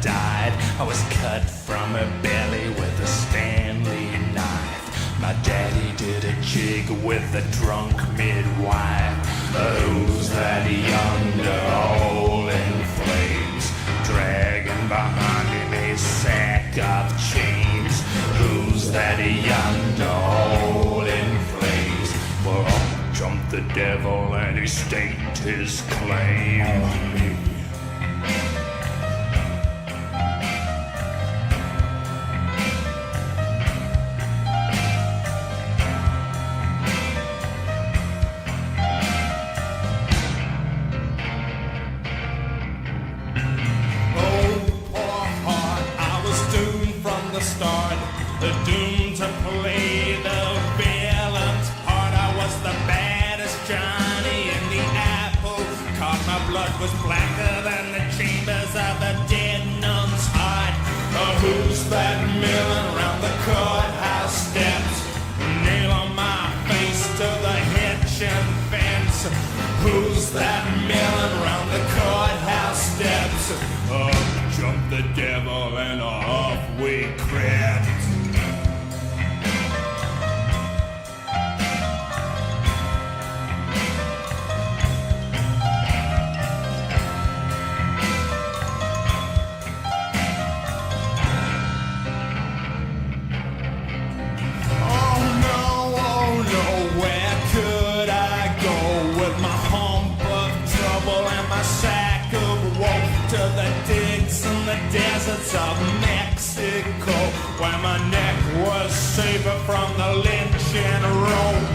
died. I was cut from her belly with a Stanley knife. My daddy did a jig with a drunk midwife. Who's that yonder all in flames, dragging behind him a sack of chains? Who's that yonder all in flames? Well, up jumped the devil and he staked his claim on me. Start, doomed to play the villain's part. I was the baddest Johnny in the apple cart. My blood was blacker than the chambers of a dead nun's heart. Who's that milling round the courthouse steps, nail on my face to the hitching fence? Who's that milling round the courthouse steps? Up jumped the devil and off we crept. Oh no, where could I go with my hump of trouble and my sack of woe? To the digs and the deserts of Mexico, where my neck was safer from the lynching rope.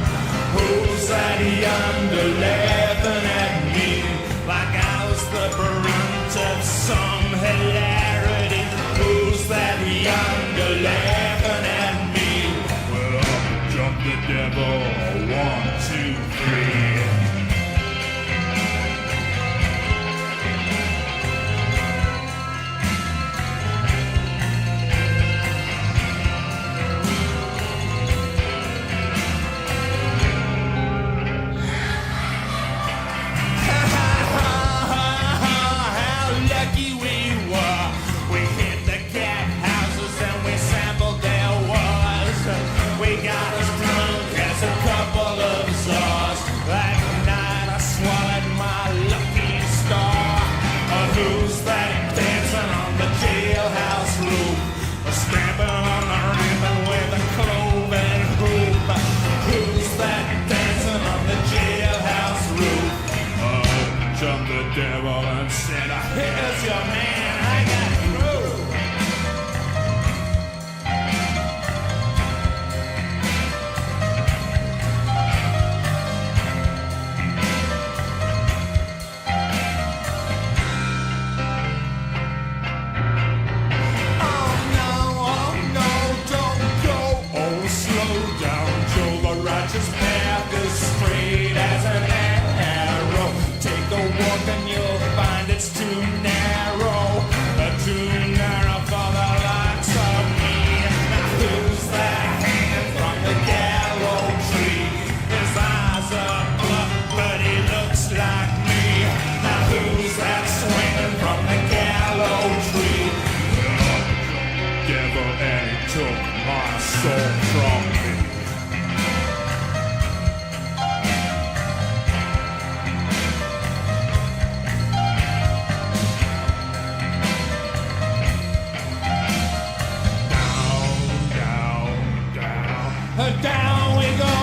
Who's that yonder laughing at me like I was the brunt of some hilarity? Who's that yonder laughing at me? Well, up jumped the devil, 1, 2, 3. Devil and said, here's your man, I got through. Oh no, don't go. Oh, slow down, Joe, the righteous path is straight as an arrow. Take a walk and you'll find it's too narrow for the likes of me. Now who's that hanging from the gallows tree? His eyes are bluff, but he looks like me. Now who's that swinging from the gallows tree? The devil, and he took my soul from me. Down we go,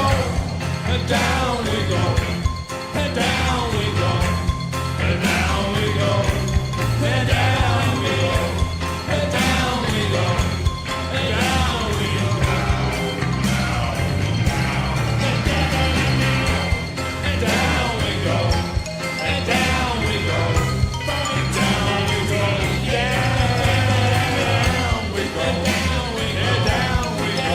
down we go, down we go, down we go, down we go, down we go, down we go, down we go, down we go, down we go, yeah, down we go, down we go, down we go, down we go.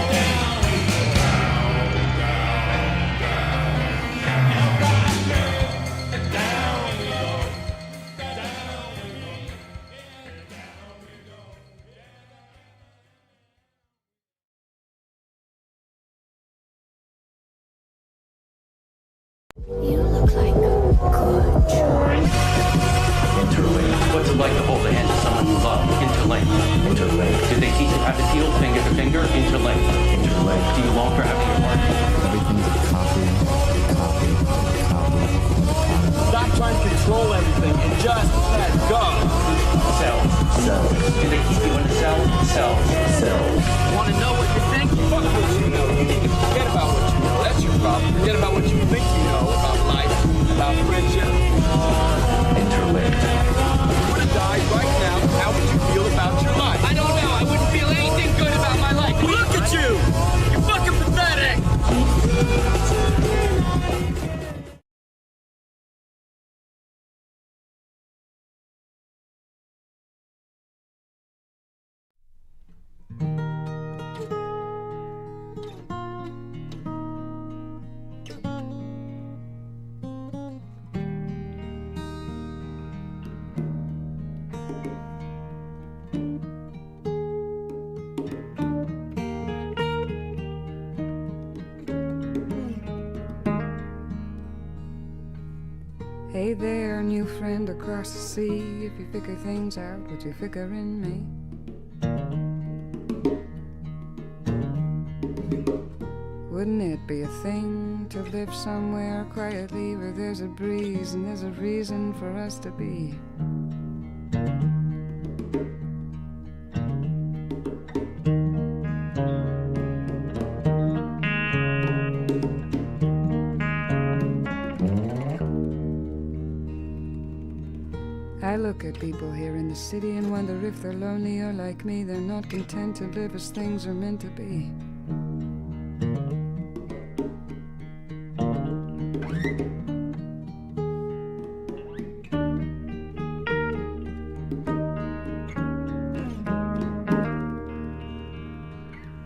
You look like a good choice. What's a like to hold the hand of someone you love? Interlink. Interlink. Did they teach you how to feel finger to finger? Interlink. Interlink. Do you long for having your heart? Everything's a copy, copy, copy, copy. Stop trying to control everything and just let go. Cells. Cells. Do they keep you in a cell? Cells. Cells. Want to know what you think? Fuck what you know. You need to forget about what you know. That's your problem. Forget about what you think you know about life, about friendship. Interlinked. If you were to die right now, how would you feel about your life? I don't know. I wouldn't feel anything good about my life. Look at you! You're fucking pathetic! Hey there, new friend across the sea. If you figure things out, would you figure in me? Wouldn't it be a thing to live somewhere quietly where there's a breeze and there's a reason for us to be? I look at people here in the city and wonder if they're lonely or like me, they're not content to live as things are meant to be.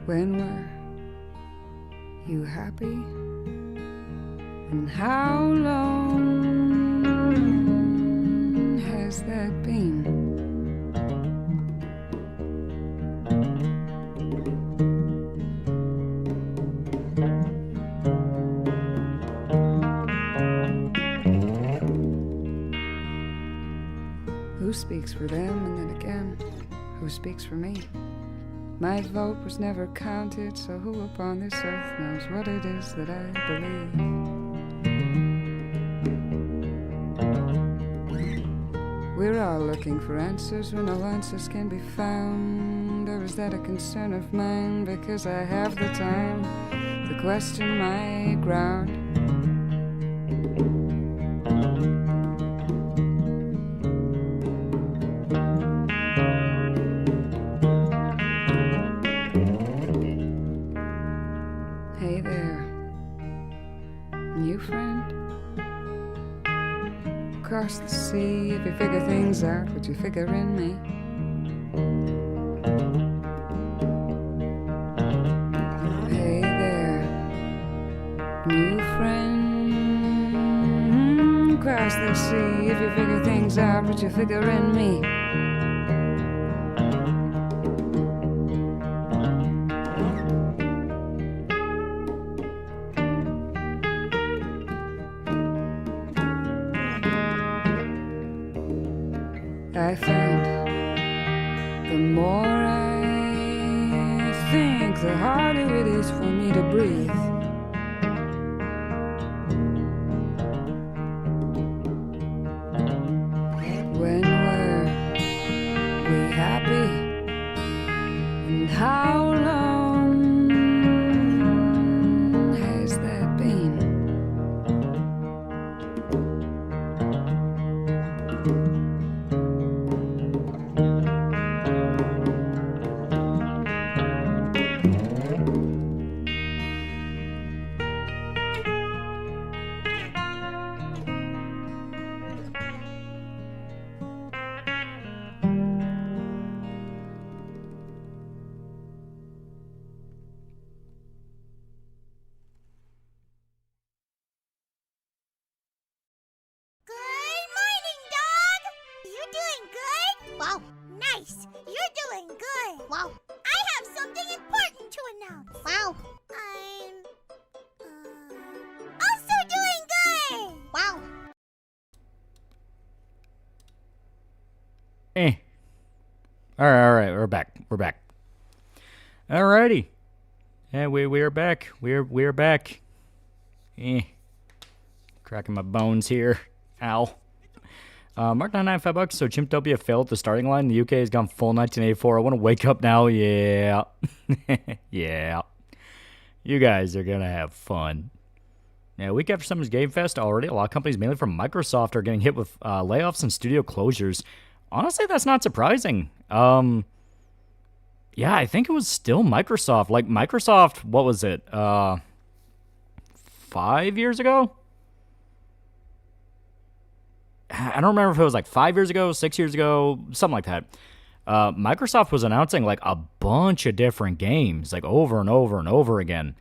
When were you happy? And how long has that been? Who speaks for them, and then again, who speaks for me? My vote was never counted, so who upon this earth knows what it is that I believe? We're all looking for answers where no answers can be found. Or is that a concern of mine? Because I have the time to question my ground. Hey there, new friend. Across the sea, if you figure things out, would you figure in me? Hey there, new friend. Across the sea, if you figure things out, would you figure in me? I find the more I think, the harder it is for me to breathe. When were we happy? And how long has that been? Good morning, dog! You doing good? Wow, nice! You're doing good! Wow! I have something important to announce! Wow! I'm... also doing good! Wow! Alright, we're back. Alrighty. Yeah, we are back. We are back. Cracking my bones here. Ow. Mark 995 bucks, so Chimptopia failed at the starting line. The UK has gone full 1984. I want to wake up now. Yeah. Yeah. You guys are going to have fun. Yeah, a week after Summer's Game Fest already, a lot of companies, mainly from Microsoft, are getting hit with layoffs and studio closures. Honestly, that's not surprising. Yeah, I think it was still Microsoft. Like, Microsoft, what was it? 5 years ago? I don't remember if it was like 5 years ago, 6 years ago, something like that. Microsoft was announcing like a bunch of different games, like over and over and over again.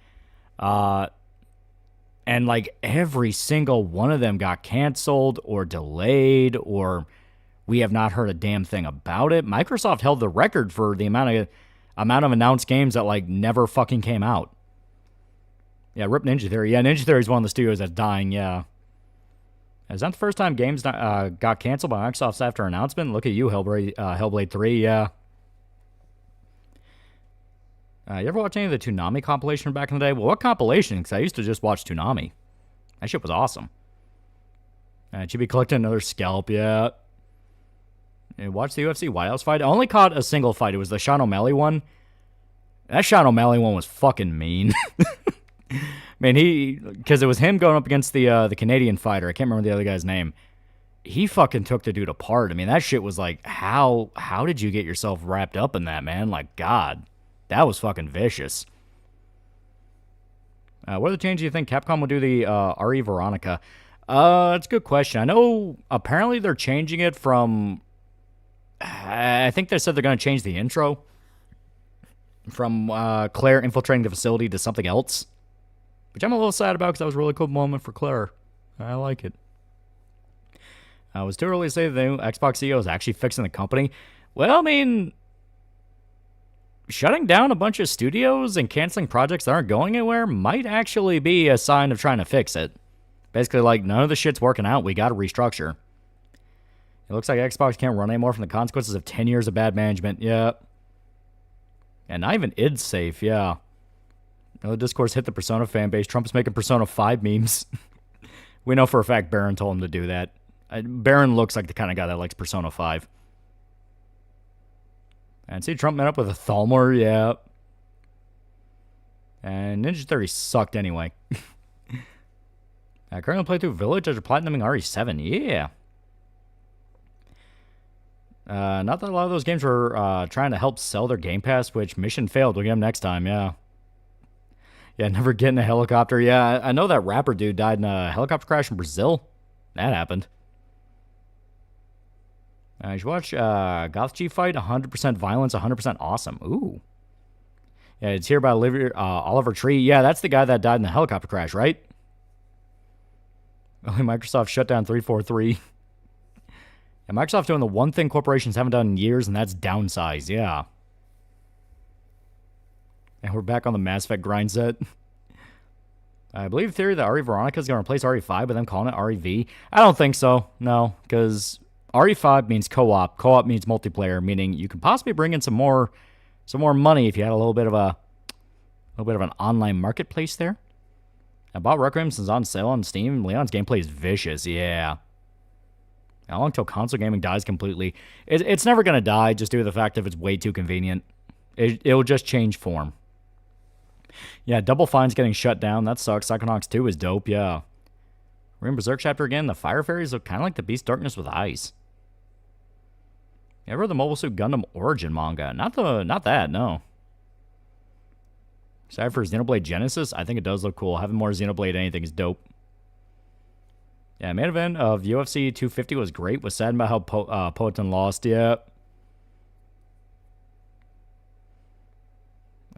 And like every single one of them got canceled or delayed, or we have not heard a damn thing about it. Microsoft held the record for the amount of announced games that like never fucking came out. Yeah, rip Ninja Theory. Yeah, Ninja Theory is one of the studios that's dying, yeah. Is that the first time games got canceled by Microsoft after announcement? Look at you, Hellblade 3, yeah. You ever watch any of the Toonami compilation back in the day? Well, what compilation? Because I used to just watch Toonami. That shit was awesome. Should be collecting another scalp, yeah. Watch the UFC White House fight. I only caught a single fight. It was the Sean O'Malley one. That Sean O'Malley one was fucking mean. Man, because it was him going up against the Canadian fighter. I can't remember the other guy's name. He fucking took the dude apart. I mean, that shit was like, how did you get yourself wrapped up in that, man? Like, God, that was fucking vicious. What are the changes you think Capcom will do the RE Veronica? That's a good question. I know apparently they're changing it from... I think they said they're going to change the intro from Claire infiltrating the facility to something else, which I'm a little sad about because that was a really cool moment for Claire. I like it. It was too early to say the new Xbox CEO is actually fixing the company. Well, I mean, shutting down a bunch of studios and canceling projects that aren't going anywhere might actually be a sign of trying to fix it. Basically, like, none of the shit's working out. We got to restructure. It looks like Xbox can't run anymore from the consequences of 10 years of bad management. Yeah. And not even id's safe, yeah. The discourse hit the Persona fan base. Trump is making Persona 5 memes. We know for a fact Barron told him to do that. Barron looks like the kind of guy that likes Persona 5. And see, Trump met up with a Thalmor, yeah. And Ninja Theory sucked anyway. I currently play through Village after platinuming RE7, yeah. Not that a lot of those games were trying to help sell their Game Pass, which mission failed. We'll get them next time, yeah. Yeah, never get in a helicopter. Yeah, I know that rapper dude died in a helicopter crash in Brazil. That happened. You should watch Goth G fight. 100% violence, 100% awesome. Ooh. Yeah, it's here by Oliver Tree. Yeah, that's the guy that died in the helicopter crash, right? Only Microsoft shut down 343. And Microsoft doing the one thing corporations haven't done in years, and that's downsize, yeah. And we're back on the Mass Effect grind set. I believe the theory that RE Veronica is going to replace RE5, but them calling it REV. I don't think so, no, because RE5 means co-op. Co-op means multiplayer, meaning you can possibly bring in some more money if you had a little bit of an online marketplace there. I bought Requiem since it's on sale on Steam. Leon's gameplay is vicious, yeah. How long till console gaming dies completely? It's never going to die just due to the fact that it's way too convenient. It'll just change form. Yeah, Double Fine's getting shut down. That sucks. Psychonauts 2 is dope, yeah. We're in Berserk chapter again. The Fire Fairies look kind of like the Beast Darkness with eyes. You ever read the Mobile Suit Gundam Origin manga? Not that, no. Excited for Xenoblade Genesis? I think it does look cool. Having more Xenoblade anything is dope. Yeah, main event of UFC 250 was great. Was sad about how Poten lost. Yeah.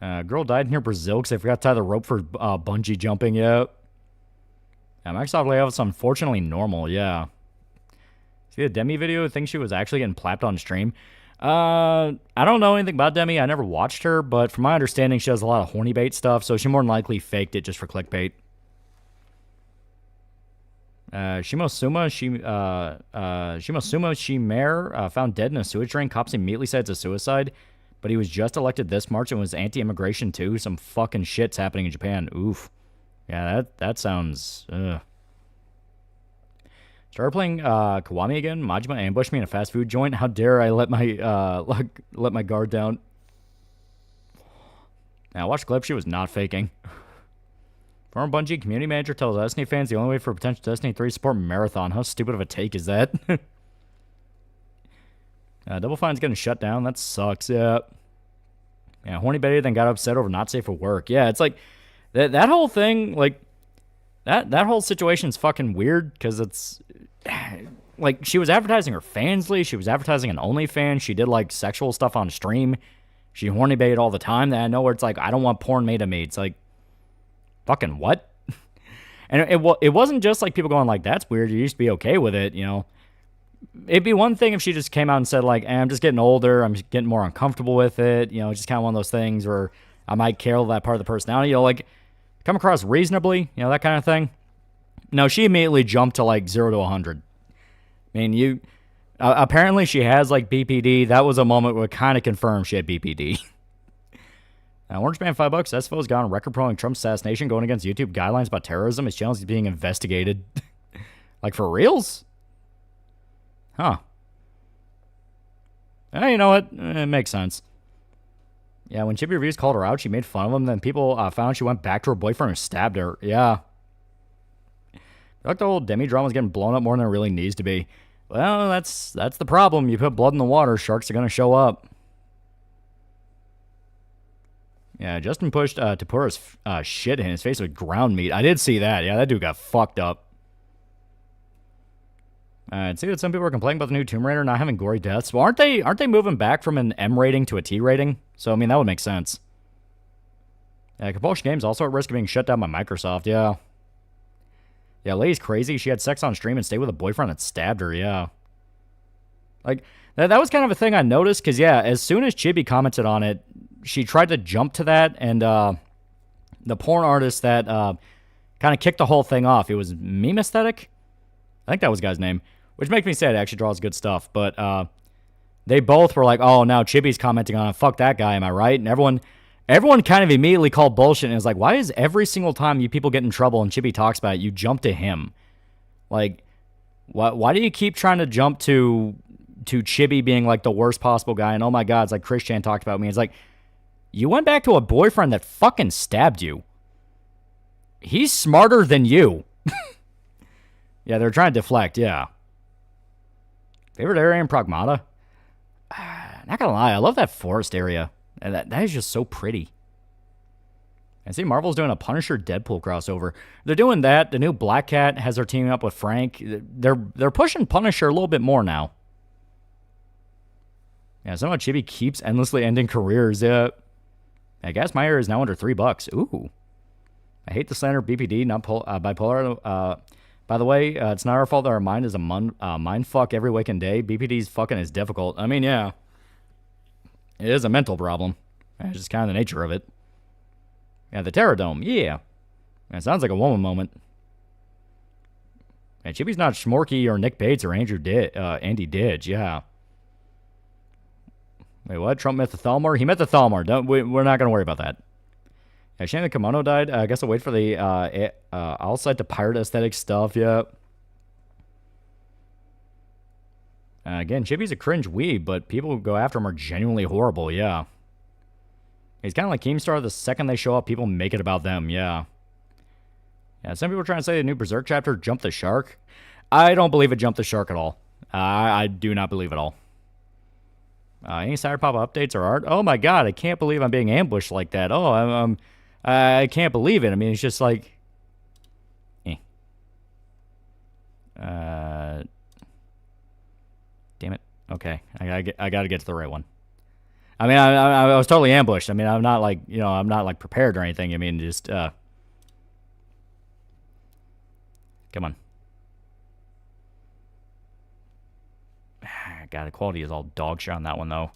Girl died near Brazil because they forgot to tie the rope for bungee jumping. Yeah. Microsoft layoffs unfortunately normal. Yeah. See the Demi video? I think she was actually getting plapped on stream. I don't know anything about Demi. I never watched her, but from my understanding, she does a lot of horny bait stuff, so she more than likely faked it just for clickbait. Shimosuma Shimare found dead in a sewage drain. Cops immediately said it's a suicide, but he was just elected this March and was anti-immigration too. Some fucking shit's happening in Japan. Oof. Yeah, that sounds. Started playing Kiwami again. Majima ambushed me in a fast food joint. How dare I let my guard down? Now watch the clip. She was not faking. Former Bungie community manager tells Destiny fans the only way for potential Destiny 3 support Marathon. How stupid of a take is that? Double Fine's getting shut down. That sucks. Yeah. Yeah. Horny Betty then got upset over not safe for work. Yeah, it's like that whole thing. Like that whole situation's fucking weird because it's like she was advertising her Fansly. She was advertising an OnlyFans. She did like sexual stuff on stream. She horny baited all the time. That I know where it's like I don't want porn made of me. It's like. Fucking what? And it wasn't just like people going like, that's weird, you used to be okay with it, you know. It'd be one thing if she just came out and said like, I'm just getting older, I'm just getting more uncomfortable with it, you know, just kind of one of those things where I might kill that part of the personality, you know, like come across reasonably, you know, that kind of thing. No, she immediately jumped to like 0 to 100. I mean, apparently she has like BPD. That was a moment where it kind of confirmed she had BPD. Orange Man $5. SFO's gone record promoting Trump's assassination, going against YouTube guidelines about terrorism. His channel is being investigated. Like for reals? Huh. You know what? It makes sense. Yeah, when Chippy Reviews called her out, she made fun of him. Then people found she went back to her boyfriend and stabbed her. Yeah. Like the whole Demi drama was getting blown up more than it really needs to be. Well, that's the problem. You put blood in the water, sharks are going to show up. Yeah, Justin pushed Tapura's shit in his face with ground meat. I did see that. Yeah, that dude got fucked up. I'd see that some people are complaining about the new Tomb Raider not having gory deaths. Well, aren't they moving back from an M rating to a T rating? So, I mean, that would make sense. Yeah, Compulsion Games also at risk of being shut down by Microsoft. Yeah. Yeah, lady's crazy. She had sex on stream and stayed with a boyfriend that stabbed her. Yeah. Like, that was kind of a thing I noticed because, yeah, as soon as Chibi commented on it, she tried to jump to that, and the porn artist that kind of kicked the whole thing off, it was Meme Aesthetic? I think that was the guy's name, which makes me sad. It actually draws good stuff, but they both were like, oh, now Chibi's commenting on it. Fuck that guy, am I right? And everyone kind of immediately called bullshit, and was like, why is every single time you people get in trouble and Chibi talks about it, you jump to him? Like, why do you keep trying to jump to Chibi being like the worst possible guy? And oh my God, it's like Chris Chan talked about me. It's like, you went back to a boyfriend that fucking stabbed you. He's smarter than you. Yeah, they're trying to deflect, yeah. Favorite area in Pragmata? Not gonna lie, I love that forest area. And that is just so pretty. I see Marvel's doing a Punisher Deadpool crossover. They're doing that. The new Black Cat has her teaming up with Frank. They're pushing Punisher a little bit more now. Yeah, somehow Chibi keeps endlessly ending careers. Yeah. I guess Meyer is now under $3. Ooh. I hate the slander BPD, not bipolar. By the way, it's not our fault that our mind is a mind fuck every waking day. BPD's fucking is difficult. I mean, yeah. It is a mental problem. It's just kind of the nature of it. Yeah, the Terror Dome. Yeah. It sounds like a woman moment. And Chibi's not Schmorky or Nick Bates or Andy Didge. Yeah. Wait, what? Trump met the Thalmor? He met the Thalmor. We're not going to worry about that. Yeah, Shannon Kimono died. I guess I'll wait for the outside to pirate aesthetic stuff. Yeah. Again, Chibi's a cringe weeb, but people who go after him are genuinely horrible. Yeah. He's kind of like Keemstar. The second they show up, people make it about them. Yeah. Yeah, some people are trying to say the new Berserk chapter jumped the shark. I don't believe it jumped the shark at all. I do not believe it all. Any Cyberpop updates or art? Oh my God, I can't believe I'm being ambushed like that. Oh, I can't believe it. I mean, it's just like, damn it. Okay, I gotta get to the right one. I mean, I was totally ambushed. I mean, I'm not like, I'm not like prepared or anything. I mean, just come on. God, the quality is all dog shit on that one, though.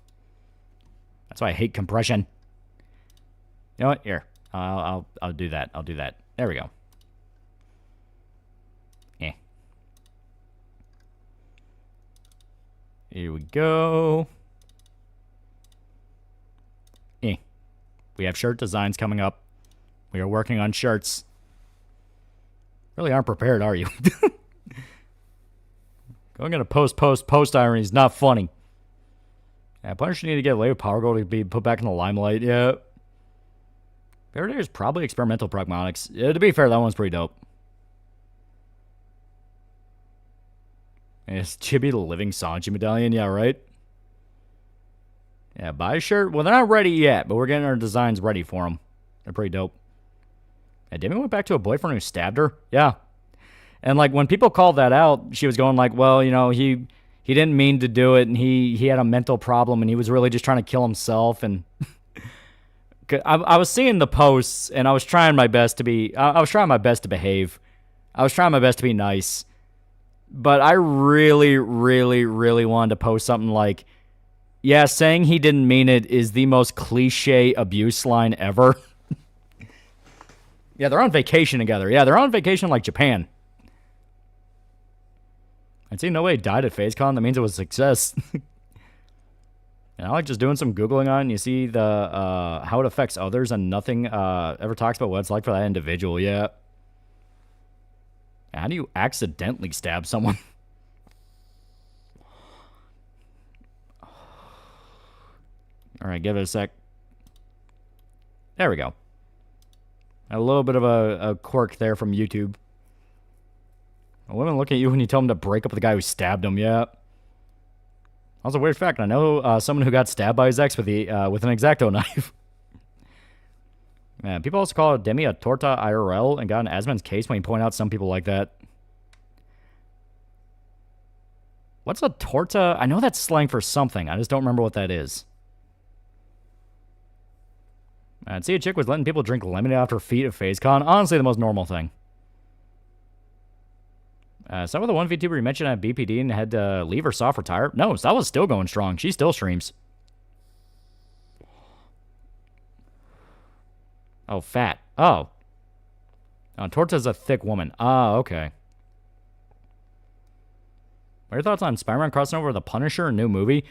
That's why I hate compression. You know what? Here. I'll do that. I'll do that. There we go. Here we go. We have shirt designs coming up. We are working on shirts. Really aren't prepared, are you? Going into post irony is not funny. Yeah, Punisher need to get later Power Gold to be put back in the limelight. Yeah. Faraday is probably experimental pragmatics. Yeah, to be fair, that one's pretty dope. And it's Chibi the Living Sanji medallion. Yeah, right? Yeah, buy a shirt. Well, they're not ready yet, but we're getting our designs ready for them. They're pretty dope. And Demi went back to a boyfriend who stabbed her. Yeah. And, like, when people called that out, she was going like, well, you know, he didn't mean to do it, and he had a mental problem, and he was really just trying to kill himself. And I was seeing the posts, and I was trying my best to be, I was trying my best to behave. I was trying my best to be nice. But I really, really, really wanted to post something like, yeah, saying he didn't mean it is the most cliche abuse line ever. Yeah, they're on vacation together. Yeah, they're on vacation like Japan. I'd see nobody died at FaceCon. That means it was a success. And I like just doing some Googling on it, and you see the how it affects others, and nothing ever talks about what it's like for that individual. Yeah. How do you accidentally stab someone? All right, give it a sec. There we go. A little bit of a quirk there from YouTube. Women look at you when you tell them to break up with the guy who stabbed him. Yeah. Also, weird fact. I know someone who got stabbed by his ex with an X-Acto knife. Man, people also call Demi a torta IRL and got an Asman's case when you point out some people like that. What's a torta? I know that's slang for something. I just don't remember what that is. I'd see a chick was letting people drink lemonade off her feet at FaceCon. Honestly, the most normal thing. Some of the one VTuber you mentioned at BPD and had to leave or soft retire. No, Sala's still going strong. She still streams. Oh, fat. Oh. Torta's a thick woman. Oh, okay. What are your thoughts on Spider-Man crossing over with the Punisher, a new movie?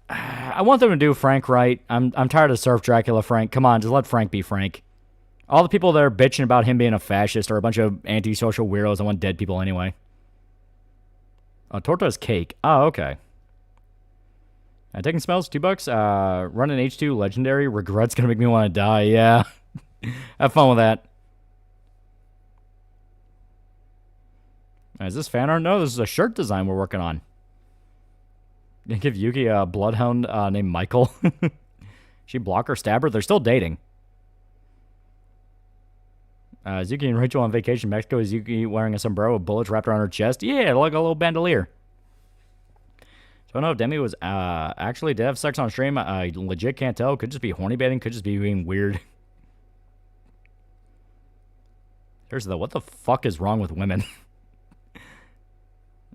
I want them to do Frank right. I'm tired of Surf Dracula Frank. Come on, just let Frank be Frank. All the people that are bitching about him being a fascist are a bunch of antisocial weirdos that want dead people anyway. Oh, Torta's cake. Oh, okay. Taking smells, $2. Running H2 Legendary. Regret's gonna make me want to die. Yeah. Have fun with that. Is this fan art? No, this is a shirt design we're working on. Gonna give Yuki a bloodhound named Michael. She block her, stab her. They're still dating. Is Yuki and Rachel on vacation in Mexico? Is Yuki wearing a sombrero with bullets wrapped around her chest? Yeah, like a little bandolier. So I don't know if Demi was actually did have sex on stream. I legit can't tell. Could just be horny baiting. Could just be being weird. Seriously though, what the fuck is wrong with women?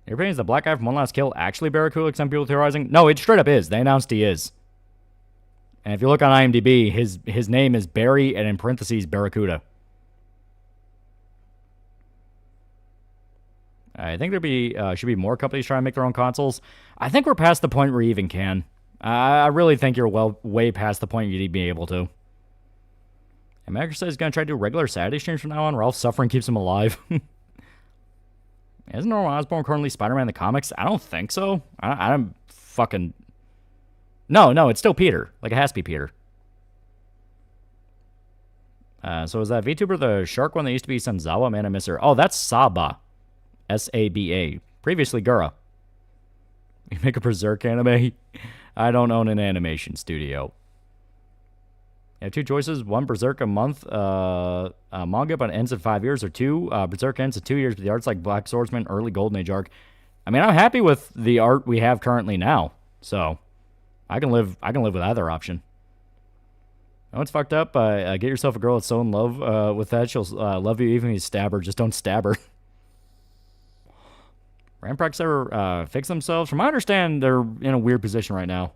Your opinion is the black guy from One Last Kill actually Barracuda, like some people theorizing? No, it straight up is. They announced he is. And if you look on IMDb, his name is Barry, and in parentheses, Barracuda. I think there should be more companies trying to make their own consoles. I think we're past the point where you even can. I really think you're way past the point you'd be able to. And Microsoft says he's going to try to do regular Saturday streams from now on. Ralph's suffering keeps him alive. Isn't Norman Osborn currently Spider-Man in the comics? I don't think so. I'm fucking... No, it's still Peter. Like, it has to be Peter. So is that VTuber the shark one that used to be Senzawa? Man, I miss her. Oh, that's Saba. S-A-B-A. Previously Gura. You make a Berserk anime? I don't own an animation studio. You have two choices. One, Berserk a month manga, but it ends in 5 years. Or two, Berserk ends in 2 years, but the art's like Black Swordsman, early Golden Age arc. I mean, I'm happy with the art we have currently now. So, I can live with either option. You know what's fucked up? Get yourself a girl that's so in love with that, she'll love you even if you stab her. Just don't stab her. Rampracks ever fix themselves? From my understanding, they're in a weird position right now.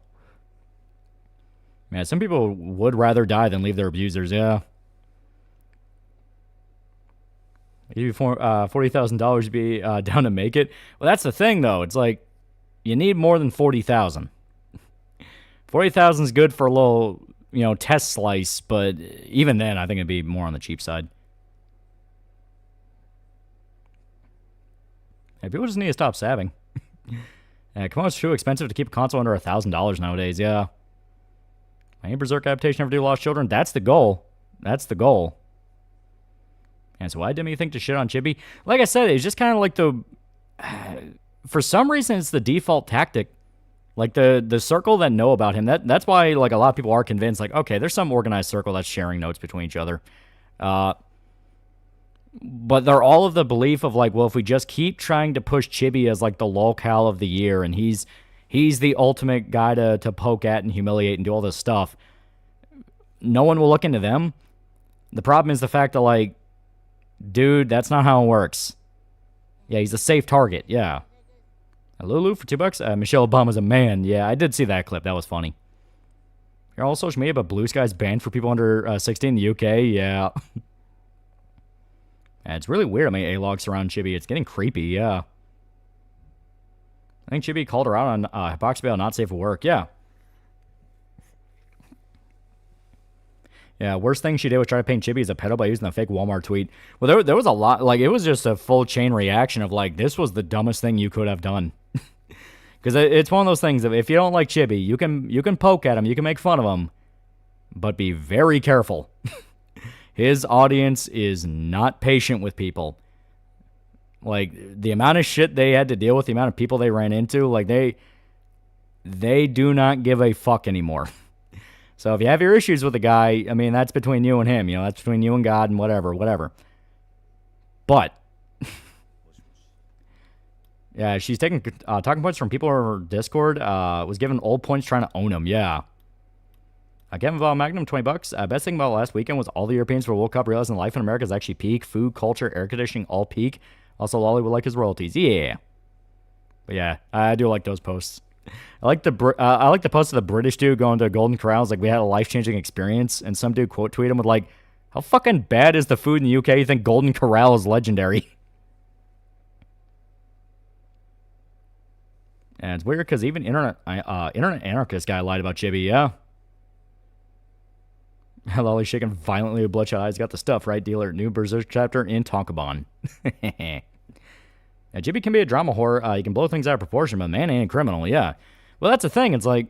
Man, some people would rather die than leave their abusers, yeah. Give you $40,000 to be down to make it. Well, that's the thing, though. It's like, you need more than 40,000. 40,000 is good for a little, test slice, but even then, I think it'd be more on the cheap side. Hey, people just need to stop sabbing. Come on, it's too expensive to keep a console under $1,000 nowadays, yeah. Any Berserk adaptation ever do Lost Children? That's the goal. That's the goal. And so why didn't you think to shit on Chibi? Like I said, it's just kind of like for some reason, it's the default tactic. Like, the circle that know about him, that's why, like, a lot of people are convinced, like, okay, there's some organized circle that's sharing notes between each other. But they're all of the belief of, like, well, if we just keep trying to push Chibi as, like, the lolcow of the year, and he's the ultimate guy to poke at and humiliate and do all this stuff, no one will look into them. The problem is the fact that, like, dude, that's not how it works. Yeah, he's a safe target, yeah. Lulu for $2. Michelle Obama's a man. Yeah, I did see that clip. That was funny. You're all social media, but Blue Sky's banned for people under 16 in the UK. Yeah. Yeah, it's really weird how many A-logs around Chibi. It's getting creepy, yeah. I think Chibi called her out on Hypoxia not safe for work. Yeah. Yeah, worst thing she did was try to paint Chibi as a pedo by using a fake Walmart tweet. Well, there was a lot. Like, it was just a full chain reaction of, like, this was the dumbest thing you could have done. Because it's one of those things of, if you don't like Chibi, you can poke at him, you can make fun of him, but be very careful. His audience is not patient with people. Like, the amount of shit they had to deal with, the amount of people they ran into, like, they do not give a fuck anymore. So if you have your issues with the guy, I mean, that's between you and him. That's between you and God and whatever. But, yeah, she's taking talking points from people on her Discord. Was given old points trying to own them. Yeah. Kevin Val Magnum, $20. Best thing about last weekend was all the Europeans for World Cup realizing life in America is actually peak. Food, culture, air conditioning, all peak. Also, Lolly would like his royalties. Yeah. But yeah, I do like those posts. I like the post of the British dude going to Golden Corrals, like, we had a life-changing experience, and some dude quote tweet him with, like, how fucking bad is the food in the UK you think Golden Corral is legendary? And it's weird because even internet anarchist guy lied about Chibi, yeah. Lolly shaking violently with bloodshot eyes. Got the stuff, right, dealer? New Berserk chapter in Tonkabon. Yeah, Chibi can be a drama whore. You can blow things out of proportion, but man ain't a criminal, yeah. Well, that's the thing. It's like,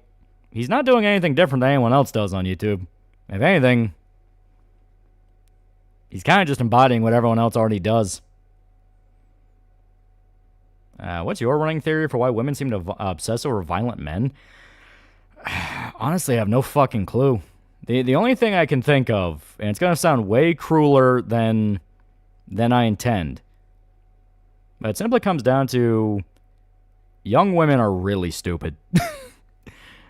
he's not doing anything different than anyone else does on YouTube. If anything, he's kind of just embodying what everyone else already does. What's your running theory for why women seem to obsess over violent men? Honestly, I have no fucking clue. The only thing I can think of, and it's going to sound way crueler than I intend, but it simply comes down to young women are really stupid.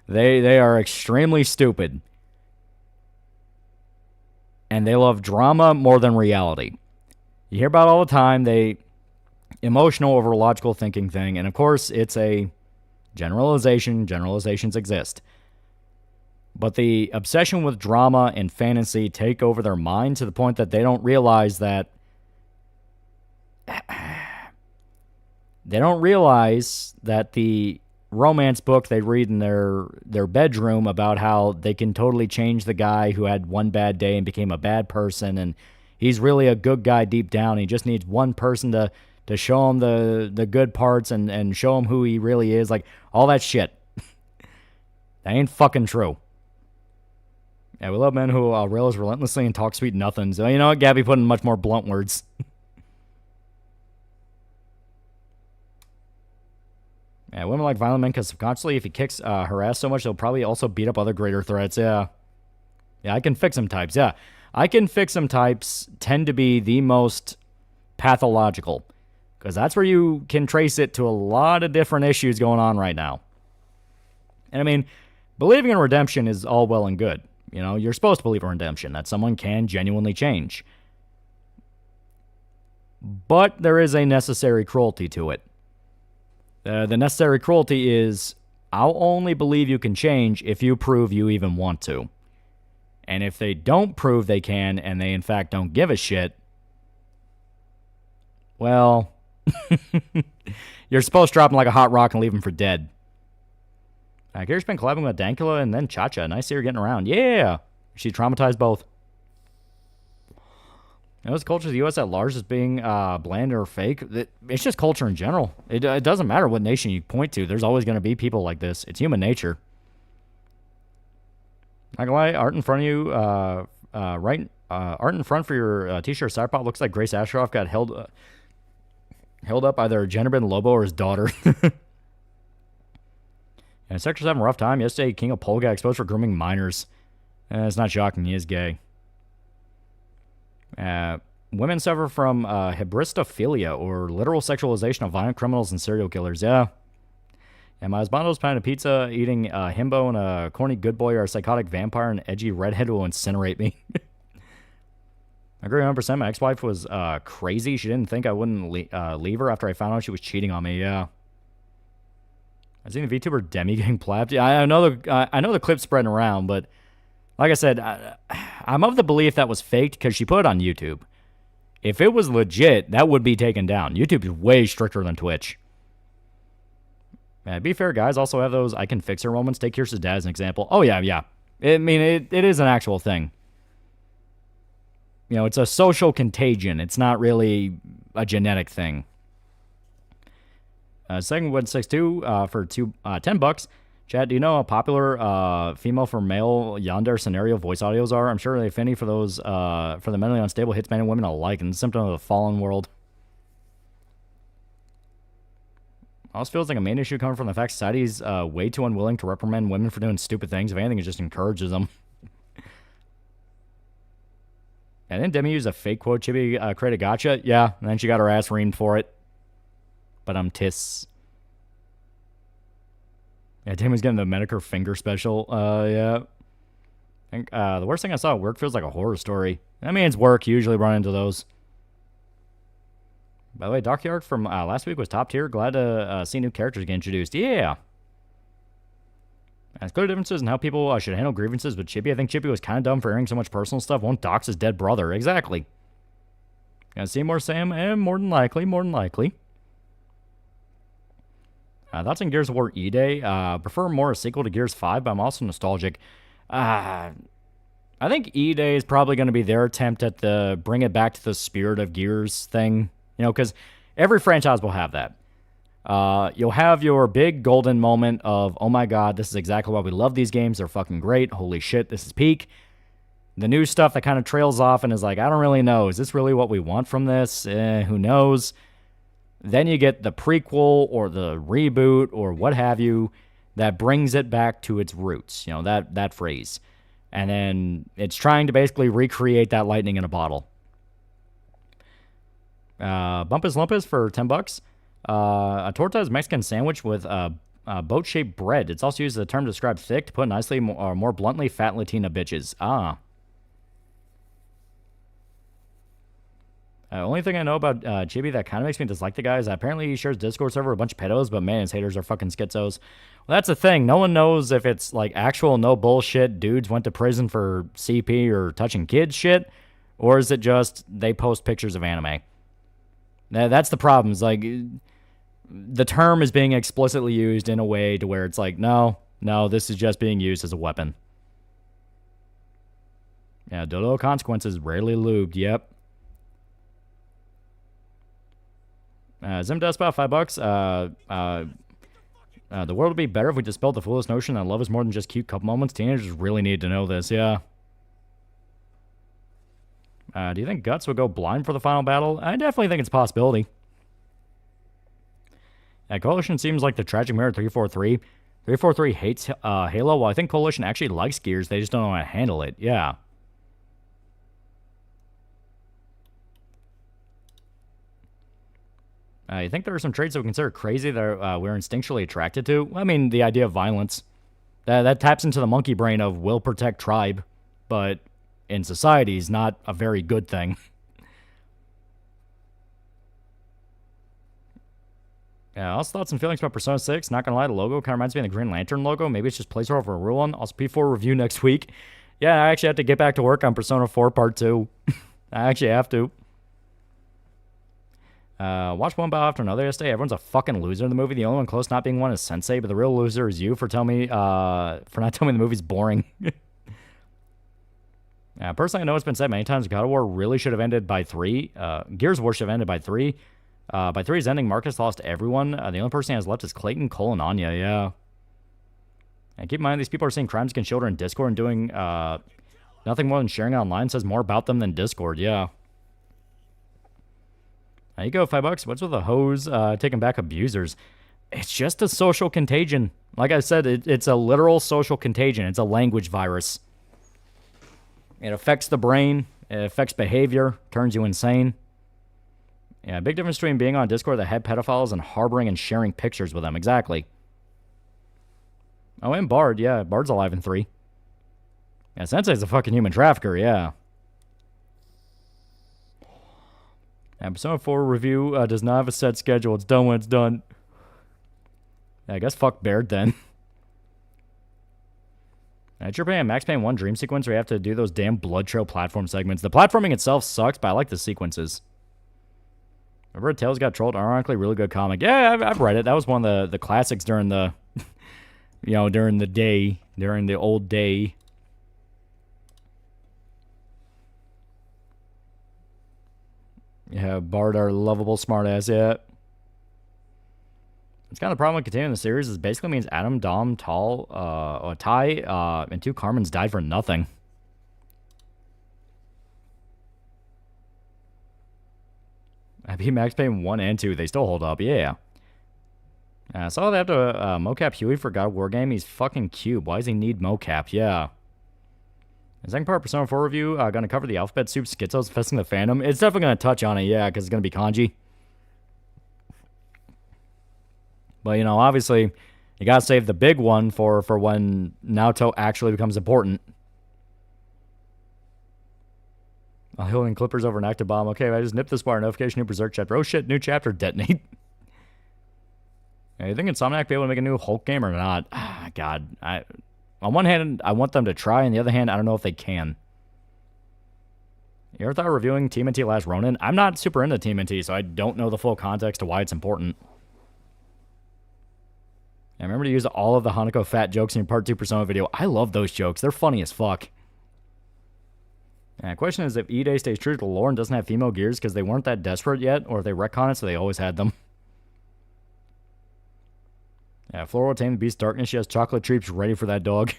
They are extremely stupid. And they love drama more than reality. You hear about it all the time, emotional over logical thinking thing, and of course it's a generalization. Generalizations exist. But the obsession with drama and fantasy take over their mind to the point that they don't realize that the romance book they read in their bedroom about how they can totally change the guy who had one bad day and became a bad person, and he's really a good guy deep down. He just needs one person to show him the good parts and show him who he really is. Like, all that shit. That ain't fucking true. Yeah, we love men who rails relentlessly and talk sweet nothings. You know what? Gabby put in much more blunt words. Yeah, women like violent men because subconsciously, if he kicks her ass so much, they'll probably also beat up other greater threats. Yeah. Yeah, I can fix them types. Yeah. I can fix them types tend to be the most pathological. Because that's where you can trace it to a lot of different issues going on right now. And I mean, believing in redemption is all well and good. You know, you're supposed to believe in redemption, that someone can genuinely change. But there is a necessary cruelty to it. The necessary cruelty is, I'll only believe you can change if you prove you even want to. And if they don't prove they can, and they in fact don't give a shit, well, you're supposed to drop them like a hot rock and leave them for dead. Gary's been collabing with Dankula and then Cha-Cha. Nice to see her getting around. Yeah! She traumatized both. It's culture of the U.S. at large as being bland or fake. It's just culture in general. It doesn't matter what nation you point to. There's always going to be people like this. It's human nature. Not gonna lie, art in front of you, art in front for your t-shirt side pop looks like Grace Asheroff got held up by their gender-bend Lobo or his daughter. And Sector's having a rough time. Yesterday, King of Pole got exposed for grooming minors. It's not shocking. He is gay. Women suffer from hybristophilia, or literal sexualization of violent criminals and serial killers. Yeah. And my husbando's pound of pizza, eating a himbo and a corny good boy or a psychotic vampire and edgy redhead will incinerate me. I agree 100%. My ex-wife was crazy. She didn't think I wouldn't leave her after I found out she was cheating on me. Yeah. I've seen the VTuber Demi getting plapped. Yeah, I know the clip's spreading around, but like I said, I'm of the belief that was faked because she put it on YouTube. If it was legit, that would be taken down. YouTube is way stricter than Twitch. Be fair, guys also have those I can fix her moments. Take Kirsten's dad as an example. Oh, yeah. It is an actual thing. You know, it's a social contagion. It's not really a genetic thing. Second 162 for $10. Chat, do you know how popular female for male yonder scenario voice audios are? I'm sure they finny for those for the mentally unstable hits men and women alike, and symptom of the fallen world. Also feels like a main issue coming from the fact society's way too unwilling to reprimand women for doing stupid things. If anything, it just encourages them. And then Demi used a fake quote. Chibi created gotcha. Yeah, and then she got her ass reamed for it. But I'm tiss. Yeah, Demi's getting the Medicare finger special. Yeah. I think the worst thing I saw at work feels like a horror story. I mean, it's work. You usually run into those. By the way, Dockyard from last week was top tier. Glad to see new characters get introduced. Yeah. There's clear differences in how people should handle grievances with Chippy. I think Chippy was kind of dumb for airing so much personal stuff. Won't dox his dead brother. Exactly. Gonna see more Sam? More than likely. Thoughts on Gears of War E-Day. Prefer more a sequel to Gears 5, but I'm also nostalgic. I think E-Day is probably going to be their attempt at the bring it back to the spirit of Gears thing. You know, because every franchise will have that. You'll have your big golden moment of, oh my god, this is exactly why we love these games. They're fucking great. Holy shit, this is peak. The new stuff that kind of trails off and is like, I don't really know. Is this really what we want from this? Who knows? Then you get the prequel or the reboot or what have you that brings it back to its roots. You know, that phrase. And then it's trying to basically recreate that lightning in a bottle. Bumpus Lumpus for $10. A torta is Mexican sandwich with boat-shaped bread. It's also used as a term to describe thick, to put nicely, or more bluntly, fat Latina bitches. Only thing I know about Chibi that kind of makes me dislike the guy is that apparently he shares Discord server with a bunch of pedos, but man, his haters are fucking schizos. Well, that's the thing. No one knows if it's like actual no bullshit dudes went to prison for CP or touching kids shit, or is it just they post pictures of anime? That's the problem. It's like the term is being explicitly used in a way to where it's like, no, this is just being used as a weapon. Yeah, Dodo consequences rarely lubed. Yep. Zim does about $5. The world would be better if we dispelled the foolish notion that love is more than just cute couple moments. Teenagers really need to know this. Yeah. Do you think Guts would go blind for the final battle? I definitely think it's a possibility. Coalition seems like the tragic mirror 343. 343 hates Halo, while I think Coalition actually likes Gears. They just don't know how to handle it. Yeah. You think there are some traits that we consider crazy that we're instinctually attracted to? I mean, the idea of violence. That taps into the monkey brain of will protect tribe, but in society is not a very good thing. Yeah, also thoughts and feelings about Persona 6. Not gonna lie, the logo kind of reminds me of the Green Lantern logo. Maybe it's just placeholder for a real one. Also, P4 review next week. Yeah, I actually have to get back to work on Persona 4 Part 2. I actually have to. Watch one battle after another yesterday. Everyone's a fucking loser in the movie. The only one close not being one is Sensei, but the real loser is you for telling me, for not telling me the movie's boring. Personally, I know it's been said many times, God of War really should have ended by 3. Gears of War should have ended by 3. By 3's ending, Marcus lost everyone. The only person he has left is Clayton, Cole, and Anya, yeah. And keep in mind, these people are saying crimes against children in Discord and doing nothing more than sharing it online. Says more about them than Discord, yeah. There you go, $5. What's with the hoes taking back abusers? It's just a social contagion. Like I said, it's a literal social contagion. It's a language virus. It affects the brain. It affects behavior. Turns you insane. Yeah, big difference between being on Discord that had pedophiles and harboring and sharing pictures with them. Exactly. Oh, and Bard. Yeah, Bard's alive in 3. Yeah, Sensei's a fucking human trafficker, yeah. And Persona 4 review does not have a set schedule. It's done when it's done. Yeah, I guess fuck Baird then. You're playing Max Payne 1 dream sequence where you have to do those damn blood trail platform segments. The platforming itself sucks, but I like the sequences. Remember Tales got trolled? Ironically, really good comic. Yeah, I've read it. That was one of the classics during the, during the old day. Yeah, Bard, our lovable smartass, yeah. It's kind of the problem with continuing the series is basically means Adam, Dom, Ty, and 2 Carmens died for nothing. I beat Max Payne 1 and 2. They still hold up, yeah. I saw they have to mocap Huey for God of War game. He's fucking cube. Why does he need mocap? Yeah. The second part of Persona 4 review, going to cover the alphabet soup schizos infesting the fandom. It's definitely going to touch on it, yeah, because it's going to be kanji. But, obviously, you got to save the big one for when Naoto actually becomes important. Healing Clippers over an active bomb. Okay, I just nipped this bar. Notification, new Berserk chapter. Oh shit, new chapter, detonate. You think Insomniac be able to make a new Hulk game or not? God, on one hand, I want them to try. On the other hand, I don't know if they can. You ever thought of reviewing TMNT Last Ronin? I'm not super into TMNT, so I don't know the full context to why it's important. I remember to use all of the Hanako fat jokes in your part 2 Persona video. I love those jokes. They're funny as fuck. The question is if E-Day stays true to the lore and doesn't have female gears because they weren't that desperate yet, or if they retcon it so they always had them. Yeah, Flora will tame the beast darkness. She has chocolate treats ready for that dog.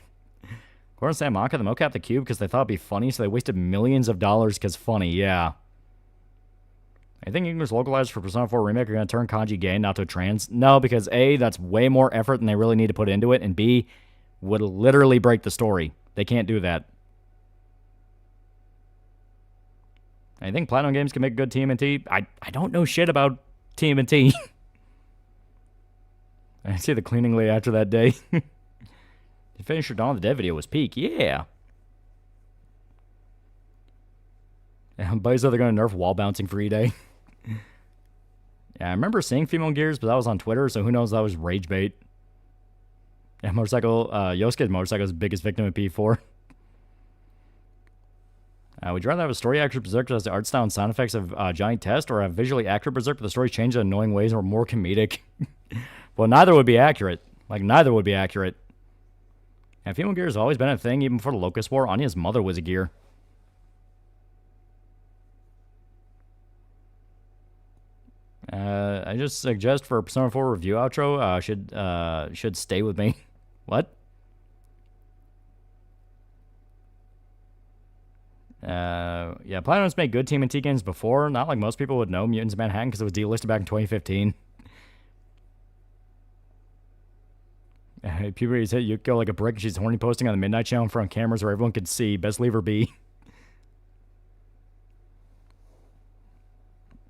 According to Sam Maka, they mocap the cube because they thought it'd be funny, so they wasted millions of dollars because funny, yeah. I think English localized for Persona 4 Remake are going to turn kanji gay, not to trans. No, because A, that's way more effort than they really need to put into it, and B, would literally break the story. They can't do that. I think Platinum Games can make good TMNT. I don't know shit about TMNT. I see the cleaning lady after that day. You finished your Dawn of the Dead video was peak. Yeah. Buddies said they're going to nerf wall bouncing for E-Day. Yeah, I remember seeing female gears, but that was on Twitter, so who knows, that was rage bait. Yeah, motorcycle, Yosuke's motorcycle's biggest victim in P4. Would you rather have a story accurate Berserk that has the art style and sound effects of Johnny Test, or have visually accurate Berserk but the story changed in annoying ways or more comedic? Well, neither would be accurate. Neither would be accurate. And female gear has always been a thing, even before the Locust War. Anya's mother was a gear. I just suggest for a Persona 4 review outro, should stay with me. What? Yeah, Platinum's made good TMNT games before. Not like most people would know Mutants in Manhattan because it was delisted back in 2015. Puberty's hit Yukiko like a brick and she's horny posting on the Midnight Channel in front of cameras where everyone could see. Best leave her be.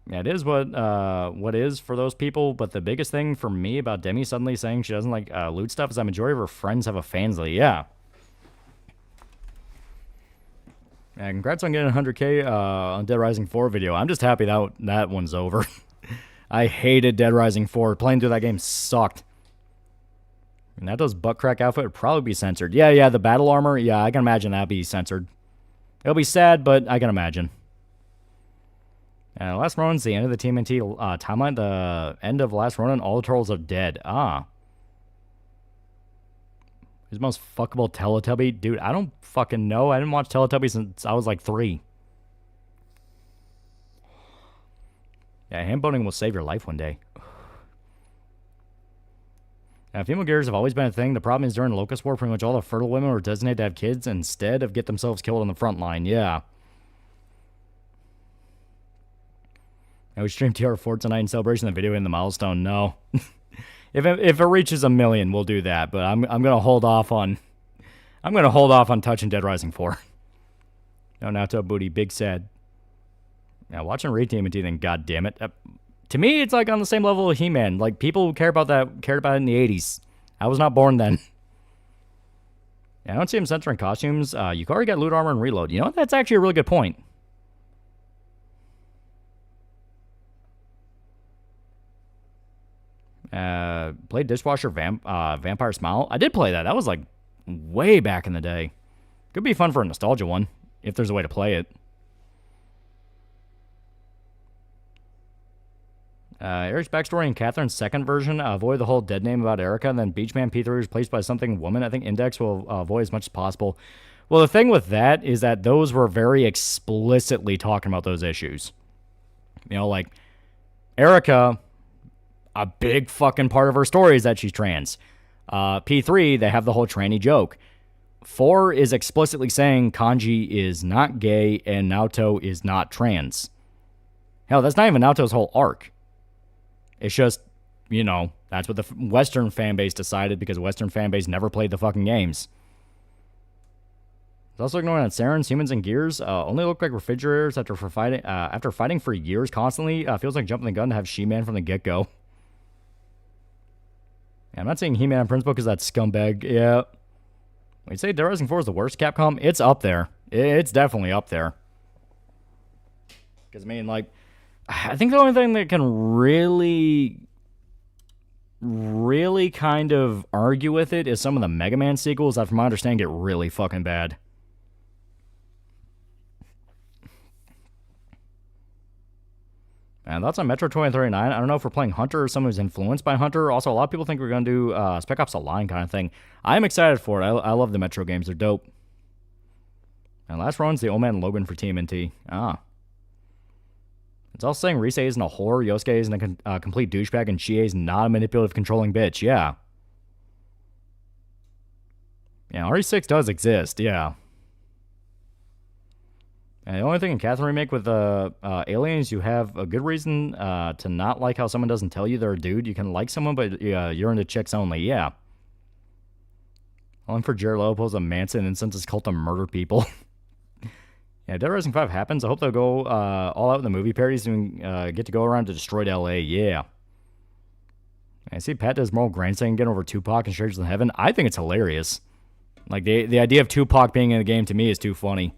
Yeah, it is what is for those people, but the biggest thing for me about Demi suddenly saying she doesn't like loot stuff is that majority of her friends have a Fansly. Yeah. Yeah, congrats on getting 100K on Dead Rising 4 video. I'm just happy that one's over. I hated Dead Rising 4. Playing through that game sucked. And that does butt crack outfit would probably be censored. Yeah, the battle armor. Yeah, I can imagine that'd be censored. It'll be sad, but I can imagine. Last Ronin's the end of the TMNT timeline. The end of Last Ronin, all the turtles are dead. Ah. Who's the most fuckable Teletubby? Dude, I don't fucking know. I didn't watch Teletubbies since I was like 3. Yeah, hand boning will save your life one day. Female gears have always been a thing. The problem is during the Locust War, pretty much all the fertile women were designated to have kids instead of get themselves killed on the front line. Yeah. I would stream TR4 tonight in celebration of the video in the milestone. No. if it reaches 1 million, we'll do that. But I'm gonna hold off on touching Dead Rising 4. No Naruto booty, big sad. Yeah, watching Raid TMNT, then god damn it. To me, it's like on the same level of He-Man. Like people who cared about it in the 80s. I was not born then. Yeah, I don't see him censoring costumes. Yukari got loot armor and reload. You know what? That's actually a really good point. Played Dishwasher Vampire Smile. I did play that. That was like way back in the day. Could be fun for a nostalgia one, if there's a way to play it. Eric's backstory in Catherine's second version, avoid the whole dead name about Erica, and then Beachman P3 is replaced by something woman. I think Index will avoid as much as possible. Well, the thing with that is that those were very explicitly talking about those issues. You know, like, Erica, a big fucking part of her story is that she's trans. P3, they have the whole tranny joke. 4 is explicitly saying Kanji is not gay and Naoto is not trans. Hell, that's not even Naoto's whole arc. It's just, you know, that's what the Western fan base decided because the Western fan base never played the fucking games. It's also ignoring that Sarens, humans, and gears only look like refrigerators after fighting for years constantly. Feels like jumping the gun to have She-Man from the get-go. Yeah, I'm not saying He-Man in principle because that's scumbag. Yeah. When you say Dead Rising 4 is the worst Capcom, it's up there. It's definitely up there. Because, I mean, like, I think the only thing that can really kind of argue with it is some of the Mega Man sequels that, from my understanding, get really fucking bad. And that's on Metro 2039. I don't know if we're playing Hunter or someone who's influenced by Hunter. Also, a lot of people think we're going to do Spec Ops: The Line kind of thing. I'm excited for it. I love the Metro games. They're dope. And last round's the Old Man Logan for TMNT. Ah. It's also saying Rise isn't a whore, Yosuke isn't a complete douchebag, and Chie is not a manipulative, controlling bitch. Yeah. Yeah, RE6 does exist. Yeah. And the only thing in Catherine Remake with aliens, you have a good reason to not like how someone doesn't tell you they're a dude. You can like someone, but you're into chicks only. Yeah. Only for Jared Leto pulls a Manson and sends his cult to murder people. Yeah, Dead Rising 5 happens. I hope they'll go all out in the movie parodies and get to go around to Destroyed L.A. Yeah. I see Pat does moral grandstanding getting over Tupac and Strangers in Heaven. I think it's hilarious. Like, the idea of Tupac being in the game to me is too funny.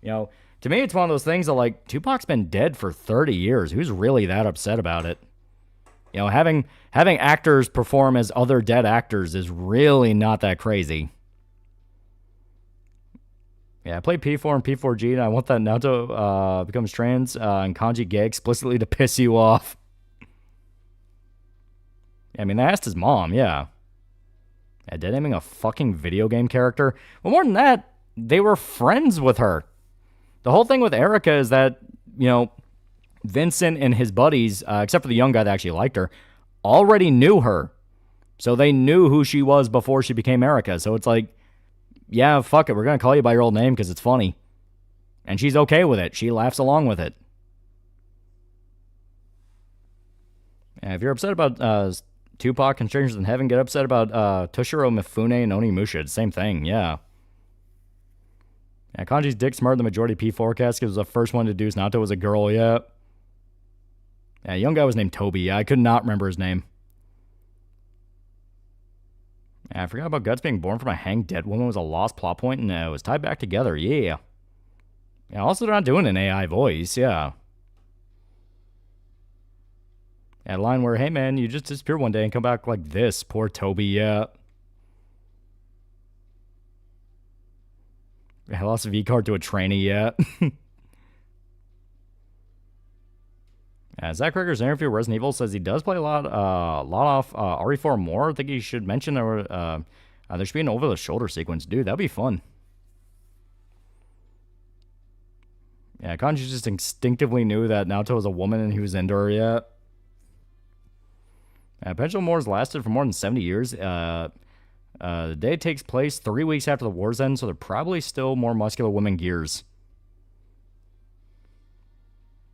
You know, to me, it's one of those things that, like, Tupac's been dead for 30 years. Who's really that upset about it? You know, having actors perform as other dead actors is really not that crazy. Yeah, I played P4 and P4G, and I want that Naoto becomes trans and Kanji gay explicitly to piss you off. Yeah, I mean, they asked his mom, yeah. Yeah, dead naming a fucking video game character. Well, more than that, they were friends with her. The whole thing with Erica is that, you know, Vincent and his buddies, except for the young guy that actually liked her, already knew her. So they knew who she was before she became Erica. So it's like, yeah, fuck it. We're going to call you by your old name because it's funny. And she's okay with it. She laughs along with it. Yeah, if you're upset about Tupac and Strangers in Heaven, get upset about Toshiro Mifune and Onimusha. Same thing, yeah. Yeah, Kanji's dick smarter than the majority of P4 cast because the first one to deduce Naoto was a girl, yeah. Yeah, young guy was named Toby. Yeah, I could not remember his name. Yeah, I forgot about Guts being born from a hanged dead woman was a lost plot point and it was tied back together, yeah. Yeah, also they're not doing an AI voice, yeah. Yeah, a line where, hey man, you just disappear one day and come back like this, poor Toby, yeah. I lost a V-card to a trainee, yeah. Zach Krieger's interview with Resident Evil says he does play a lot off RE4 more. I think he should mention there should be an over-the-shoulder sequence. Dude, that'd be fun. Yeah, Kanji just instinctively knew that Naoto was a woman and he was into her yet. Pendulum Wars lasted for more than 70 years. The day takes place 3 weeks after the war's end, so they're probably still more muscular women gears.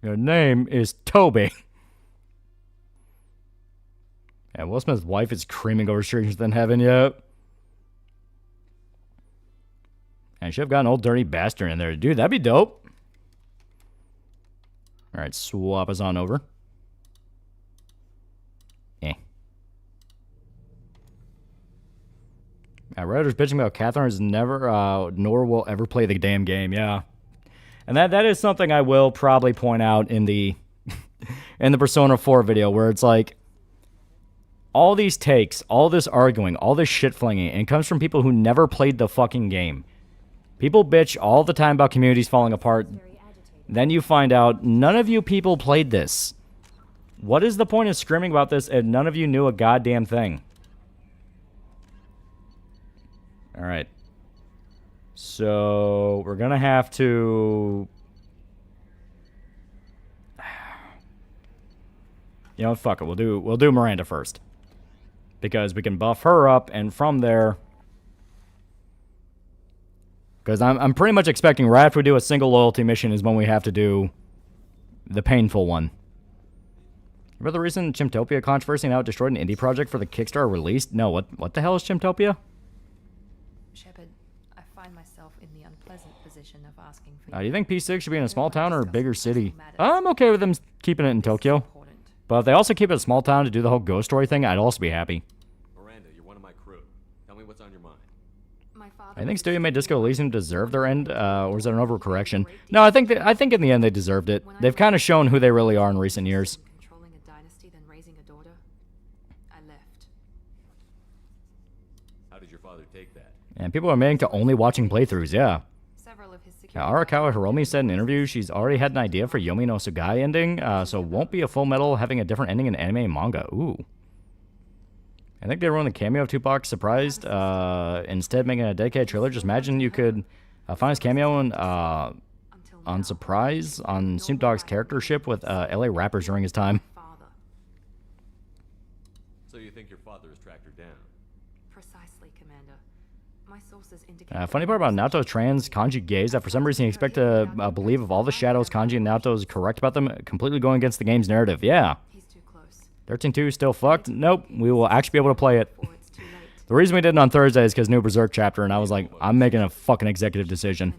Your name is Toby. Yeah, Will Smith's wife is creaming over Strangers Than Heaven yet. And should have got an old dirty bastard in there. Dude, that'd be dope. Alright, swap us on over. Redditor's bitching about Catherine is never, nor will ever play the damn game, yeah. And that is something I will probably point out in the in the Persona 4 video, where it's like, all these takes, all this arguing, all this shit flinging, and it comes from people who never played the fucking game. People bitch all the time about communities falling apart. Then you find out none of you people played this. What is the point of screaming about this if none of you knew a goddamn thing? Alright. So, we're gonna have to... You know, fuck it. We'll do Miranda first. Because we can buff her up, and from there... Because I'm pretty much expecting right after we do a single loyalty mission is when we have to do the painful one. Remember the recent Chimtopia controversy and how it destroyed an indie project for the Kickstarter release? No, what the hell is Chimtopia? Shepard, I find myself in the unpleasant position of asking for Do you think P6 should be in a small town or a bigger city? I'm okay with them keeping it in Tokyo. But if they also keep it a small town to do the whole ghost story thing, I'd also be happy. Miranda, you're one of my crew. Tell me what's on your mind. I think Studio made Disco Elysium deserve their end, or is that an overcorrection? No, I think in the end they deserved it. They've kind of shown who they really are in recent years. Controlling a dynasty, then raising a daughter, I left. How did your father take that? And people are admitting to only watching playthroughs, yeah. Arakawa Hiromi said in an interview she's already had an idea for Yomi no Sugai ending, so won't be a Full Metal having a different ending in anime and manga. Ooh. I think they ruined the cameo of Tupac Surprised, instead making a dedicated trailer. Just imagine you could find his cameo on Surprise on Snoop Dogg's character ship with LA rappers during his time. So you think your father has tracked her down? Precisely, Commander. My sources indicate Funny part about Naoto's trans kanji gaze, that for some reason you expect to believe of all the shadows kanji and Naoto is correct about them, completely going against the game's narrative. Yeah. 13-2 still fucked? Nope. We will actually be able to play it. The reason we did it on Thursday is because new Berserk chapter, and I was like, I'm making a fucking executive decision.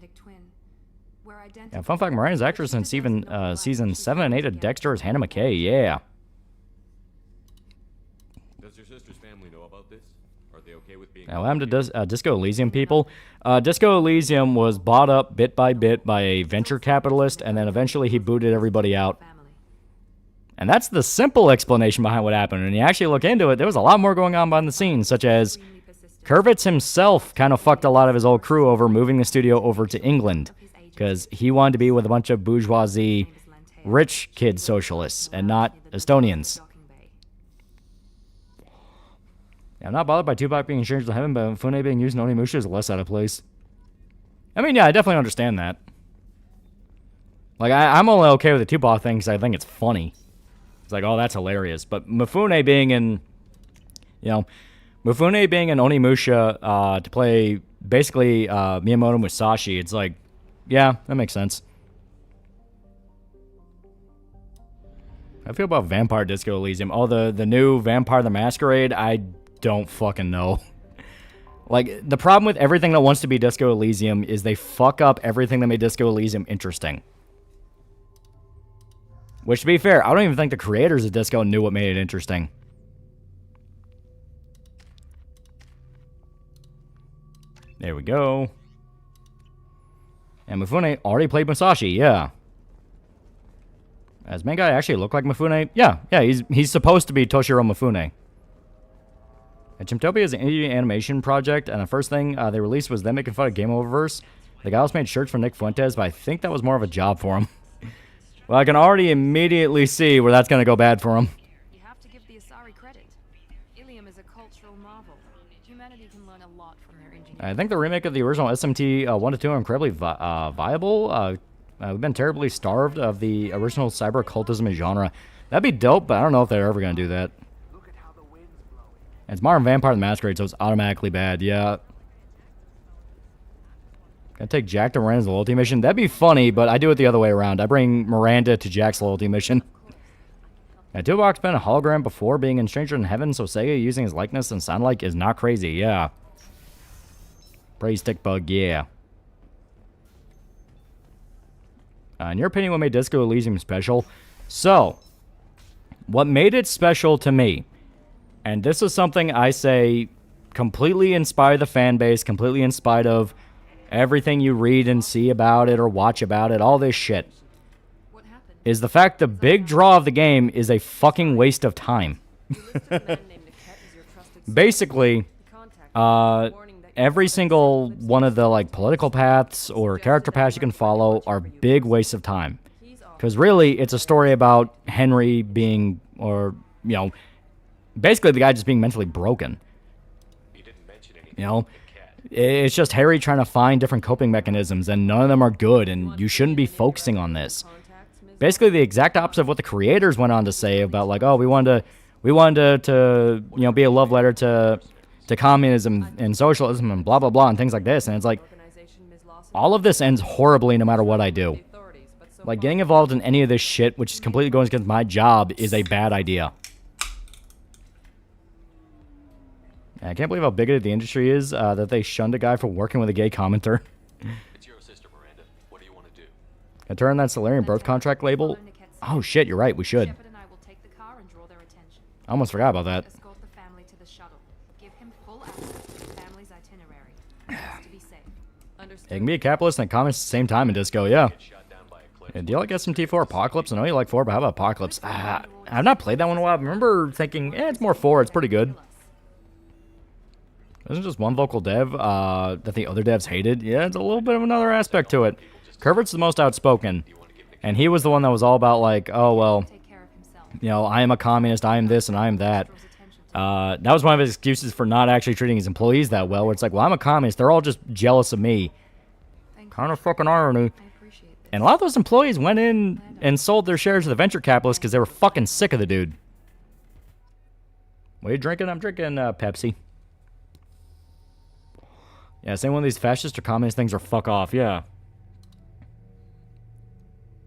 Yeah, fun fact, Miranda's actress in season 7 and 8 of Dexter is Hannah McKay. Yeah. Does your sister's family know about this? Are they okay with being... Now, what happened to Disco Elysium people? Disco Elysium was bought up bit by a venture capitalist, and then eventually he booted everybody out. And that's the simple explanation behind what happened. When you actually look into it, there was a lot more going on behind the scenes, such as Kurvitz himself kind of fucked a lot of his old crew over, moving the studio over to England, because he wanted to be with a bunch of bourgeoisie, rich kid socialists, and not Estonians. Yeah, I'm not bothered by Tupac being changed to heaven, but Fune being used in Onimusha is less out of place. I mean, yeah, I definitely understand that. Like, I'm only okay with the Tupac thing because I think it's funny. It's like, oh, that's hilarious. But Mifune being in, Mifune being in Onimusha to play basically Miyamoto Musashi, it's like, yeah, that makes sense. I feel about Vampire Disco Elysium. Oh, the new Vampire the Masquerade, I don't fucking know. Like, the problem with everything that wants to be Disco Elysium is they fuck up everything that made Disco Elysium interesting. Which, to be fair, I don't even think the creators of Disco knew what made it interesting. There we go. And Mifune already played Musashi, yeah. Does main guy actually look like Mifune? Yeah, he's supposed to be Toshiro Mifune. And Chimtopia is an indie animation project, and the first thing they released was them making fun of Game Oververse. The guy also made shirts for Nick Fuentes, but I think that was more of a job for him. Well, I can already immediately see where that's going to go bad for him. You have to give the Asari credit. Ilium is a cultural marvel. Humanity can learn a lot from their engineering. I think the remake of the original SMT 1 to 2 are incredibly viable. We've been terribly starved of the original cyber occultism genre. That'd be dope, but I don't know if they're ever going to do that. It's Modern Vampire the Masquerade, so it's automatically bad, yeah. Gonna take Jack to Miranda's loyalty mission. That'd be funny, but I do it the other way around. I bring Miranda to Jack's loyalty mission. Yeah, Tuvok's been a hologram before being in Stranger in Heaven, so Sega using his likeness and sound like is not crazy, yeah. Praise Stick Bug, yeah. In your opinion, what made Disco Elysium special? So, what made it special to me, and this is something I say completely in spite of the fan base, completely in spite of everything you read and see about it or watch about it, all this shit, is the fact the big draw of the game is a fucking waste of time. Basically, every single one of the like political paths or character paths you can follow are big wastes of time. Because really, it's a story about Henry being, or, you know, basically the guy just being mentally broken. You know? It's just Harry trying to find different coping mechanisms, and none of them are good, and you shouldn't be focusing on this. Basically, the exact opposite of what the creators went on to say about, like, oh, we wanted to you know, be a love letter to communism and socialism and blah, blah, blah, and things like this. And it's like, all of this ends horribly no matter what I do. Like, getting involved in any of this shit, which is completely going against my job, is a bad idea. I can't believe how bigoted the industry is, that they shunned a guy for working with a gay commenter. It's your sister, Miranda. What do you want to do? Can I turn that Solarian birth contract label? Oh shit, you're right, we should. Shepard and I will take the car and draw their attention. I almost forgot about that. Escort the family to the shuttle. Give him full access to the family's itinerary. He has to be safe. It can be a capitalist and a communist at the same time in Disco, yeah. Yeah, do you like SMT4 Apocalypse? I know you like 4, but how about Apocalypse? I've not played that one in a while. I remember thinking, it's more 4, it's pretty good. Isn't just one vocal dev that the other devs hated? Yeah, it's a little bit of another aspect to it. Curvet's the most outspoken. And he was the one that was all about like, oh, well, you know, I am a communist, I am this, and I am that. That was one of his excuses for not actually treating his employees that well, where it's like, well, I'm a communist, they're all just jealous of me. Kind of fucking irony. And a lot of those employees went in and sold their shares to the venture capitalists because they were fucking sick of the dude. What are you drinking? I'm drinking Pepsi. Yeah, same one of these fascist or communist things or fuck off, yeah.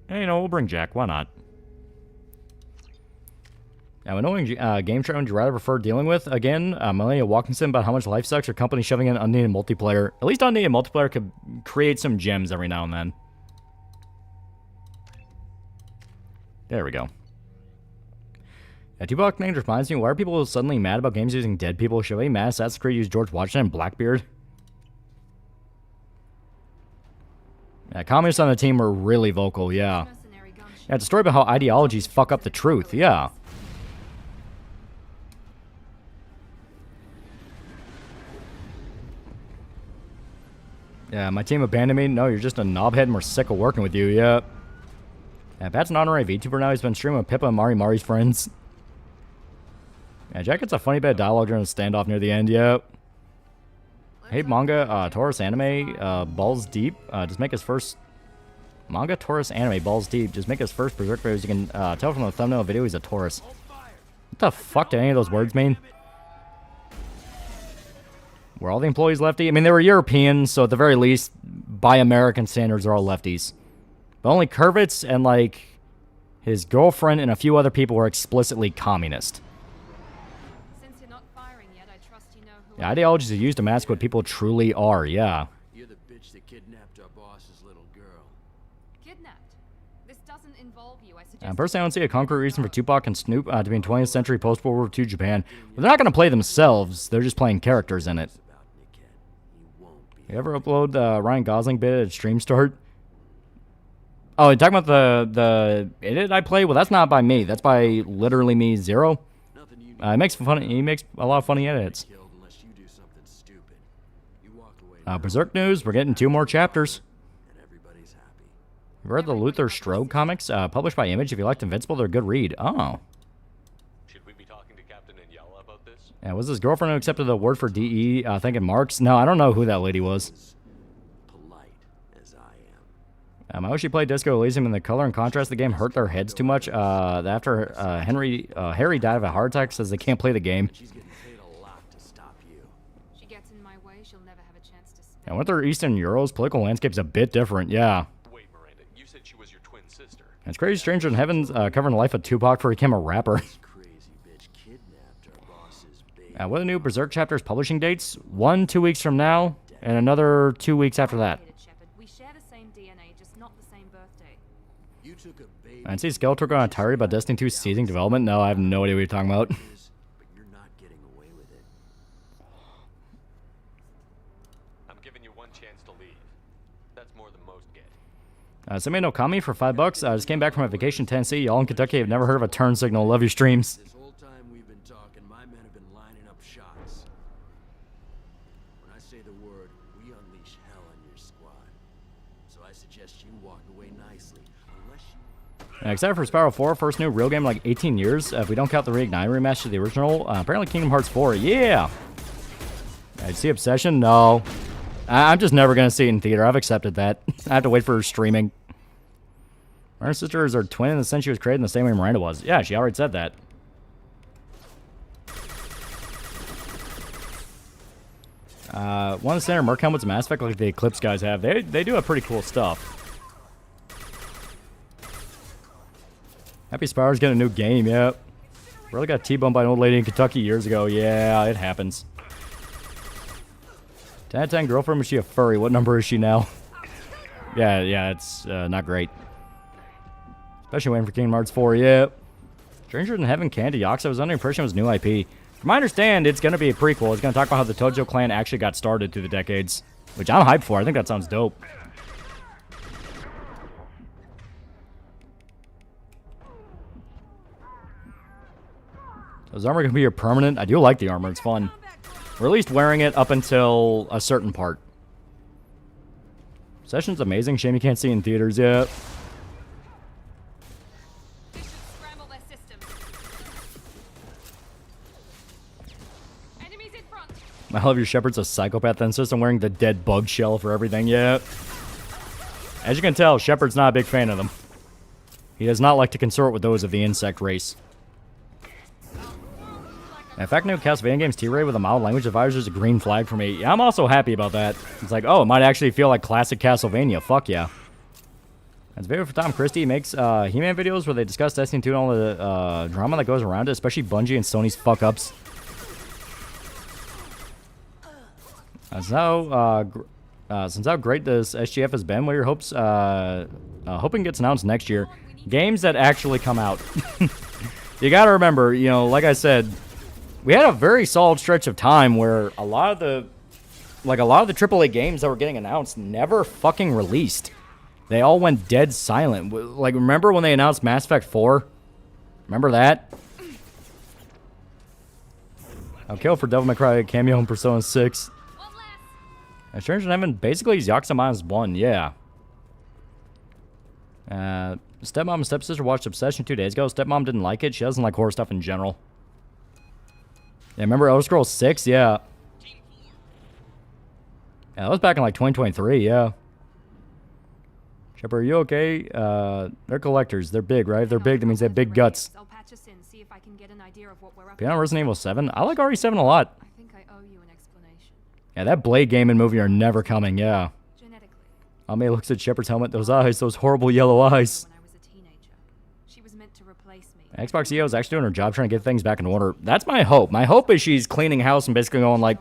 Hey, you know, we'll bring Jack, why not? Now, annoying game show would you rather prefer dealing with? Again, Melania Walkinson about how much life sucks or company shoving in unneeded multiplayer. At least unneeded multiplayer could create some gems every now and then. There we go. Yeah, Tupac name reminds me, why are people suddenly mad about games using dead people? Should we mad Assassin's Creed use George Washington and Blackbeard? Yeah, communists on the team were really vocal, yeah. Yeah, it's a story about how ideologies fuck up the truth, yeah. Yeah, my team abandoned me. No, you're just a knobhead and we're sick of working with you, yeah. Yeah, Pat's an honorary VTuber now. He's been streaming with Pippa and Mari's friends. Yeah, Jack gets a funny bit of dialogue during the standoff near the end, yeah. Hey, manga, Taurus anime, balls deep. Just make his first... Manga, Taurus anime, balls deep. Just make his first Berserk videos. You can tell from the thumbnail video he's a Taurus. What the fuck do any of those words mean? Were all the employees lefty? I mean, they were Europeans, so at the very least, by American standards, they're all lefties. But only Kurvitz and, like, his girlfriend and a few other people were explicitly communist. Yeah, ideologies are used to mask what people truly are, yeah. You're the bitch that kidnapped our boss's little girl. Kidnapped? This doesn't involve you, I suggest. Personally, I don't see a concrete reason for Tupac and Snoop to be in 20th century post-World War II Japan. But they're not going to play themselves, they're just playing characters in it. You ever upload the Ryan Gosling bit at stream start? Oh, you're talking about the edit I play? Well, that's not by me. That's by literally me, Zero. He makes a lot of funny edits. Berserk news, we're getting 2 more chapters. You read the Luther Strode comics? Published by Image. If you liked Invincible, they're a good read. Oh. Should we be talking to Captain Inyala about this? Yeah, was his girlfriend who accepted the award for DE thanking Marks? No, I don't know who that lady was. Polite as I am. I wish she played Disco Elysium and the color and contrast of the game hurt their heads too much. After Harry died of a heart attack, says they can't play the game. She's getting paid a lot to stop you. She gets in my way, she'll never have a chance to speak. And with their Eastern Euros, political landscape's a bit different, yeah. Wait, Miranda, you said she was your twin sister. It's crazy Stranger in Heaven's covering the life of Tupac before he became a rapper. This crazy bitch kidnapped our boss's baby. What are the new Berserk chapters publishing dates? 1 2 weeks from now, and another 2 weeks after that. We share the same DNA, just not the same birthday. You took a baby. I see Skeletor going on tirade about Destiny 2 ceasing development. No, I have no idea what you're talking about. But you're not getting away with it. I'm giving you one chance to leave. That's more than most get. Somebody no Kami for $5. I just came back from a vacation in Tennessee. Y'all in Kentucky have never heard of a turn signal. Love your streams. This whole time we've been talking, my men have been lining up shots. When I say the word, we unleash hell on your squad. So I suggest you walk away nicely, unless you... Excited for Spiral 4, first new real game in like 18 years. If we don't count the Reignite remaster of the original, apparently Kingdom Hearts 4. Yeah! I'd see Obsession? No. I'm just never going to see it in theater. I've accepted that. I have to wait for her streaming. Her sister is her twin in the sense she was created in the same way Miranda was. Yeah, she already said that. One of the standard Merc helmets in Mass Effect like the Eclipse guys have. They do have pretty cool stuff. Happy Spyro's getting a new game, yep. Really got T-boned by an old lady in Kentucky years ago. Yeah, it happens. 10 out of 10 girlfriend, was she a furry? What number is she now? yeah, it's not great. Especially waiting for Kingdom Hearts 4, yep. Stranger in Heaven Candy Yakuza was under the impression it was new IP. From my understand, it's going to be a prequel. It's going to talk about how the Tojo clan actually got started through the decades. Which I'm hyped for. I think that sounds dope. Is armor going to be your permanent? I do like the armor. It's fun. Or at least wearing it up until a certain part. Session's amazing. Shame you can't see it in theaters yet. Scramble their systems. Enemies in front. I love your Shepard's a psychopath and insists on wearing the dead bug shell for everything. Yeah. As you can tell, Shepard's not a big fan of them. He does not like to consort with those of the insect race. In fact, new Castlevania games T-Ray with a mild language divider is a green flag for me. Yeah, I'm also happy about that. It's like, oh, it might actually feel like classic Castlevania. Fuck yeah. That's a video for Tom Christie. He makes He-Man videos where they discuss Destiny 2 and all the drama that goes around it, especially Bungie and Sony's fuck-ups. Since how great this SGF has been, what are your hopes? Hoping gets announced next year. Games that actually come out. You gotta remember, you know, like I said, we had a very solid stretch of time where a lot of the AAA games that were getting announced never fucking released. They all went dead silent. Like, remember when they announced Mass Effect 4? Remember that? I'll kill for Devil May Cry cameo in Persona 6. And Stranger in Heaven basically is Yakuza -1, yeah. Stepmom and stepsister watched Obsession 2 days ago. Stepmom didn't like it. She doesn't like horror stuff in general. Yeah, remember Elder Scrolls 6? Yeah. Yeah, that was back in like 2023, yeah. Shepard, are you okay? They're collectors. They're big, right? If they're big, that means they have big guts. I'll patch us in, see if I can get an idea of what we're up Beyond Resident Evil 7? I like RE7 a lot. I think I owe you an explanation. Yeah, that Blade game and movie are never coming, yeah. Genetically. May looks at Shepard's helmet. Those eyes, those horrible yellow eyes. When I was a teenager, she was meant to replace me. Xbox CEO is actually doing her job trying to get things back in order. That's my hope. My hope is she's cleaning house and basically going like,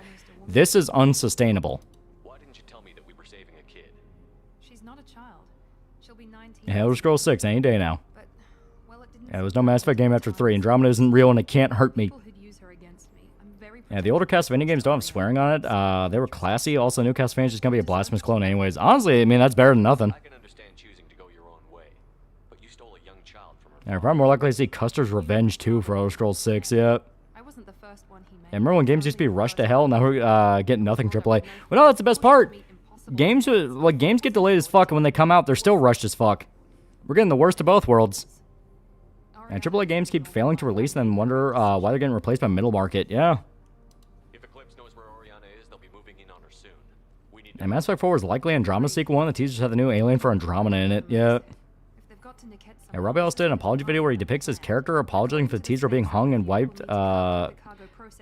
this is unsustainable. Why didn't you tell me that we were saving a kid? She's not a child. She'll be 19. Yeah, Elder Scrolls 6 any day now. But, well, it didn't Yeah, there was no Mass Effect game after 3. Andromeda isn't real and it can't hurt me. People who'd use her against me. I'm very Yeah, the older Castlevania games don't have swearing on it. They were classy. Also, new Castlevania is just going to be a blasphemous clone anyways. Honestly, I mean, that's better than nothing. I can understand choosing to go your own way, but you stole a young child from her. Yeah, probably more likely to see Custer's Revenge 2 for Elder Scrolls 6, yeah. I wasn't the first one he made. Yeah, remember when games used to be rushed to hell? Now we're getting nothing AAA. Well, no, that's the best part. games get delayed as fuck, and when they come out, they're still rushed as fuck. We're getting the worst of both worlds. And AAA games keep failing to release, and then wonder why they're getting replaced by middle market. Yeah. If Eclipse knows where Oriana is, they'll be moving in on her soon. We need And Mass Effect 4 is likely Andromeda sequel 1. The teasers have the new alien for Andromeda in it. Yeah. And Robbie also did an apology video where he depicts his character apologizing for the teaser being hung and wiped by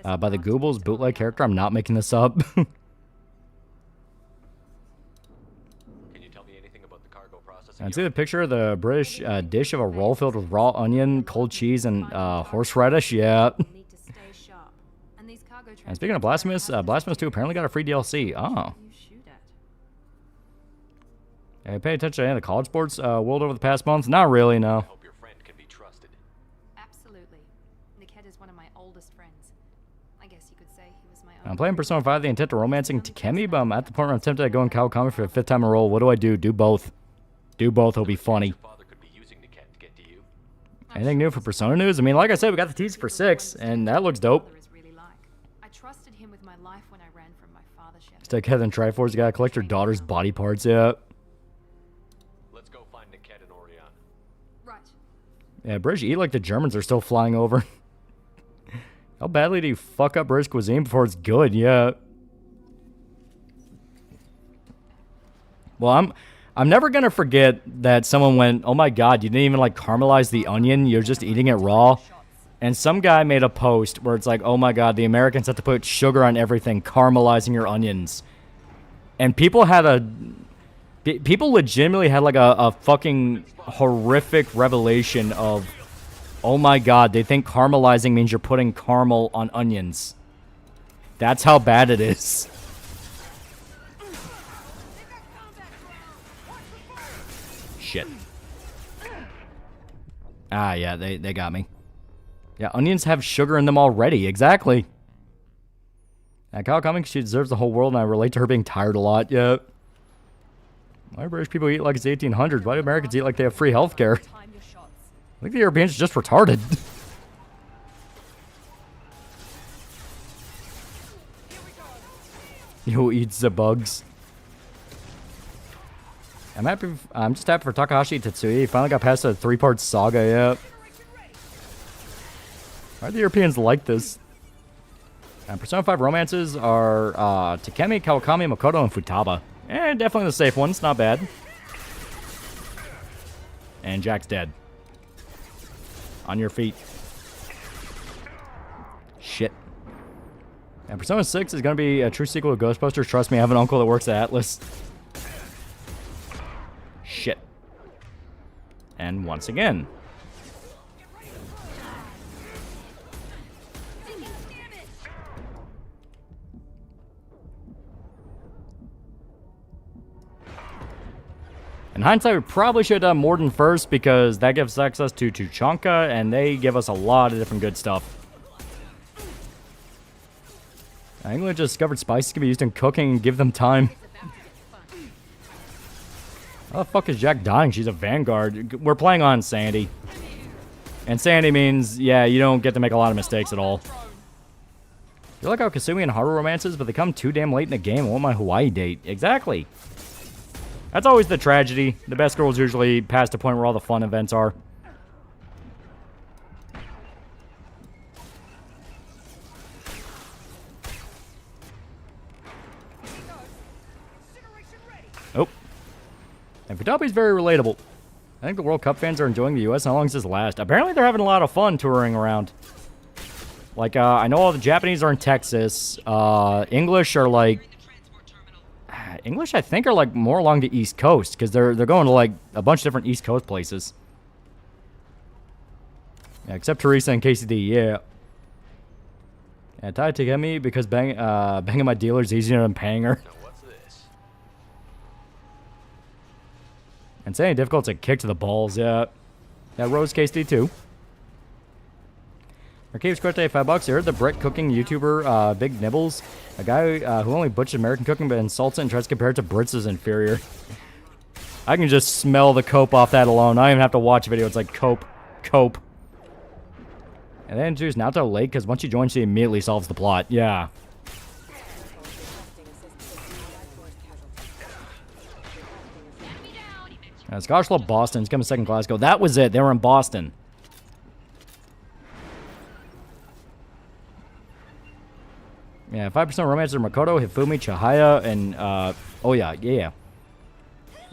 the Google's bootleg character. I'm not making this up. Can you tell me anything about the cargo processing? And see the picture of the British dish of a roll filled with raw onion, cold cheese, and horseradish? Yeah. And speaking of Blasphemous, Blasphemous 2 apparently got a free DLC. Oh. Have you paid attention to any of the college sports world over the past month? Not really, no. Hope your friend can be trusted. Absolutely. Niket is one of my oldest friends. I guess you could say he was my I'm playing Persona 5, the intent of romancing Takemi, but I'm at the point where I'm tempted to go in Kawakami for the 5th time in a row. What do I do? Do both. Do both, it'll be funny. Your father could be using Niket to get to you. Anything new for Persona news? I mean, like I said, we got the teaser for 6, and that looks dope. I trusted him with my life when I ran from my father. Stick Heather and Triforce, you gotta collect your daughter's body parts, yeah. Let's go find Niket and Oriana. Right. Yeah, British eat like the Germans are still flying over. How badly do you fuck up British cuisine before it's good? Yeah. Well, I'm never gonna forget that someone went, "Oh my god, you didn't even like caramelize the onion. You're just eating it raw." And some guy made a post where it's like, "Oh my god, the Americans have to put sugar on everything, caramelizing your onions." And people legitimately had like a fucking horrific revelation of, oh my god, they think caramelizing means you're putting caramel on onions. That's how bad it is. Shit. Ah, yeah, they got me. Yeah, onions have sugar in them already. Exactly. Yeah, Kawakami, she deserves the whole world, and I relate to her being tired a lot. Yeah. Why do British people eat like it's 1800s? Why do Americans eat like they have free healthcare? I think the Europeans are just retarded. Who eats the bugs? I'm just happy for Takahashi Tetsuya. He finally got past a 3-part saga, yeah. Why do the Europeans like this? And Persona 5 romances are Takemi, Kawakami, Makoto, and Futaba. Definitely the safe ones. Not bad. And Jack's dead. On your feet. Shit. And Persona 6 is going to be a true sequel to Ghostbusters. Trust me, I have an uncle that works at Atlas. Shit. And once again. In hindsight, we probably should have done Morden first because that gives access to Tuchanka, and they give us a lot of different good stuff. England just discovered spices can be used in cooking and give them time. How the fuck is Jack dying? She's a vanguard. We're playing on Sandy. And Sandy means, yeah, you don't get to make a lot of mistakes at all. You like how Kasumi and Haru romances, but they come too damn late in the game. I want my Hawaii date. Exactly. That's always the tragedy. The best girls usually past the point where all the fun events are. Oh. And Futabi's very relatable. I think the World Cup fans are enjoying the US. How long does this last? Apparently they're having a lot of fun touring around. Like, I know all the Japanese are in Texas. English are like... English, I think, are like more along the East Coast because they're going to like a bunch of different East Coast places. Yeah, except Teresa and KCD, yeah. Yeah, Tai Takemi because banging my dealer is easier than paying her. Now what's this? And saying difficult to kick to the balls, yeah. Yeah, Rose KCD too. Arcade's Corte, $5. I heard the Brit cooking YouTuber Big Nibbles, a guy who only butchers American cooking but insults it and tries to compare it to Brits is inferior. I can just smell the cope off that alone. I don't even have to watch a video. It's like cope. And then introduce Naoto late because once she joins, she immediately solves the plot. Yeah. Scotch Love Boston. It's coming second Glasgow. That was it. They were in Boston. Yeah, 5% romance are Makoto, Hifumi, Chihaya, and, oh yeah.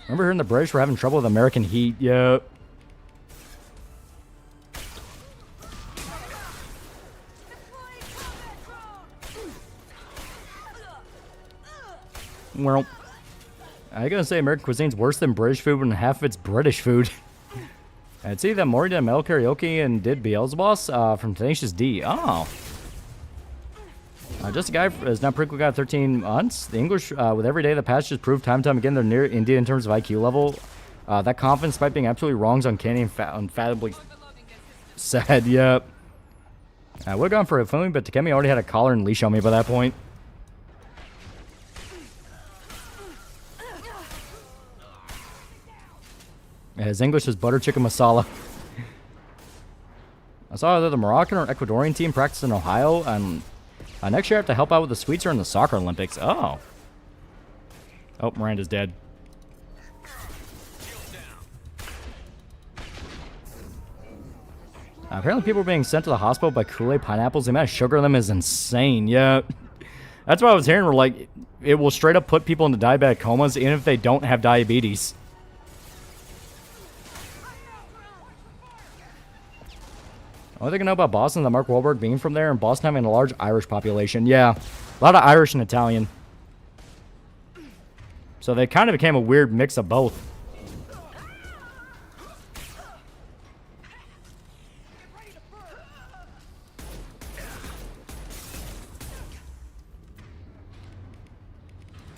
Remember hearing the British were having trouble with American Heat? Yeah. Well, I gotta say American cuisine's worse than British food when half of it's British food. I'd see that Maury did Metal Karaoke and did Beelzebub from Tenacious D. Oh. Just a guy is now pretty got 13 months. The English, with every day that passed, just proved time and time again they're near India in terms of IQ level. That confidence, despite being absolutely wrong, is uncanny and unfathomably sad. Yep. I would have gone for a filming, but Takemi already had a collar and leash on me by that point. His English is butter chicken masala. I saw either the Moroccan or Ecuadorian team practice in Ohio, and next year I have to help out with the Swedes or in the soccer Olympics. Oh. Oh, Miranda's dead. Apparently people are being sent to the hospital by Kool-Aid pineapples. The amount of sugar in them is insane. Yeah. That's what I was hearing. We're like, it will straight up put people into diabetic comas even if they don't have diabetes. Only thing I know about Boston is that Mark Wahlberg being from there and Boston having a large Irish population. Yeah, a lot of Irish and Italian. So they kind of became a weird mix of both.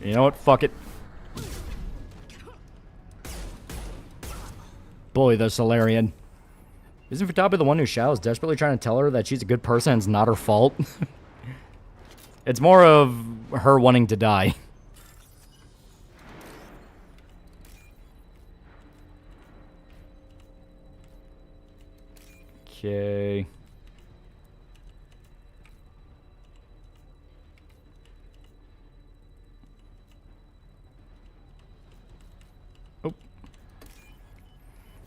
You know what? Fuck it. Bully the Solarian. Isn't Futaba the one who Shao is desperately trying to tell her that she's a good person and it's not her fault? It's more of her wanting to die. Okay.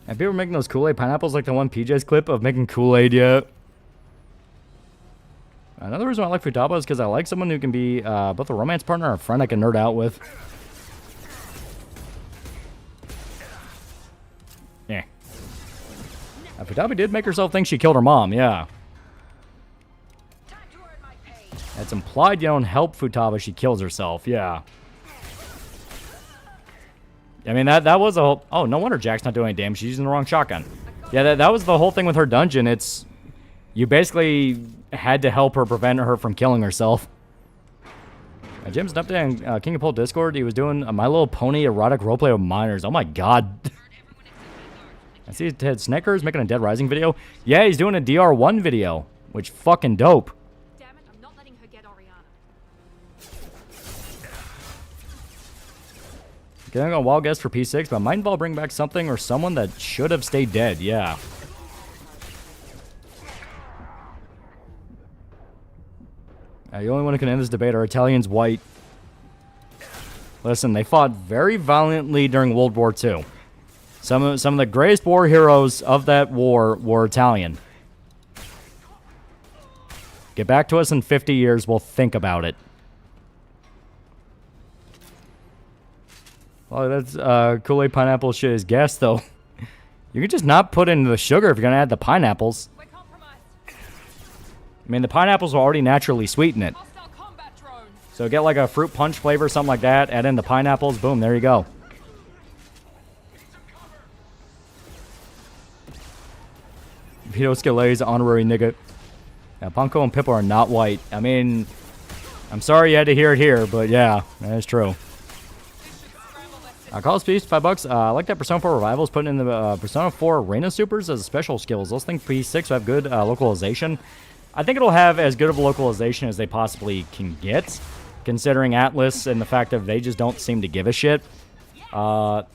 And people are making those Kool-Aid pineapples like the one PJ's clip of making Kool-Aid yet. Another reason why I like Futaba is because I like someone who can be both a romance partner and a friend I can nerd out with. Yeah. Futaba did make herself think she killed her mom, yeah. It's implied you don't help Futaba, she kills herself, yeah. I mean, that was a whole... Oh, no wonder Jack's not doing any damage. She's using the wrong shotgun. Yeah, that was the whole thing with her dungeon. It's... You basically had to help her prevent her from killing herself. Jim's an update on King of Pole Discord. He was doing a My Little Pony erotic roleplay with minors. Oh my god. I see Ted Snickers making a Dead Rising video. Yeah, he's doing a DR1 video. Which fucking dope. Damn it, I'm not letting her get Oriana. Getting a wild guess for P6, but might involve bring back something or someone that should have stayed dead. Yeah. The only one who can end this debate are Italians white. Listen, they fought very violently during World War II. Some of the greatest war heroes of that war were Italian. Get back to us in 50 years, we'll think about it. Well, that's Kool-Aid pineapple shit is gas, though. You can just not put in the sugar if you're going to add the pineapples. I mean, the pineapples will already naturally sweeten it. So get like a fruit punch flavor, something like that. Add in the pineapples. Boom, there you go. Vito Scalese, honorary nigga. Now, Punko and Pippo are not white. I mean, I'm sorry you had to hear it here, but yeah, that is true. Call us Peace, $5. I like that Persona 4 Revival is putting in the Persona 4 Arena Supers as special skills. Those think P6 will have good localization. I think it'll have as good of a localization as they possibly can get, considering Atlas and the fact that they just don't seem to give a shit. So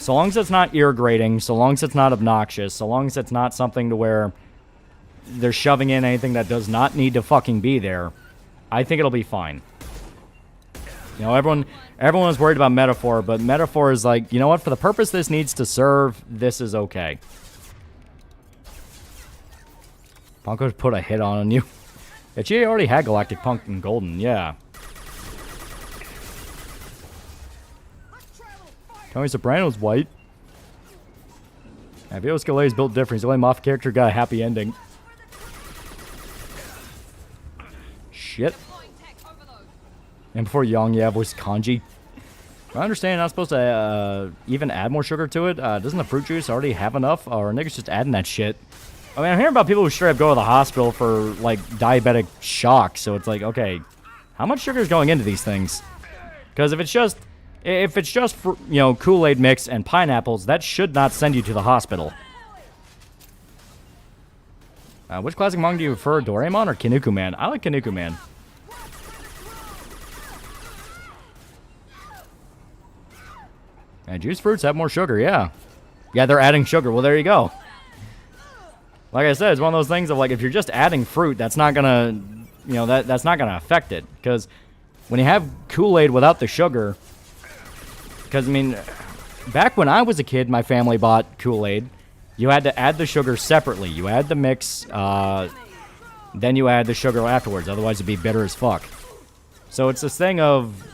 long as it's not ear-grating, so long as it's not obnoxious, so long as it's not something to where they're shoving in anything that does not need to fucking be there, I think it'll be fine. You know, everyone was worried about Metaphor, but Metaphor is like, you know what? For the purpose this needs to serve, this is okay. Punk would put a hit on you. Yeah, she already had Galactic Punk and Golden, yeah. Tony Soprano's white. Yeah, Vito Scale's built different. He's the only Mafia character got a happy ending. Shit. And before Young, yeah, voice Kanji. I understand not supposed to even add more sugar to it. Doesn't the fruit juice already have enough? Or are niggas just adding that shit? I mean, I'm hearing about people who straight up go to the hospital for, like, diabetic shock. So it's like, okay, how much sugar is going into these things? Because if it's just, you know, Kool-Aid mix and pineapples, that should not send you to the hospital. Which classic manga do you prefer, Doraemon or Kinuku Man? I like Kinuku Man. And juice fruits have more sugar, yeah. Yeah, they're adding sugar. Well, there you go. Like I said, it's one of those things of like, if you're just adding fruit, that's not gonna, you know, that's not gonna affect it. Because when you have Kool-Aid without the sugar, because I mean, back when I was a kid, my family bought Kool-Aid. You had to add the sugar separately. You add the mix, then you add the sugar afterwards. Otherwise, it'd be bitter as fuck. So it's this thing of,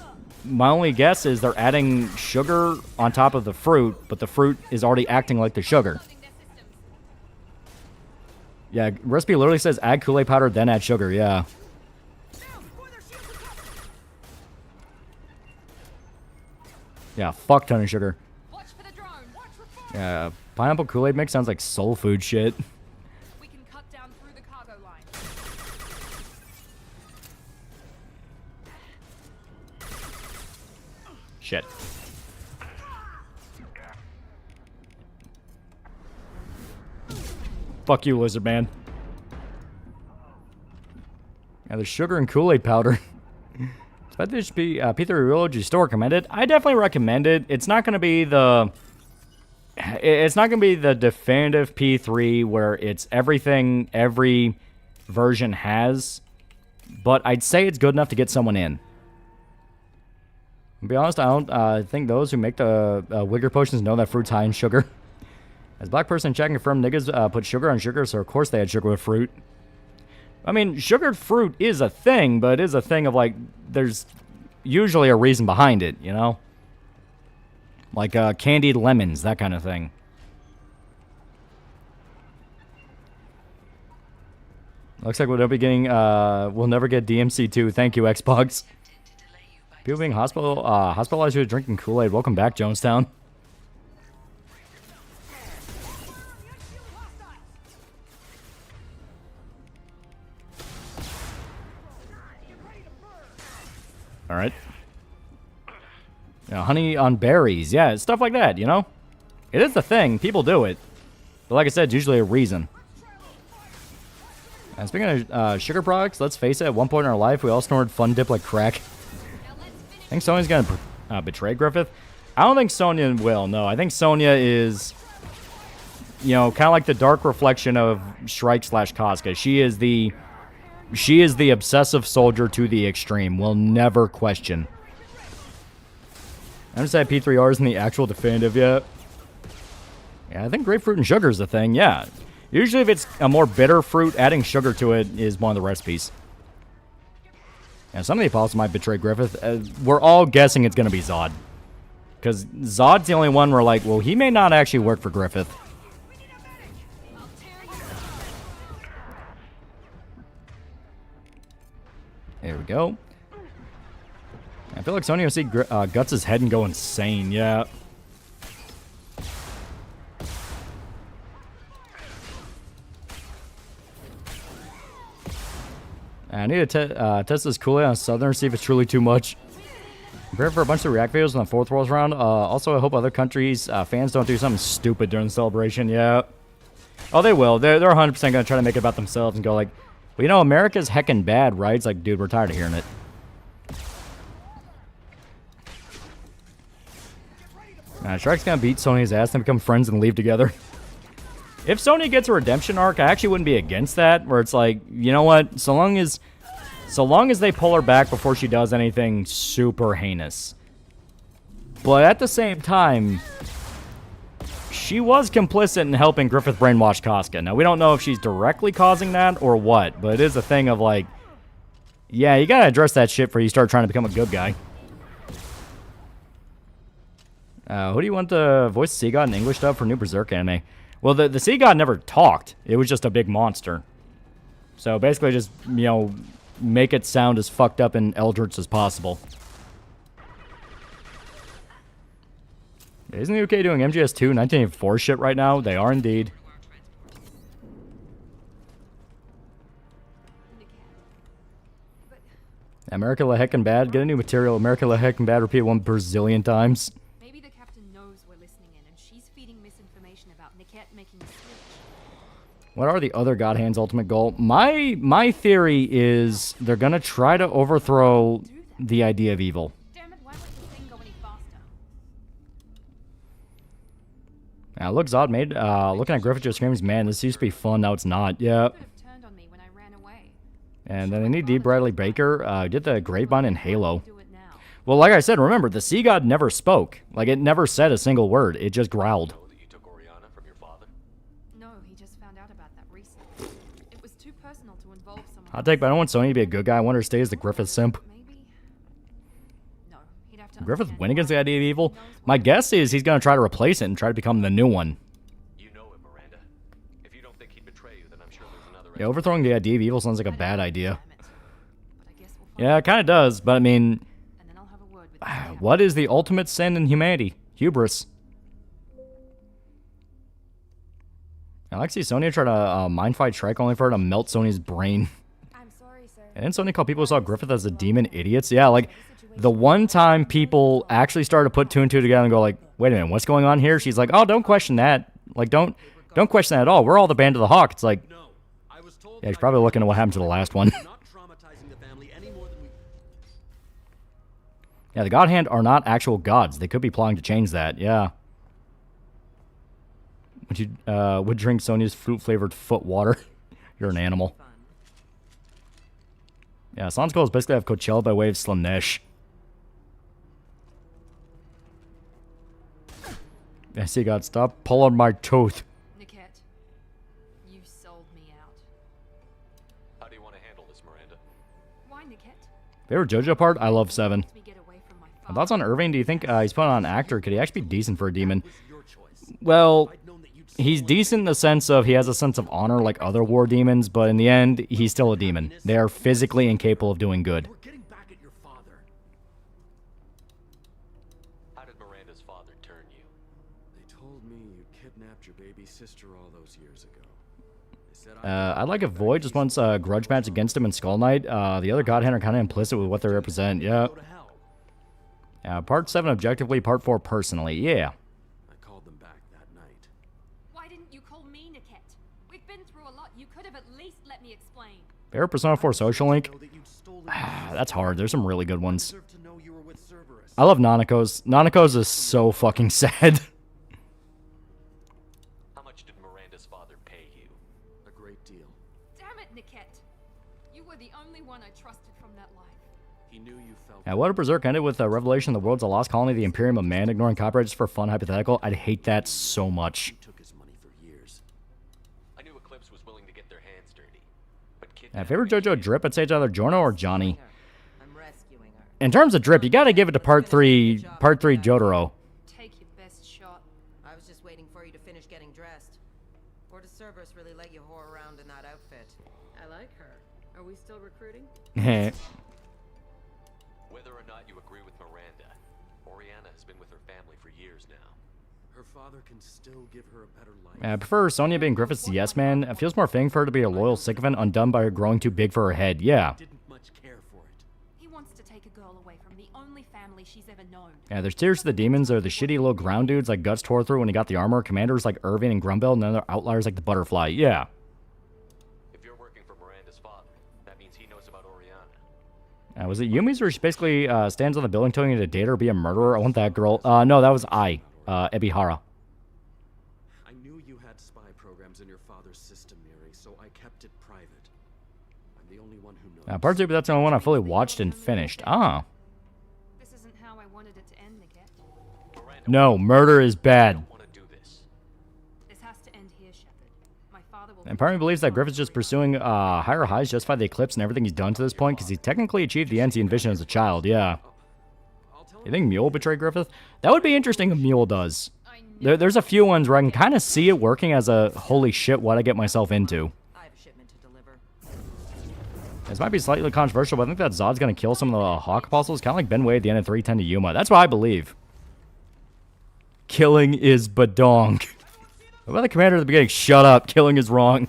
my only guess is they're adding sugar on top of the fruit, but the fruit is already acting like the sugar. Yeah, recipe literally says add Kool-Aid powder, then add sugar, yeah. Yeah, fuck ton of sugar. Yeah, pineapple Kool-Aid mix sounds like soul food shit. We can cut down through the cargo line. Shit. Fuck you, lizard man. Yeah, there's sugar and Kool-Aid powder. But this be P3 store recommended. I definitely recommend it. It's not gonna be the definitive P3 where it's everything every version has, but I'd say it's good enough to get someone in. To be honest, I don't think those who make the Wigger potions know that fruit's high in sugar. As black person check confirmed, niggas put sugar on sugar, so of course they had sugar with fruit. I mean, sugared fruit is a thing, but it is a thing of, like, there's usually a reason behind it, you know? Like candied lemons, that kind of thing. Looks like we'll never get DMC2. Thank you, Xbox. People being hospitalized who are drinking Kool-Aid. Welcome back, Jonestown. All right. Honey on berries. Yeah, stuff like that, you know? It is the thing. People do it. But like I said, it's usually a reason. And speaking of sugar products, let's face it, at one point in our life, we all snorted Fun Dip like crack. I think Sonya's going to betray Griffith. I don't think Sonya will, no. I think Sonya is, you know, kind of like the dark reflection of Shrike/Casca. She is the obsessive soldier to the extreme. Will never question. I understand P3R isn't the actual definitive yet. Yeah, I think grapefruit and sugar is the thing, yeah. Usually if it's a more bitter fruit, adding sugar to it is one of the recipes. Yeah, some of the apostles might betray Griffith. We're all guessing it's going to be Zod. Because Zod's the only one we're like, well, he may not actually work for Griffith. There we go. I feel like Sonya will see Guts' head and go insane, yeah. I need to test this Kool-Aid on Southern, see if it's truly too much. Prepare for a bunch of React videos on the Fourth World round. Also, I hope other countries' fans don't do something stupid during the celebration, yeah. Oh, they will. They're 100% going to try to make it about themselves and go like, well, you know, America's heckin' bad, right? It's like, dude, we're tired of hearing it. Shark's gonna beat Sonya's ass and become friends and leave together. If Sonya gets a redemption arc, I actually wouldn't be against that, where it's like, you know what, so long as So long as they pull her back before she does anything super heinous. But at the same time, she was complicit in helping Griffith brainwash Casca. Now, we don't know if she's directly causing that or what, but it is a thing of like, yeah, you gotta address that shit before you start trying to become a good guy. Who do you want to voice the Sea God in English dub for new Berserk anime? Well, the Sea God never talked. It was just a big monster. So basically just, you know, make it sound as fucked up and eldritch as possible. Isn't the UK doing MGS2 1984 shit right now? They are indeed. America La Heckin' Bad. Get a new material. America La Heckin' Bad. Repeat 1 bazillion times. Maybe the captain knows we're listening in, and she's feeding misinformation about Niket making a switch. What are the other God Hand's ultimate goal? My theory is they're gonna try to overthrow the idea of evil. Damn it, why won't the thing go any faster? Now, looks odd made. Looking at Griffith just screams, man, this used to be fun. Now it's not. Yeah. Turned on me when I ran away. And then they need D. Bradley Baker. Did the Grapevine in Halo. Well, like I said, remember, the Sea God never spoke. Like, it never said a single word. It just growled. No, he just found out about that recently. It was too personal to involve someone. Hot take, but I don't want Sony to be a good guy. I want her to stay as the Griffith simp. No, he'd have to Griffith win against the idea of evil? My guess is he's going to try to replace it and try to become the new one. You know him, Miranda. If you don't think he'd betray you, then I'm sure there's another. Yeah, overthrowing the idea of evil sounds like a bad idea. Yeah, it kind of does, but I mean, what is the ultimate sin in humanity? Hubris. Alexi Sonya tried to mind fight Shrek only for her to melt Sonya's brain. I'm sorry, sir. And then Sonya called people who saw Griffith as a demon idiots. Yeah, like, the one time people actually started to put two and two together and go like, wait a minute, what's going on here? She's like, oh, don't question that. Like, don't question that at all. We're all the Band of the Hawk. It's like, yeah, she's probably looking at what happened to the last one. Yeah, the God Hand are not actual gods. They could be plotting to change that, yeah. Would drink Sonya's fruit-flavored foot water. You're an animal. Yeah, Sans goal is basically have Coachella by way of Slanesh. I see God, stop pulling my tooth. Niket, you sold me out. How do you want to handle this, Miranda? Why, Niket? Favorite JoJo part? I love 7. Thoughts on Irving? Do you think he's put on an actor? Could he actually be decent for a demon? Well, he's decent in the sense of he has a sense of honor like other war demons, but in the end, he's still a demon. They are physically incapable of doing good. How did Miranda's father turn you? They told me you kidnapped your baby sister all those years ago. I'd like a Void just wants a grudge match against him in Skull Knight. The other God Hand are kind of implicit with what they represent. Yeah. Part 7 objectively, Part 4 personally. Yeah. I called them back that night. Why didn't you call me, Niket? We've been through a lot. You could have at least let me explain. Favorite Persona 4 Social Link? That's hard. There's some really good ones. I love Nanako's. Nanako's is so fucking sad. How much did Miranda's father pay you? A great deal. Damn it, Niket. You were the only one I trusted from that life. He knew you felt. What if Berserk ended with a revelation the world's a lost colony, the Imperium of Man, ignoring copyright just for fun hypothetical? I'd hate that so much. Took his money for years. I knew Eclipse was willing to get their hands dirty. But Favorite JoJo drip? I'd say it's either Giorno or Johnny. In terms of drip, you gotta give it to Part 3 Jotaro. Take your best shot. I was just waiting for you to finish getting dressed. Or does Cerberus really let you whore around in that outfit? I like her. Are we still recruiting? Whether or not you agree with Miranda, Oriana has been with her family for years now. Her father can still give her a better life. I prefer Sonya being Griffith's yes man. It feels more fitting for her to be a loyal sycophant undone by her growing too big for her head. Yeah. Didn't much care for it. He wants to take a girl away from the only family she's ever known. Yeah, there's Tears to the Demons. There are the shitty little ground dudes like Guts tore through when he got the armor. Commanders like Irving and Grumbell, and then there are outliers like the Butterfly. Yeah. If you're working for Miranda's father, that means he knows about Oriana. Was it Yumi's where she basically stands on the building telling you to date her or be a murderer? I want that girl. No, that was Ebihara. I knew you had spy programs in your father's system, Miri, so I kept it private. I I'm the only one who knows. Part 2, but that's the only one I fully watched and finished. Ah. This isn't how I wanted it to end, Nickette. No, murder is bad. This has to end here, Shepard. My father will. And part of me believes that Griffith's just pursuing higher highs justify the eclipse and everything he's done to this point, because he technically achieved the ends he envisioned as a child, yeah. You think Mule betrayed Griffith? That would be interesting if Mule does. There's a few ones where I can kind of see it working as a, holy shit, what'd I get myself into? I have a shipment to deliver. This might be slightly controversial, but I think that Zod's going to kill some of the Hawk Apostles, kind of like Ben Wade at the end of 310 to Yuma. That's what I believe. Killing is badong. What about the commander at the beginning? Shut up. Killing is wrong.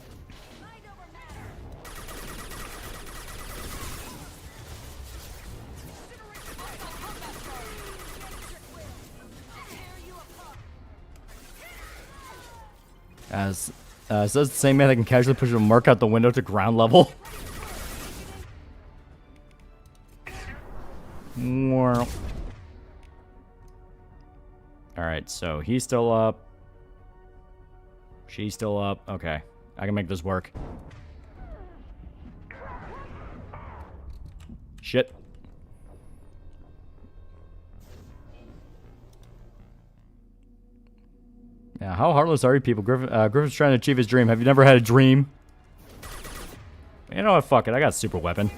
As says the same man that can casually push a mark out the window to ground level. Alright, so he's still up. She's still up. Okay, I can make this work. Shit. Yeah, how heartless are you people? Griffith's trying to achieve his dream. Have you never had a dream? You know what? Fuck it. I got a super weapon.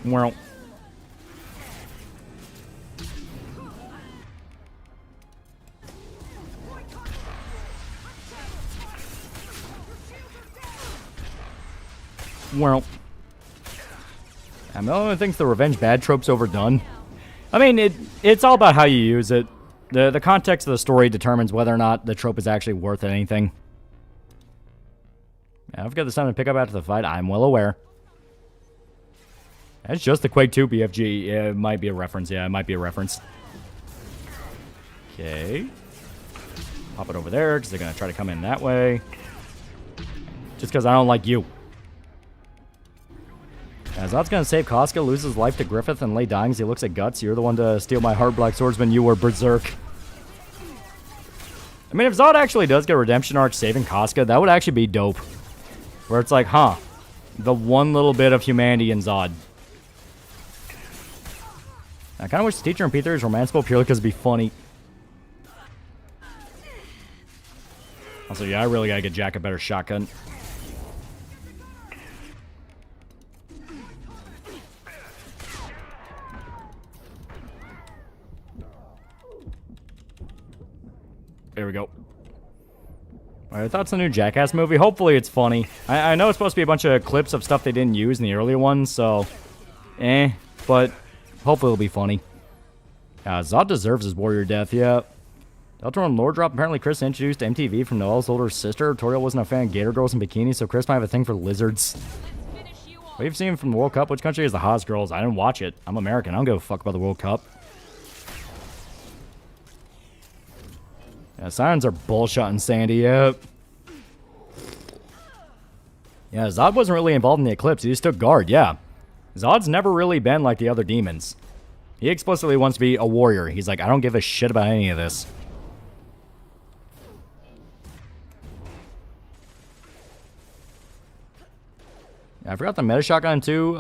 Well. Well. Melon thinks the revenge bad trope's overdone. I mean, it's all about how you use it. The context of the story determines whether or not the trope is actually worth anything. Yeah, I've got the time to pick up after the fight. I'm well aware. That's just the Quake 2 BFG. Yeah, it might be a reference. Yeah, it might be a reference. Okay. Pop it over there, because they're going to try to come in that way. Just because I don't like you. Zod's gonna save Casca, loses life to Griffith, and lay dying as he looks at Guts. You're the one to steal my heart, Black Swordsman. You were berserk. I mean, if Zod actually does get a redemption arc saving Casca, that would actually be dope. Where it's like, huh, the one little bit of humanity in Zod. I kind of wish the teacher in P3 is romanceable purely because it'd be funny. Also, yeah, I really gotta get Jack a better shotgun. There we go. Alright, I thought it's a new Jackass movie. Hopefully it's funny. I know it's supposed to be a bunch of clips of stuff they didn't use in the earlier ones, so... but hopefully it'll be funny. Zod deserves his warrior death, yeah. Deltarune lore drop. Apparently Chris introduced MTV from Noel's older sister. Toriel wasn't a fan of gator girls in bikinis, so Chris might have a thing for lizards. We've seen from the World Cup. Which country is the hottest girls? I didn't watch it. I'm American. I don't give a fuck about the World Cup. Yeah, Sirens are bullshitting Sandy, yep. Yeah, Zod wasn't really involved in the eclipse. He just took guard, yeah. Zod's never really been like the other demons. He explicitly wants to be a warrior. He's like, I don't give a shit about any of this. Yeah, I forgot the meta shotgun too,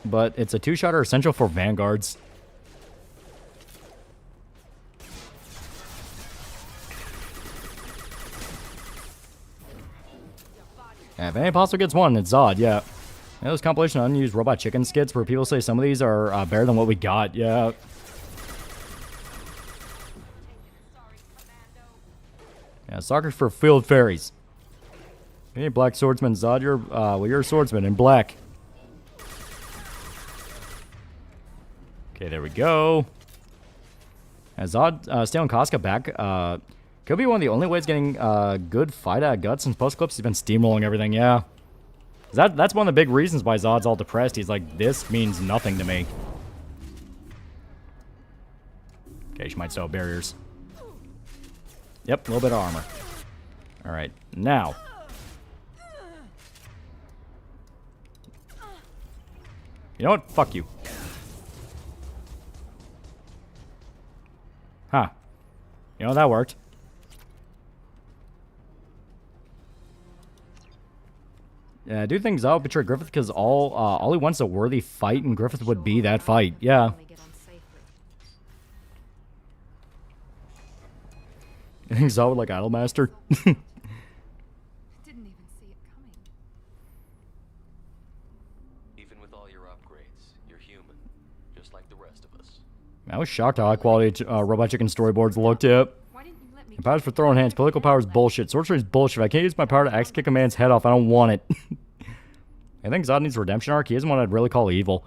but it's a two-shotter essential for vanguards. Yeah, if any apostle gets one, it's Zod, yeah. Yeah, those compilation unused robot chicken skits where people say some of these are better than what we got, yeah. Yeah, soccer for field fairies. Hey, Black Swordsman, Zod, you're a swordsman in black. Okay, there we go. Zod stealing Casca back. Could be one of the only ways getting good fight out of Guts since post-clips. He's been steamrolling everything, yeah. That's one of the big reasons why Zod's all depressed. He's like, this means nothing to me. Okay, she might still have barriers. Yep, a little bit of armor. Alright, now. You know what? Fuck you. Huh. You know, that worked. Yeah, I do think Zod would betray Griffith because all he wants is a worthy fight, and Griffith would be that fight. Yeah. I think Zod would like Idolmaster. Didn't even see it coming. Even with all your upgrades, you're human, just like the rest of us. I was shocked how high quality Robot Chicken storyboards looked. Yep. And powers for throwing hands. Political power is bullshit. Sorcery is bullshit. If I can't use my power to axe kick a man's head off, I don't want it. I think Zod needs a redemption arc. He isn't what I'd really call evil.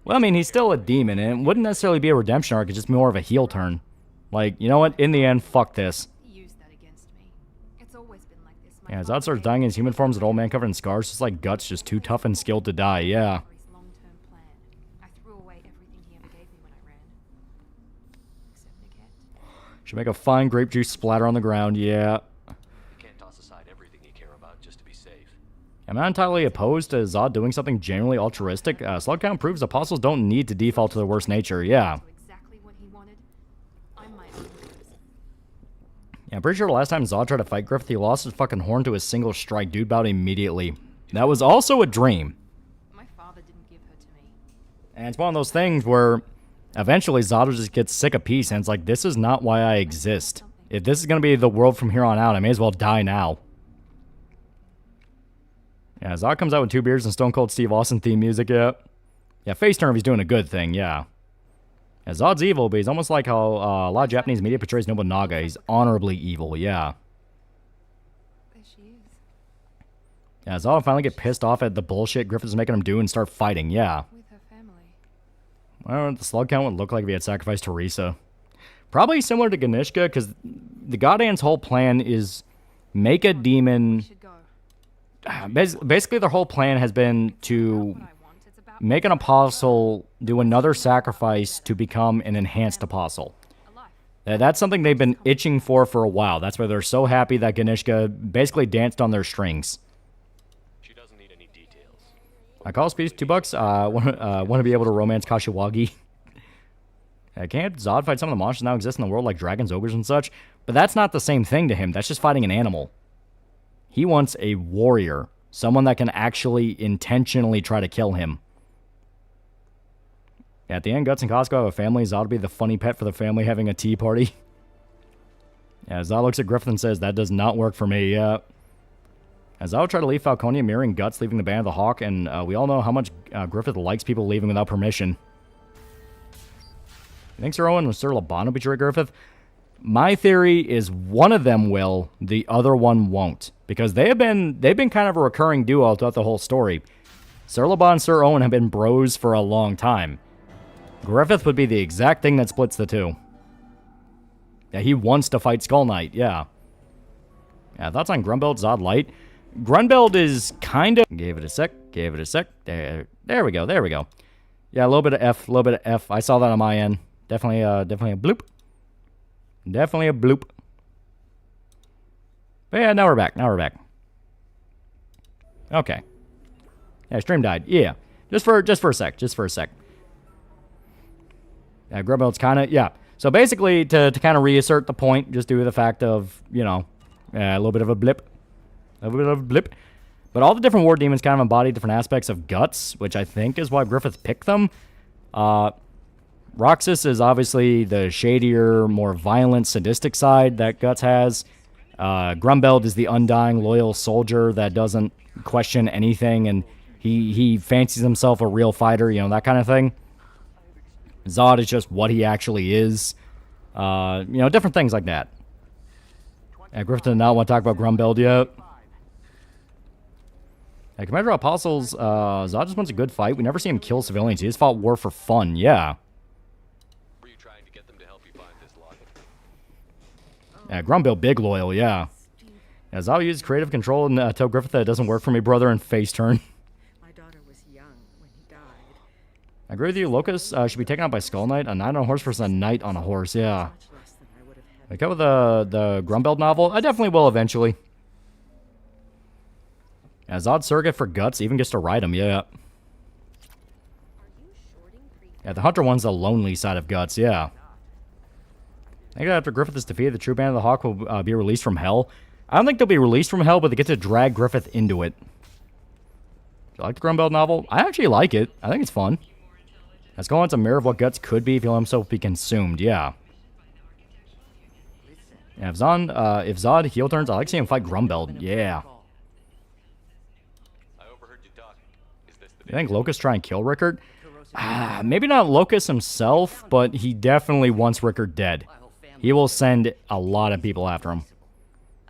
Well, I mean, he's still a demon, and it wouldn't necessarily be a redemption arc. It's just more of a heel turn. Like, you know what? In the end, fuck this. Yeah, Zod starts dying in his human forms, an old man covered in scars, just like Guts, just too tough and skilled to die, yeah. Should make a fine grape juice splatter on the ground, yeah. You can't toss aside everything you care about just to be safe. I'm not entirely opposed to Zod doing something genuinely altruistic. Slug Count proves apostles don't need to default to their worst nature, yeah. Yeah, I'm pretty sure the last time Zod tried to fight Griffith, he lost his fucking horn to a single strike. Dude bowed immediately. That was also a dream. My father didn't give her to me. And it's one of those things where eventually Zod just gets sick of peace, and it's like, this is not why I exist. If this is going to be the world from here on out, I may as well die now. Yeah, Zod comes out with 2 beers and Stone Cold Steve Austin theme music, yeah. Yeah, face turn if he's doing a good thing, yeah. Yeah, Zod's evil, but he's almost like how a lot of Japanese media portrays Nobunaga. He's honorably evil, yeah. There she is. Yeah, Zod will finally get pissed off at the bullshit Griffith's making him do and start fighting, yeah. With her family. I don't know what the slug count would look like if he had sacrificed Teresa. Probably similar to Ganishka, because the Godhand's whole plan is make a demon... Basically, their whole plan has been to make an apostle do another sacrifice to become an enhanced apostle. That's something they've been itching for a while. That's why they're so happy that Ganishka basically danced on their strings. She doesn't need any details. I call speech $2. Want to be able to romance Kashiwagi. Can't Zod fight some of the monsters now exist in the world like dragons, ogres, and such? But that's not the same thing to him. That's just fighting an animal. He wants a warrior. Someone that can actually intentionally try to kill him. At the end, Guts and Costco have a family. Zod will be the funny pet for the family having a tea party. Yeah, Zod looks at Griffith and says, that does not work for me, yeah. As Zod will try to leave Falconia, mirroring Guts leaving the Band of the Hawk, and we all know how much Griffith likes people leaving without permission. You think Sir Owen and Sir Laban betray Griffith? My theory is one of them will, the other one won't. Because they've been kind of a recurring duo throughout the whole story. Sir Laban and Sir Owen have been bros for a long time. Griffith would be the exact thing that splits the two. Yeah, he wants to fight Skull Knight, yeah. Yeah, thoughts on Grunbeld, Zod Light? Grunbeld is kind of... Gave it a sec. There we go. Yeah, a little bit of F. I saw that on my end. Definitely a bloop. Definitely a bloop. But yeah, now we're back. Okay. Yeah, stream died. Yeah. Just for a sec. Yeah, Grubbeld's kind of, yeah. So basically, to kind of reassert the point, just due to the fact of, you know, a little bit of a blip. But all the different war demons kind of embody different aspects of Guts, which I think is why Griffith picked them. Roxas is obviously the shadier, more violent, sadistic side that Guts has. Grunbeld is the undying, loyal soldier that doesn't question anything, and he fancies himself a real fighter, you know, that kind of thing. Zod is just what he actually is. You know, different things like that. Yeah, Griffith did not want to talk about Grunbeld yet. Yeah, compared to Apostles, Zod just wants a good fight. We never see him kill civilians. He just fought war for fun, yeah. Were you trying to get them to help you find this locket? Yeah, Grunbeld, big loyal, yeah. Yeah, Zod uses creative control and tell Griffith that it doesn't work for me, brother, and face turn. My daughter was young when he died. I agree with you. Locust should be taken out by Skull Knight. A knight on a horse versus a knight on a horse, yeah. Like out with the Grunbeld novel? I definitely will eventually. Yeah, Zod surrogate for Guts even gets to ride him, yeah. Yeah, the Hunter one's the lonely side of Guts, yeah. I think after Griffith is defeated, the true Band of the Hawk will be released from Hell. I don't think they'll be released from Hell, but they get to drag Griffith into it. you like the Grumbeld novel? I actually like it. I think it's fun. Let's go on to mirror of what Guts could be if he let himself be consumed. Yeah. Yeah, if Zod heel turns, I like seeing him fight Grumbeld. Yeah. You think Locust try and kill Rickard? Maybe not Locust himself, but he definitely wants Rickard dead. He will send a lot of people after him.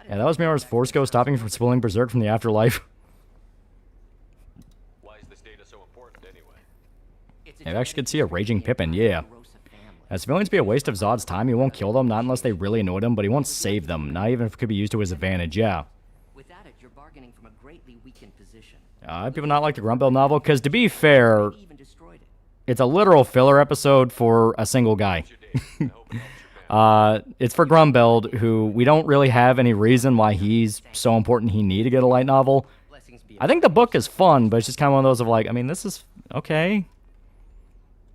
Yeah, that was Mior's Force Ghost stopping him from spilling Berserk from the afterlife. Why is this data so important anyway? Yeah, I actually could see a Raging Pippin, yeah. As civilians be a waste of Zod's time, he won't kill them, not unless they really annoyed him, but he won't save them, not even if it could be used to his advantage, yeah. Without it, you're bargaining from a greatly weakened position. People not like the Grumbeld novel, because to be fair, it's a literal filler episode for a single guy. It's for Grumbeld, who we don't really have any reason why he's so important he need to get a light novel. I think the book is fun, but it's just kind of one of those of like, I mean, this is okay.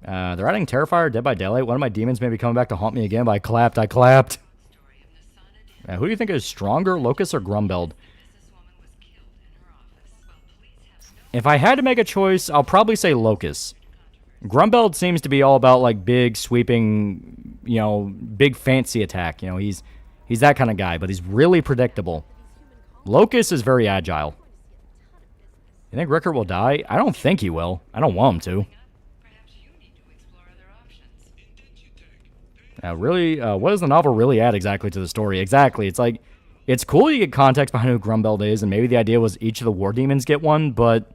They're adding Terrifier, Dead by Daylight. One of my demons may be coming back to haunt me again, but I clapped. Who do you think is stronger, Locust or Grumbeld? If I had to make a choice, I'll probably say Locust. Grumbeld seems to be all about, like, big, sweeping, you know, big fancy attack. You know, he's that kind of guy, but he's really predictable. Locust is very agile. You think Rickard will die? I don't think he will. I don't want him to. Really, what does the novel really add exactly to the story? Exactly, it's like, it's cool you get context behind who Grumbeld is, and maybe the idea was each of the war demons get one, but...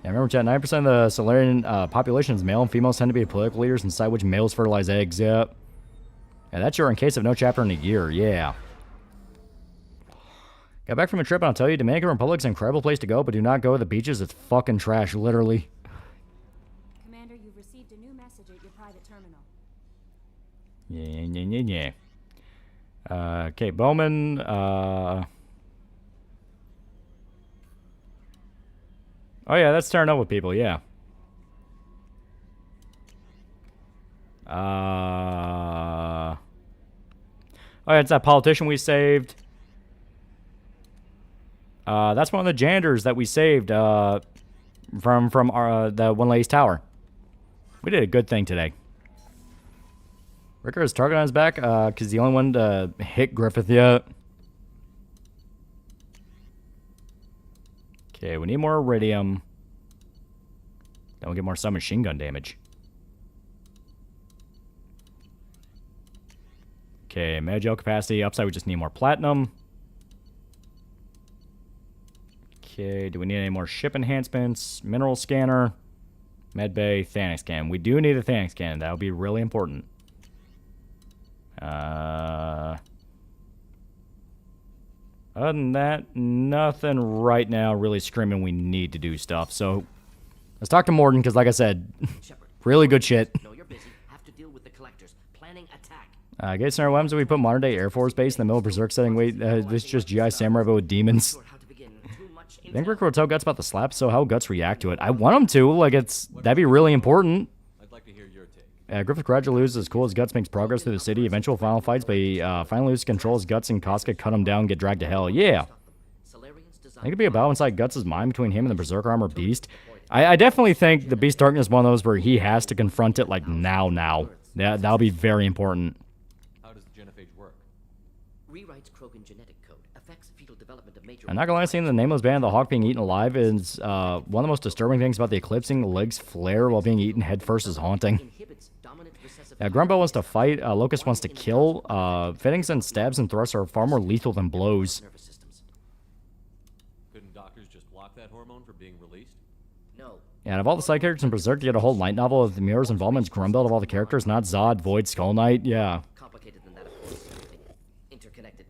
Yeah, remember, chat, 9% of the Solarian population is male, and females tend to be political leaders inside which males fertilize eggs, yeah. Yeah, that's your in case of no chapter in a year, yeah. Got back from a trip, and I'll tell you, Dominican Republic's an incredible place to go, but do not go to the beaches, it's fucking trash, literally. You've received a new message at your private terminal. Yeah. Okay, Bowman, Oh yeah, that's turning up with people, yeah. Oh yeah, it's that politician we saved. That's one of the janitors that we saved, from the One Lady's Tower. We did a good thing today. Rickard has target on his back, because he's the only one to hit Griffith yet. Okay, we need more iridium. Then we'll get more submachine gun damage. Okay, Medgel capacity. Upside, we just need more platinum. Okay, do we need any more ship enhancements? Mineral scanner. Medbay, Thanic scan. We do need a Thanic scan. That would be really important. Other than that, nothing right now really screaming we need to do stuff. So, let's talk to Morden, because like I said, really good shit. No, you're busy. Have to deal with the collectors. Planning attack. Gates and our weapons, we put modern day Air Force Base in the middle of Berserk setting. Wait, this is just GI Samurai, but with demons. I think Rick will tell Guts about the slap, so how Guts react to it. I want him to, like, that'd be really important. I'd like to hear your take. Griffith gradually loses as cool as Guts makes progress through the city. Eventual final fights, but he finally loses control as Guts and Casca cut him down and get dragged to hell. Yeah. I think it'd be a battle inside Guts' mind between him and the Berserker Armor Beast. I definitely think the Beast Darkness is one of those where he has to confront it, like, now. Yeah, that'll be very important. How does the genophage work? Rewrites Krogan genetic code. Affects fetal development of major... I'm not gonna lie, seeing the nameless band of the Hawk being eaten alive is one of the most disturbing things about the eclipsing. Legs flare while being eaten headfirst is haunting. Grumbell wants to fight, Locust wants to kill. Fittings and stabs and thrusts are far more lethal than blows. Couldn't doctors just block that hormone from being released? No. Yeah, and of all the side characters in Berserk, to get a whole light novel of the Mirror's involvement, Grumbell of all the characters, not Zod, Void, Skull Knight, yeah. Complicated than that, of course. Interconnected.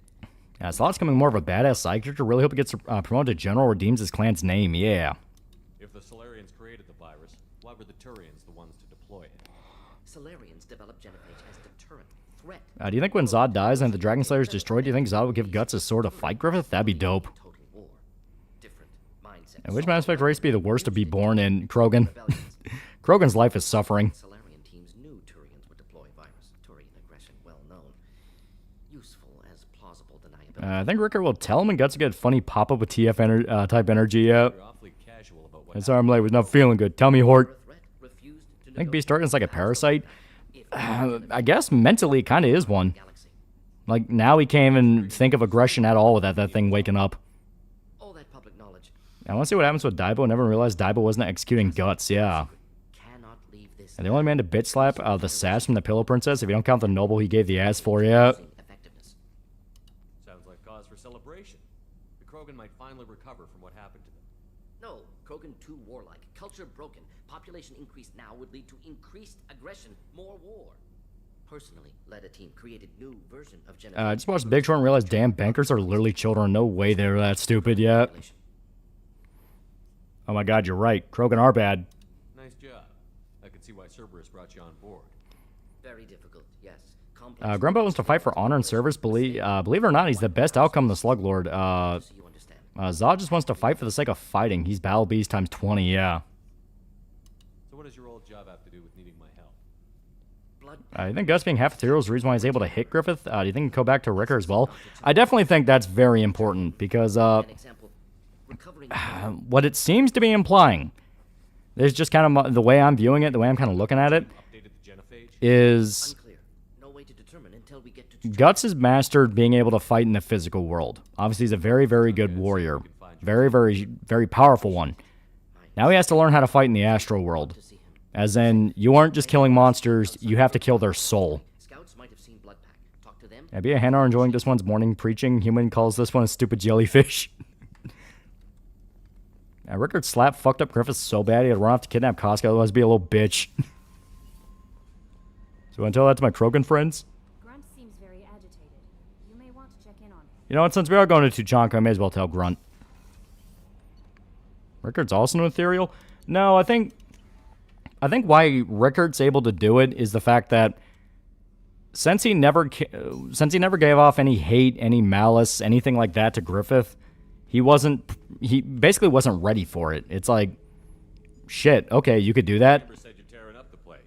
Yeah, Zod's becoming more of a badass side character. Really hope he gets promoted to General, redeems his clan's name, yeah. If the Solarians created the virus, why were the Turians the ones to deploy it? Solarians developed genophage as deterrent. Threat. Do you think when Zod dies and the Dragon Slayer is destroyed, do you think Zod would give Guts his sword to fight Griffith? That'd be dope. And which Mass Effect race be the worst to be born in? Krogan. Krogan's life is suffering. Solarian teams knew Turians would deploy virus. Turian aggression well known. Useful as plausible deniability. I think Rickert will tell him and Guts will get funny pop-up with TF type energy, yeah. His arm light was not feeling good. Tell me, Hort. I think Beast Darkness is like a parasite. I guess mentally it kind of is one. Like, now he can't even think of aggression at all without that thing waking up. I want to see what happens with Daibo. I never realized Daibo wasn't executing Guts, yeah. And the only man to bitch slap the sass from the Pillow Princess, if you don't count the noble he gave the ass for, yeah. Sounds like cause for celebration. The Krogan might finally recover from what happened to them. No, Krogan too warlike. Culture broken. Population increase now would lead to increased aggression, more war. Personally, led a team created new version of I just watched Big Short and realized damn bankers are literally children. No way they're that stupid yet. Oh my god, you're right. Krogan are bad. Nice job. I can see why Cerberus brought you on board. Very difficult, yes. Grumbo wants to fight for honor and service. Believe it or not, he's the best outcome of the Slug Lord. Zod just wants to fight for the sake of fighting. He's Battle Beast times 20, yeah. So what does your old job have to do with needing my help? I think Gus being half ethereal is the reason why he's able to hit Griffith. Do you think he can go back to Ricker as well? I definitely think that's very important because what it seems to be implying, there's just kind of the way I'm viewing it, the way I'm kind of looking at it, is Guts has mastered being able to fight in the physical world. Obviously, he's a very, very good warrior. Very, very, very powerful one. Now he has to learn how to fight in the astral world. As in, you aren't just killing monsters, you have to kill their soul. Yeah, be a Hanar enjoying this one's morning preaching. Human calls this one a stupid jellyfish. Rickard slapped fucked up Griffith so bad he had run off to kidnap Costco, otherwise be a little bitch. So I tell that to my Krogan friends? Grunt seems very agitated. You may want to check in on him. You know what, since we are going to Tuchanka, I may as well tell Grunt. Rickard's also an ethereal? No, I think why Rickard's able to do it is the fact that since he never gave off any hate, any malice, anything like that to Griffith, he basically wasn't ready for it. It's like, shit, okay, you could do that. Said you're tearing up the place.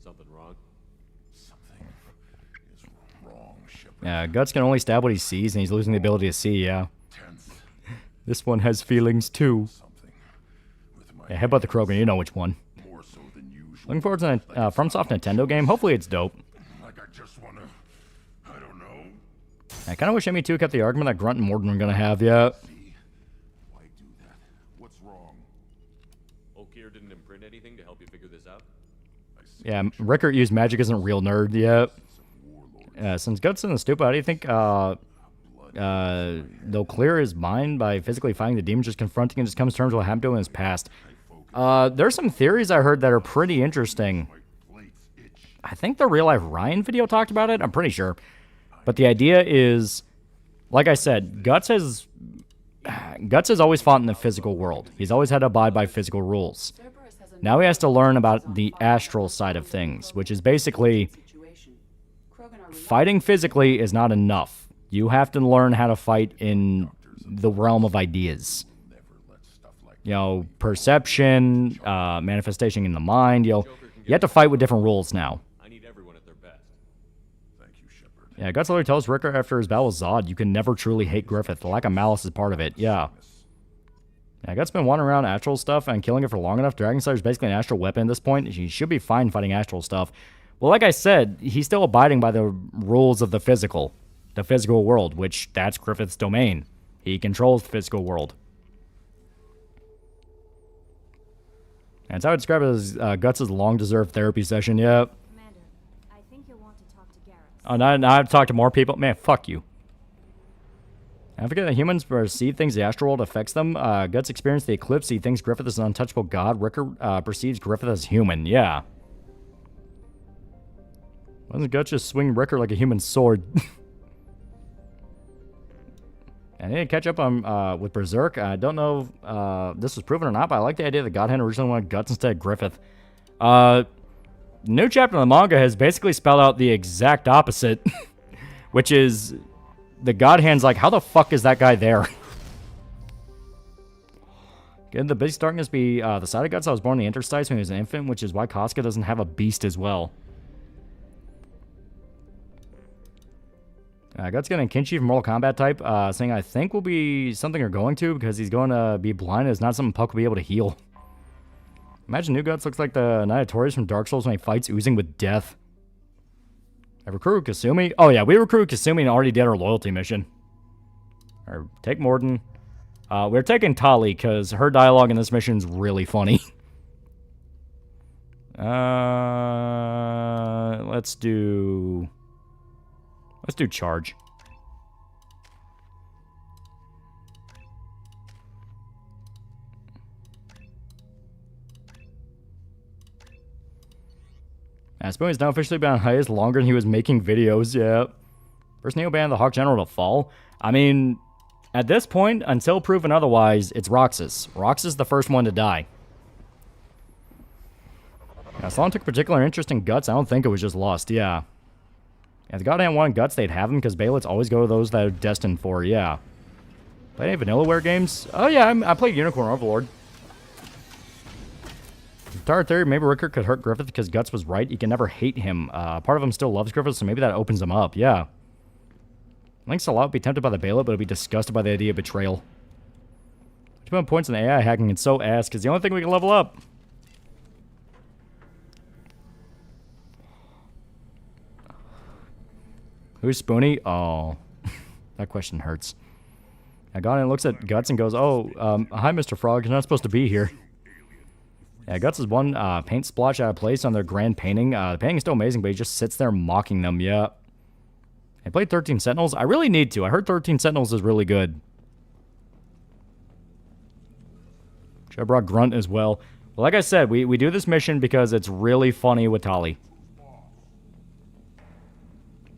Something wrong? Something is wrong, Shepard. Yeah, Guts can only stab what he sees, and he's losing the ability to see, yeah. This one has feelings, too. Yeah, headbutt the Krogan, you know which one. Looking forward to a FromSoft Nintendo game. Hopefully it's dope. Like I just wanna, I don't know. I kind of wish ME2 kept the argument that Grunt and Morden were going to have, yeah. Why do that? What's wrong? Okir didn't imprint anything to help you figure this out? Yeah, Rickert used magic isn't real nerd, yeah. Since Guts isn't stupid, how do you think they'll clear his mind by physically fighting the demons, just confronting and just comes to terms with what happened to him in his past? There's some theories I heard that are pretty interesting. I think the Real Life Ryan video talked about it. I'm pretty sure. But the idea is, like I said, Guts has always fought in the physical world. He's always had to abide by physical rules. Now he has to learn about the astral side of things, which is basically fighting physically is not enough. You have to learn how to fight in the realm of ideas. You know, perception, manifestation in the mind. You have to fight with different rules now. I need everyone at their best. Thank you, Shepard. Yeah, Guts literally tells Ricker after his battle with Zod, you can never truly hate Griffith. The lack of malice is part of it. Yeah. Yeah, Guts been wandering around astral stuff and killing it for long enough. Dragon Slayer is basically an astral weapon at this point. He should be fine fighting astral stuff. Well, like I said, he's still abiding by the rules of the physical world, which that's Griffith's domain. He controls the physical world. And so I would describe it as Guts' long-deserved therapy session, yeah. Commander, I think you'll want to talk to Garrett. Oh, now I have to talk to more people? Man, fuck you. I forget that humans perceive things the astral world affects them. Guts experienced the eclipse. He thinks Griffith is an untouchable god. Ricker perceives Griffith as human, yeah. Why doesn't Guts just swing Ricker like a human sword? I need to catch up on with Berserk. I don't know if this was proven or not, but I like the idea that Godhand originally wanted Guts instead of Griffith. New chapter of the manga has basically spelled out the exact opposite, which is the Godhand's like, how the fuck is that guy there? Could the Beast Darkness be the side of Guts I was born in the interstice when he was an infant, which is why Casca doesn't have a beast as well? Guts getting Kinchi from Mortal Kombat type, saying I think will be something they're going to because he's going to be blind. It's not something Puck will be able to heal. Imagine New Guts looks like the Knight of Taurus from Dark Souls when he fights oozing with death. I recruit Kasumi. Oh yeah, we recruit Kasumi and already did our loyalty mission. Or take Morden. We're taking Tali because her dialogue in this mission is really funny. Let's do charge. Spoon's now officially been on hiatus longer than he was making videos. Yeah. First neo-ban the Hawk General to fall. I mean, at this point, until proven otherwise, it's Roxas. Roxas is the first one to die. Now, Salon took particular interest in Guts. I don't think it was just Lost. Yeah. If the goddamn wanted Guts, they'd have him because Baylets always go to those that are destined for. Yeah. Play any Vanillaware games? Oh, yeah. I played Unicorn Overlord. Guitar theory, maybe Rickard could hurt Griffith because Guts was right. He can never hate him. Part of him still loves Griffith, so maybe that opens him up. Yeah. I think Salah would be tempted by the Bailet, but would be disgusted by the idea of betrayal. 2 points in AI hacking, it's so ass because the only thing we can level up. Who's Spoony? Oh, that question hurts. I got in and looks at Guts and goes, oh, hi, Mr. Frog. You're not supposed to be here. Yeah, Guts is one paint splotch out of place on their grand painting. The painting is still amazing, but he just sits there mocking them. Yeah. I played 13 Sentinels. I really need to. I heard 13 Sentinels is really good. Should have brought Grunt as well. Well, like I said, we do this mission because it's really funny with Tali.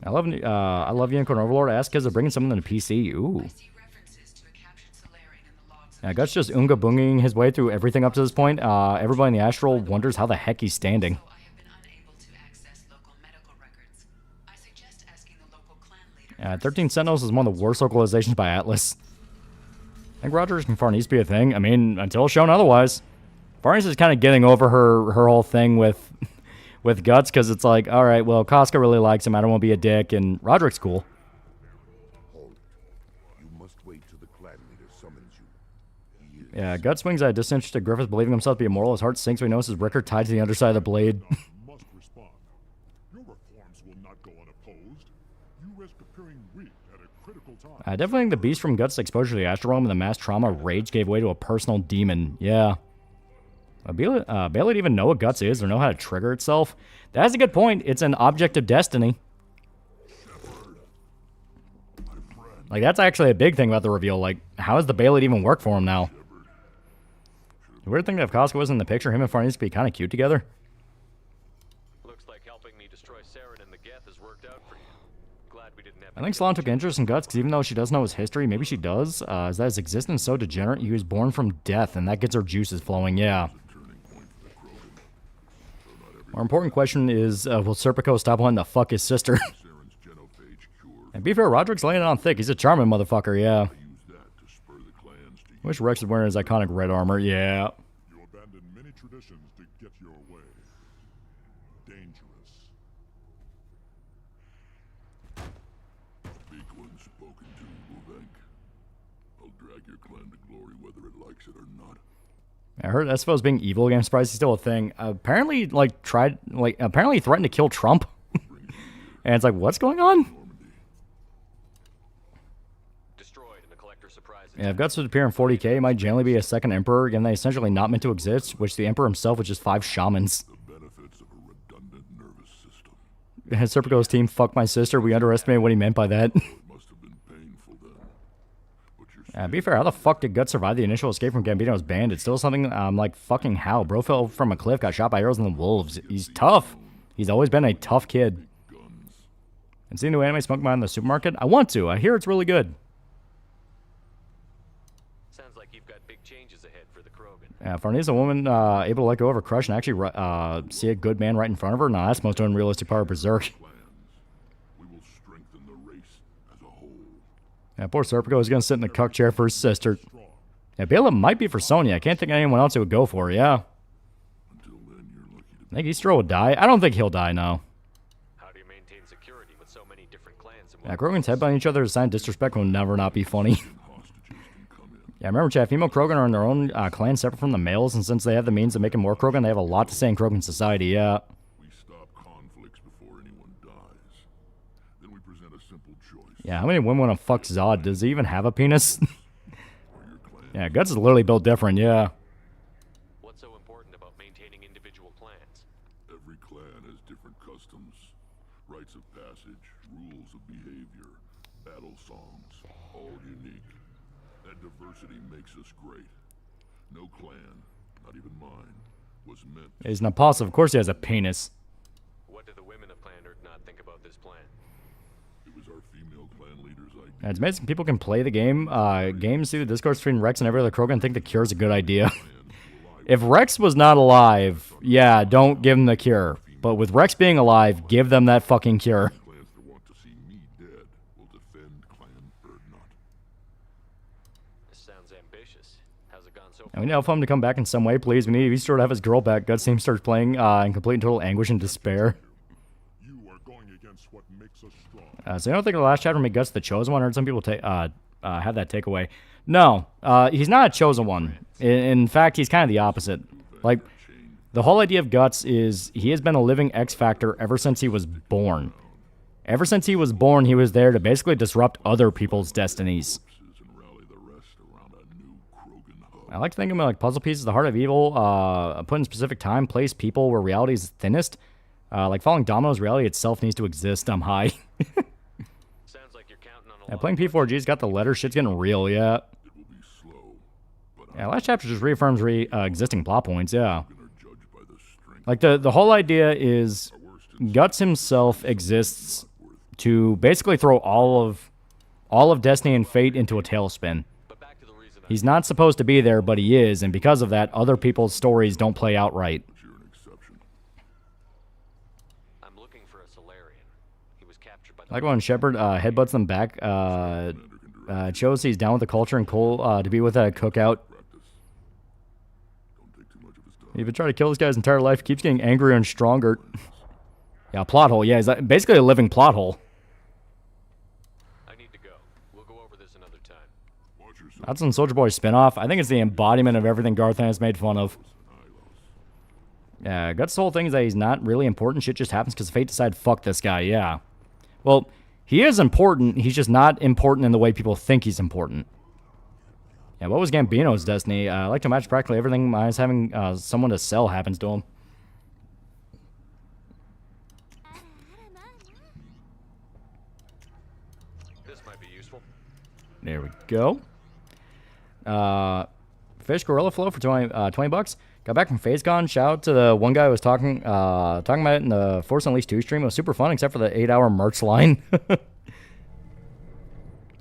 I love Unicorn Overlord. Ask because they're bringing something to PC. Ooh. Yeah, Guts just Unga Boonging his way through everything up to this point. Everybody in the Astral wonders how the heck he's standing. 13 Sentinels is one of the worst localizations by Atlas. I think Rogers can Farnese be a thing. I mean, until shown otherwise. Farnese is kind of getting over her whole thing with Guts because it's like, all right, well, Casca really likes him. I don't want to be a dick, and Roderick's cool. You must wait till the clan leader summons you. Yeah, Guts swings at a disinterested Griffith, believing himself to be immortal. His heart sinks when he notices Rickard tied to the underside of the blade. Must respond. Your reforms will not go unopposed. You risk appearing weak at a critical time. I definitely think the beast from Guts' exposure to the Astral Realm and the mass trauma rage gave way to a personal demon. Yeah. Bailey didn't even know what Guts is or know how to trigger itself. That's a good point. It's an object of destiny. Like, that's actually a big thing about the reveal. Like, how does the Bailey even work for him now? The weird thing that if Casca wasn't in the picture, him and Farnese could be kind of cute together. Looks like helping me destroy Saren and the Geth has worked out for you. Glad we didn't have. I think Salon took interest in Guts because even though she doesn't know his history, maybe she does, is that his existence so degenerate he was born from death and that gets her juices flowing, yeah. More important question is, will Serpico stop wanting to fuck his sister? And be fair, Roderick's laying it on thick. He's a charming motherfucker, yeah. Wish Rex was wearing his iconic red armor, yeah. You abandon many traditions to get your way. Dangerous. Speak when spoken to, Uvenk. I'll drag your clan to glory whether it likes it or not. I heard Espo's being evil again. I'm surprised he's still a thing. Apparently, apparently he threatened to kill Trump. And it's like, what's going on? Yeah, if Guts would appear in 40k, he might generally be a second Emperor, given they essentially not meant to exist, which the Emperor himself was just 5 shamans. The benefits of a redundant nervous system. Had Serpico's team fuck my sister, we underestimated what he meant by that. Must have been painful then. Yeah, be fair, how the fuck did Guts survive the initial escape from Gambino's band? It's still something, like, fucking how? Bro fell from a cliff, got shot by arrows and the wolves. He's tough. He's always been a tough kid. And see the new anime Smoke Mine in the supermarket? I want to. I hear it's really good. Sounds like you've got big changes ahead for the Krogan. Yeah, Farnese, a woman able to let go of her crush and actually see a good man right in front of her? Nah, that's the most unrealistic part of Berserk. We will strengthen the race as a whole. Yeah, poor Serpico is going to sit in the cuck chair for his sister. Yeah, Bela might be for Sonya. I can't think of anyone else who would go for her, yeah. Until then, you're lucky to Think Eastro will die? I don't think he'll die, no. How do you maintain security with so many different clans in Yeah, Krogan's headbutting each other as a sign of disrespect will never not be funny. Yeah, remember, chat, female Krogan are in their own clan separate from the males, and since they have the means of making more Krogan, they have a lot to say in Krogan society, yeah. We stop conflicts before anyone dies. Then we present a simple choice. Yeah, how many women want to fuck Zod? Does he even have a penis? Yeah, Guts is literally built different, yeah. What's so important about maintaining individual clans? Every clan has different customs, rites of passage, rules of behavior, battle songs, all unique. That diversity makes us great. No clan, not even mine, was meant. He's an apostle. Of course he has a penis. What do the women of Clan Earth not think about this plan? It was our female clan leader's idea. Yeah, it's amazing people can play the game. Games through the Discord between Rex and every other Krogan think the cure is a good idea. If Rex was not alive, yeah, don't give him the cure. But with Rex being alive, give them that fucking cure. Clans that want to see me dead will defend Clan Erdnot. This sounds ambitious. How's it gone so And we need help him to come back in some way, please. We need if he sort of have his girl back. Guts team starts playing in complete and total anguish and despair. You are going against what makes us strong. So you don't think the last chapter made Guts the chosen one? I heard some people have that takeaway. No, he's not a chosen one. In fact, he's kind of the opposite. Like, the whole idea of Guts is he has been a living X Factor ever since he was born. Ever since he was born, he was there to basically disrupt other people's destinies. I like to think of them like puzzle pieces, the heart of evil, put in specific time, place, people where reality is thinnest. Like following dominoes, reality itself needs to exist. I'm high. Sounds like you're counting on Yeah, playing P4G's got the letter. Shit's getting real, yeah. Yeah, last chapter just reaffirms existing plot points, yeah. Like, the whole idea is Guts himself exists to basically throw all of Destiny and Fate into a tailspin. He's not supposed to be there, but he is, and because of that, other people's stories don't play out right. I'm looking for a Solarian. He was captured by Like when Shepard headbutts them back, shows he's down with the culture and cool to be with at a cookout. He's been trying to kill this guy his entire life. Keeps getting angrier and stronger. Yeah, plot hole. Yeah, he's basically a living plot hole. I need to go. We'll go over this another time. That's in Soldier Boy's spinoff. I think it's the embodiment of everything Garthan has made fun of. Yeah, Guts' whole thing is that he's not really important. Shit just happens because Fate decided, fuck this guy, yeah. Well, he is important. He's just not important in the way people think he's important. Yeah, what was Gambino's destiny? I like to match practically everything minus having someone to sell happens to him. This might be useful. There we go. Fish Gorilla Flow for 20 bucks. Got back from FaceCon. Shout out to the one guy who was talking about it in the Force Unleashed 2 stream. It was super fun, except for the 8-hour merch line.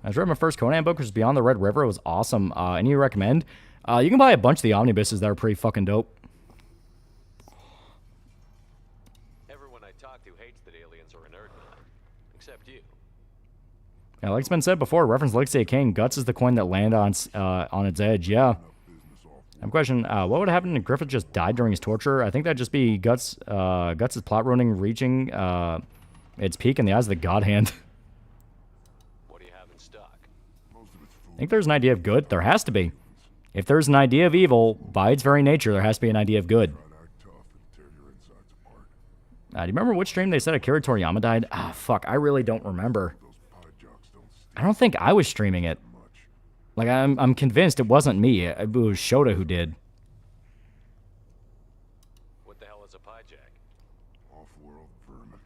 I just read my first Conan book, which is Beyond the Red River. It was awesome. Any you recommend? You can buy a bunch of the omnibuses that are pretty fucking dope. Everyone I talk to hates that aliens are inert, except you. Yeah, like it's been said before, reference Legacy of Kain, Guts is the coin that landed on its edge, yeah. I have a question. What would happen if Griffith just died during his torture? I think that'd just be Guts' plot ruining reaching its peak in the eyes of the God Hand. What do you have in stock? I think there's an idea of good. There has to be. If there's an idea of evil, by its very nature, there has to be an idea of good. Do you remember which stream they said Akira Toriyama died? Ah, fuck, I really don't remember. I don't think I was streaming it. Like, I'm convinced it wasn't me. It was Shota who did. What the hell is a piejack? Off-world vermin.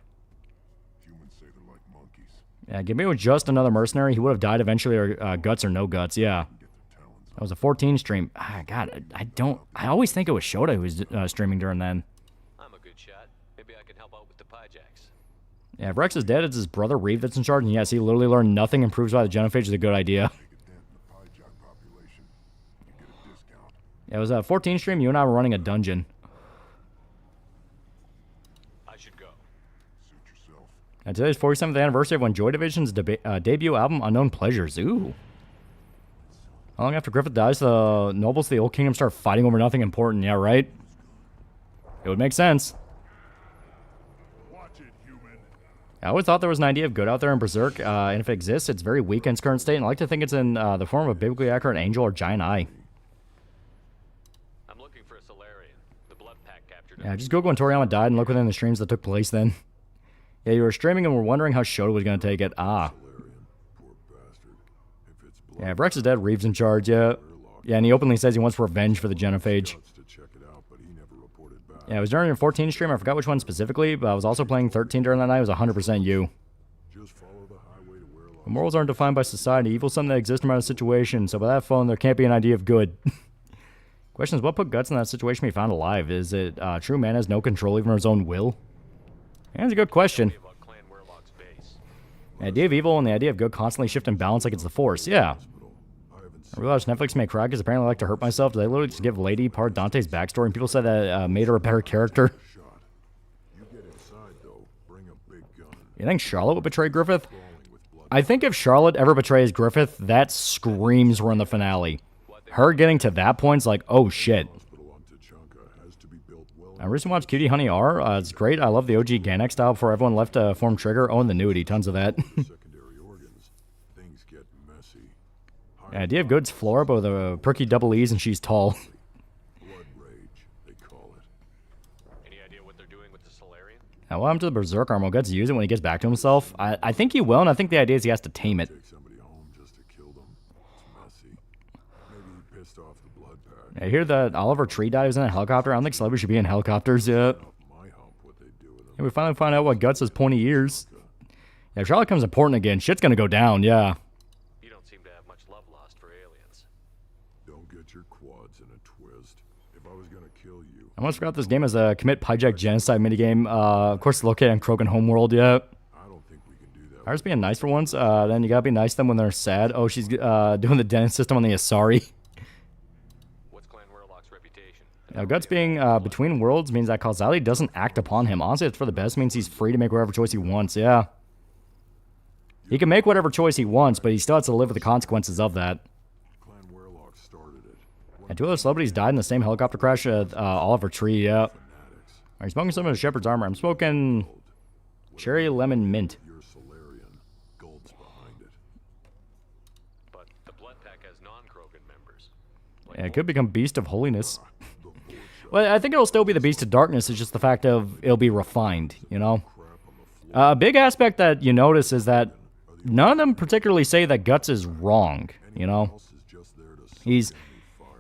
Humans say they're like monkeys. Yeah, give me just another mercenary. He would have died eventually, or guts or no guts. Yeah. That was a 14 stream. Ah, God, I always think it was Shota who was streaming during then. I'm a good shot. Maybe I can help out with the piejacks. Yeah, if Rex is dead, it's his brother Reeve that's in charge. And yes, he literally learned nothing improves by the genophage is a good idea. Yeah, it was a 14 stream. You and I were running a dungeon. I should go. Suit yourself. And today's 47th anniversary of when Joy Division's debut album, Unknown Pleasures. Ooh. How long after Griffith dies, the nobles of the Old Kingdom start fighting over nothing important? Yeah, right? It would make sense. Watch it, human. I always thought there was an idea of good out there in Berserk, and if it exists, it's very weak in its current state, and I like to think it's in the form of a biblically accurate angel or giant eye. I'm looking for a Solarian. The blood pack captured Yeah, just Google when Toriyama died and look within the streams that took place then. Yeah, you were streaming and were wondering how Shota was going to take it. Ah. Yeah, if Rex is dead, Reeves in charge, yeah. Yeah, and he openly says he wants revenge for the Genophage. Yeah, it was during your 14 stream. I forgot which one specifically, but I was also playing 13 during that night. It was 100% you. The morals aren't defined by society. Evil's something that exists no matter the situation, so by that phone, there can't be an idea of good. Question is, what put Guts in that situation to be found alive? Is it true man has no control even over his own will? Yeah, that's a good question. The idea of evil and the idea of good constantly shift in balance like it's the Force. Yeah. I realized Netflix made crack because apparently I like to hurt myself. Did they literally just give Lady part of Dante's backstory and people said that made her a better character? You think Charlotte would betray Griffith? I think if Charlotte ever betrays Griffith, that screams we're in the finale. Her getting to that point's like, oh shit. I recently watched Cutie Honey R. It's great. I love the OG Ganek style before everyone left Form Trigger. Oh, and the nudity. Tons of that. The idea of good's Flora, but with a perky double E's and she's tall. Now, what happened to the Berserk arm? Will Guts use it when he gets back to himself? I think he will, and I think the idea is he has to tame it. I hear that Oliver Tree died. He was in a helicopter. I don't think celebrities should be in helicopters yet. Yeah, we finally find out what Guts' pointy ears. Yeah, if Charlotte comes important again, shit's gonna go down, yeah. You don't seem to have much love lost for aliens. Don't get your quads in a twist. If I was gonna kill you. I almost forgot this game has a commit hijack genocide minigame. Of course, it's located on Krogan Homeworld, yeah. I don't think we can do that. I was being nice for once. Then you gotta be nice to them when they're sad. Oh, she's doing the dance system on the Asari. Now, Guts being between worlds means that causality doesn't act upon him. Honestly, it's for the best. It means he's free to make whatever choice he wants, yeah. He can make whatever choice he wants, but he still has to live with the consequences of that. And 2 other celebrities died in the same helicopter crash with Oliver Tree, yeah. Are you smoking some of the Shepherd's Armor? I'm smoking Cherry Lemon Mint. But the blood pack has non-Krogan members. Yeah, it could become Beast of Holiness. Well, I think it'll still be the Beast of Darkness. It's just the fact of it'll be refined, you know? A big aspect that you notice is that none of them particularly say that Guts is wrong, you know? He's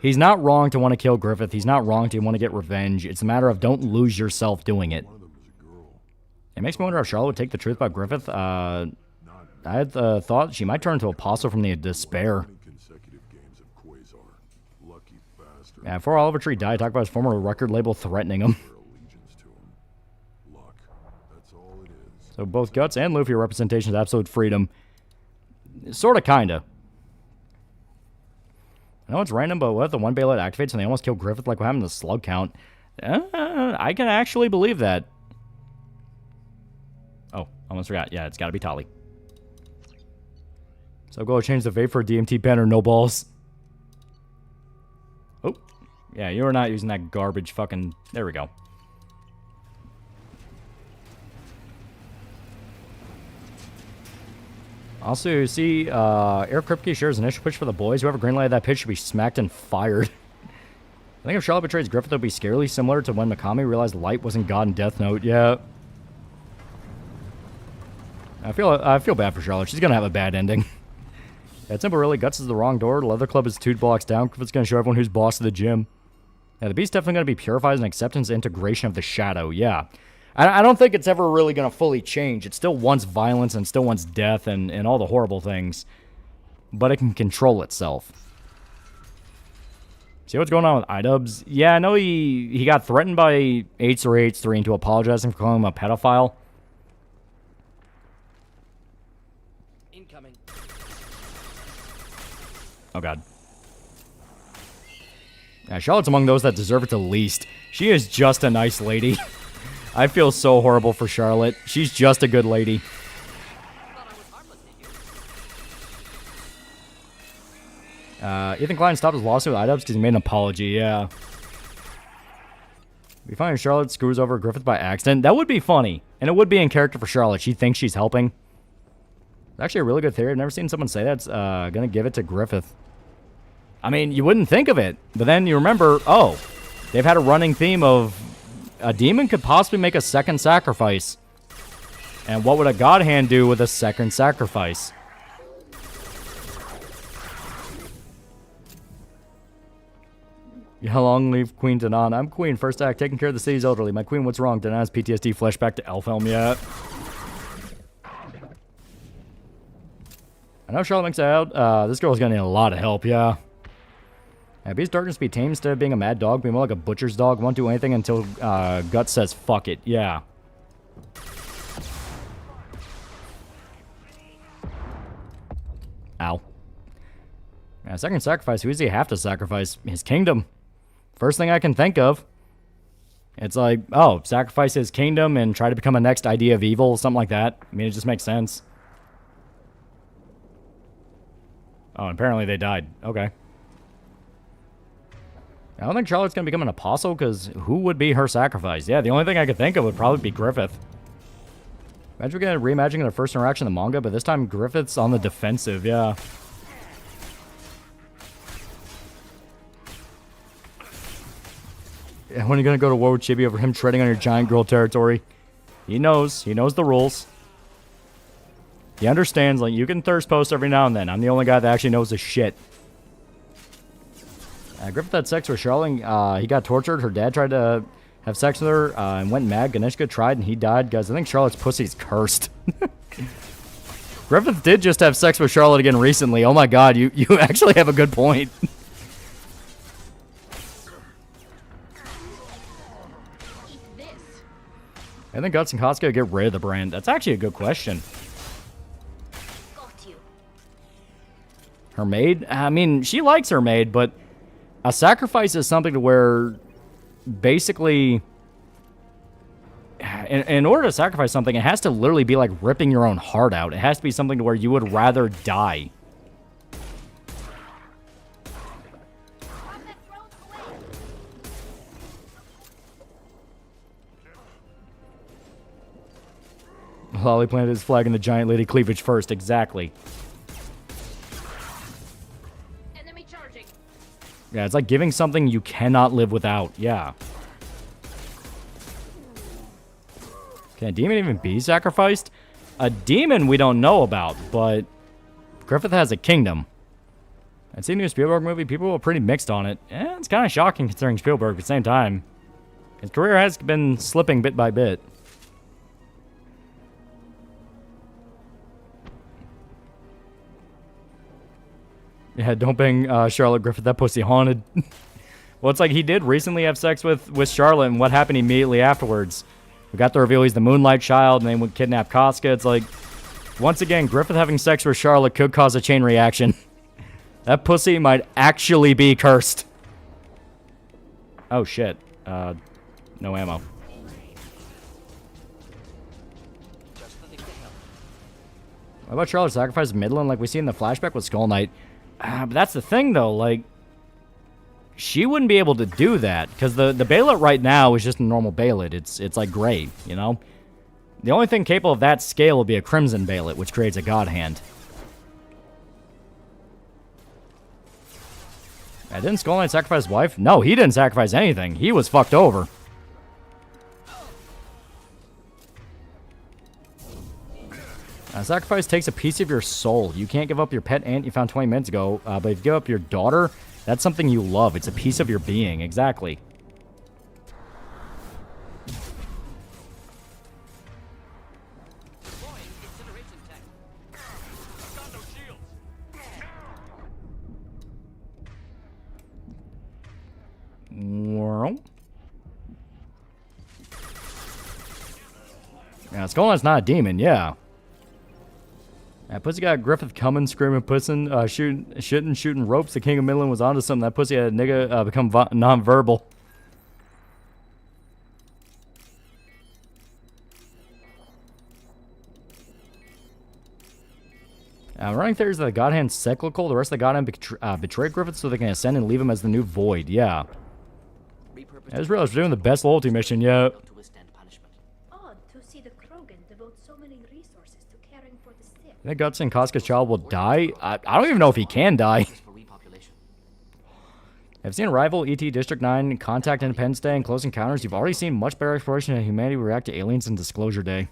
not wrong to want to kill Griffith. He's not wrong to want to get revenge. It's a matter of don't lose yourself doing it. It makes me wonder if Charlotte would take the truth about Griffith. I had the thought she might turn into Apostle from the Despair. Yeah, before Oliver Tree died, talk about his former record label threatening him. So both Guts and Luffy are representations of absolute freedom. Sorta, kinda. I know it's random, but what if the one Baylet activates and they almost kill Griffith like what happened to the Slug Count? I can actually believe that. Oh, almost forgot. Yeah, it's gotta be Tali. So go change the vape for a DMT banner, no balls. Oh. Yeah, you are not using that garbage fucking... There we go. Also, you see, Eric Kripke shares initial pitch for the boys. Whoever greenlighted that pitch should be smacked and fired. I think if Charlotte betrays Griffith, it would be scarily similar to when Mikami realized light wasn't God in Death Note. Yeah. I feel bad for Charlotte. She's gonna have a bad ending. Yeah, it's simple, really. Guts is the wrong door. The Leather Club is 2 blocks down. Griffith's gonna show everyone who's boss of the gym. Yeah, the Beast's definitely gonna be purified as an acceptance and integration of the Shadow. Yeah. I don't think it's ever really going to fully change. It still wants violence and still wants death and all the horrible things. But it can control itself. See what's going on with iDubbbz? Yeah, I know he got threatened by H3 into apologizing for calling him a pedophile. Incoming. Oh, God. Yeah, Charlotte's among those that deserve it the least. She is just a nice lady. I feel so horrible for Charlotte. She's just a good lady. Ethan Klein stopped his lawsuit with iDubbbz because he made an apology, yeah. We find Charlotte screws over Griffith by accident. That would be funny. And it would be in character for Charlotte. She thinks she's helping. It's actually a really good theory. I've never seen someone say that's gonna give it to Griffith. I mean, you wouldn't think of it, but then you remember, oh, they've had a running theme of a demon could possibly make a second sacrifice. And what would a god hand do with a second sacrifice? How long leave Queen Danan? I'm Queen, first act, taking care of the city's elderly. My queen, what's wrong? Danan's PTSD flashback to Elfhelm yet? I know Charlotte makes it out. This girl's gonna need a lot of help, yeah. Beast Darkness be tamed instead of being a mad dog. Be more like a butcher's dog. Won't do anything until Gut says fuck it. Yeah. Ow. Yeah, second sacrifice. Who does he have to sacrifice? His kingdom. First thing I can think of. It's like, oh, sacrifice his kingdom and try to become a next idea of evil. Something like that. I mean, it just makes sense. Oh, apparently they died. Okay. I don't think Charlotte's going to become an apostle, because who would be her sacrifice? Yeah, the only thing I could think of would probably be Griffith. Imagine we're going to reimagining their first interaction in the manga, but this time Griffith's on the defensive, yeah. Yeah, when are you going to go to war with Chibi over him treading on your giant girl territory? He knows the rules. He understands, like, you can thirst post every now and then. I'm the only guy that actually knows the shit. Griffith had sex with Charlotte. He got tortured. Her dad tried to have sex with her and went mad. Ganeshka tried and he died. Guys, I think Charlotte's pussy's cursed. Griffith did just have sex with Charlotte again recently. Oh my god, you actually have a good point. I think Guts and Costco get rid of the brand. That's actually a good question. Her maid? I mean, she likes her maid, but a sacrifice is something to where basically in order to sacrifice something, it has to literally be like ripping your own heart out. It has to be something to where you would rather die. Lolly planted his flag in the giant lady cleavage first. Exactly. Enemy charging. Yeah, it's like giving something you cannot live without. Yeah. Can a demon even be sacrificed? A demon we don't know about, but Griffith has a kingdom. I've seen the new Spielberg movie. People were pretty mixed on it. It's kind of shocking considering Spielberg, but at the same time, his career has been slipping bit by bit. Yeah, don't bang Charlotte Griffith. That pussy haunted. Well, it's like he did recently have sex with Charlotte, and what happened immediately afterwards? We got the reveal he's the Moonlight Child, and they would kidnap Casca. It's like, once again, Griffith having sex with Charlotte could cause a chain reaction. That pussy might actually be cursed. Oh, shit. No ammo. What about Charlotte sacrifice Midland like we see in the flashback with Skull Knight? But that's the thing, though. Like, she wouldn't be able to do that because the Bailet right now is just a normal Bailet. It's like gray, you know? The only thing capable of that scale would be a Crimson Bailet, which creates a God Hand. Didn't Skull Knight sacrifice his wife? No, he didn't sacrifice anything. He was fucked over. Sacrifice takes a piece of your soul. You can't give up your pet ant you found 20 minutes ago, but if you give up your daughter, that's something you love. It's a piece of your being. Exactly. Yeah, Skull Knight's not a demon, yeah. That pussy got Griffith coming, screaming, pussing, shooting ropes. The King of Midland was onto something. That pussy had a nigga become non-verbal. Running theories that the God Hand's cyclical. The rest of the God Hand betrayed Griffith so they can ascend and leave him as the new Void. Yeah. I just realized we're doing the best loyalty mission yet. Odd to see the Krogan devote so many resources to caring for the sick. I think Guts and Casca's child will die. I don't even know if he can die. I've seen Arrival, E.T., District 9, Contact, Independence Day, and Close Encounters. You've already seen much better exploration of humanity react to aliens in Disclosure Day.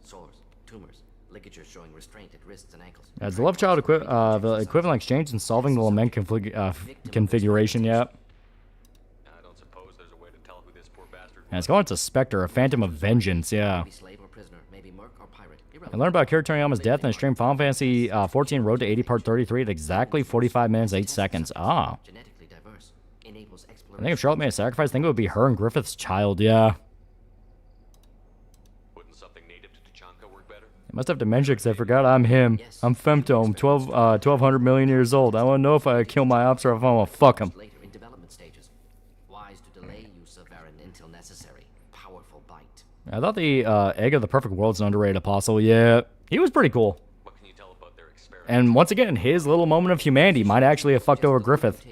Sores, tumors, ligatures showing restraint at wrists and ankles. As the love child the equivalent exchange in solving the lament configuration, yeah. I don't suppose there's a way to tell who this poor bastard And it's going to Spectre, a phantom of vengeance, yeah. Slave or prisoner, maybe merc or pirate. I learned about Kira Toriyama's death in a stream Final Fantasy 14 Road to 80 Part 33 at exactly 45 minutes 8 seconds. Ah. I think if Charlotte made a sacrifice, I think it would be her and Griffith's child, yeah. Wouldn't something native to Tachanka work better? I must have dementia because I forgot I'm him. I'm Femtome, 1200 million years old. I want to know if I kill my ops or if I want to fuck him. Later in development stages. Wise to delay use of Varen until necessary. Powerful bite. I thought the Egg of the Perfect World's an underrated apostle. Yeah, he was pretty cool. What can you tell about their experiment? And once again, his little moment of humanity might actually have fucked over Griffith.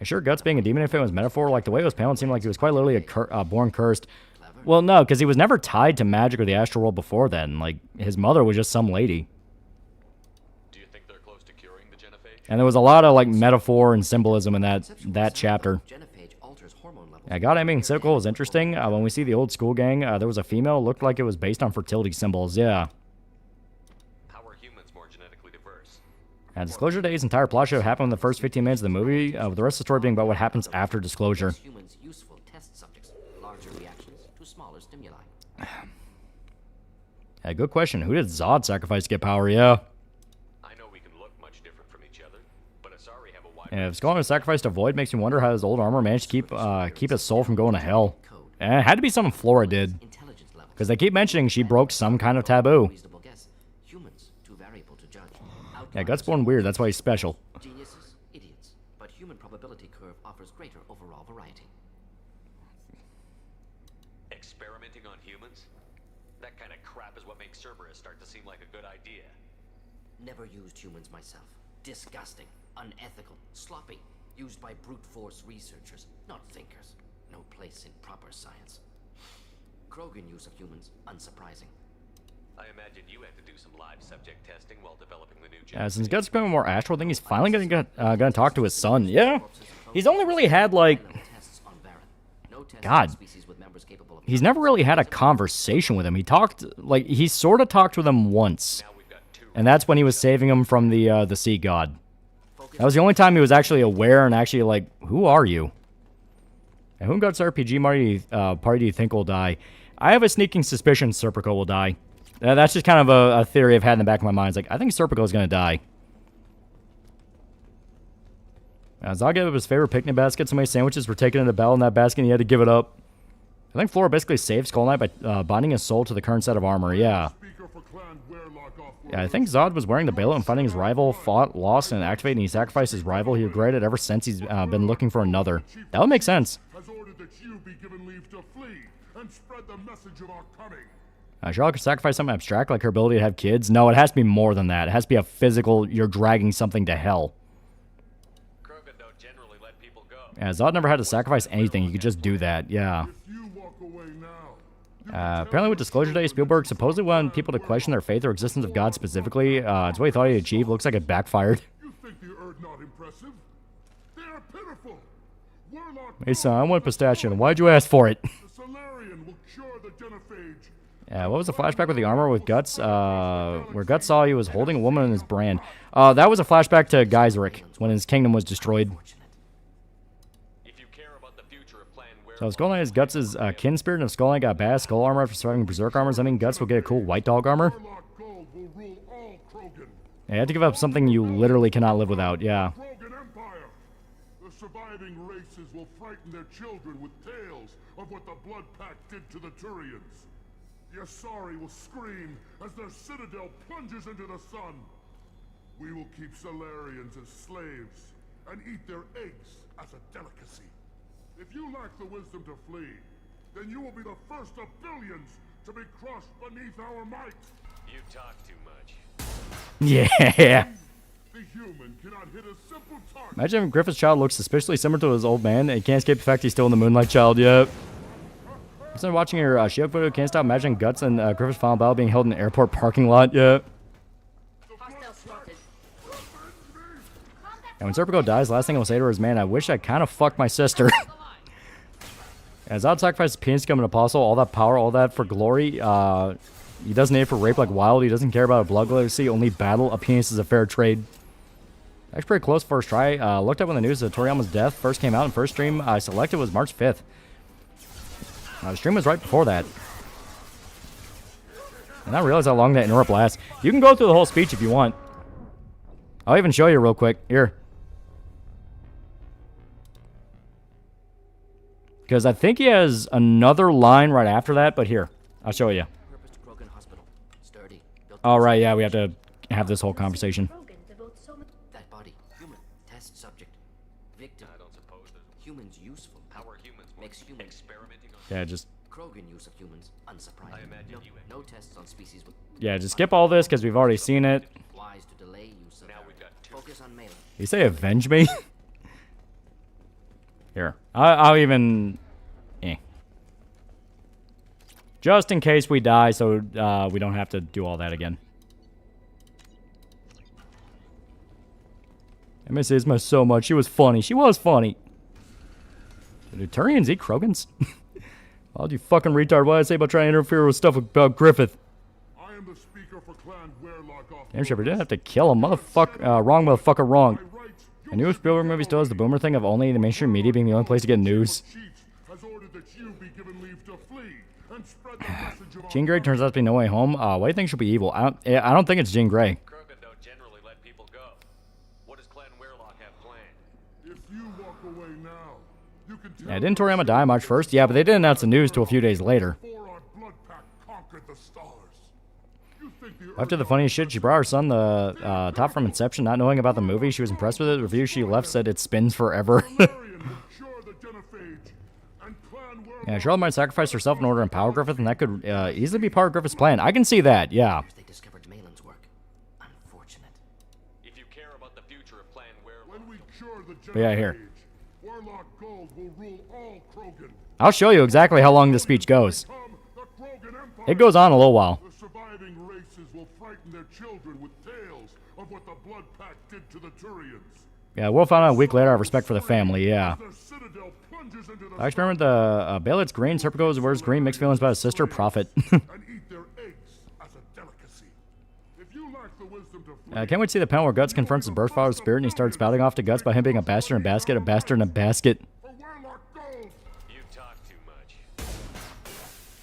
Sure, Guts being a demon if it was metaphor, like the way it was paneled seemed like he was quite literally born cursed. Well, no, because he was never tied to magic or the astral world before then. Like, his mother was just some lady. Do you think they're close to curing the genophage? And there was a lot of, like, metaphor and symbolism in that chapter. Yeah, God, I'm being cynical was interesting. When we see the old school gang, there was a female, looked like it was based on fertility symbols, yeah. How are humans more genetically diverse? Disclosure Day's entire plot should have happened in the first 15 minutes of the movie, with the rest of the story being about what happens after Disclosure. Humans useful test subjects. Larger reactions to smaller stimuli. Yeah, good question. Who did Zod sacrifice to get power? Yeah. I know we can look much different from each other, but Asari have a wide Yeah, if Skull sacrifice to Void makes me wonder how his old armor managed to keep his soul from going to hell. And it had to be something Flora did. Because they keep mentioning she broke some kind of taboo. Yeah, Guts born weird, that's why he's special. Geniuses, idiots, but human probability curve offers greater overall variety. experimenting on humans? That kind of crap is what makes Cerberus start to seem like a good idea. Never used humans myself. Disgusting, unethical, sloppy. Used by brute force researchers, not thinkers. No place in proper science. Krogan use of humans, unsurprising. I imagine you had to do some live subject testing while developing the new Since Guts becoming more astral, I think he's finally gonna talk to his son. Yeah, he's only really had like, God, he's never really had a conversation with him. He sort of talked with him once, and that's when he was saving him from the sea god. That was the only time he was actually aware and actually like, who are you? And who in Guts RPG party do you think will die? I have a sneaking suspicion Serpico will die. That's just kind of a theory I've had in the back of my mind. It's like, I think Serpico is going to die. Zod gave up his favorite picnic basket. So many sandwiches were taken in a bell in that basket and he had to give it up. I think Flora basically saved Skull Knight by binding his soul to the current set of armor. Yeah. Yeah, I think Zod was wearing the bailout and finding his rival, fought, lost, and activated, and he sacrificed his rival. He regretted ever since he's been looking for another. That would make sense. Has ordered that you be given leave to flee and spread the message of our coming. Charlotte could sacrifice something abstract like her ability to have kids. No, it has to be more than that. It has to be a physical, you're dragging something to hell. Krogan don't generally let people go. Yeah, Zod never had to sacrifice anything. He could just do that, yeah. Apparently with Disclosure Day, Spielberg supposedly wanted people to question their faith or existence of God specifically. It's what he thought he'd achieve. Looks like it backfired. You think the Earth not impressive? They are pitiful. Hey son, I want pistachio. Why'd you ask for it? The Solarian will cure the genophage. Yeah, what was the flashback with the armor with Guts? Where Guts saw he was holding a woman in his brand. That was a flashback to Geiseric when his kingdom was destroyed. So Skull Knight is Guts' kin spirit, and if Skull Knight got bad skull armor after surviving Berserk armor, does that mean Guts will get a cool white dog armor? Yeah, you have to give up something you literally cannot live without, yeah. The surviving races will frighten their children with tales of what the Blood Pact did to the Turians. The Asari will scream as their citadel plunges into the sun. We will keep Solarians as slaves and eat their eggs as a delicacy. If you lack the wisdom to flee, then you will be the first of billions to be crushed beneath our might. You talk too much. Yeah. The human cannot hit a simple target. Imagine if Griffith's child looks suspiciously similar to his old man, and he can't escape the fact he's still in the Moonlight Child yet. Instead of watching your Shiok video, can't stop imagining Guts and Griffith's final battle being held in an airport parking lot. Yeah. And when Serpico dies, last thing he'll say to her is, man, I wish I kind of fucked my sister. As I'd sacrifice his penis to become an apostle, all that power, all that for glory. He doesn't need it for rape like Wild. He doesn't care about a blood legacy, only battle. A penis is a fair trade. Actually pretty close first try. Looked up when the news of Toriyama's death first came out, and first stream I selected was March 5th. The stream was right before that. And I realized how long that interrupt lasts. You can go through the whole speech if you want. I'll even show you real quick. Here. Because I think he has another line right after that, but here. I'll show you. All right, yeah, we have to have this whole conversation. That body, human, test subject, victim. I don't suppose humans useful. How are humans makes humans experimenting on? Yeah, just. Krogan use of humans, unsurprising. I imagine no tests on species with. Yeah, just skip all this because we've already seen it. Wise to delay use of. Now we've got focus on melee. You say avenge me? Here, I'll even. Just in case we die, so we don't have to do all that again. I miss Isma so much. She was funny. She was funny. Do Turians eat Krogans? Why'd you fucking retard? What did I say about trying to interfere with stuff about Griffith? I am the speaker for Clan Werelock off. Damn Shepard didn't have to kill him. Wrong motherfucker, wrong. A new Spielberg movie still has the boomer thing of only the mainstream media being the only place to get news. Jean Grey turns out to be No Way Home. Why do you think she'll be evil? I don't think it's Jean Grey. Krogan don't generally let people go. What does Clan Werelock have planned? If you walk away now, you can tell. Yeah, didn't Toriyama die March 1st? Yeah, but they didn't announce the news till a few days later. After the funniest shit, she brought her son the top from Inception, not knowing about the movie. She was impressed with it. The review she left said it spins forever. Yeah, Charlotte might sacrifice herself in order to empower Griffith, and that could easily be part of Griffith's plan. I can see that, yeah. They discovered Malin's work. Unfortunate. If you care about the future of Clan Werelock, when we cure the but yeah, here. Werelock Gold will rule all Krogan. I'll show you exactly how long this speech goes. It goes on a little while. The surviving races will frighten their children with tales of what the Blood Pact did to the Turians. Yeah, we'll find out a week later. I have respect for the family, yeah. I experiment with the Baylit's green. Serpico wears green. Mixed feelings about his sister. Prophet. I can't wait to see the panel where Guts confronts his birth father's spirit and he starts spouting off to Guts about him being a bastard in a basket. A bastard in a basket. you talk too much.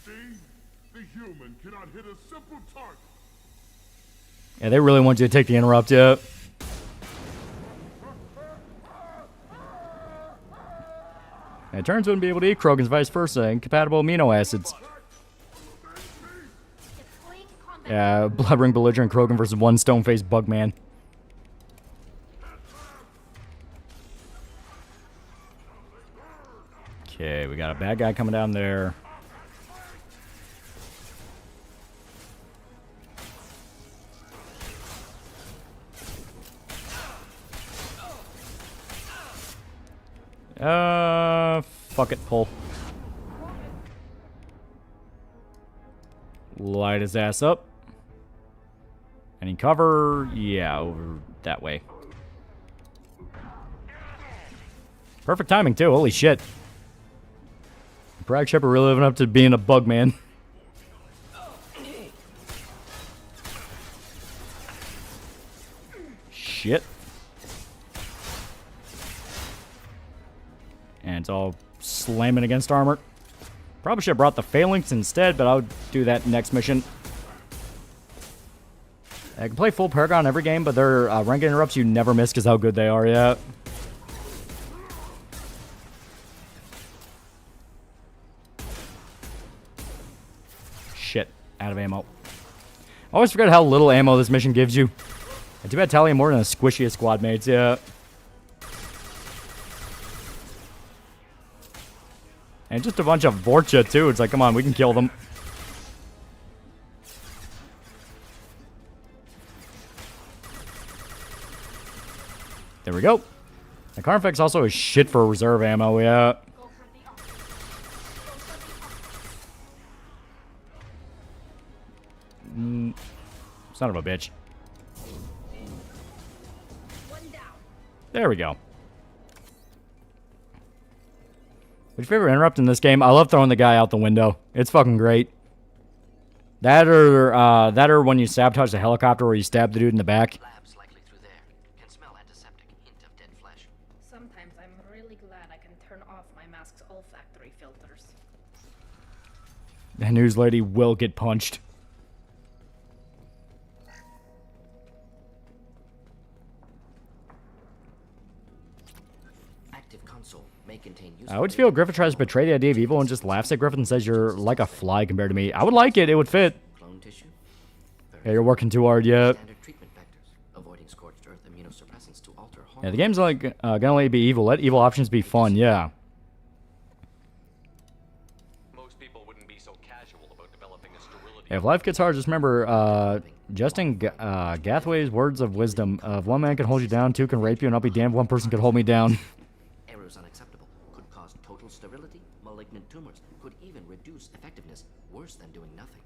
See? The human cannot hit a simple target. Yeah, they really want you to take the interrupt, yeah. And Turns wouldn't be able to eat Krogans, vice versa. Incompatible amino acids. Yeah, blubbering belligerent Krogan versus one stone-faced Bugman. Okay, we got a bad guy coming down there. Fuck it, pull. Light his ass up. Any cover? Yeah, over that way. Perfect timing, too. Holy shit. Bragg Shepard really living up to being a bug man. Shit. And it's all slamming against armor. Probably should have brought the phalanx instead, but I'll do that next mission. I can play full Paragon every game, but their rank interrupts you never miss because how good they are, yeah. Shit. Out of ammo. I always forget how little ammo this mission gives you. And too bad Tally more than the squishiest squad mates, yeah. And just a bunch of Vorcha, too. It's like, come on, we can kill them. There we go. The Carnifex also is shit for reserve ammo, yeah. Son of a bitch. There we go. What's your favorite interrupt in this game? I love throwing the guy out the window. It's fucking great. That or when you sabotage the helicopter where you stab the dude in the back. Sometimes I'm really glad I can turn off my mask's olfactory filters. The news lady will get punched. I would feel Griffith tries to betray the idea of evil and just laughs at Griffith and says you're like a fly compared to me. I would like it. It would fit. Yeah, you're working too hard yet. Yeah, the game's like gonna let you be evil. Let evil options be fun. Yeah. Yeah, if life gets hard, just remember Justin Gathway's words of wisdom: "If one man can hold you down, two can rape you, and I'll be damned if one person can hold me down." Errors unacceptable. Could cause total sterility, malignant tumors, could even reduce effectiveness, worse than doing nothing.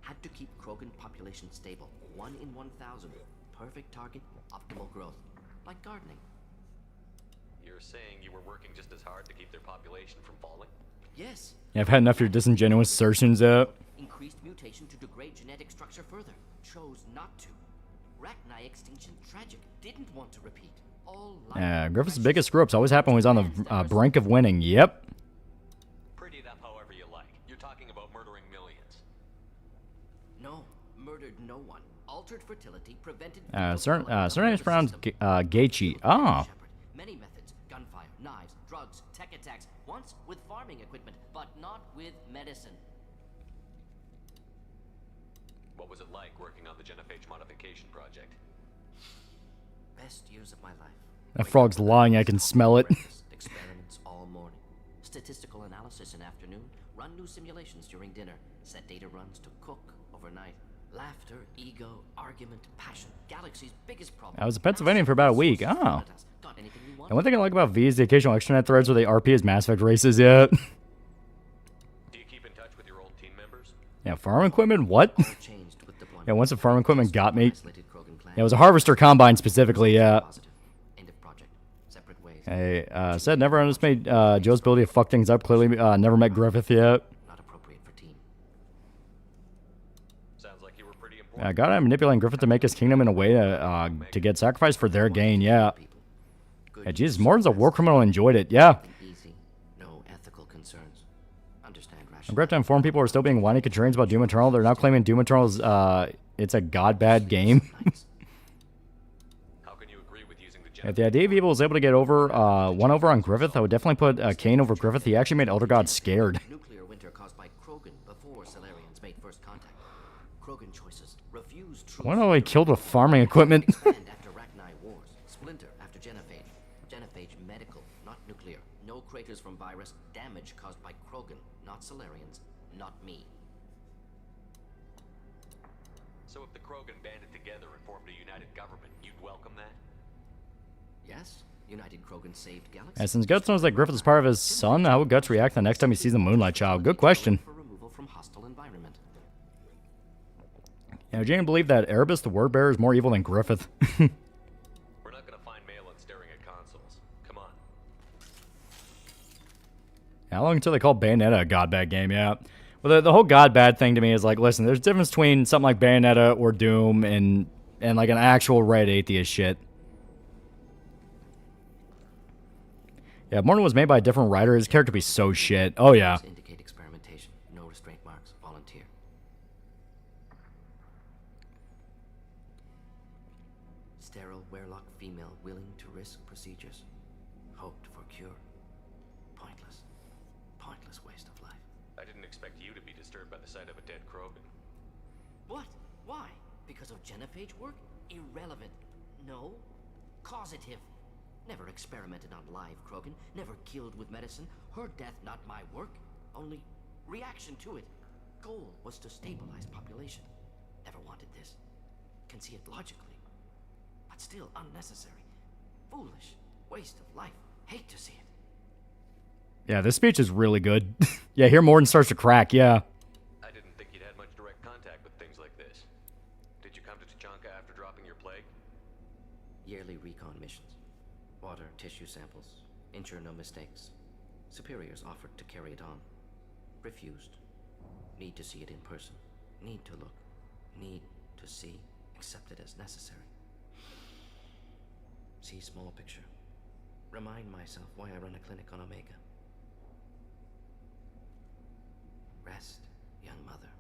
Had to keep Krogan population stable, 1 in 1,000. Perfect target, optimal growth. Like gardening. You're saying you were working just as hard to keep their population from falling? Yes. Yeah, I've had enough of your disingenuous assertions up. Increased mutation to degrade genetic structure further. Chose not to. Rachni extinction tragic. Didn't want to repeat. All Yeah, Griffith's biggest screw-ups always happen when he's on the brink of winning. Yep. Pretty it up however you like. You're talking about murdering millions. No, murdered no one. Altered fertility, prevented. Surname's pronounced Gaethje. Oh. Many methods: gunfire, knives, drugs, tech attacks. Once with farming equipment, but not with medicine. What was it like working on the genophage modification project? Best years of my life. That frog's lying. I can smell it. Experiments all morning. Statistical analysis in afternoon. Run new simulations during dinner. Set data runs to cook overnight. Laughter, ego, argument, passion. Galaxy's biggest problem. I was in Pennsylvania for about a week. Oh. And one thing I like about V is the occasional extranet threads where they RP as Mass Effect races yet. Do you keep in touch with your old team members? Yeah, farm equipment? What? Yeah, once the farm equipment got me. Yeah, it was a harvester combine specifically, yeah. Hey, said never underestimate Joe's ability to fuck things up. Clearly never met Griffith yet. Gotta manipulating Griffith to make his kingdom in a way to get sacrificed for their gain, yeah. Yeah, Jesus, Morton's a war criminal enjoyed it, yeah. No ethical concerns. Understand rationale. I'm grateful to inform people who are still being whiny contrarians about Doom Eternal. They're now claiming Doom Eternal is, it's a god-bad game. If the idea of evil was able to get over, one over on Griffith, I would definitely put Kane over Griffith. He actually made Elder God scared. Nuclear winter caused by Krogan before Salarians made first contact. Krogan choices refused truth. Why don't he killed with farming equipment? Expand after Rachni Wars. Splinter after Genophage. Genophage medical, not nuclear. No craters from virus. Damage caused by Krogan, not Salarians, not me. So if the Krogan banded together and formed a united government, you'd welcome that? Yes, United Krogan saved Galaxy. Yeah, since Guts knows that Griffith is part of his son, how would Guts react the next time he sees the Moonlight Child? Good question. For removal from hostile environment. Yeah, Jane believed that Erebus, the word bearer, is more evil than Griffith. We're not gonna find Malin staring at consoles. Come on. How long until they call Bayonetta a god-bad game? Yeah. Well, the whole god-bad thing to me is like, listen, there's a difference between something like Bayonetta or Doom and like an actual red atheist shit. Yeah, if Morton was made by a different writer, his character would be so shit. Oh, yeah. Indicate experimentation. No restraint marks. Volunteer. Sterile, werelock female willing to risk procedures. Hoped for cure. Pointless. Pointless waste of life. I didn't expect you to be disturbed by the sight of a dead Krogan. What? Why? Because of genophage work? Irrelevant. No. Causative. Never experimented on live Krogan. Never killed with medicine. Her death, not my work. Only reaction to it. Goal was to stabilize population. Never wanted this. Can see it logically. But still unnecessary. Foolish. Waste of life. Hate to see it. Yeah, this speech is really good. Yeah, here Morton starts to crack, yeah. I didn't think you'd had much direct contact with things like this. Did you come to Tuchanka after dropping your plague? Yearly recon missions. Water, tissue samples. Ensure no mistakes. Superiors offered to carry it on. Refused. Need to see it in person. Need to look. Need to see. Accept it as necessary. See small picture. Remind myself why I run a clinic on Omega. Rest, young mother.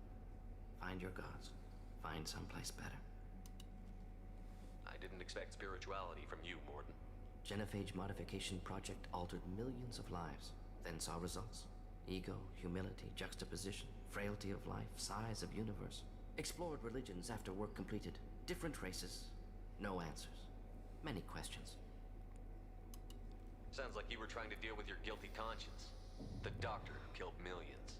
Find your gods. Find someplace better. I didn't expect spirituality from you, Morden. Genophage modification project altered millions of lives, then saw results. Ego, humility, juxtaposition, frailty of life, size of universe. Explored religions after work completed. Different races. No answers. Many questions. Sounds like you were trying to deal with your guilty conscience. The doctor who killed millions.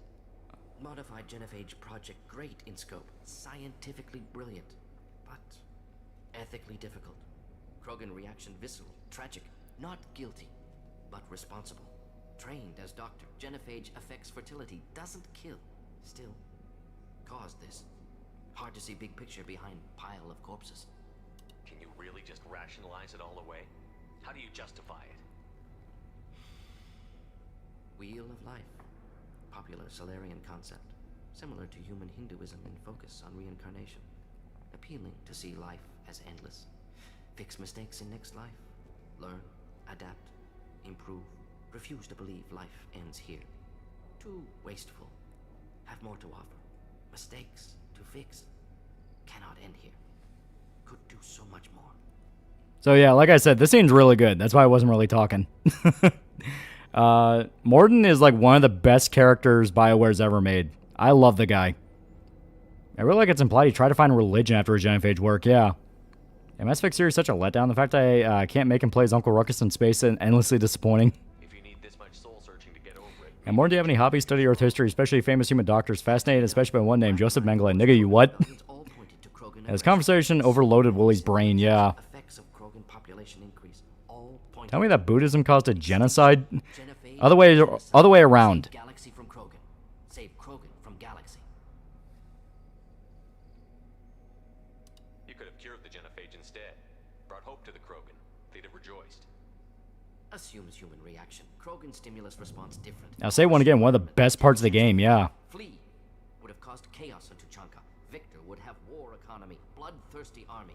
Modified genophage project great in scope. Scientifically brilliant. But ethically difficult. Krogan reaction visceral. Tragic. Not guilty, but responsible. Trained as doctor. Genophage affects fertility. Doesn't kill. Still, caused this. Hard to see big picture behind pile of corpses. Can you really just rationalize it all away? How do you justify it? Wheel of life. Popular Solarian concept. Similar to human Hinduism in focus on reincarnation. Appealing to see life as endless. Fix mistakes in next life. Learn, adapt, improve. Refuse to believe life ends here. Too wasteful. Have more to offer. Mistakes to fix. Cannot end here. Could do so much more. So yeah, like I said, this scene's really good. That's why I wasn't really talking. Morden is like one of the best characters BioWare's ever made. I love the guy. I really like it's implied he tried to find religion after his genophage work, yeah. And Mass Effect series is such a letdown. The fact I can't make him play as Uncle Ruckus in space is endlessly disappointing. If you need this much soul searching to get over it. And Morden, do you have any hobbies? Study Earth history, especially famous human doctors. Fascinated especially by one name, Joseph Mengele. Nigga, you what? His conversation overloaded Willie's brain, yeah. Tell me that Buddhism caused a genocide? Other way around. Galaxy from Krogan. Save Krogan from Galaxy. You could have cured the genophage instead. Brought hope to the Krogan. They'd have rejoiced. Assumes human reaction. Krogan stimulus response different. I'll say one again, one of the best parts of the game, yeah. Flee would have caused chaos in Tuchanka. Victor would have war economy. Bloodthirsty army.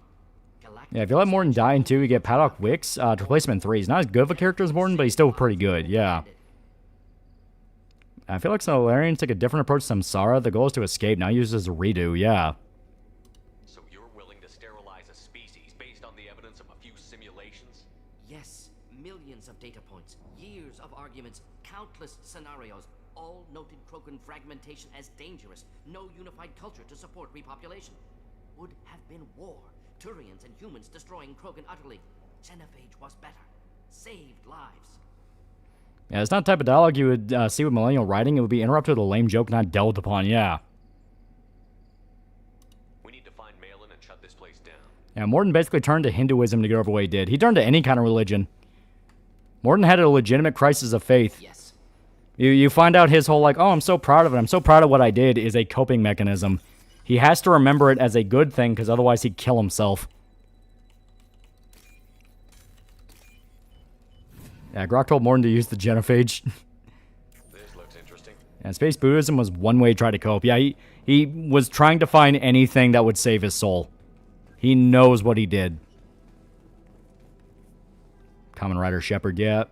Yeah, if you let Morden die in 2, you get Paddock Wicks to replace him in 3. He's not as good of a character as Morden, but he's still pretty good, yeah. I feel like Solarians take a different approach to Samsara. The goal is to escape, not use it as a redo, yeah. So you're willing to sterilize a species based on the evidence of a few simulations? Yes, millions of data points, years of arguments, countless scenarios, all noted Krogan fragmentation as dangerous. No unified culture to support repopulation. Would have been war. Turians and humans destroying Krogan utterly. Genophage was better. Saved lives. Yeah, it's not the type of dialogue you would see with Millennial writing. It would be interrupted with a lame joke, not delved upon, yeah. We need to find Malin and shut this place down. Yeah, Morden basically turned to Hinduism to get over what he did. He turned to any kind of religion. Morden had a legitimate crisis of faith. Yes. You find out his whole, like, oh, I'm so proud of it. I'm so proud of what I did is a coping mechanism. He has to remember it as a good thing, because otherwise he'd kill himself. Yeah, Grok told Morden to use the genophage. This looks interesting. And space Buddhism was one way to try to cope. Yeah, he was trying to find anything that would save his soul. He knows what he did. Common Rider Shepard, yeah.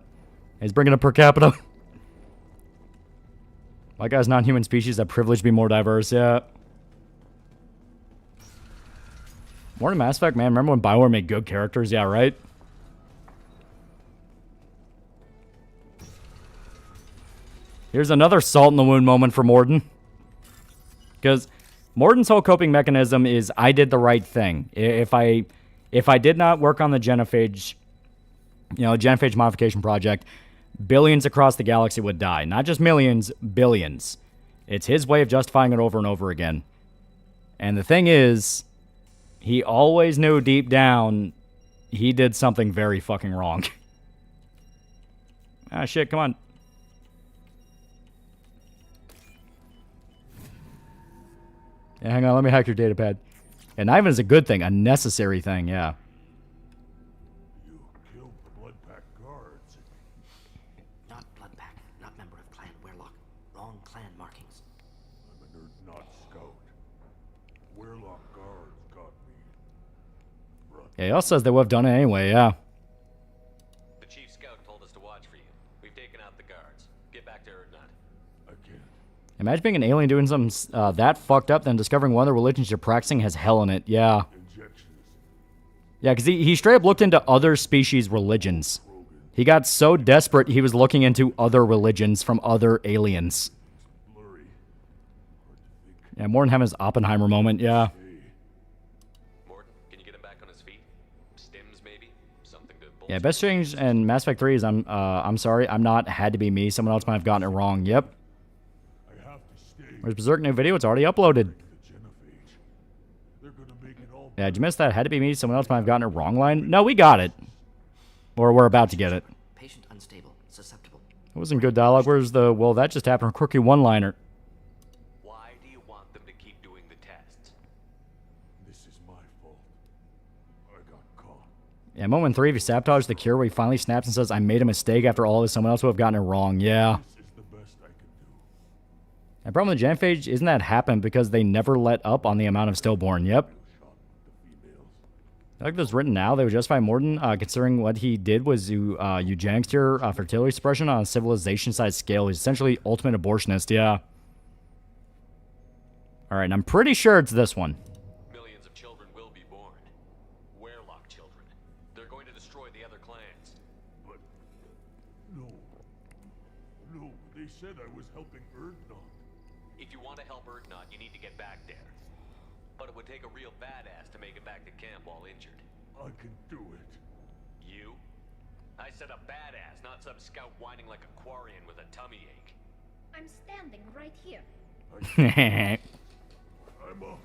He's bringing up per capita. Like us non-human species have privilege to be more diverse, yeah. More than Mass Effect, man. Remember when BioWare made good characters? Yeah, right? Here's another salt in the wound moment for Morden. Because Morden's whole coping mechanism is, I did the right thing. If I did not work on the genophage, genophage modification project, billions across the galaxy would die. Not just millions, billions. It's his way of justifying it over and over again. And the thing is, he always knew deep down he did something very fucking wrong. Ah, shit, come on. Yeah, hang on, let me hack your data pad. And not even as a good thing, a necessary thing, yeah. You killed the Blood Pack guards. Not Blood Pack, not member of Clan Werlock. Wrong clan markings. I'm a nerd, not scout. Werlock guards got me. Yeah, he also says they would have done it anyway, yeah. The chief scout told us to watch for you. We've taken out the guards. Get back to Erdnot. I can't. Imagine being an alien doing something that fucked up, then discovering one of the religions you're practicing has hell in it, yeah. Yeah, because he straight up looked into other species' religions. He got so desperate, he was looking into other religions from other aliens. Yeah, more than having his Oppenheimer moment, yeah. Morton, can you get him back on his feet? Stims, maybe? Something to Yeah, best change in Mass Effect 3 is I'm sorry, I'm not had to be me. Someone else might have gotten it wrong. Yep. Where's Berserk new video? It's already uploaded. Yeah, did you miss that? Had to be me. Someone else might have gotten it wrong line. No, we got it. Or we're about to get it. Patient unstable, susceptible. It wasn't good dialogue. Where's the, well, that just happened, quirky one-liner. Why do you want them to keep doing the tests? This is my fault. I got caught. Yeah, moment 3, if you sabotage the cure where he finally snaps and says, I made a mistake after all this, someone else would have gotten it wrong. Yeah. The problem with Genophage isn't that happened because they never let up on the amount of stillborn. Yep. I like this written now. They would justify Morton, considering what he did was eugenics your fertility suppression on a civilization-sized scale. He's essentially ultimate abortionist, yeah. Alright, and I'm pretty sure it's this one. Millions of children will be born. Werlock children. They're going to destroy the other clans. But... No. No, they said I was helping Erdnot. If you want to help Erdnot, you need to get back there. But it would take a real badass to make it back to camp while injured. I can do it. You? I said a badass, not some scout whining like a Quarian with a tummy ache. I'm standing right here. I'm up.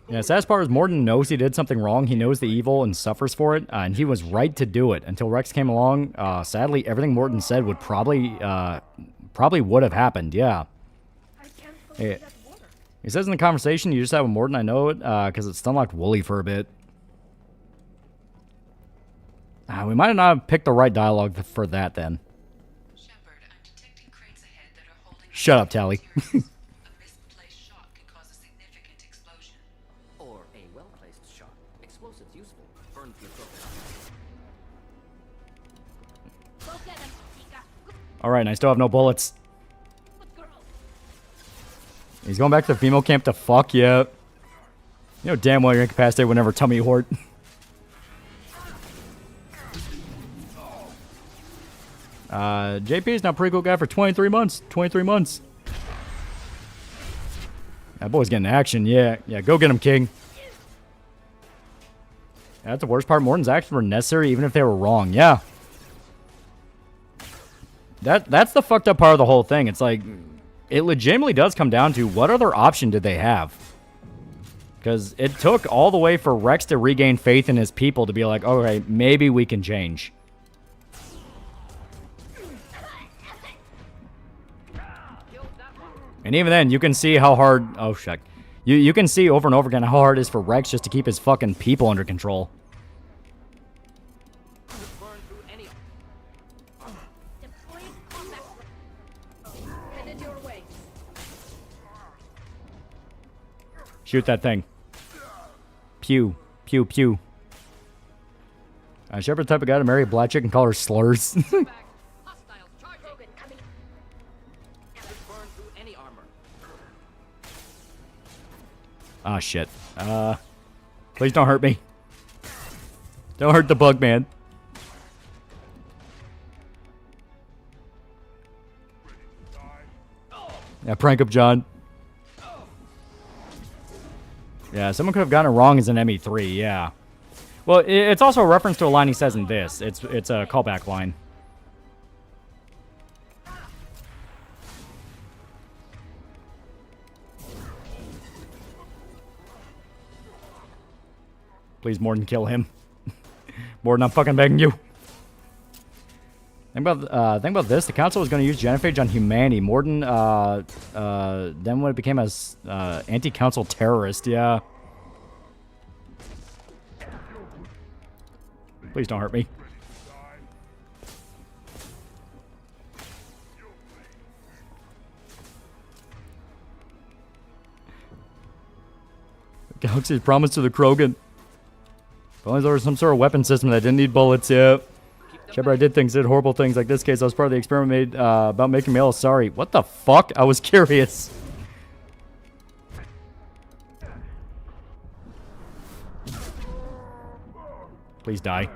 Yeah, saddest part is Morton knows he did something wrong. He knows the evil and suffers for it, and he was right to do it until Rex came along. Sadly, everything Morton said would probably would have happened. Yeah. He says in the conversation you just had with Morton, I know it, because it stunlocked Wooly for a bit. We might not have picked the right dialogue for that then. Shut up, Tally. Or a well-placed shot. Explosives useful. Burn the appropriate. Alright, and I still have no bullets. He's going back to the female camp to fuck, yeah. You know damn well you're incapacitated whenever tummy hort. JP is now pretty cool guy for 23 months. 23 months. That boy's getting action, yeah. Yeah, go get him, King. That's the worst part. Morton's actions were necessary even if they were wrong, yeah. That's the fucked up part of the whole thing. It's like, it legitimately does come down to what other option did they have? Because it took all the way for Rex to regain faith in his people to be like, okay, maybe we can change. And even then, you can see how hard... Oh, shit. You can see over and over again how hard it is for Rex just to keep his fucking people under control. Shoot that thing. Pew. Pew, pew. Shepard type of guy to marry a black chick and call her slurs. Ah, shit. Please don't hurt me. Don't hurt the bug, man. Yeah, prank up John. Yeah, someone could have gotten it wrong as an ME3, yeah. Well, it's also a reference to a line he says in this. It's a callback line. Please, Morton, kill him. Morton, I'm fucking begging you. Think about this. The council was going to use genophage on humanity. Morton, then when it became as anti-council terrorist, yeah. Please don't hurt me. Galaxy's promise to the Krogan. If only there was some sort of weapon system that didn't need bullets, yeah. Shepard, I did things, did horrible things. Like this case, I was part of the experiment made about making me all sorry. What the fuck? I was curious. Please die.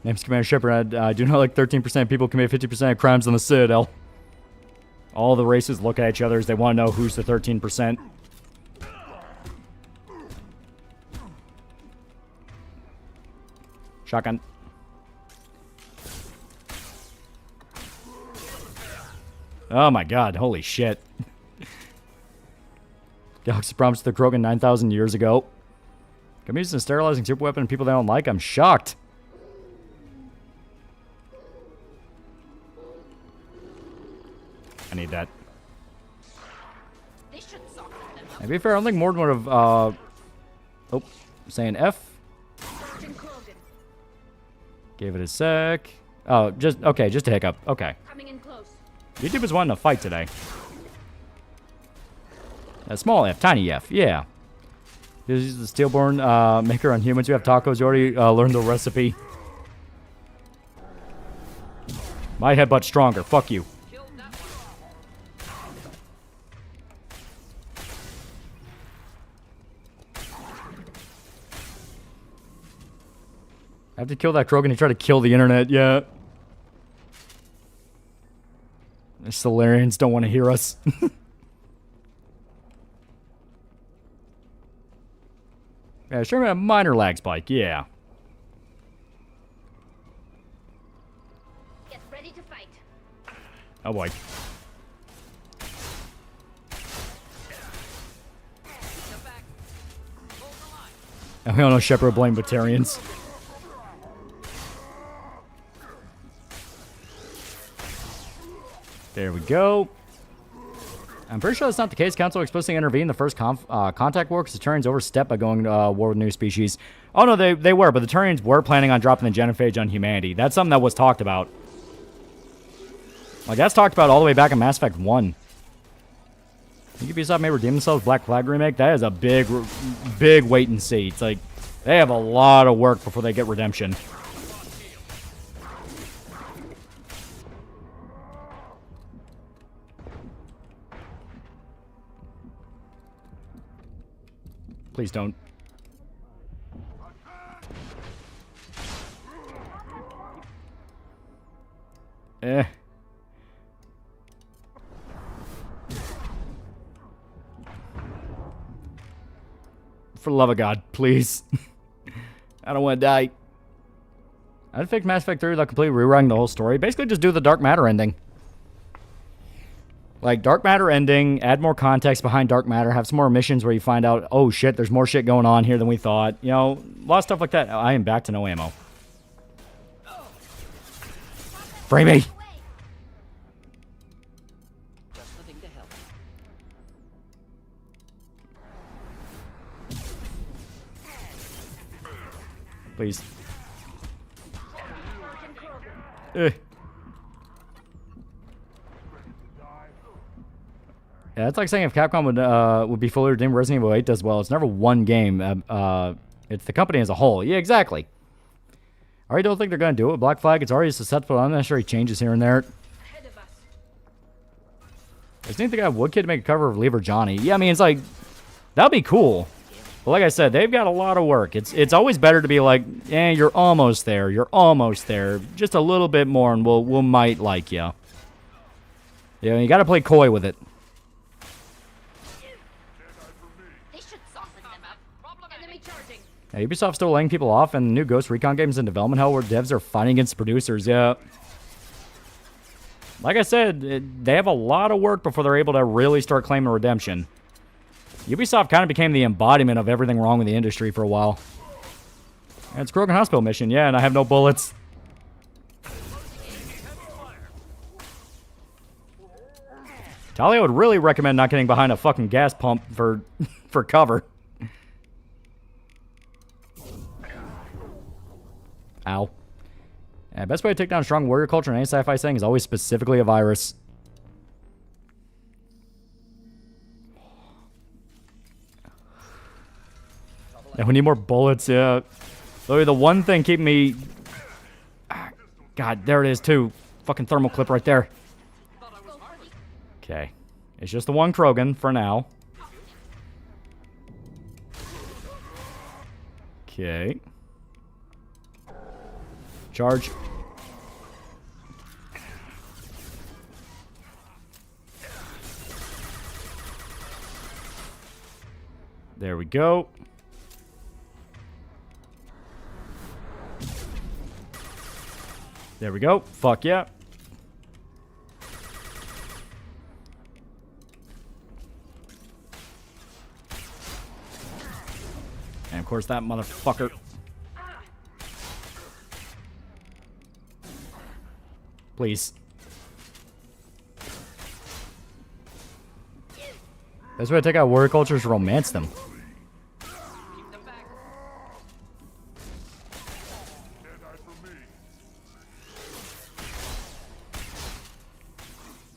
Name's Commander Shepard. I do not like 13% of people commit 50% of crimes on the Citadel. All the races look at each other as they want to know who's the 13%. Shotgun. Oh my god, holy shit. Galaxy promised the Krogan 9,000 years ago. I'm using a sterilizing super weapon and people they don't like? I'm shocked. I need that. To be fair, I don't think Morden would have, oh, saying F. Gave it a sec. Oh, just, okay, just a hiccup. Okay. YouTube is wanting to fight today. A small F, tiny F, yeah. This is the Steelborn maker on humans who have tacos. You already learned the recipe. My headbutt's stronger. Fuck you. I have to kill that Krogan. He tried to kill the internet. Yeah. The Solarians don't want to hear us. Yeah, sure, a minor lag spike. Yeah. Get ready to fight. Oh boy. And we all know Shepard blame Batarians. There we go. I'm pretty sure that's not the case. Council explicitly intervened in the first contact war because the Turians overstepped by going to war with new species. Oh, no, they were, but the Turians were planning on dropping the genophage on humanity. That's something that was talked about. Like, that's talked about all the way back in Mass Effect 1. Think Ubisoft may redeem themselves Black Flag Remake? That is a big wait and see. It's like, they have a lot of work before they get redemption. Please don't. For the love of God, please. I don't want to die. I'd fix Mass Effect 3 without completely rewriting the whole story. Basically, just do the Dark Matter ending. Like, Dark Matter ending, add more context behind Dark Matter, have some more missions where you find out, oh shit, there's more shit going on here than we thought. You know, a lot of stuff like that. I am back to no ammo. Free me! Please. Yeah, it's like saying if Capcom would be fully redeemed, Resident Evil 8 does well. It's never one game. It's the company as a whole. Yeah, exactly. I already don't think they're going to do it. Black Flag, it's already susceptible to unnecessary changes here and there. I just need the guy Woodkid to make a cover of Lever Johnny. Yeah, I mean, it's like, that'd be cool. But like I said, they've got a lot of work. It's always better to be like, eh, you're almost there. You're almost there. Just a little bit more and we'll might like you. Yeah, you got to play coy with it. Yeah, Ubisoft's still laying people off, and the new Ghost Recon game's in development hell where devs are fighting against producers, yeah. Like I said, they have a lot of work before they're able to really start claiming redemption. Ubisoft kind of became the embodiment of everything wrong with the industry for a while. And it's Krogan Hospital mission, yeah, and I have no bullets. Talia would really recommend not getting behind a fucking gas pump for for cover. Ow. Yeah, best way to take down strong warrior culture in any sci-fi setting is always specifically a virus. Yeah, we need more bullets, yeah. Literally the one thing keeping me... God, there it is too. Fucking thermal clip right there. Okay. It's just the one Krogan for now. Okay. Charge. There we go. There we go. Fuck yeah. And of course that motherfucker. Please. That's why I take out warrior cultures to romance them.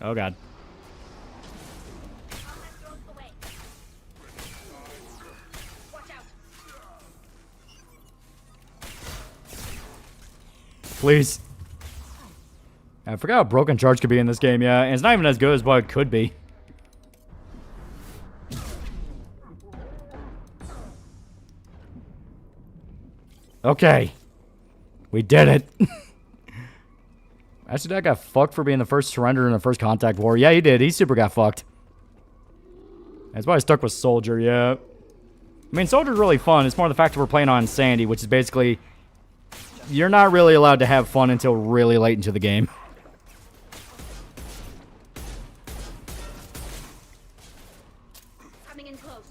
Oh god. Please. I forgot how broken charge could be in this game, yeah. And it's not even as good as what it could be. Okay. We did it. Actually, that got fucked for being the first surrender in the first contact war. Yeah, he did. He super got fucked. That's why I stuck with Soldier, yeah. I mean, Soldier's really fun. It's more the fact that we're playing on Sandy, which is basically... You're not really allowed to have fun until really late into the game. Coming in close.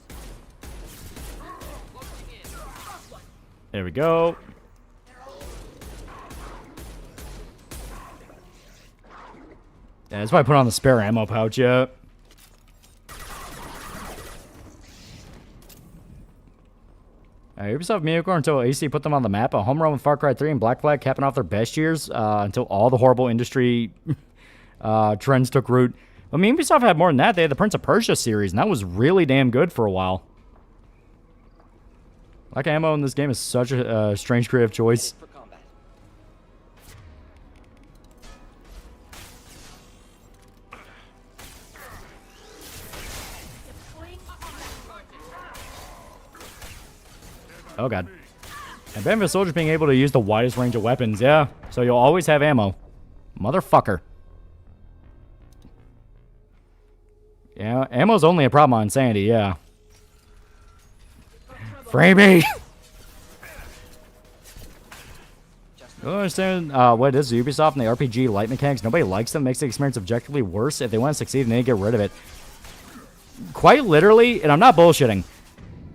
There we go. Yeah, that's why I put on the spare ammo pouch, yeah. Ubisoft Miyako until AC put them on the map. A home run with Far Cry 3 and Black Flag capping off their best years until all the horrible industry trends took root. I mean, Ubisoft had more than that. They had the Prince of Persia series, and that was really damn good for a while. Like ammo in this game is such a strange creative choice. Oh god. And benefit of soldiers being able to use the widest range of weapons, yeah. So you'll always have ammo. Motherfucker. Yeah, ammo's only a problem on Sandy, yeah. Freebie! You don't understand what it is Ubisoft and the RPG light mechanics. Nobody likes them. Makes the experience objectively worse. If they want to succeed, they need to get rid of it. Quite literally, and I'm not bullshitting,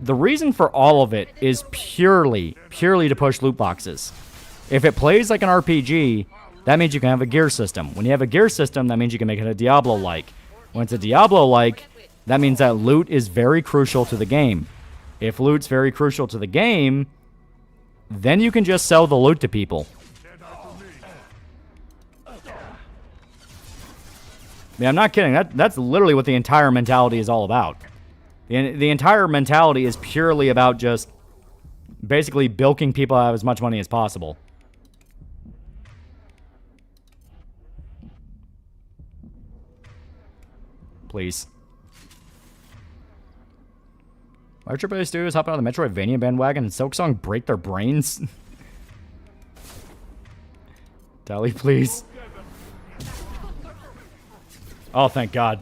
the reason for all of it is purely to push loot boxes. If it plays like an RPG, that means you can have a gear system. When you have a gear system, that means you can make it a Diablo-like. When it's a Diablo-like, that means that loot is very crucial to the game. If loot's very crucial to the game, then you can just sell the loot to people. I mean, I'm not kidding. That's literally what the entire mentality is all about. The entire mentality is purely about just basically bilking people out of as much money as possible. Please. Why are AAA studios hopping on the Metroidvania bandwagon and Silksong break their brains? Tally, please. Oh, thank God.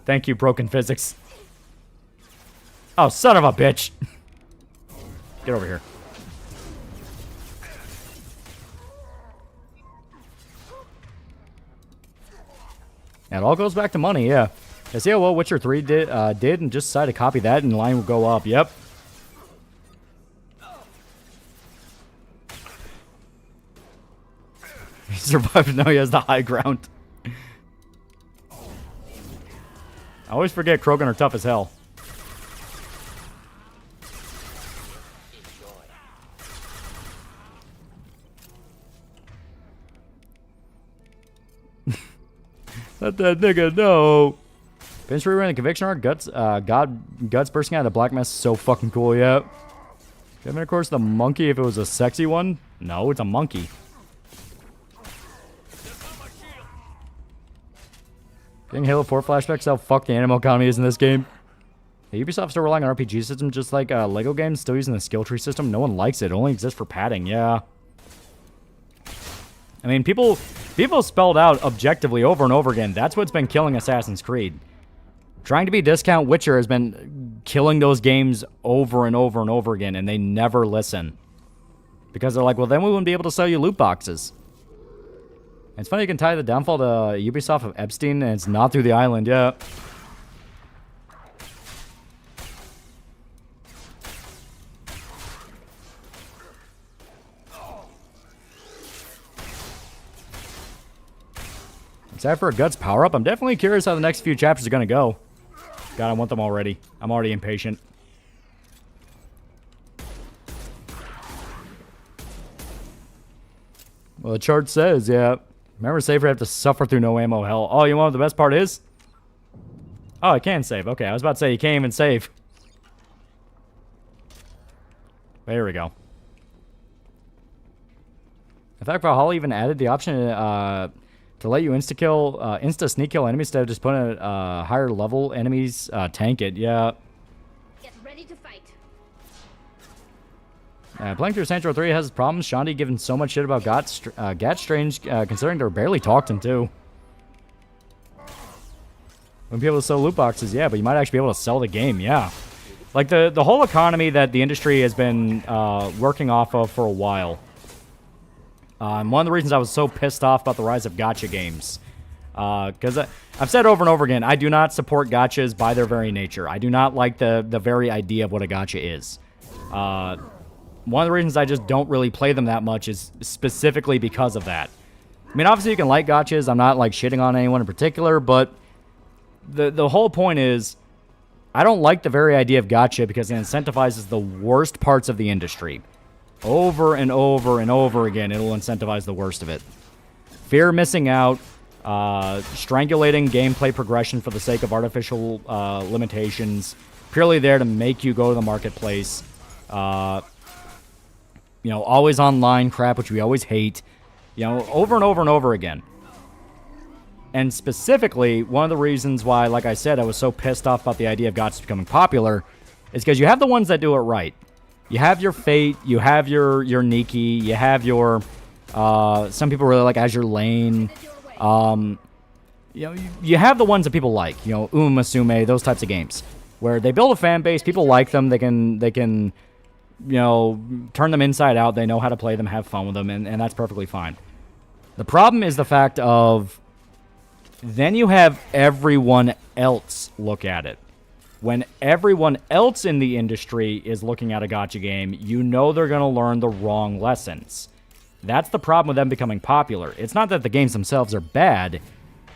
Thank you, broken physics. Oh, son of a bitch. Get over here. And it all goes back to money, yeah. I see how well Witcher 3 did and just decided to copy that and the line will go up. Yep. He survived. Now he has the high ground. I always forget Krogan are tough as hell. Let that nigga know. Pinch rerun the conviction art. Guts bursting out of the black mess is so fucking cool, yeah. Kevin, of course, the monkey if it was a sexy one. No, it's a monkey. Getting Halo 4 flashbacks how fucked the animal economy is in this game. Yeah, Ubisoft's still relying on RPG systems just like Lego games, still using the skill tree system. No one likes it. It only exists for padding, yeah. I mean, people spelled out objectively over and over again. That's what's been killing Assassin's Creed. Trying to be discount Witcher has been killing those games over and over and over again, and they never listen. Because they're like, well, then we wouldn't be able to sell you loot boxes. And it's funny you can tie the downfall to Ubisoft of Epstein, and it's not through the island, yeah. Except for a Guts power-up, I'm definitely curious how the next few chapters are going to go. God, I want them already. I'm already impatient. Well, the chart says, yeah. Remember, safer have to suffer through no ammo hell. Oh, you know what the best part is? Oh, I can save. Okay, I was about to say you can't even save. There we go. In fact, Valhalla even added the option to let you insta-sneak kill enemies instead of just putting higher level enemies tank it. Yeah. Get ready to fight. Playing through Saints Row 3 has its problems. Shandy giving so much shit about Gat Strange, considering they're barely talked him too. Wouldn't be able to sell loot boxes, yeah, but you might actually be able to sell the game, yeah. Like the whole economy that the industry has been working off of for a while. And one of the reasons I was so pissed off about the rise of gacha games. Because I've said over and over again, I do not support gachas by their very nature. I do not like the very idea of what a gacha is. One of the reasons I just don't really play them that much is specifically because of that. I mean, obviously you can like gachas. I'm not like shitting on anyone in particular, but the whole point is I don't like the very idea of gacha because it incentivizes the worst parts of the industry. Over and over and over again, it'll incentivize the worst of it. Fear of missing out, strangulating gameplay progression for the sake of artificial limitations, purely there to make you go to the marketplace. You know, always online crap, which we always hate. You know, over and over and over again. And specifically, one of the reasons why, like I said, I was so pissed off about the idea of gachas becoming popular is because you have the ones that do it right. You have your Fate, you have your Nikki, you have your, some people really like Azure Lane. You know, you have the ones that people like, you know, Musume, those types of games. Where they build a fan base, people like them, they can, you know, turn them inside out, they know how to play them, have fun with them, and that's perfectly fine. The problem is the fact of, then you have everyone else look at it. When everyone else in the industry is looking at a gacha game, you know they're going to learn the wrong lessons. That's the problem with them becoming popular. It's not that the games themselves are bad.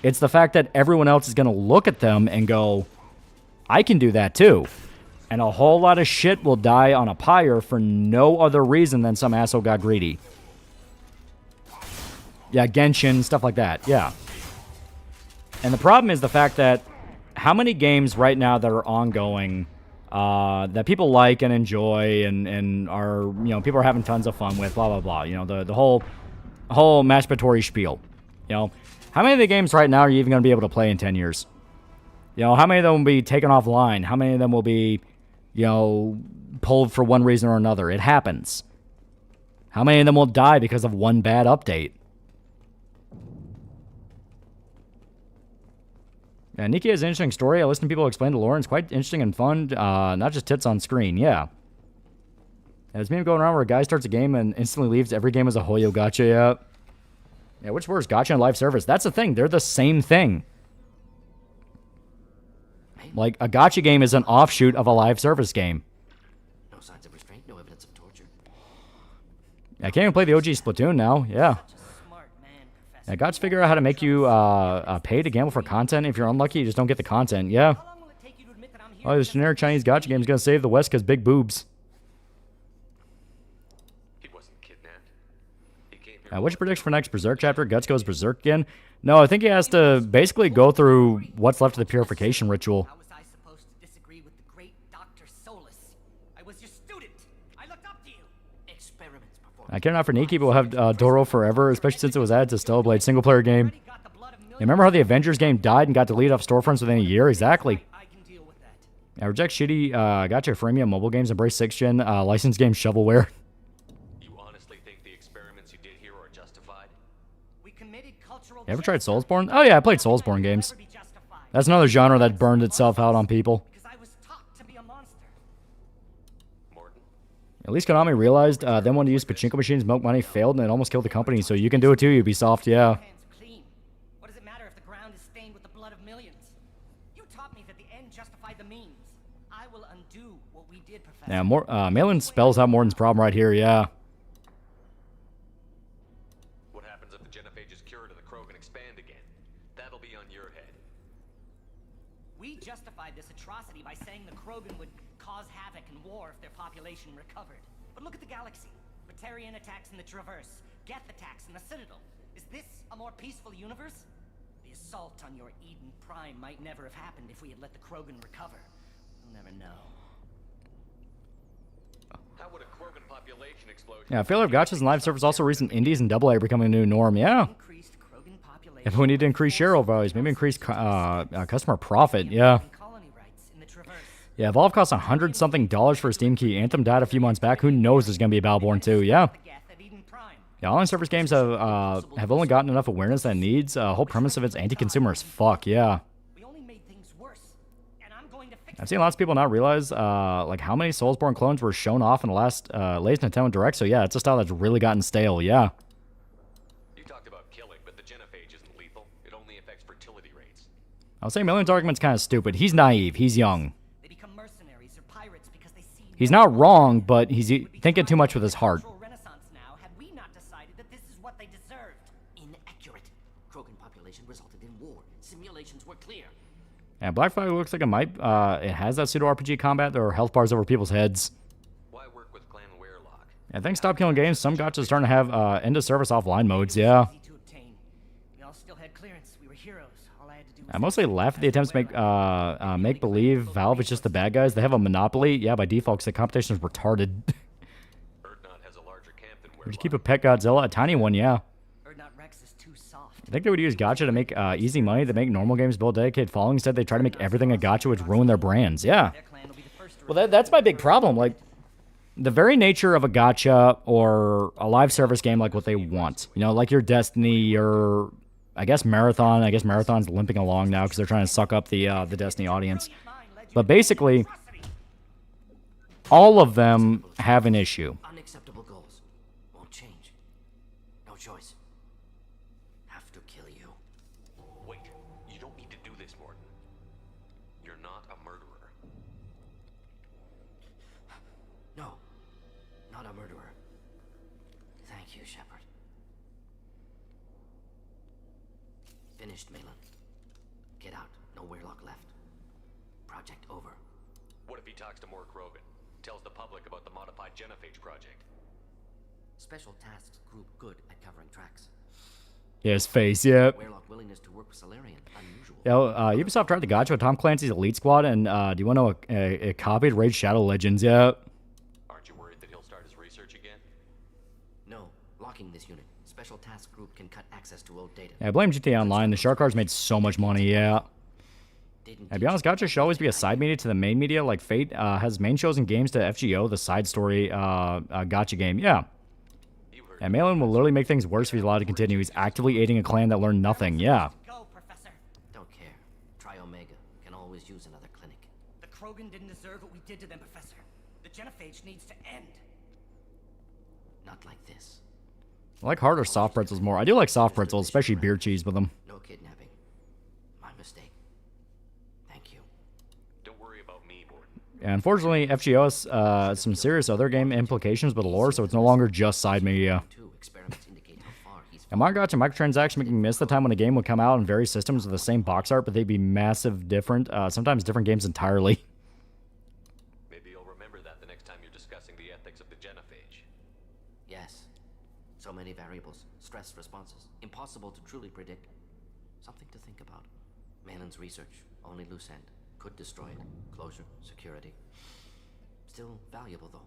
It's the fact that everyone else is going to look at them and go, I can do that too. And a whole lot of shit will die on a pyre for no other reason than some asshole got greedy. Yeah, Genshin, stuff like that. Yeah. And the problem is the fact that how many games right now that are ongoing that people like and enjoy and are, you know, people are having tons of fun with, blah, blah, blah. You know, the whole masturbatory spiel. You know, how many of the games right now are you even going to be able to play in 10 years? You know, how many of them will be taken offline? How many of them will be, you know, pulled for one reason or another? It happens. How many of them will die because of one bad update? Yeah, Nikki has an interesting story. I listen to people explain the lore, and it's quite interesting and fun. Not just tits on screen, yeah. There's meme going around where a guy starts a game and instantly leaves. Every game is a Hoyo gacha, yeah. Yeah, which worse, gacha and live service? That's the thing. They're the same thing. Like, a gacha game is an offshoot of a live service game. No signs of restraint, no evidence of torture. I can't even play the OG Splatoon now, yeah. Yeah, gots figure out how to make you pay to gamble for content. If you're unlucky, you just don't get the content. Yeah. Oh, this generic Chinese gacha game is gonna save the West because big boobs. He wasn't kidnapped. He came here. What's your prediction for next Berserk chapter? Guts goes Berserk again? No, I think he has to basically go through what's left of the purification ritual. How was I supposed to disagree with the great Dr. Solus? I was your student. I looked up to you. Experiments before. I care not for Nikki, but we'll have Doro forever, especially since it was added to Stellar Blade single player game. Yeah, remember how the Avengers game died and got deleted off storefronts within a year? Exactly. I reject shitty gacha freemium mobile games, embrace 6th gen licensed game shovelware. You honestly think the experiments you did here are justified? We committed cultural. You ever tried Soulsborne? Oh yeah, I played Soulsborne games. That's another genre that burned itself out on people. Because I was taught to be a monster. Morton? At least Konami realized then wanted to use pachinko machines, milk money, failed, and it almost killed the company. So you can do it too, Ubisoft, yeah. What does it matter if the ground is stained with the blood of millions? You taught me that the end justified the means. I will undo what we did, Professor. Yeah, Malin spells out Morton's problem right here, yeah. What happens if the genophage is cured and the Krogan expand again? That'll be on your head. We justified this atrocity by saying the Krogan would cause havoc and war if their population recovered. But look at the galaxy. Batarian attacks in the Traverse. Geth attacks in the Citadel. Is this a more peaceful universe? The assault on your Eden Prime might never have happened if we had let the Krogan recover. We'll never know. How would a Krogan population explosion? Yeah, failure of gachas and live servers also recent indies and AA becoming a new norm, yeah. If we need to increase share values, maybe increase customer profit, yeah. Yeah, Valve costs $100-something for a Steam key. Anthem died a few months back. Who knows there's going to be a Battleborn 2, yeah. Yeah, online service games have only gotten enough awareness that it needs. Whole premise of it's anti-consumer as fuck, yeah. I've seen lots of people not realize like how many Soulsborne clones were shown off in the latest Nintendo Direct. So yeah, it's a style that's really gotten stale. Yeah. You talked about killing, but the genophage isn't lethal. It only affects fertility rates. I would say Million's argument's kind of stupid. He's naive. He's young. They become mercenaries or pirates because they see. He's not wrong, but he's thinking too much with his heart. Renaissance now. Had we not decided that this is what they deserved? Inaccurate. Krogan population resulted in war. Simulations were clear. Yeah, Black Flag looks like it might. It has that pseudo RPG combat. There are health bars over people's heads. Why work with Clan Werelock? Yeah, thanks. Stop killing games. Some gachas are starting to have end of service offline modes. Yeah. We all still had clearance. We were heroes. All I had to do was I mostly laugh at the attempts to make believe Valve is just the bad guys. They have a monopoly. Yeah, by default, because the competition is retarded. Erdnot has a larger camp than Would you keep a pet Godzilla? A tiny one, yeah. Erdnot Rex is too soft. I think they would use gacha to make easy money. They make normal games build dedicated following. Instead, they try to make everything a gacha, which ruin their brands. Yeah. Well, that's my big problem. Like, the very nature of a gacha or a live service game, like what they want. You know, like your Destiny or, I guess, Marathon. I guess Marathon's limping along now because they're trying to suck up the Destiny audience. But basically, all of them have an issue. Unacceptable goals. Won't change. No choice. Have to kill you. Wait, you don't need to do this, Morton. You're not a murderer. No, not a murderer. Thank you, Shepard. Finished, Malin. Get out. No Werelock left. Project over. What if he talks to more Krogan? Tells the public about the modified genophage project? Special tasks group good at covering tracks. Yeah, his face, yeah. Werelock willingness to work with Solarian, unusual. Yeah, Ubisoft tried the gacha with Tom Clancy's Elite Squad, and do you want to know it copied Raid Shadow Legends? Yeah. Aren't you worried that he'll start his research again? No, locking this unit. Special task group can cut access to old data. Yeah, I blame GTA Online. The shark cards made so much money, yeah. To be honest, gacha should always be a side media to the main media, like Fate has main shows and games to FGO, the side story gacha game, yeah. And Malin will literally make things worse if he's allowed to continue. He's actively aiding a clan that learned nothing, yeah. Go, Professor. Don't care. Try Omega. Can always use another clinic. The Krogan didn't deserve what we did to them, Professor. The genophage needs to end. Not like this. I like hard or soft pretzels more. I do like soft pretzels, especially beer cheese with them. No kidnapping. My mistake. Thank you. Don't worry about me, Morton. Yeah, unfortunately, FGO has some serious other game implications with the lore, so it's no longer just side media. Experiments indicate how far he's And my gotcha microtransactions making me miss the time when a game would come out in various systems with the same box art, but they'd be massive different, sometimes different games entirely. Maybe you'll remember that the next time you're discussing the ethics of the genophage. Yes. So many variables, stress responses, impossible to truly predict. Something to think about. Malin's research, only loose end. Could destroy it. Closure, security. Still valuable, though.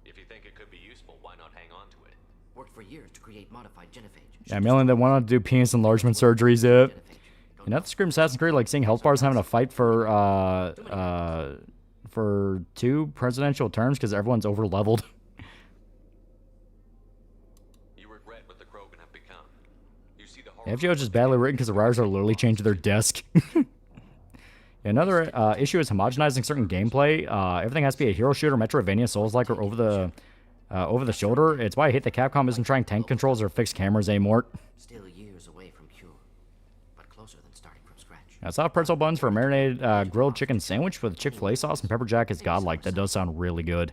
If you think it could be useful, why not hang on to it? Worked for years to create modified genophage. Yeah, mainly they wanted to do penis enlargement surgeries. You know, the Scream Assassin's Creed, like seeing health bars having a fight for 2 presidential terms because everyone's over leveled. You regret what the Krogan have become. You see the FGO is just badly written because the writers are literally changing their desk. Another issue is homogenizing certain gameplay. Everything has to be a hero shooter, Metroidvania, Souls-like, or over the shoulder. It's why I hate that Capcom isn't trying tank controls or fixed cameras anymore. Still years away from cure, but closer than starting from scratch. Soft pretzel buns for a marinated grilled chicken sandwich with Chick-fil-A sauce and pepper jack is godlike. That does sound really good.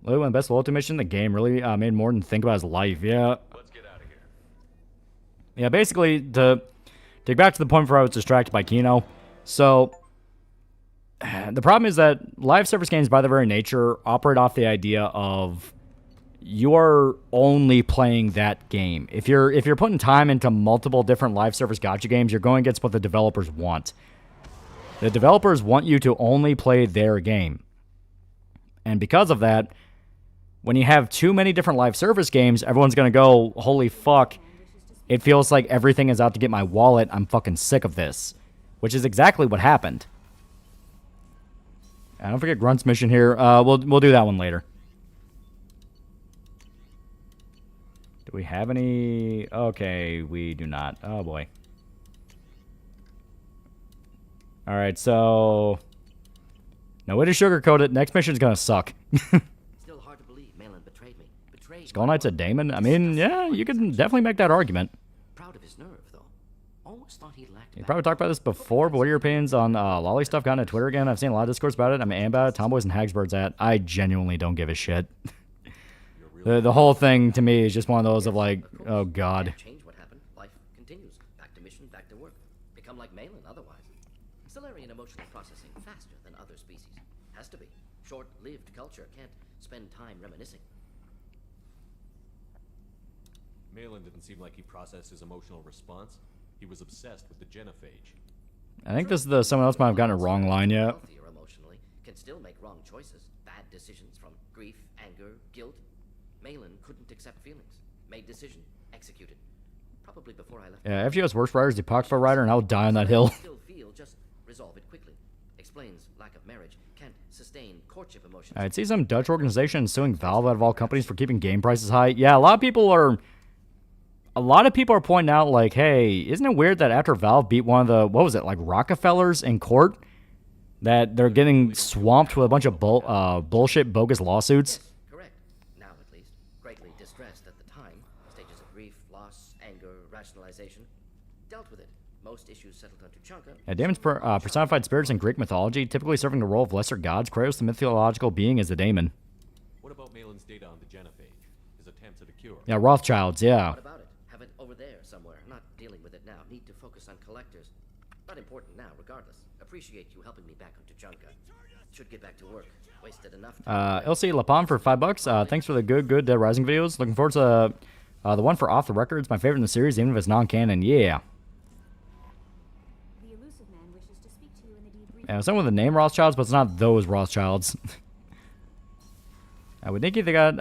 Literally, one of the best loyalty mission in the game really made Morton think about his life. Yeah. Let's get out of here. Yeah, basically, to take back to the point where I was distracted by Kino. So, the problem is that live service games, by their very nature, operate off the idea of you're only playing that game. If you're putting time into multiple different live service gacha games, you're going against what the developers want. The developers want you to only play their game. And because of that, when you have too many different live service games, everyone's going to go, holy fuck, it feels like everything is out to get my wallet. I'm fucking sick of this. Which is exactly what happened. And don't forget Grunt's mission here. We'll do that one later. Do we have any? Okay, we do not. Oh boy. Alright, so no way to sugarcoat it. Next mission's gonna suck. Still hard to believe Malin betrayed me. Skull Knight's a daemon? I mean, yeah, you can definitely make that argument. Proud of his nerve, though. Almost thought he lacked. You probably talked about this before, but what are your opinions on Lolly stuff gotten to Twitter again? I've seen a lot of discourse about it. I'm about it. Tomboys and Hagsbird's at. I genuinely don't give a shit. The whole thing to me is just one of those of like, oh god. Change what happened. Life continues. Back to mission, back to work. Become like Malin otherwise. Solarian emotional processing faster than other species. Has to be. Short-lived culture can't spend time reminiscing. Malin didn't seem like he processed his emotional response. He was obsessed with the genophage. I think this is someone else might have gotten a wrong line yet. Healthier emotionally, can still make wrong choices. Bad decisions from grief, anger, guilt. Malin couldn't accept feelings. Made decision. Executed. Probably before I left. Yeah, FGO's worst writer is the Apocrypha writer, and I'll die on that hill. Still feel, just resolve it quickly. Explains lack of marriage. Can't sustain courtship emotions. I'd see some Dutch organization suing Valve out of all companies for keeping game prices high. Yeah, a lot of people are pointing out, like, hey, isn't it weird that after Valve beat one of the, what was it, like Rockefellers in court, that they're getting swamped with a bunch of bullshit, bogus lawsuits? Yes, correct. Now, at least, greatly distressed at the time. Stages of grief, loss, anger, rationalization. Dealt with it. Most issues settled onto Chunka. Yeah, demons personified spirits in Greek mythology, typically serving the role of lesser gods. Kratos, the mythological being, is the daemon. What about Malin's data on the genophage? His attempts at a cure? Yeah, Rothschilds, yeah. What about it? Have it over there somewhere. Not dealing with it now. Need to focus on collectors. Not important now, regardless. Appreciate you helping me back onto Chunka. Should get back to work. Wasted enough time. LC Lapon for $5. Thanks for the good Dead Rising videos. Looking forward to the one for Off the Record. It's my favorite in the series, even if it's non-canon. Yeah. The elusive man wishes to speak to you in the debrief. Yeah, someone with the name Rothschilds, but it's not those Rothschilds. With Nikki, they got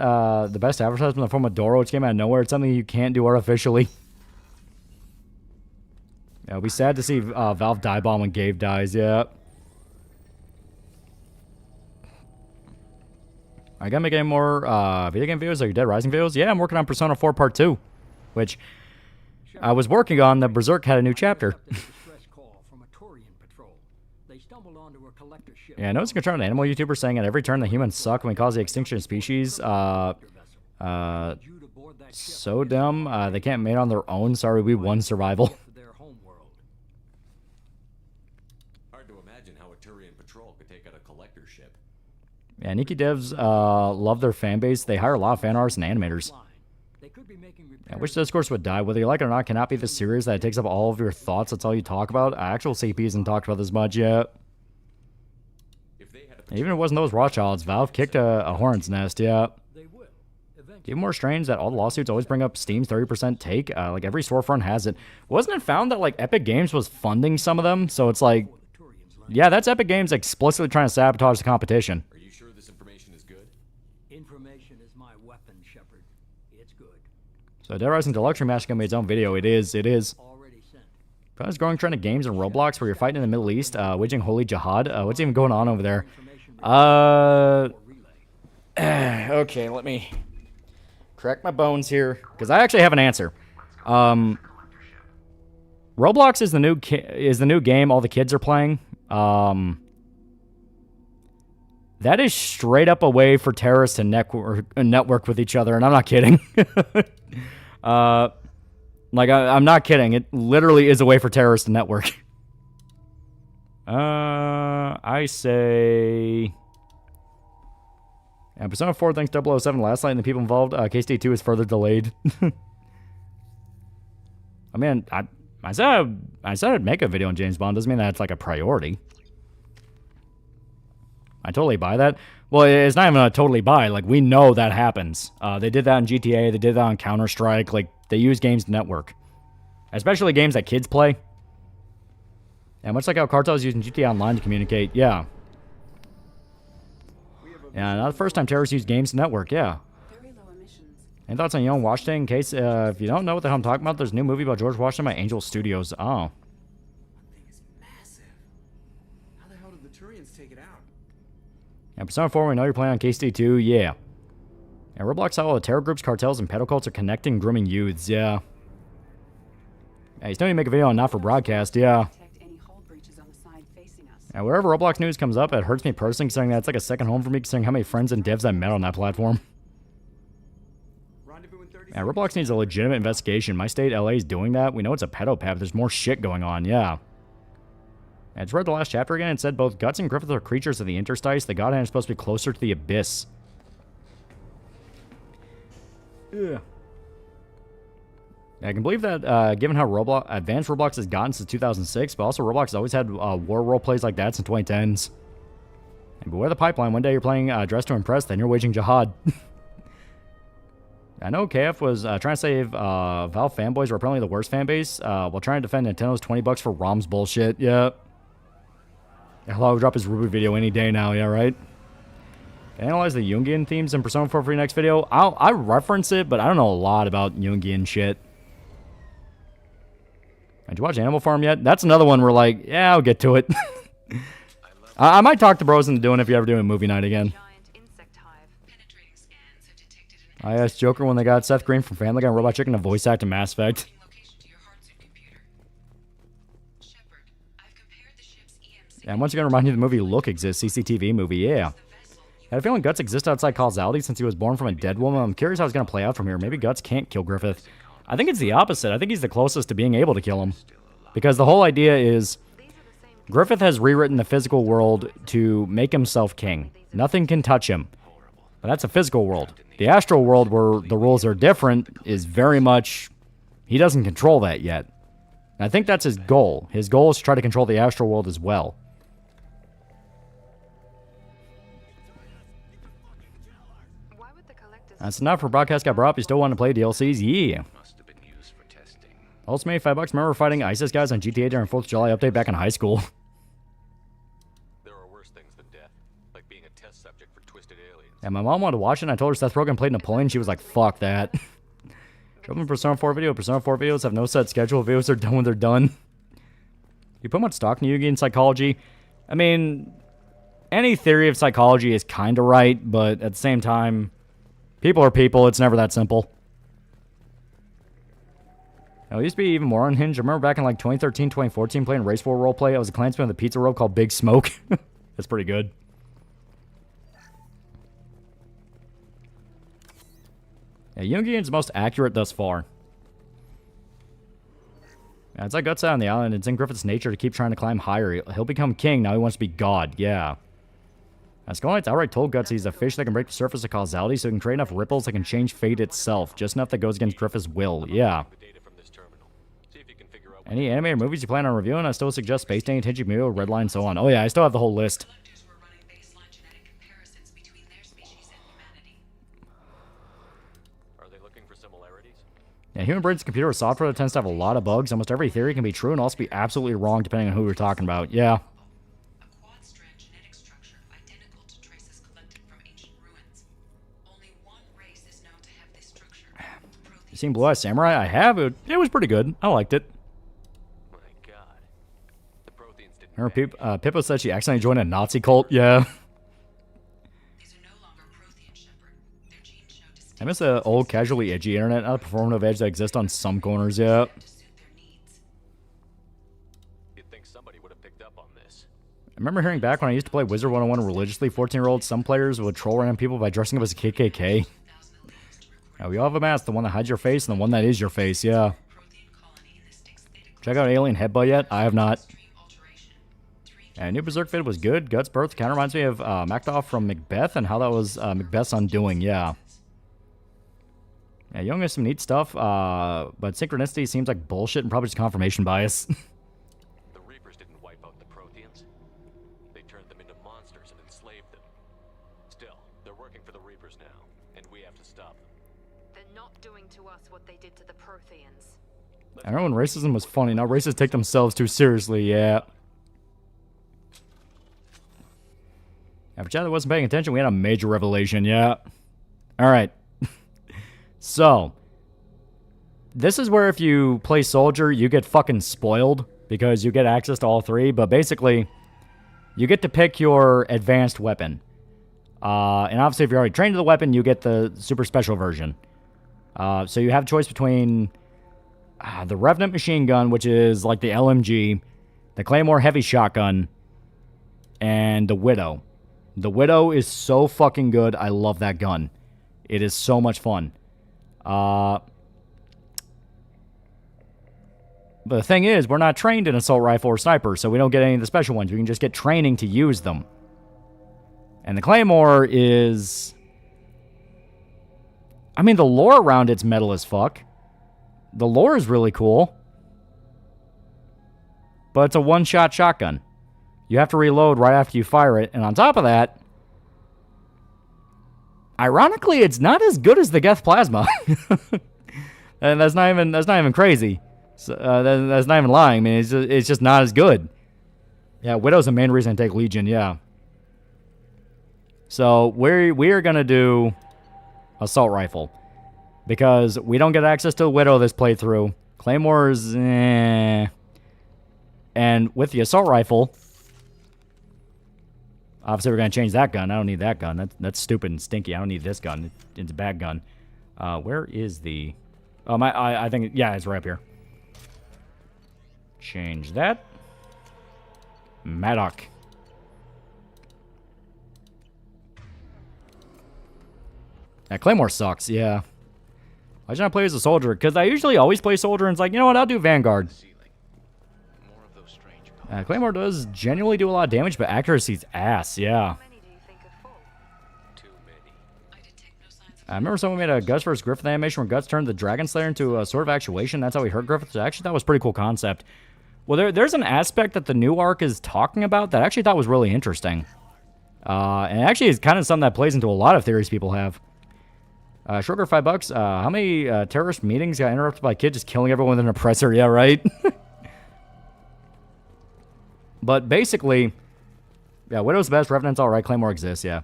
the best advertisement in the form of Doro, which came out of nowhere. It's something you can't do artificially. Yeah, it'll be sad to see Valve die bomb when Gabe dies, yeah. I gotta make any more video game videos or your Dead Rising videos? Yeah, I'm working on Persona 4 Part 2, which I was working on. The Berserk had a new chapter. Yeah, I noticed a concern on animal YouTubers saying at every turn that humans suck when we cause the extinction of species. So dumb. They can't mate on their own. Sorry, we won survival. Hard to imagine how a Turian patrol could take out a collector ship. Yeah, Nikki devs love their fan base. They hire a lot of fan artists and animators. I wish discourse would die. Whether you like it or not cannot be this serious that it takes up all of your thoughts. That's all you talk about. Actual CP hasn't talked about this much yet. Even if it wasn't those Rothschilds, Valve kicked a hornet's nest, yeah. Even more strange that all the lawsuits always bring up Steam's 30% take. Like, every storefront has it. Wasn't it found that, like, Epic Games was funding some of them? So it's like, yeah, that's Epic Games explicitly trying to sabotage the competition. Are you sure this information is good? Information is my weapon, Shepard. It's good. So Dead Rising Deluxe Remaster made its own video. It is. There's growing trend of games in Roblox where you're fighting in the Middle East, waging holy jihad. What's even going on over there? Okay, let me crack my bones here, because I actually have an answer. Roblox is the new game all the kids are playing. That is straight up a way for terrorists to network with each other, and I'm not kidding. Like, I'm not kidding. It literally is a way for terrorists to network. I say... Yeah, Persona 4 thanks 007 last night, and the people involved. KSD2 is further delayed. I mean, I said I'd make a video on James Bond. Doesn't mean that it's like a priority. I totally buy that. Well, it's not even a totally buy. Like, we know that happens. They did that in GTA. They did that on Counter-Strike. Like, they use games to network. Especially games that kids play. And much like how cartels using GTA Online to communicate. Yeah. Yeah, not the first time terrorists use games to network. Yeah. Any thoughts on Young Washington? In case, if you don't know what the hell I'm talking about, there's a new movie about George Washington by Angel Studios. Oh. How the hell did the Turians take it out? Yeah, Persona 4, we know you're playing on KSD2. Yeah. And Roblox saw all the terror groups, cartels, and pedo cults are connecting and grooming youths. Yeah. Yeah, you still need to make a video on not for broadcast. Yeah. And wherever Roblox news comes up, it hurts me personally, considering that's like a second home for me, considering how many friends and devs I met on that platform. Yeah, Roblox needs a legitimate investigation. My state, LA, is doing that. We know it's a pedo pad, but there's more shit going on. Yeah. I just read the last chapter again and said both Guts and Griffith are creatures of the interstice. The God Hand is supposed to be closer to the abyss. Yeah. I can believe that, given how advanced Roblox has gotten since 2006, but also Roblox has always had war role plays like that since 2010s. And beware the pipeline. One day you're playing Dress to Impress, then you're waging jihad. I know KF was trying to save Valve fanboys were apparently the worst fanbase while trying to defend Nintendo's $20 for ROMs bullshit. Yeah. Hello, will drop his Ruby video any day now. Yeah, right? Analyze the Jungian themes in Persona 4 for your next video. I reference it, but I don't know a lot about Jungian shit. Did you watch Animal Farm yet? That's another one where, like, yeah, I'll get to it. I might talk to bros into doing it if you ever do a movie night again. I asked Joker when they got Seth Green from Family Guy and Robot Chicken to voice act in Mass Effect. And once again, remind you the movie Look exists, CCTV movie, yeah. I had a feeling Guts exists outside causality since he was born from a dead woman. I'm curious how it's going to play out from here. Maybe Guts can't kill Griffith. I think it's the opposite. I think he's the closest to being able to kill him. Because the whole idea is Griffith has rewritten the physical world to make himself king. Nothing can touch him. But that's a physical world. The astral world, where the rules are different, is very much... He doesn't control that yet. And I think that's his goal. His goal is to try to control the astral world as well. That's enough for broadcast got brought up. You still want to play DLCs? Yeah. Ultimate $5. Remember fighting ISIS guys on GTA during 4th of July update back in high school? There are worse things than death, like being a test subject for twisted aliens. And my mom wanted to watch it, and I told her Seth Rogen played Napoleon. She was like, fuck that. Show them Persona 4 video. Persona 4 videos have no set schedule. Videos are done when they're done. You put much stock in Jungian psychology? I mean, any theory of psychology is kind of right, but at the same time, people are people. It's never that simple. It used to be even more unhinged. I remember back in like 2013, 2014 playing Race War roleplay. I was a clansman of the pizza world called Big Smoke. That's pretty good. Yeah, Jungian's the most accurate thus far. Yeah, it's like Guts out on the island. It's in Griffith's nature to keep trying to climb higher. He'll become king. Now he wants to be God. Yeah. Skull outright told Guts he's a fish that can break the surface of causality, so he can create enough ripples that can change fate itself. Just enough that goes against Griffith's will. Yeah. Any animated movies you plan on reviewing? I still suggest Space Dandy, Tenchi Muyo, Redline, so on. Oh yeah, I still have the whole list. Yeah, human brain's computer software that tends to have a lot of bugs. Almost every theory can be true and also be absolutely wrong depending on who we're talking about. Yeah. You seen Blue Eye Samurai? I have. It was pretty good. I liked it. Remember Pippa said she accidentally joined a Nazi cult? Yeah. I miss the old casually edgy internet, not the performative edge that exists on some corners, yeah. I remember hearing back when I used to play Wizard 101 religiously, 14-year-olds, some players would troll random people by dressing up as a KKK. Yeah, we all have a mask, the one that hides your face and the one that is your face, yeah. Check out Alien Headbutt yet? I have not. Yeah, New Berserk Fit was good. Guts Birth kind of reminds me of Macduff from Macbeth and how that was Macbeth's undoing, yeah. Yeah, Young has some neat stuff, but synchronicity seems like bullshit and probably just confirmation bias. The Reapers didn't wipe out the Protheans. They turned them into monsters and enslaved them. Still, they're working for the Reapers now, and we have to stop them. They're not doing to us what they did to the Protheans. I remember when racism was funny. Now racists take themselves too seriously, yeah. For chat that wasn't paying attention, we had a major revelation, yeah. Alright. So, this is where if you play Soldier, you get fucking spoiled, because you get access to all three, but basically, you get to pick your advanced weapon. And obviously, if you're already trained to the weapon, you get the super special version. So you have a choice between the Revenant machine gun, which is like the LMG, the Claymore heavy shotgun, and the Widow. The Widow is so fucking good. I love that gun. It is so much fun. But the thing is, we're not trained in assault rifle or sniper, so we don't get any of the special ones. We can just get training to use them. And the Claymore is... I mean, the lore around it's metal as fuck. The lore is really cool. But it's a one-shot shotgun. You have to reload right after you fire it, and on top of that... Ironically, it's not as good as the Geth Plasma. And that's not even crazy. So, that's not even lying. I mean, it's just not as good. Yeah, Widow's the main reason I take Legion, yeah. So, we are going to do Assault Rifle. Because we don't get access to Widow this playthrough. Claymore's, And with the Assault Rifle... Obviously, we're going to change that gun. I don't need that gun. That's stupid and stinky. I don't need this gun. It's a bad gun. Where is the... Oh, I think... Yeah, it's right up here. Change that. Maddock. That Claymore sucks, yeah. Why should I play as a soldier? Because I usually always play soldier and it's like, you know what, I'll do Vanguard. Claymore does genuinely do a lot of damage, but accuracy's ass, yeah. I remember someone made a Guts vs. Griffith animation where Guts turned the Dragon Slayer into a sort of actuation. That's how he hurt Griffith. I actually thought was a pretty cool concept. Well, there's an aspect that the new arc is talking about that I actually thought was really interesting. And actually is kind of something that plays into a lot of theories people have. Sugar, $5. How many terrorist meetings got interrupted by a kid just killing everyone with an oppressor? Yeah, right? But basically, yeah, Widow's best, Revenant's alright, Claymore exists, yeah.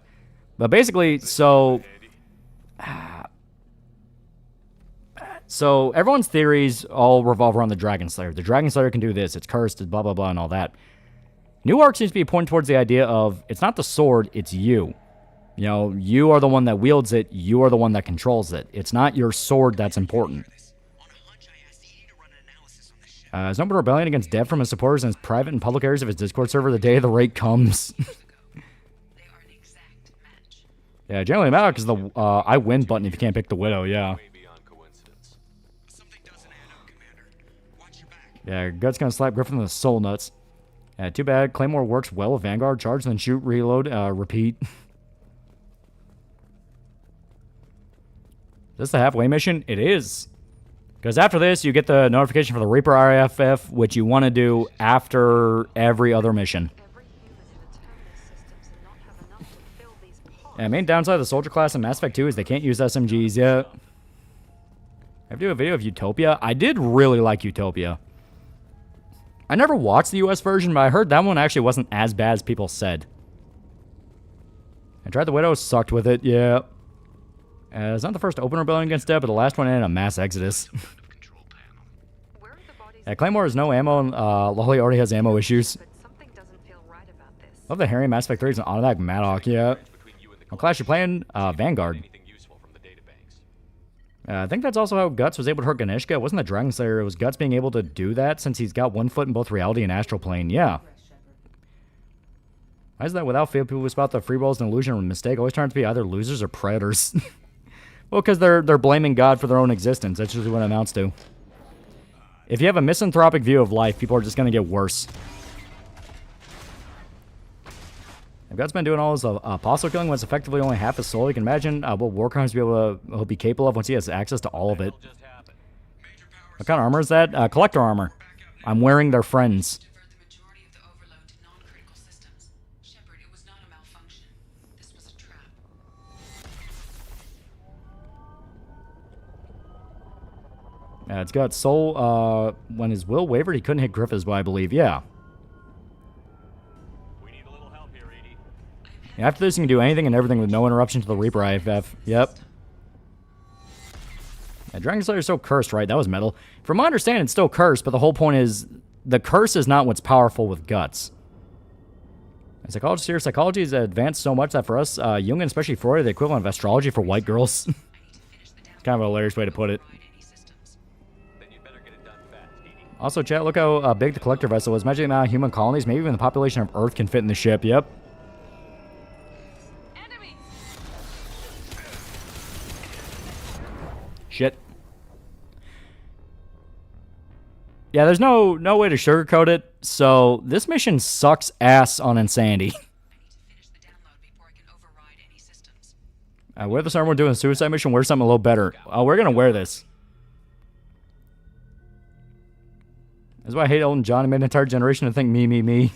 But basically, so everyone's theories all revolve around the Dragon Slayer. The Dragon Slayer can do this, it's cursed, it's blah, blah, blah, and all that. New Arc seems to be pointing towards the idea of, it's not the sword, it's you. You know, you are the one that wields it, you are the one that controls it. It's not your sword that's important. Is no rebellion against Dev from his supporters in his private and public areas of his Discord server the day the raid comes. Yeah, generally matter because the I win button if you can't pick the Widow, yeah. Yeah, Guts gonna slap Griffin in the soul nuts. Too bad. Claymore works well with Vanguard. Charge, then shoot, reload, repeat. Is this the halfway mission? It is. Because after this, you get the notification for the Reaper RFF, which you want to do after every other mission. Main downside of the Soldier class in Mass Effect 2 is they can't use SMGs yet. I have to do a video of Utopia. I did really like Utopia. I never watched the US version, but I heard that one actually wasn't as bad as people said. I tried the Widow, sucked with it, yeah. It's not the first open rebellion against Dev, but the last one ended a mass exodus. Claymore has no ammo, and Loli already has ammo issues. Love the Harry Mass Effect 3 is an automatic Maddock, yeah. What class you playing? Vanguard. I think that's also how Guts was able to hurt Ganishka. It wasn't the Dragon Slayer, it was Guts being able to do that since he's got one foot in both reality and astral plane, yeah. Why is that without fail people who spout the free rolls and illusion or mistake always turn out to be either losers or predators? Well, because they're blaming God for their own existence. That's usually what it amounts to. If you have a misanthropic view of life, people are just going to get worse. If God's been doing all his apostle killing when it's effectively only half his soul, you can imagine what war crimes he'll be capable of once he has access to all of it. What kind of armor is that? Collector armor. I'm wearing their friends. It's got soul, when his will wavered, he couldn't hit Griffiths, I believe. Yeah. After this, you can do anything and everything with no interruption to the Reaper IFF. Yep. Dragon Slayer is so cursed, right? That was metal. From my understanding, it's still cursed, but the whole point is the curse is not what's powerful with Guts. Psychologists here, psychology is advanced so much that for us, Jung and especially Freud are the equivalent of astrology for white girls. It's kind of a hilarious way to put it. Also, chat, look how big the collector vessel was. Imagine the amount of human colonies, maybe even the population of Earth can fit in the ship. Yep. Shit. Yeah, there's no way to sugarcoat it, so this mission sucks ass on insanity. Wear this armor, we're doing a suicide mission, wear something a little better. We're gonna wear this. That's why I hate Elton John. He made an entire generation to think me, me, me.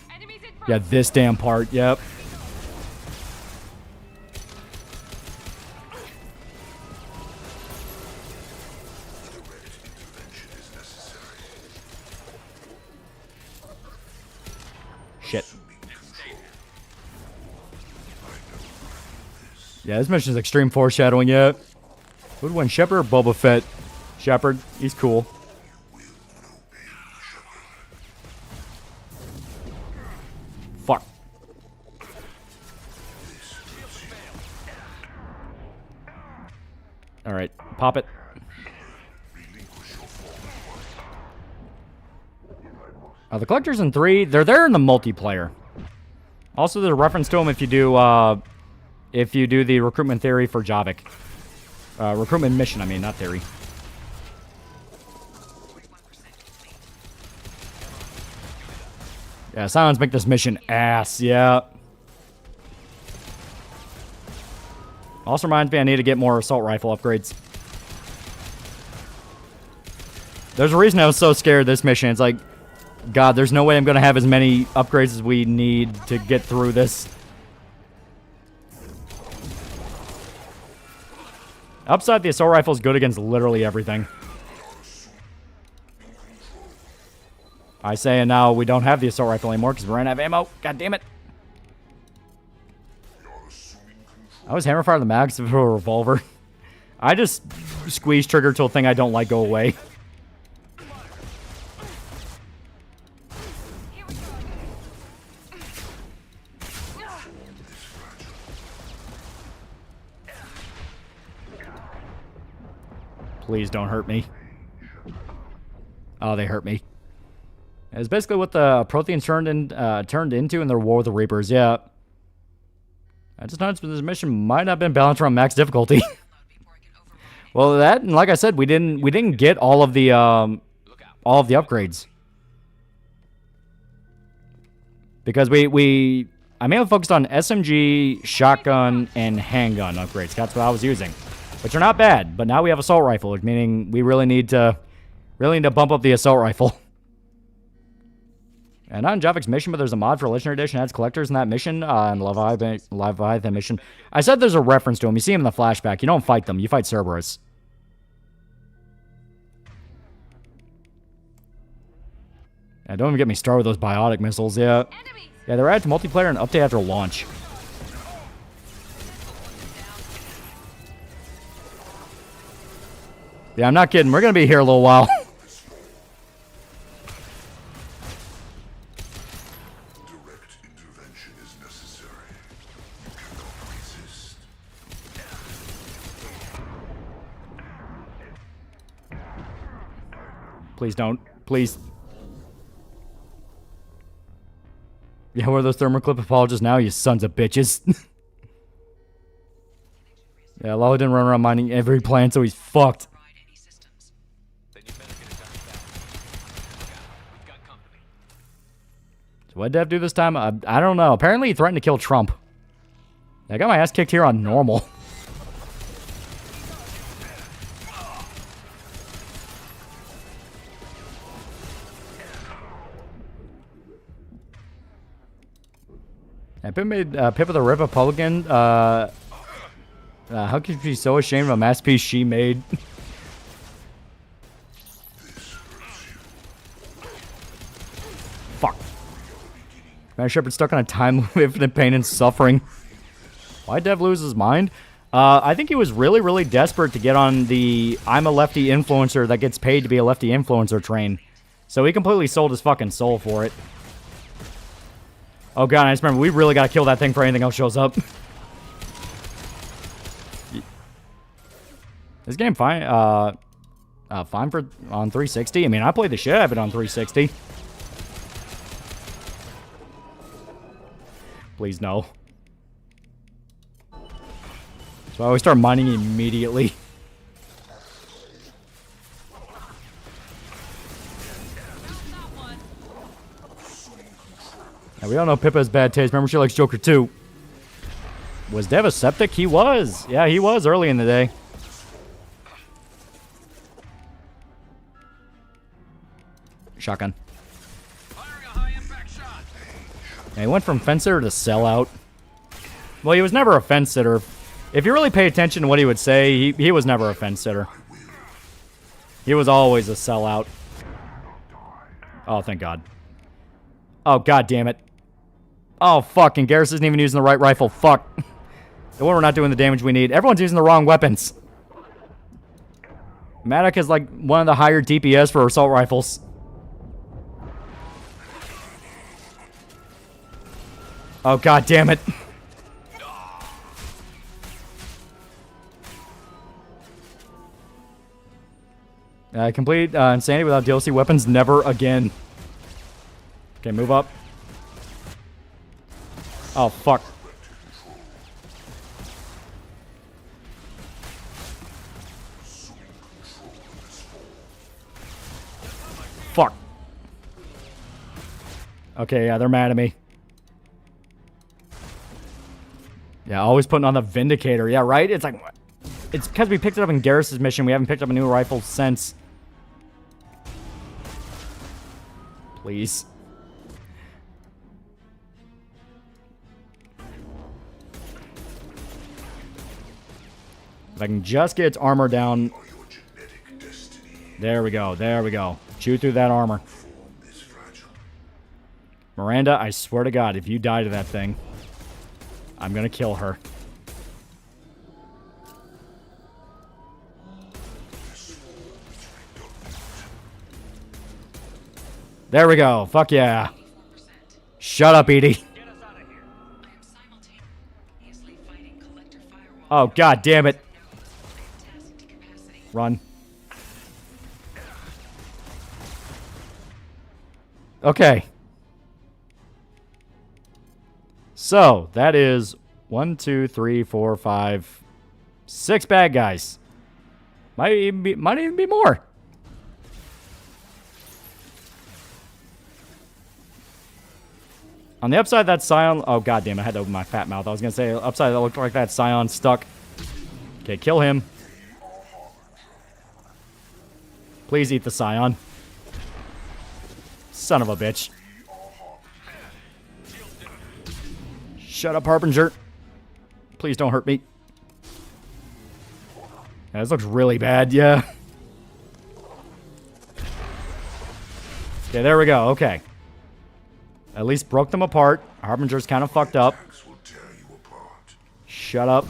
Yeah, this damn part, yep. Shit. Yeah, this mission is extreme foreshadowing, yeah. Who'd win, Shepard or Boba Fett? Shepard, he's cool. Fuck. Alright, pop it. The Collector's in 3. They're there in the multiplayer. Also, there's a reference to them if you do the recruitment theory for Javik. Recruitment mission, I mean, not theory. Yeah, Silence make this mission ass, yeah. Also reminds me I need to get more assault rifle upgrades. There's a reason I was so scared of this mission. It's like, God, there's no way I'm going to have as many upgrades as we need to get through this. Upside, the assault rifle is good against literally everything. I say, and now we don't have the assault rifle anymore because we ran out of ammo. God damn it. I was hammer fire the mags for a revolver. I just squeeze trigger till a thing I don't like go away. Please don't hurt me. Oh, they hurt me. It's basically what the Protheans turned into in their war with the Reapers. Yeah. I just noticed this mission might not have been balanced around max difficulty. Well, that, and like I said, we didn't get all of the upgrades. Because I mainly focused on SMG, shotgun, and handgun upgrades. That's what I was using, which are not bad. But now we have assault rifle, meaning we really need to bump up the assault rifle. And not in Javik's mission, but there's a mod for Legendary Edition that adds collectors in that mission, and Leviathan mission. I said there's a reference to him. You see him in the flashback. You don't fight them. You fight Cerberus. Yeah, don't even get me started with those biotic missiles. Yeah, they're added to multiplayer and update after launch. Yeah, I'm not kidding. We're going to be here a little while. Please don't. Please. Yeah, where are those thermoclip apologists now, you sons of bitches? Yeah, Lolo didn't run around mining every plant, so he's fucked. So what did Dev do this time? I don't know. Apparently he threatened to kill Trump. I got my ass kicked here on normal. And Pip made Pip of the Republican. How could she be so ashamed of a masterpiece she made? Fuck. Man, Shepard stuck on a time of infinite pain and suffering. Why'd Dev lose his mind? I think he was really, really desperate to get on the I'm a lefty influencer that gets paid to be a lefty influencer train. So he completely sold his fucking soul for it. Oh god, I just remember, we really gotta kill that thing before anything else shows up. This game fine, fine for on 360. I mean, I played the shit out of it on 360. Please no. So I always start mining immediately. Now, we all know Pippa has bad taste. Remember, she likes Joker too. Was Dev a septic? He was. Yeah, he was early in the day. Shotgun. Yeah, he went from fence sitter to sellout. Well, he was never a fence sitter. If you really pay attention to what he would say, he was never a fence sitter. He was always a sellout. Oh, thank God. Oh, God damn it. Oh, fuck. And Garrus isn't even using the right rifle. Fuck. No wonder we're not doing the damage we need. Everyone's using the wrong weapons. Maddock is like one of the higher DPS for assault rifles. Oh, God damn it. Complete insanity without DLC weapons. Never again. Okay, move up. Oh, fuck. Fuck. Okay, yeah, they're mad at me. Yeah, always putting on the Vindicator. Yeah, right? It's like... It's because we picked it up in Garrus' mission. We haven't picked up a new rifle since. Please. If I can just get its armor down. There we go. There we go. Chew through that armor. Miranda, I swear to God, if you die to that thing, I'm going to kill her. There we go. Fuck yeah. Shut up, Edie. Oh, God damn it. Run. Okay. So, that is 1, 2, 3, 4, 5, 6 bad guys. Might even be more. On the upside, that Scion... Oh, goddamn, I had to open my fat mouth. I was going to say, upside, that looked like that Scion stuck. Okay, kill him. Please eat the Scion. Son of a bitch. Shut up, Harbinger. Please don't hurt me. Yeah, this looks really bad, yeah. Okay, there we go, okay. At least broke them apart. Harbinger's kind of fucked up. Shut up.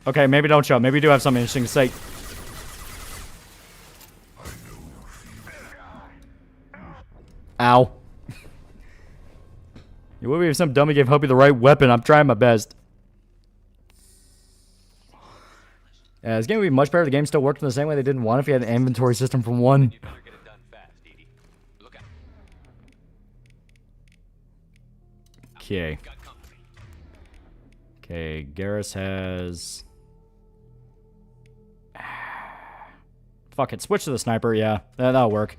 Okay, maybe don't show. Maybe you do have something interesting to say. Ow. It would be if some dummy gave Hopi the right weapon. I'm trying my best. Yeah, this game would be much better. The game still worked in the same way they didn't want if you had an inventory system from 1. Okay. Okay, Garrus has... Fuck it, switch to the sniper, yeah. That'll work.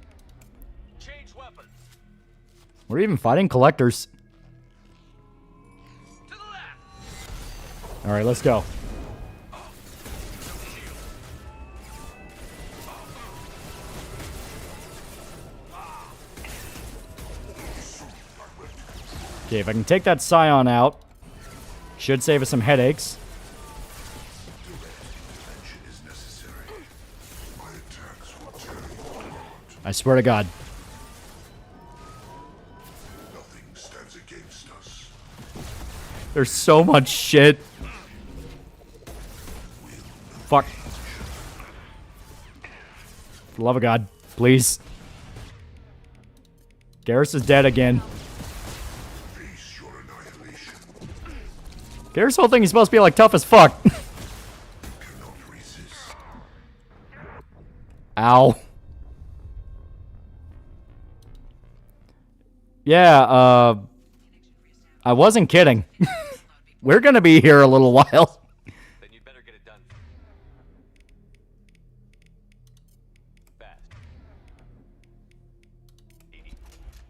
We're even fighting collectors. Alright, let's go. Okay, if I can take that Scion out, should save us some headaches. I swear to God. There's so much shit. Fuck. For the love of God, please. Garrus is dead again. Garrus' whole thing is supposed to be like tough as fuck. Ow. Yeah, I wasn't kidding. We're gonna be here a little while. Then you'd better get it done. Fast.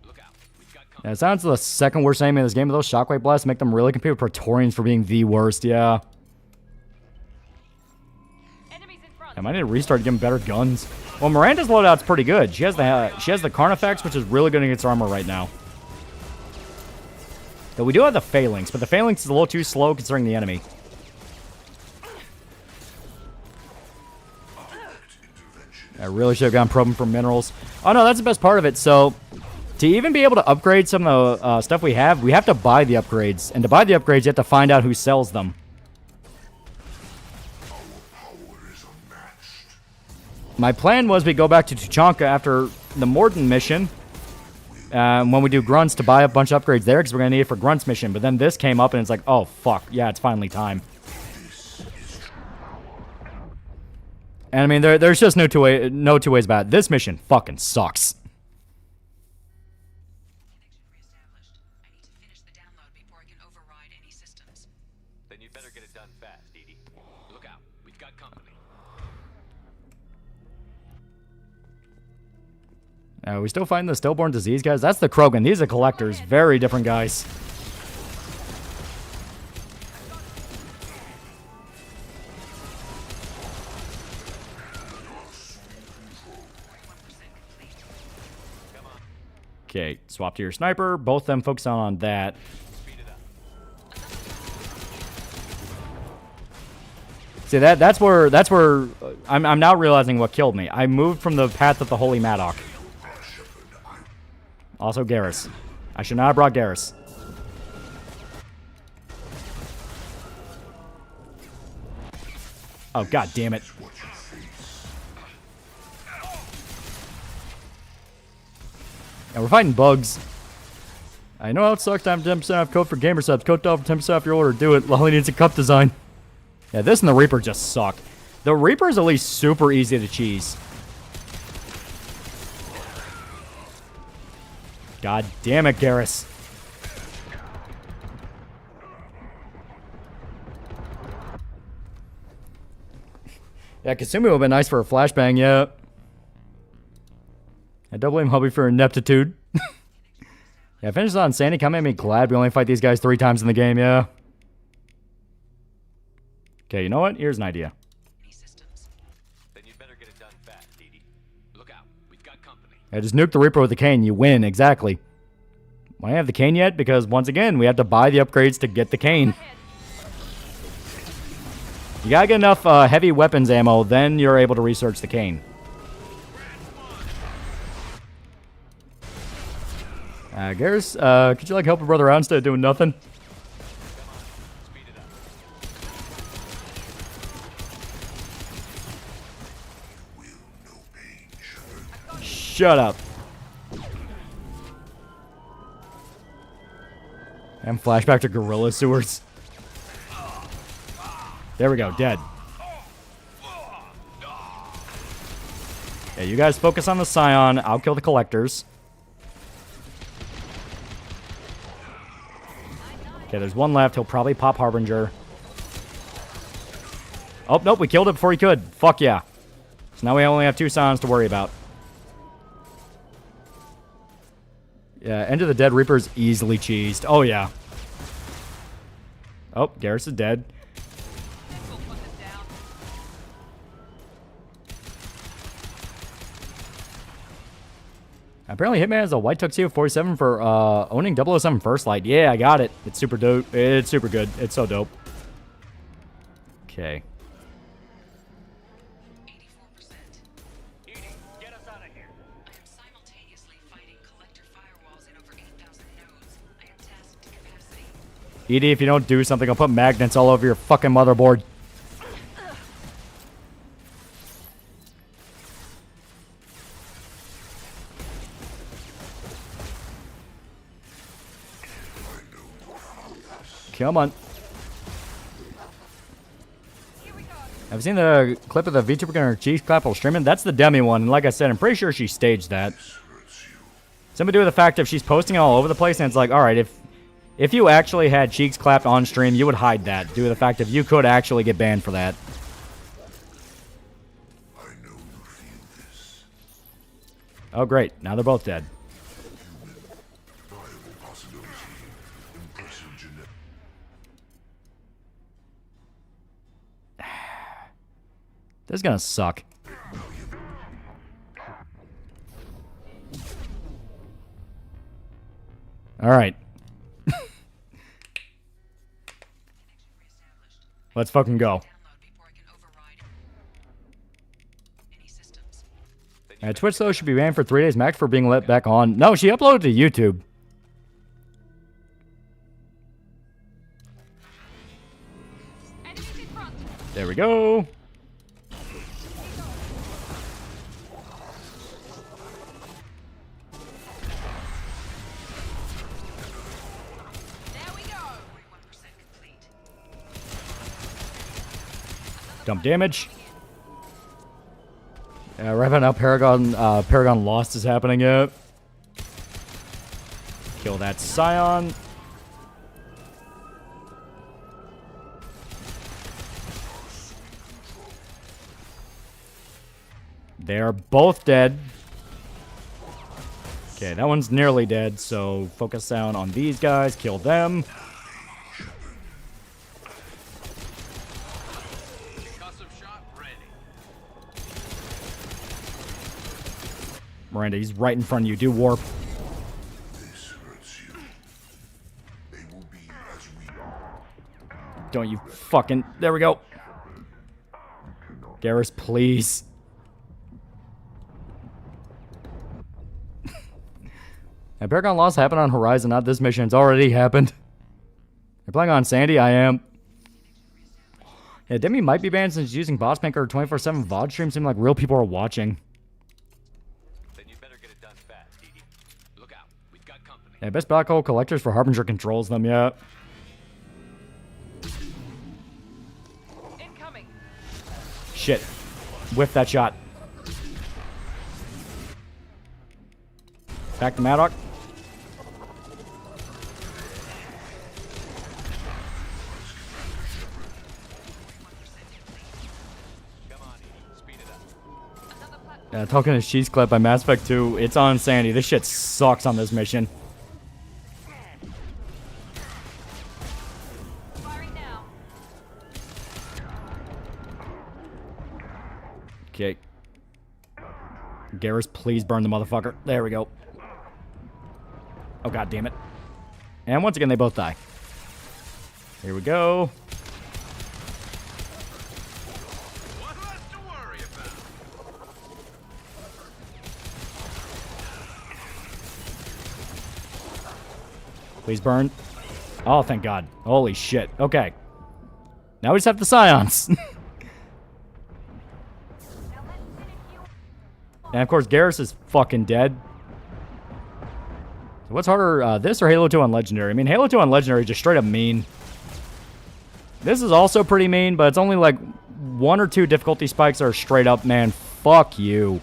Look out. We've got Yeah, it sounds the second worst enemy in this game, but those shockwave blasts make them really compete with Praetorians for being the worst, yeah. I might need to restart to give him better guns. Well, Miranda's loadout's pretty good. She has the Carnifex, which is really good against armor right now. Though we do have the Phalanx, but the Phalanx is a little too slow considering the enemy. I really should have gone probing for minerals. Oh no, that's the best part of it. So, to even be able to upgrade some of the stuff we have to buy the upgrades. And to buy the upgrades, you have to find out who sells them. My plan was we go back to Tuchanka after the Morden mission. When we do Grunts to buy a bunch of upgrades there because we're going to need it for Grunts mission. But then this came up and it's like, oh, fuck. Yeah, it's finally time. And I mean, there's just no two ways about it. This mission fucking sucks. Then you better get it done fast, Edie. Look out. We've got company. We still find the stillborn disease guys. That's the Krogan. These are collectors. Very different guys. Okay, swap to your sniper. Both of them focus on that. See, that's where I'm now realizing what killed me. I moved from the path of the Holy Maddock. Also Garrus. I should not have brought Garrus. Oh, god damn it. And we're fighting bugs. I know how it sucks to have 10% off code for gamer subs. Code off for 10% off your order. Do it. Lolly needs a cup design. Yeah, this and the Reaper just suck. The Reaper is at least super easy to cheese. God damn it, Garrus. Yeah, Kasumi would have been nice for a flashbang, yeah. I don't blame Hubby for ineptitude. Yeah, finish on Sandy. Come at me glad we only fight these guys 3 times in the game, yeah. Okay, you know what? Here's an idea. Then you'd better get it done fast, Dee Dee. Look out, we've got company. Yeah, just nuke the Reaper with the cane. You win, exactly. Why have the cane yet? Because, once again, we have to buy the upgrades to get the cane. You gotta get enough heavy weapons ammo, then you're able to research the cane. Garrus, could you, like, help a brother out instead of doing nothing? Shut up. And flashback to gorilla sewers. There we go, dead. Yeah, you guys focus on the Scion. I'll kill the collectors. Okay, there's one left. He'll probably pop Harbinger. Oh, nope, we killed it before he could. Fuck yeah. So now we only have 2 Scions to worry about. Yeah, End of the Dead Reaper's easily cheesed. Oh, yeah. Oh, Garrus is dead. Apparently Hitman has a white tuxedo 47 for owning 007 First Light. Yeah, I got it. It's super dope. It's super good. It's so dope. Okay. Edie, if you don't do something, I'll put magnets all over your fucking motherboard. Come on. Have you seen the clip of the VTuber getting her cheeks clap while streaming? That's the demi one, and like I said, I'm pretty sure she staged that. Something to do with the fact if she's posting it all over the place, and it's like, alright, if you actually had cheeks clapped on stream, you would hide that, due to the fact that you could actually get banned for that. Oh, great. Now they're both dead. This is gonna suck. Alright. Let's fucking go. Twitch, though, should be banned for 3 days max for being let back on. No, she uploaded to YouTube. There we go. Dump damage. Right about now, Paragon Lost is happening yet. Kill that Scion. They're both dead. Okay, that one's nearly dead, so focus down on these guys, kill them. Miranda, he's right in front of you. Do warp. Don't you fucking... There we go. Garrus, please. And Paragon Lost happened on Horizon, not this mission. It's already happened. You're playing on Sandy? I am. Yeah, Demi might be banned since using Boss Maker 24/7 VOD stream seem like real people are watching. Yeah, best black hole collectors for Harbinger controls them, yeah. Incoming. Shit. Whiff that shot. Back to Maddock. Talking to She's Clip by Mass Effect 2, it's on Sandy. This shit sucks on this mission. Okay. Garrus, please burn the motherfucker. There we go. Oh, god damn it. And once again, they both die. Here we go. Please burn. Oh, thank God. Holy shit. Okay. Now we just have the Scions. And of course, Garrus is fucking dead. So what's harder, this or Halo 2 on Legendary? I mean, Halo 2 on Legendary is just straight up mean. This is also pretty mean, but it's only like 1 or 2 difficulty spikes that are straight up, man, fuck you.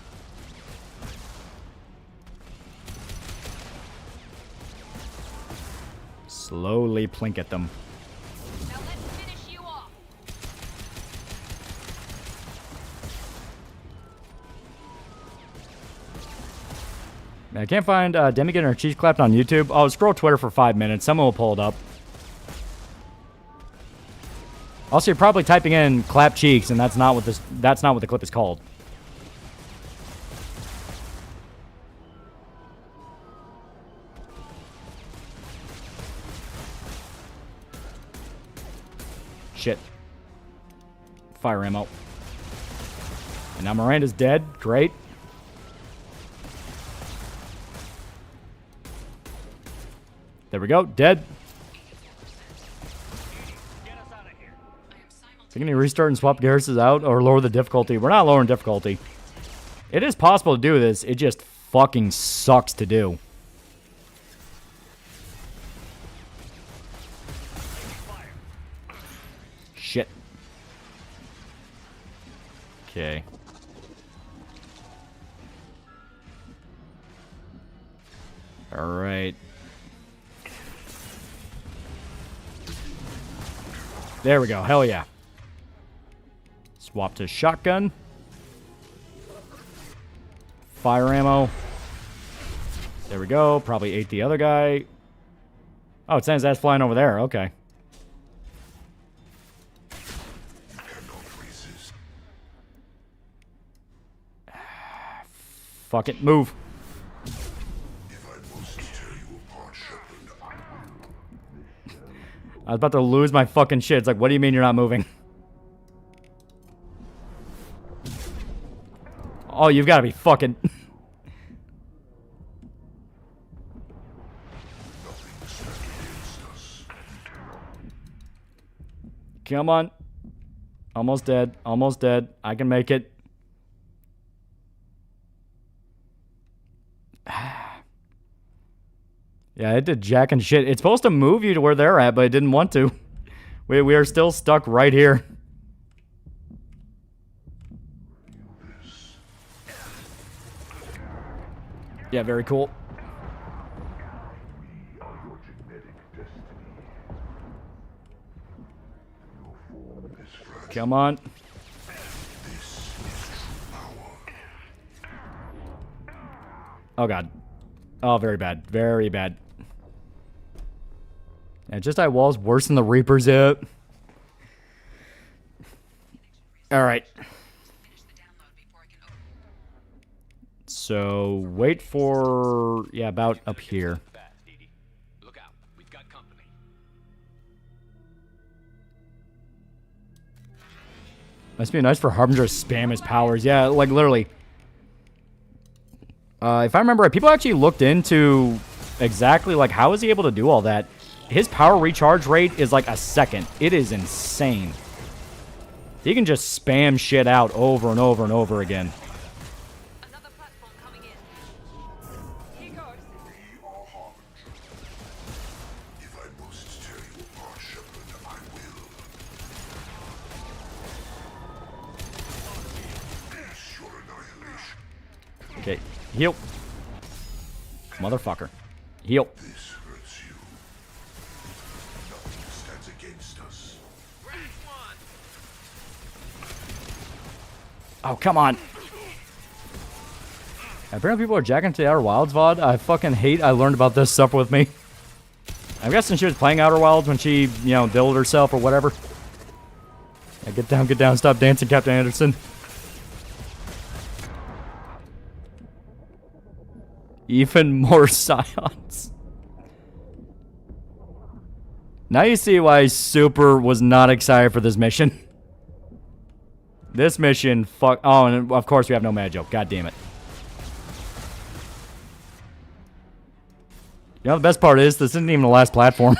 Slowly plink at them. Now let's finish you off. I can't find Demi getting her cheeks clapped on YouTube. Oh, scroll Twitter for 5 minutes. Someone will pull it up. Also, you're probably typing in clap cheeks, and that's not what the clip is called. Shit. Fire ammo. And now Miranda's dead. Great. There we go. Dead. So can you restart and swap Garrus out or lower the difficulty? We're not lowering difficulty. It is possible to do this. It just fucking sucks to do. Shit. Okay. All right. There we go. Hell yeah. Swap to shotgun. Fire ammo. There we go. Probably ate the other guy. Oh, it sends that flying over there. Okay. Fuck it. Move. I was about to lose my fucking shit. It's like, what do you mean you're not moving? Oh, you've got to be fucking... Come on. Almost dead. Almost dead. I can make it. Yeah, it did jack and shit. It's supposed to move you to where they're at, but it didn't want to. We are still stuck right here. Yeah, very cool. Come on. Oh, God. Oh, very bad. Very bad. Yeah, just eye walls worse than the Reapers yet. Alright. So, wait for... Yeah, about up here. Look out. We've got company. Must be nice for Harbinger to spam his powers. Yeah, like, literally. If I remember right, people actually looked into exactly, like, how is he able to do all that? His power recharge rate is, like, a second. It is insane. He can just spam shit out over and over and over again. Another platform coming in. Here goes. If I must tear you apart, Shepard, I will. Face your annihilation. Okay, heal. Motherfucker. Heal. This hurts you. Nothing stands against us. Oh, come on. Apparently people are jacking to the Outer Wilds VOD. I fucking hate I learned about this stuff with me. I'm guessing she was playing Outer Wilds when she, you know, diddled herself or whatever. Yeah, get down, stop dancing, Captain Anderson. Even more scions. Now you see why Super was not excited for this mission. This mission, fuck. Oh, and of course we have no mad joke. God damn it. You know, the best part is, this isn't even the last platform.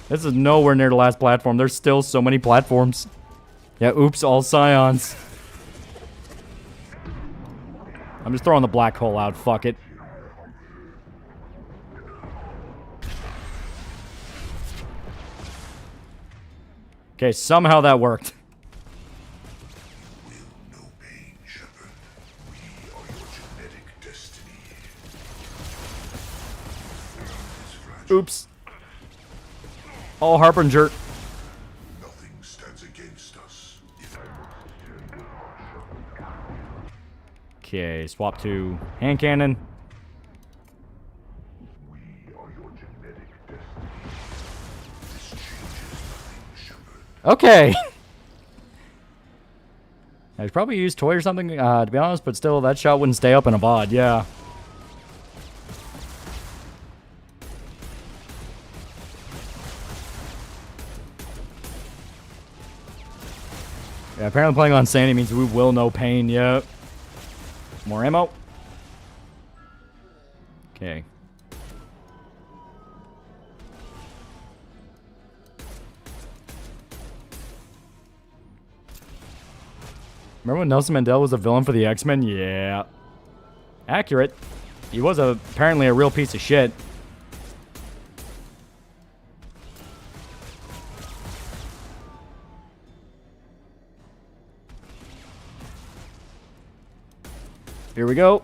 This is nowhere near the last platform. There's still so many platforms. Yeah, oops, all scions. I'm just throwing the black hole out. Fuck it. Okay, somehow that worked. Oops. All Harbinger. Nothing stands against us. Okay, swap to hand cannon. Okay. I should probably use toy or something, to be honest, but still, that shot wouldn't stay up in a VOD, yeah. Yeah, apparently playing on Sandy means we will know pain, yep. More ammo. Okay. Remember when Nelson Mandela was a villain for the X-Men? Yeah. Accurate. He was apparently a real piece of shit. Here we go.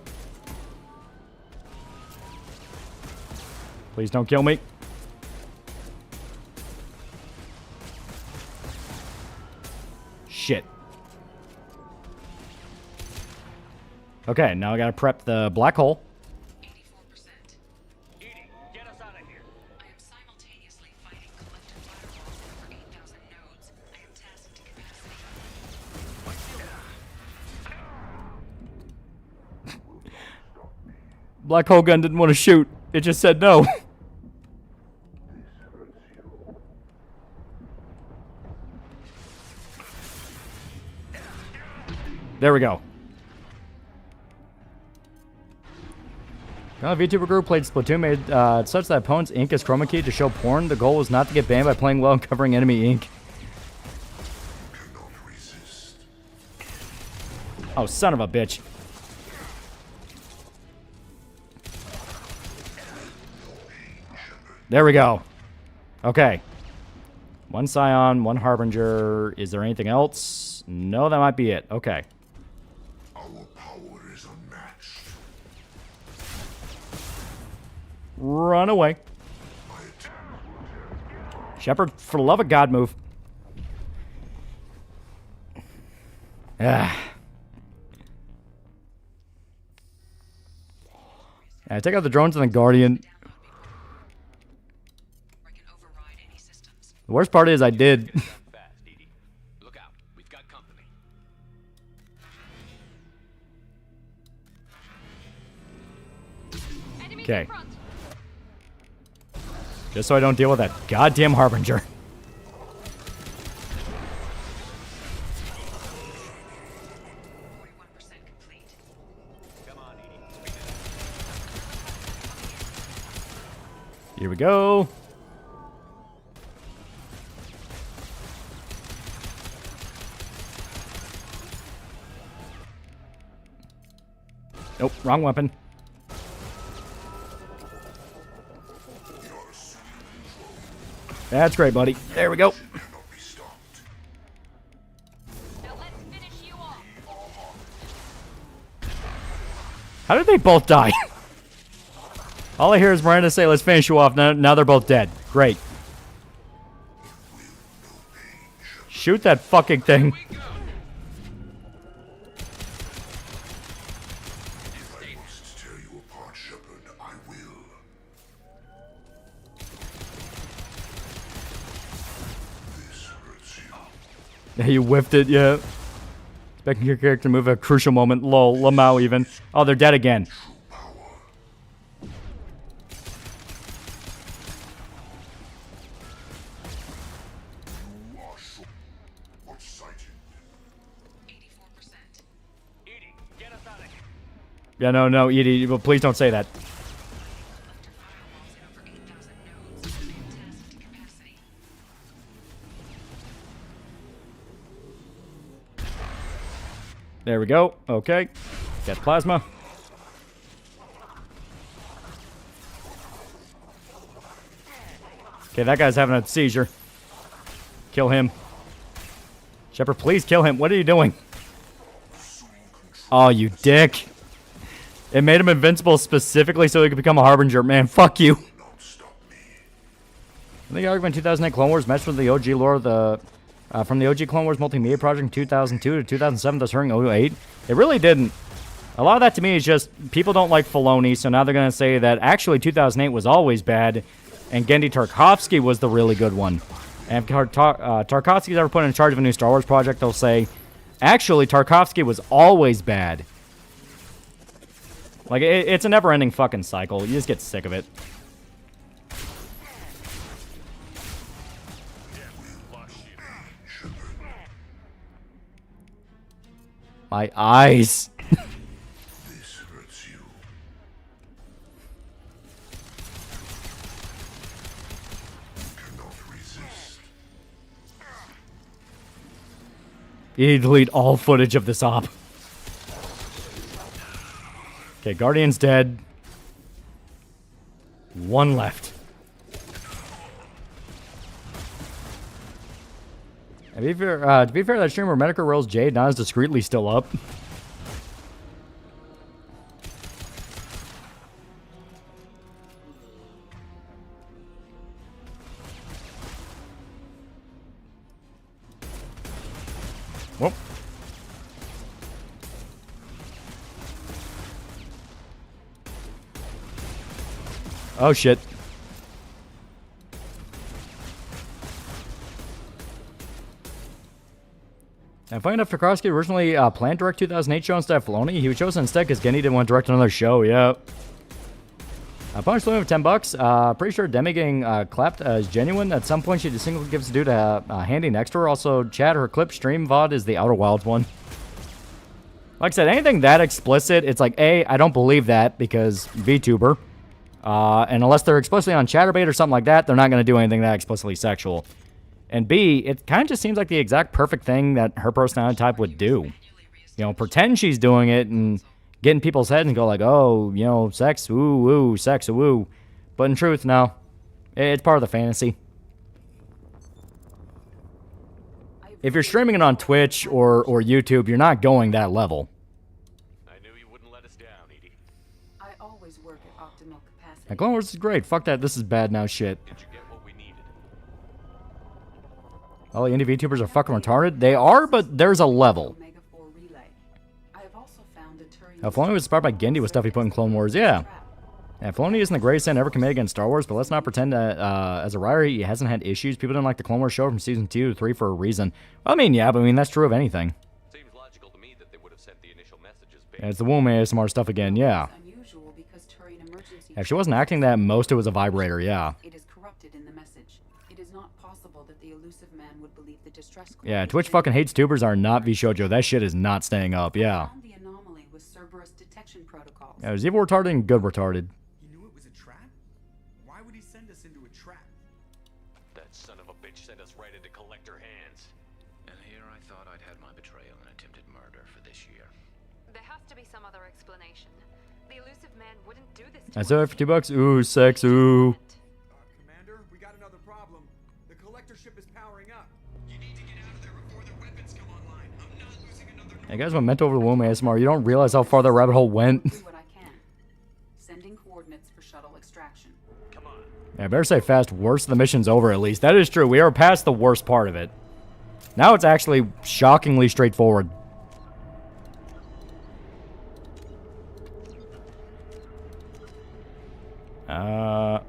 Please don't kill me. Shit. Okay, now I gotta prep the black hole. 84%. Edie, get us out of here. I am simultaneously fighting collective firewalls over 8,000 nodes. I am tasked to capacity. Black hole gun didn't want to shoot. It just said no. There we go. Now, a VTuber group played Splatoon made such that opponent's ink is chroma key to show porn. The goal was not to get banned by playing well and covering enemy ink. Oh, son of a bitch. There we go. Okay. One Scion, one Harbinger. Is there anything else? No, that might be it. Okay. Our power is unmatched. Run away. Shepard, for the love of God, move. Ah. Yeah, take out the drones and the Guardian. The worst part is I did. Look out. We've got company. Okay. Just so I don't deal with that goddamn Harbinger. Here we go. Nope, wrong weapon. That's great, buddy. There we go. How did they both die? All I hear is Miranda say, let's finish you off. Now they're both dead. Great. Shoot that fucking thing. Yeah, you whiffed it, yeah. Expecting your character to move at a crucial moment. Lol, Lamau even. Oh, they're dead again. Yeah, no, Edie, but please don't say that. There we go. Okay. Got plasma. Okay, that guy's having a seizure. Kill him. Shepard, please kill him. What are you doing? Oh, you dick. It made him invincible specifically so he could become a Harbinger. Man, fuck you. I think argument 2008 Clone Wars matched with the OG lore of the, from the OG Clone Wars multimedia project in 2002 to 2007, thus hurting 08. It really didn't. A lot of that to me is just people don't like Filoni, so now they're going to say that actually 2008 was always bad, and Genndy Tartakovsky was the really good one. And if Tartakovsky's ever put in charge of a new Star Wars project, they'll say, actually, Tartakovsky was always bad. Like, it's a never-ending fucking cycle. You just get sick of it. My eyes. This hurts you. Cannot resist. You need to delete all footage of this op. Okay, Guardian's dead. One left. To be fair, that streamer Medical Rolls Jade not as discreetly still up. Whoop. Oh shit. And funny enough, Tarkovsky originally planned to direct 2008 show instead of Filoni. He was chosen instead because Genndy didn't want to direct another show. Yeah. Punished Filoni with $10. Pretty sure Demi getting clapped is genuine. At some point, she distinctly gives a dude a handy next to her. Also, Chad, her clip stream VOD is the Outer Wilds one. Like I said, anything that explicit, it's like, A, I don't believe that because VTuber. And unless they're explicitly on Chatterbait or something like that, they're not going to do anything that explicitly sexual. And B, it kind of just seems like the exact perfect thing that her personality type would do. You know, pretend she's doing it and get in people's heads and go like, oh, you know, sex, ooh, woo, sex, woo. But in truth, no. It's part of the fantasy. If you're streaming it on Twitch or YouTube, you're not going that level. I knew you wouldn't let us down, Edie. I always work at optimal capacity. Like, Clone Wars is great. Fuck that. This is bad now shit. Did you get what we needed? All the indie VTubers are fucking retarded. They are, but there's a level. Filoni was inspired by Genndy with stuff he put in Clone Wars. Yeah. Filoni isn't the greatest sin ever committed against Star Wars, but let's not pretend that as a writer he hasn't had issues. People didn't like the Clone Wars show from season 2 to 3 for a reason. Well, I mean, yeah, but I mean that's true of anything. Seems logical to me that they would have sent the initial messages. Yeah, it's the womb ASMR stuff again. Yeah. If she wasn't acting that, most it was a vibrator. Yeah. It is corrupted in the message. It is not possible that the elusive man would believe the distress call. Yeah, Twitch fucking hates tubers are not VShojo. That shit is not staying up. Yeah. The anomaly was Cerberus detection protocols. Yeah, it was evil retarded and good retarded. He knew it was a trap? Why would he send us into a trap? That son of a bitch sent us right into collector hands. And here I thought I'd had my betrayal and attempted murder for this year. There has to be some other explanation. The elusive man wouldn't do this to I said it for $2. Ooh, sex, ooh. Commander, we got another problem. The collector ship is powering up. You need to get out of there before their weapons come online. I'm not losing another. Hey guys, went meant over the womb ASMR. You don't realize how far that rabbit hole went. Do what I can. Sending coordinates for shuttle extraction. Come on. Yeah, I better say fast. Worst of the mission's over at least. That is true. We are past the worst part of it. Now it's actually shockingly straightforward.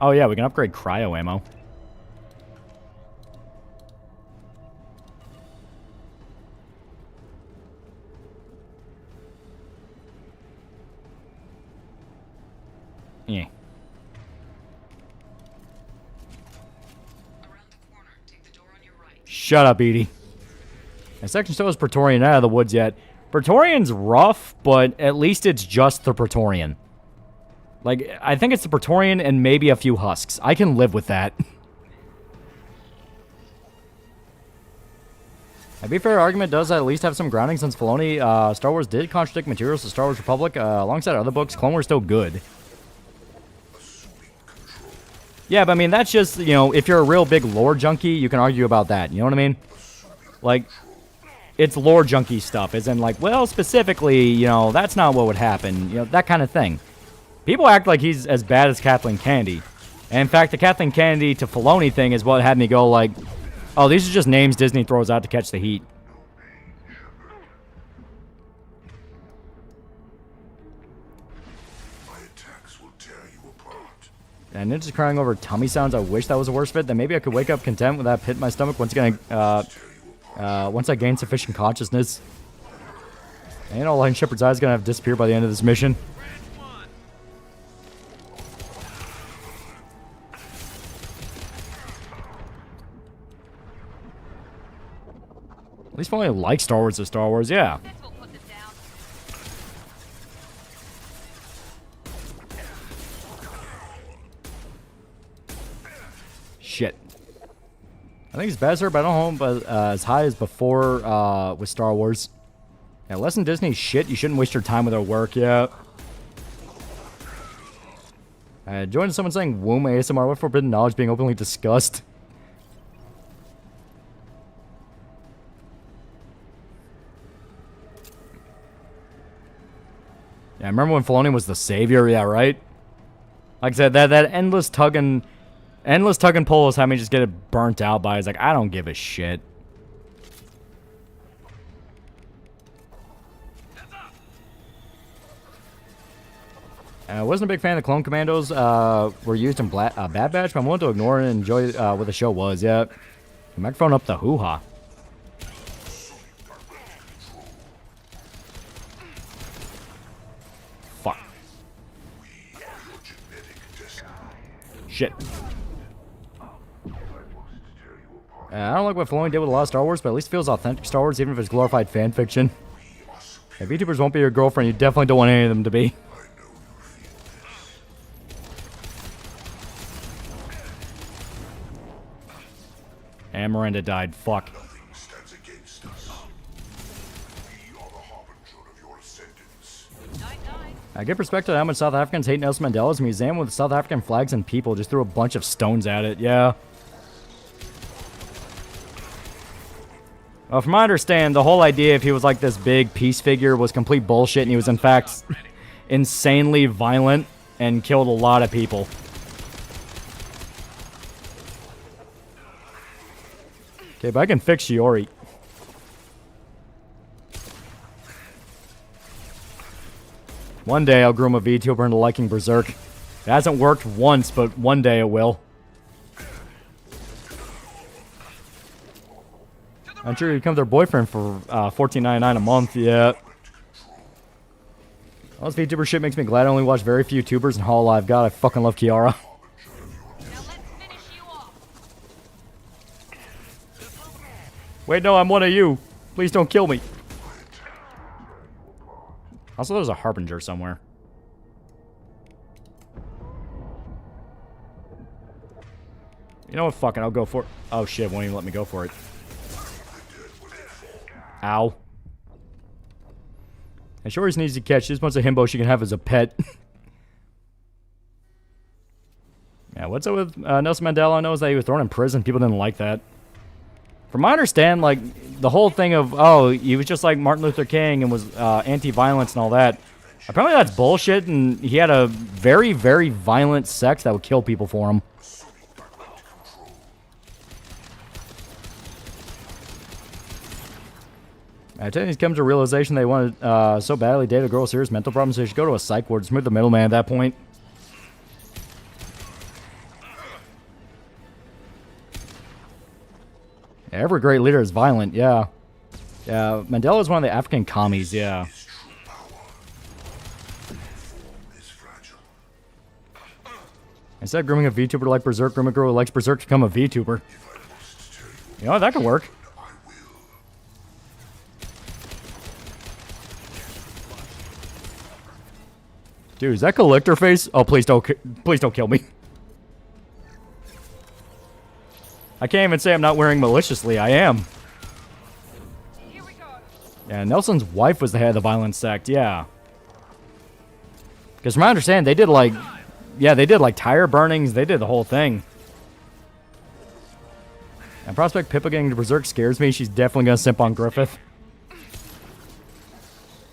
Oh yeah, we can upgrade cryo ammo. Yeah. Shut up, Edie. My section still has Praetorian not out of the woods yet. Praetorian's rough, but at least it's just the Praetorian. Like, I think it's the Praetorian and maybe a few husks. I can live with that. To be fair, argument does at least have some grounding since Filoni, Star Wars did contradict materials to Star Wars Republic. Alongside other books, Clone Wars still good. Yeah, but I mean, that's just, you know, if you're a real big lore junkie, you can argue about that. You know what I mean? Like, it's lore junkie stuff. As in, like, well, specifically, you know, that's not what would happen. You know, that kind of thing. People act like he's as bad as Kathleen Kennedy. And in fact, the Kathleen Kennedy to Filoni thing is what had me go, like, oh, these are just names Disney throws out to catch the heat. And Ninja's crying over tummy sounds. I wish that was a worse fit. Then maybe I could wake up content with that pit in my stomach once I gain sufficient consciousness. And, you know, Lion Shepherd's eye is going to have disappeared by the end of this mission. At least if I only like Star Wars as Star Wars, yeah. Shit. I think it's better, but I don't know, but as high as before with Star Wars. Yeah, less than Disney shit, you shouldn't waste your time with our work, yeah. Joining someone saying womb ASMR with forbidden knowledge being openly discussed. Yeah, I remember when Filoni was the savior, yeah, right? Like I said, that endless tug and pull is how me just get it burnt out by. It's like, I don't give a shit. I wasn't a big fan of the Clone Commandos were used in Bad Batch, but I'm willing to ignore it and enjoy what the show was, yeah. The microphone up the hoo-ha. Fuck. Shit. I don't like what Filoni did with a lot of Star Wars, but at least it feels authentic Star Wars, even if it's glorified fan fiction. If VTubers won't be your girlfriend, you definitely don't want any of them to be. And Miranda died. Fuck. I get perspective on how much South Africans hate Nelson Mandela's museum with South African flags and people just threw a bunch of stones at it. Yeah. Well, from my understanding, the whole idea if he was like this big peace figure was complete bullshit, and he was in fact insanely violent and killed a lot of people. Okay, but I can fix Shiori. One day I'll groom a VTuber into liking Berserk. It hasn't worked once, but one day it will. I'm sure you become their boyfriend for $14.99 a month, yeah. All this VTuber shit makes me glad I only watch very few tubers in Hall Live. God, I fucking love Kiara. Wait, no, I'm one of you. Please don't kill me. Also, there's a Harbinger somewhere. You know what? Fuck it. I'll go for it. Oh, shit. Won't even let me go for it. Ow. And Shori's an easy catch. She just wants a himbo she can have as a pet. Yeah, what's up with Nelson Mandela? I know that he was thrown in prison. People didn't like that. From my understand, like, the whole thing of, oh, he was just like Martin Luther King and was anti-violence and all that. Apparently that's bullshit, and he had a very, very violent sex that would kill people for him. I tell you, it comes to a realization they wanted so badly date a girl with serious mental problems, so they should go to a psych ward. Smooth the middleman at that point. Yeah, every great leader is violent, yeah. Yeah, Mandela is one of the African commies, yeah. Instead of grooming a VTuber like Berserk, groom a girl who likes Berserk to become a VTuber. You know, that could work. Dude, is that collector face? Oh, please don't kill me. I can't even say I'm not wearing maliciously. I am. Yeah, Nelson's wife was the head of the violent sect. Yeah. Because from my understanding, they did like... Yeah, they did like tire burnings. They did the whole thing. And Prospect Pippa getting to Berserk scares me. She's definitely going to simp on Griffith.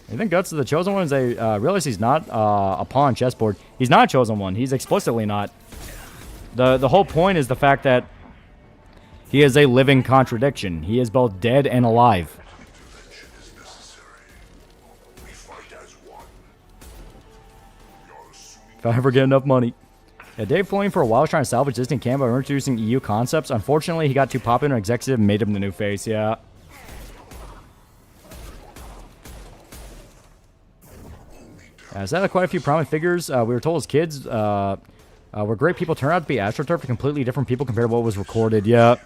I think Guts is the chosen one. As I realize he's not a pawn on chessboard. He's not a chosen one. He's explicitly not. The whole point is the fact that he is a living contradiction. He is both dead and alive. If I ever get enough money. Yeah, Dave Filoni for a while was trying to salvage Disney Cam by introducing EU concepts. Unfortunately, he got too popular and executive and made him the new face. Yeah. Sadly, quite a few prominent figures we were told as kids were great people turned out to be AstroTurf and completely different people compared to what was recorded. Yeah.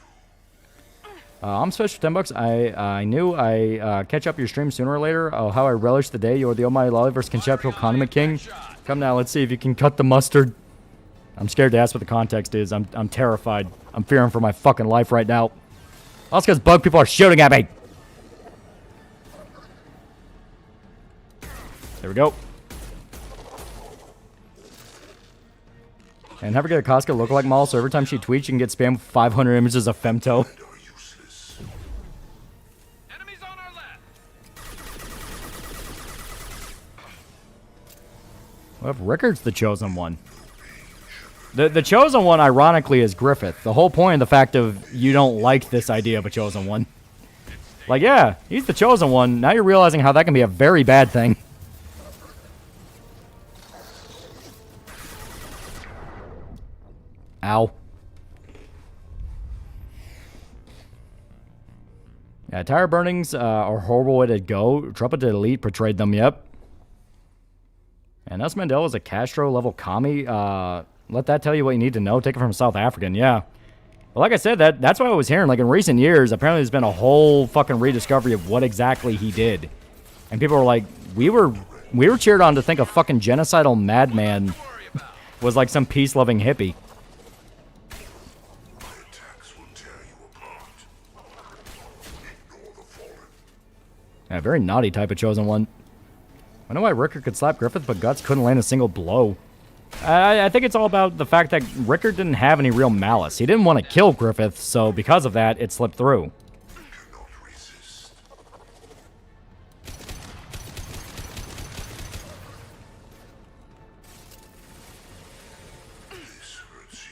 I'm special for $10. I knew I catch up your stream sooner or later. Oh, how I relish the day you are the almighty Lolly versus Conceptual Condiment King. Come now, let's see if you can cut the mustard. I'm scared to ask what the context is. I'm terrified. I'm fearing for my fucking life right now. Also because bug people are shooting at me. There we go. And never get a Costco lookalike model, so every time she tweets, you can get spammed with 500 images of Femto. What if Rickard's the chosen one? The chosen one, ironically, is Griffith. The whole point of the fact of you don't like this idea of a chosen one. Like, yeah, he's the chosen one. Now you're realizing how that can be a very bad thing. Ow. Yeah, tire burnings are a horrible way to go. Trumpet to Elite portrayed them, yep. And Nelson Mandela is a Castro-level commie. Let that tell you what you need to know. Take it from a South African, yeah. Well, like I said, that's what I was hearing. Like, in recent years, apparently there's been a whole fucking rediscovery of what exactly he did. And people were like, we were cheered on to think a fucking genocidal madman was like some peace-loving hippie. Yeah, very naughty type of chosen one. I know why Rickard could slap Griffith, but Guts couldn't land a single blow. I think it's all about the fact that Rickard didn't have any real malice. He didn't want to kill Griffith, so because of that, it slipped through.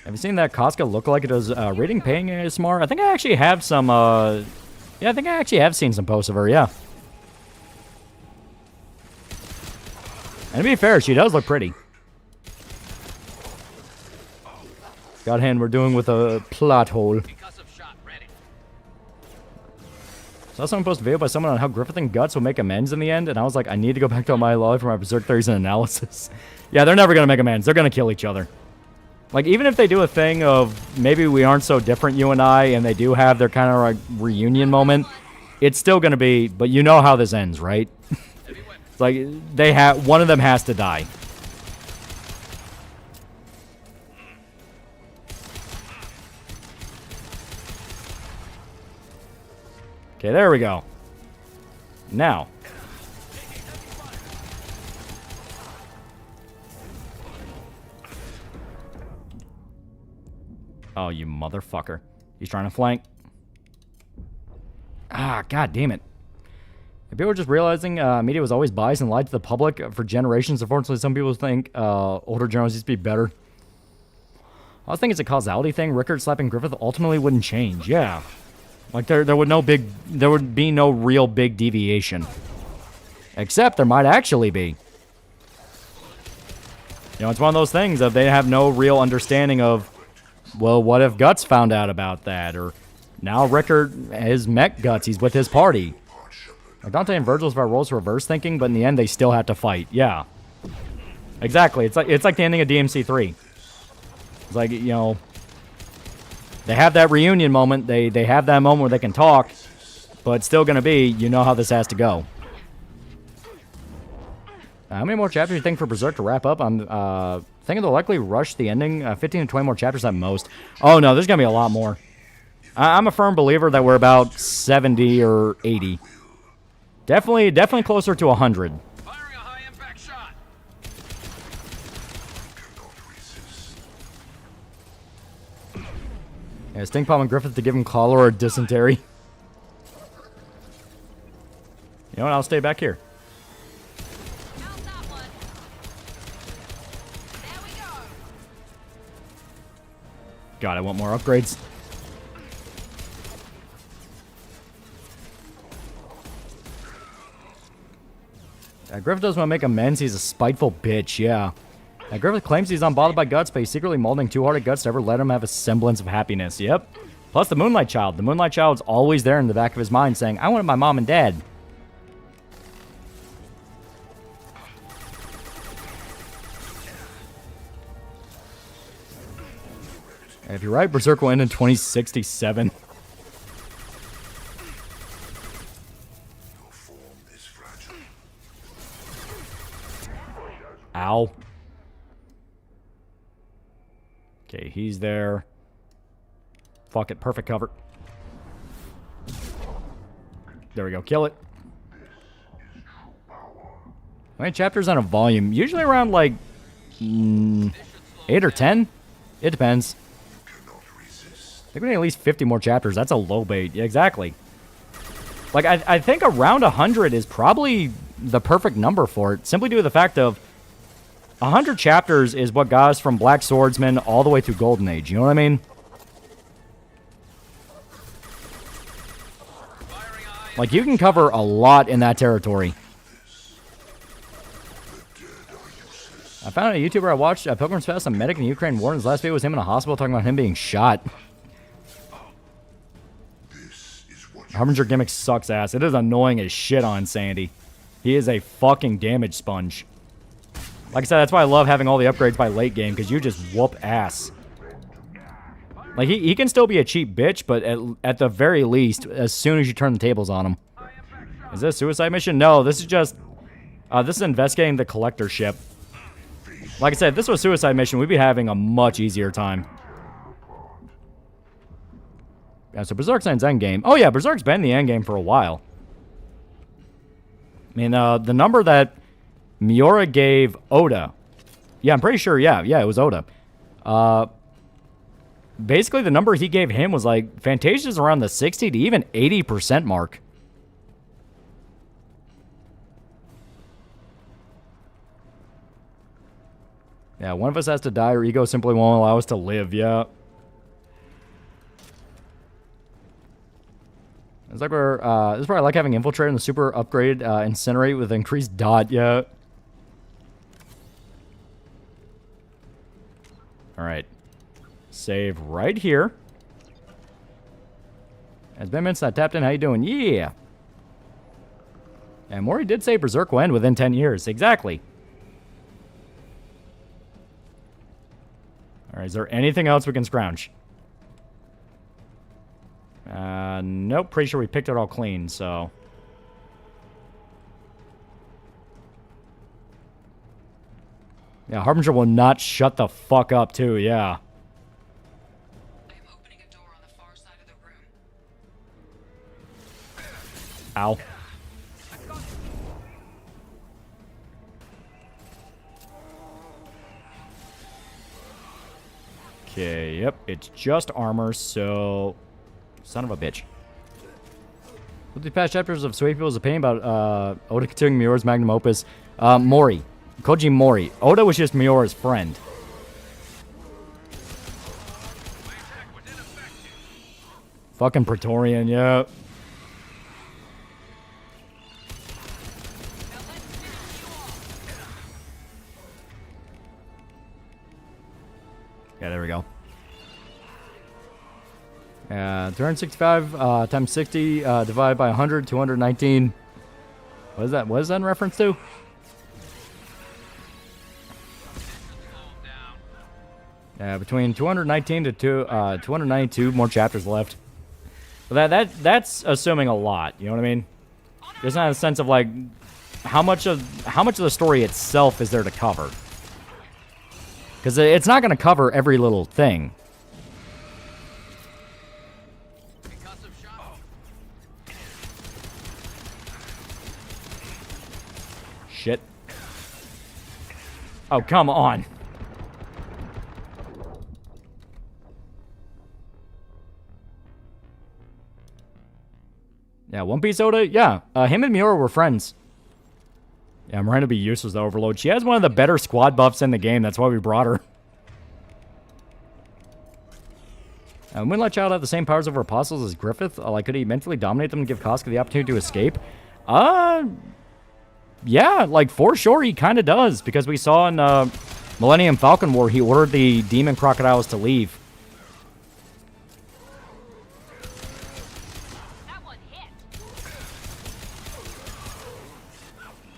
Have you seen that Costco lookalike? It does rating paying ASMR? I think I actually have some, yeah, I think I actually have seen some posts of her, yeah. And to be fair, she does look pretty. God hand, we're doing with a plot hole. Saw someone post a video by someone on how Griffith and Guts will make amends in the end, and I was like, I need to go back to TheAlmightyLoli for my Berserk theories and analysis. Yeah, they're never going to make amends. They're going to kill each other. Like, even if they do a thing of maybe we aren't so different, you and I, and they do have their kind of like reunion moment, it's still going to be, but you know how this ends, right? It's like, one of them has to die. Okay, there we go. Now. Oh, you motherfucker. He's trying to flank. Ah, god damn it. People are just realizing media was always biased and lied to the public for generations. Unfortunately, some people think older journalists used to be better. I was thinking it's a causality thing. Rickard slapping Griffith ultimately wouldn't change. Yeah. Like, there would be no real big deviation. Except there might actually be. You know, it's one of those things of they have no real understanding of, well, what if Guts found out about that? Or now Rickard has met Guts. He's with his party. Like Dante and Virgil's about roles reverse thinking, but in the end, they still have to fight. Yeah. Exactly. It's like the ending of DMC3. It's like, you know, they have that reunion moment. They have that moment where they can talk, but it's still going to be, you know how this has to go. How many more chapters do you think for Berserk to wrap up? I'm thinking they'll likely rush the ending. 15 to 20 more chapters at most. Oh, no, there's going to be a lot more. I'm a firm believer that we're about 70 or 80. Definitely closer to 100. Yeah, Stink Palm and Griffith to give him cholera or dysentery. You know what? I'll stay back here. God, I want more upgrades. Griffith doesn't want to make amends. He's a spiteful bitch, yeah. Griffith claims he's unbothered by guts, but he's secretly molding two-hearted guts to ever let him have a semblance of happiness. Yep. Plus the Moonlight Child. The Moonlight Child's always there in the back of his mind saying, I wanted my mom and dad. And if you're right, Berserk will end in 2067. Ow. Okay, he's there. Fuck it, perfect cover. There we go, kill it. How many chapters on a volume? Usually around like 8 or 10. It depends. I think we need at least 50 more chapters. That's a low bait. Yeah, exactly. Like, I think around 100 is probably the perfect number for it. Simply due to the fact of 100 chapters is what got us from Black Swordsman all the way through Golden Age. You know what I mean? Like, you can cover a lot in that territory. I found a YouTuber I watched at Pilgrim's Fest, a medic in the Ukraine war, and his last video was him in a hospital talking about him being shot. Harbinger gimmick sucks ass. It is annoying as shit on Sandy. He is a fucking damage sponge. Like I said, that's why I love having all the upgrades by late game, because you just whoop ass. Like, he can still be a cheap bitch, but at the very least, as soon as you turn the tables on him. Is this a suicide mission? No, this is just... this is investigating the collector ship. Like I said, if this was a suicide mission, we'd be having a much easier time. Yeah, so Berserk's in its endgame. Oh yeah, Berserk's been in the endgame for a while. I mean, the number that Miura gave Oda. Yeah, I'm pretty sure, yeah, it was Oda. Basically, the number he gave him was like, Fantasia's around the 60 to even 80% mark. Yeah, one of us has to die or ego simply won't allow us to live, yeah. It's like we're, this is probably like having Infiltrator and the super upgraded Incinerate with increased dot, yeah. Alright. Save right here. As Ben Mince tapped in, how you doing? Yeah. And Maury did say Berserk will end within 10 years. Exactly. Alright, is there anything else we can scrounge? Nope. Pretty sure we picked it all clean, so... Yeah, Harbinger will not shut the fuck up, too, yeah. Ow. Okay, yep, it's just armor, so... Son of a bitch. With the past chapters of Sway People's opinion about Oda continuing Miura's magnum opus, Mori. Koji Mori. Oda was just Miura's friend. Fucking Praetorian, yeah. Yeah, there we go. 365 times 60 divided by 100, 219. What is that? What is that in reference to? Between 219 to 292 more chapters left. But that's assuming a lot. You know what I mean? There's not a sense of like how much of the story itself is there to cover? Because it's not going to cover every little thing. Shit. Oh, come on. Yeah, One Piece Oda, yeah. Him and Miura were friends. Yeah, Miranda be useless to Overload. She has one of the better squad buffs in the game. That's why we brought her. Moonlight Child have the same powers over apostles as Griffith. Like, could he mentally dominate them and give Casca the opportunity to escape? Yeah, like, for sure he kind of does. Because we saw in Millennium Falcon War, he ordered the demon crocodiles to leave.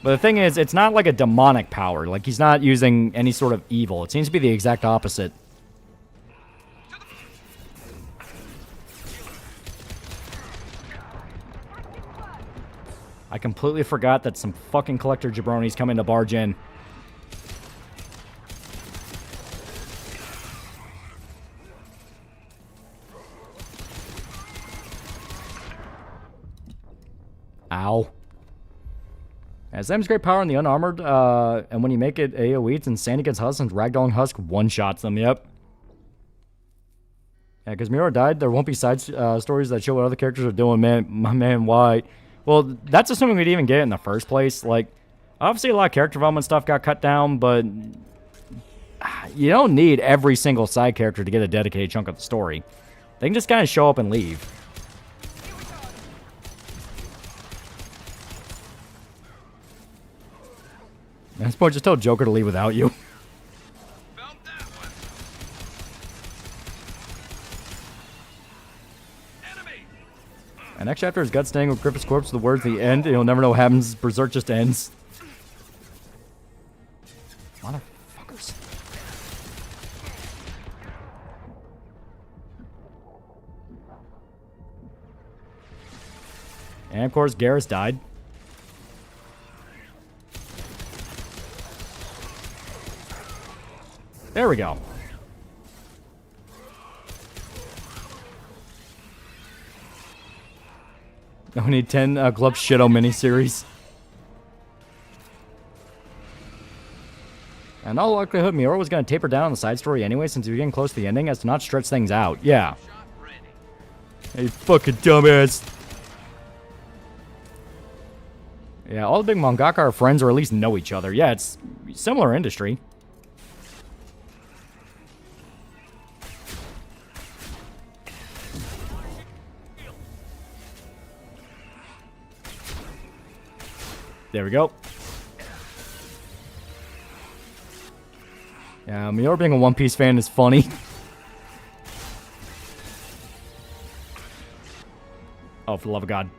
But the thing is, it's not like a demonic power. Like, he's not using any sort of evil. It seems to be the exact opposite. I completely forgot that some fucking collector jabronis coming to barge in. Ow. Yeah, Sam's great power in the unarmored, and when you make it AoE, it's insane against Husk, and Ragdoll Husk one-shots them, yep. Yeah, because Miura died, there won't be side stories that show what other characters are doing, man. My man, why? Well, that's assuming we'd even get it in the first place. Like, obviously a lot of character development stuff got cut down, but you don't need every single side character to get a dedicated chunk of the story. They can just kind of show up and leave. At this point, just tell Joker to leave without you. And next chapter is Gut staying with Griffith's corpse to the words the end. You'll never know what happens. Berserk just ends. Motherfuckers. And of course, Garrus died. There we go. We need 10 Glove Shido miniseries. And all likelihood, Miura was going to taper down on the side story anyway, since he was getting close to the ending, as to not stretch things out. Yeah. Hey, fucking dumbass. Yeah, all the big mangaka are friends, or at least know each other. Yeah, it's similar industry. There we go. Yeah, Miura being a One Piece fan is funny. Oh, for the love of God.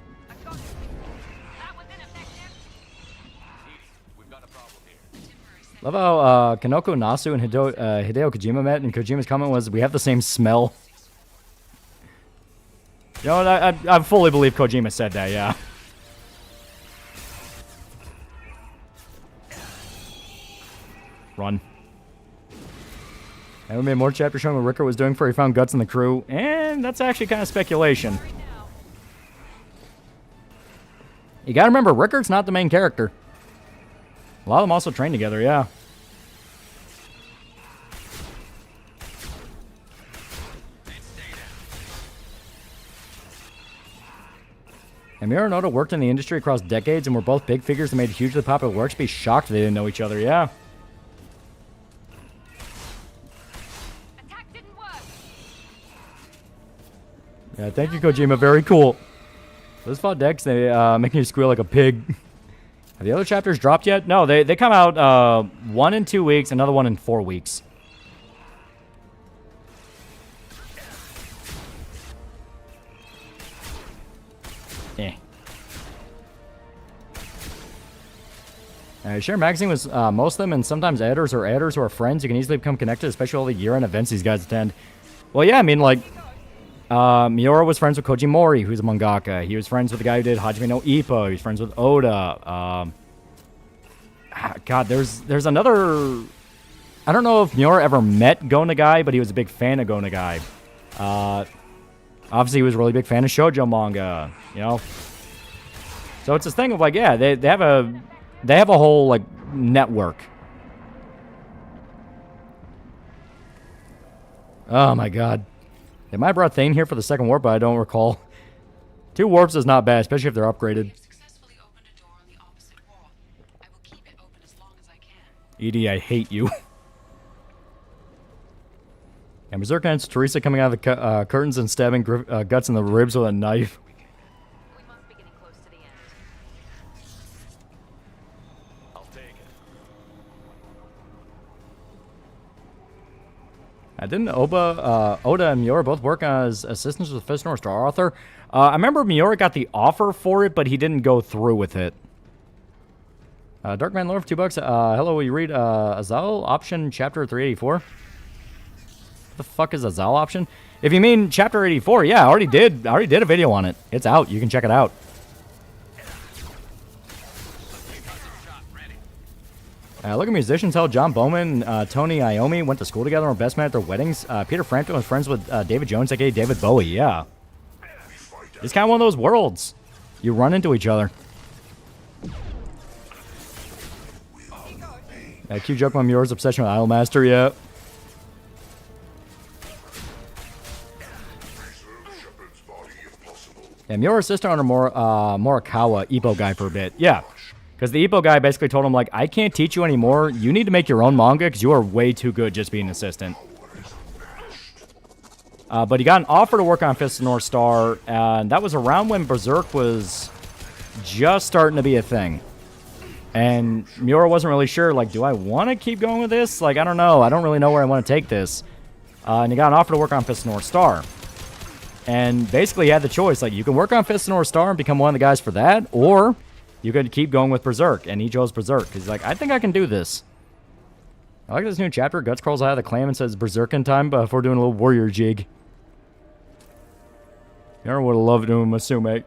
Love how Kanoko Nasu and Hideo Kojima met, and Kojima's comment was, "We have the same smell." You know, I fully believe Kojima said that, yeah. Run. And we made more chapters showing what Rickert was doing before he found Guts in the crew, and that's actually kind of speculation. You gotta remember, Rickert's not the main character. A lot of them also train together, yeah. And Miura and Oda worked in the industry across decades and were both big figures that made hugely popular works. Be shocked they didn't know each other, yeah. Yeah, thank you, Kojima. Very cool. Those fought decks, they make you squeal like a pig. Have the other chapters dropped yet? No, they come out one in 2 weeks, another one in 4 weeks. Share Magazine was most of them, and sometimes editors or editors who are friends. You can easily become connected, especially all the year-end events these guys attend. Well, yeah, I mean, like, Miura was friends with Koji Mori, who's a mangaka. He was friends with the guy who did Hajime no Ippo. He was friends with Oda. God, there's another... I don't know if Miura ever met Go Nagai, but he was a big fan of Go Nagai. Obviously, he was a really big fan of shoujo manga, you know? So it's this thing of, like, yeah, they have a whole, like, network. Oh, my God. They might have brought Thane here for the second warp, but I don't recall. 2 warps is not bad, especially if they're upgraded. Edie, I hate you. And Berserk ends Teresa coming out of the curtains and stabbing Guts in the ribs with a knife. I'll take it. Didn't Oda and Miura both work as assistants with Fist North Star Author? I remember Miura got the offer for it, but he didn't go through with it. Darkman Lore for $2. Hello, will you read Azal Option Chapter 384? What the fuck is Azal Option? If you mean Chapter 84, yeah, I already did a video on it. It's out. You can check it out. Look at musicians how John Bowman, Tony Iommi went to school together and were best men at their weddings. Peter Frampton was friends with David Jones, aka David Bowie, yeah. It's kind of one of those worlds. You run into each other. Cute joke on Miura's obsession with Idolmaster, yeah. And Miura's sister under Morikawa, Ippo guy for a bit, yeah. Because the Ippo guy basically told him, like, I can't teach you anymore. You need to make your own manga because you are way too good just being an assistant. But he got an offer to work on Fist of North Star, and that was around when Berserk was just starting to be a thing. And Miura wasn't really sure, like, do I want to keep going with this? Like, I don't know. I don't really know where I want to take this. And he got an offer to work on Fist of North Star. And basically he had the choice, like, you can work on Fist of North Star and become one of the guys for that, or you could keep going with Berserk. And he chose Berserk, because he's like, I think I can do this. I like this new chapter. Guts crawls out of the clam and says Berserk in time before doing a little warrior jig. Miura would have loved doing Masume.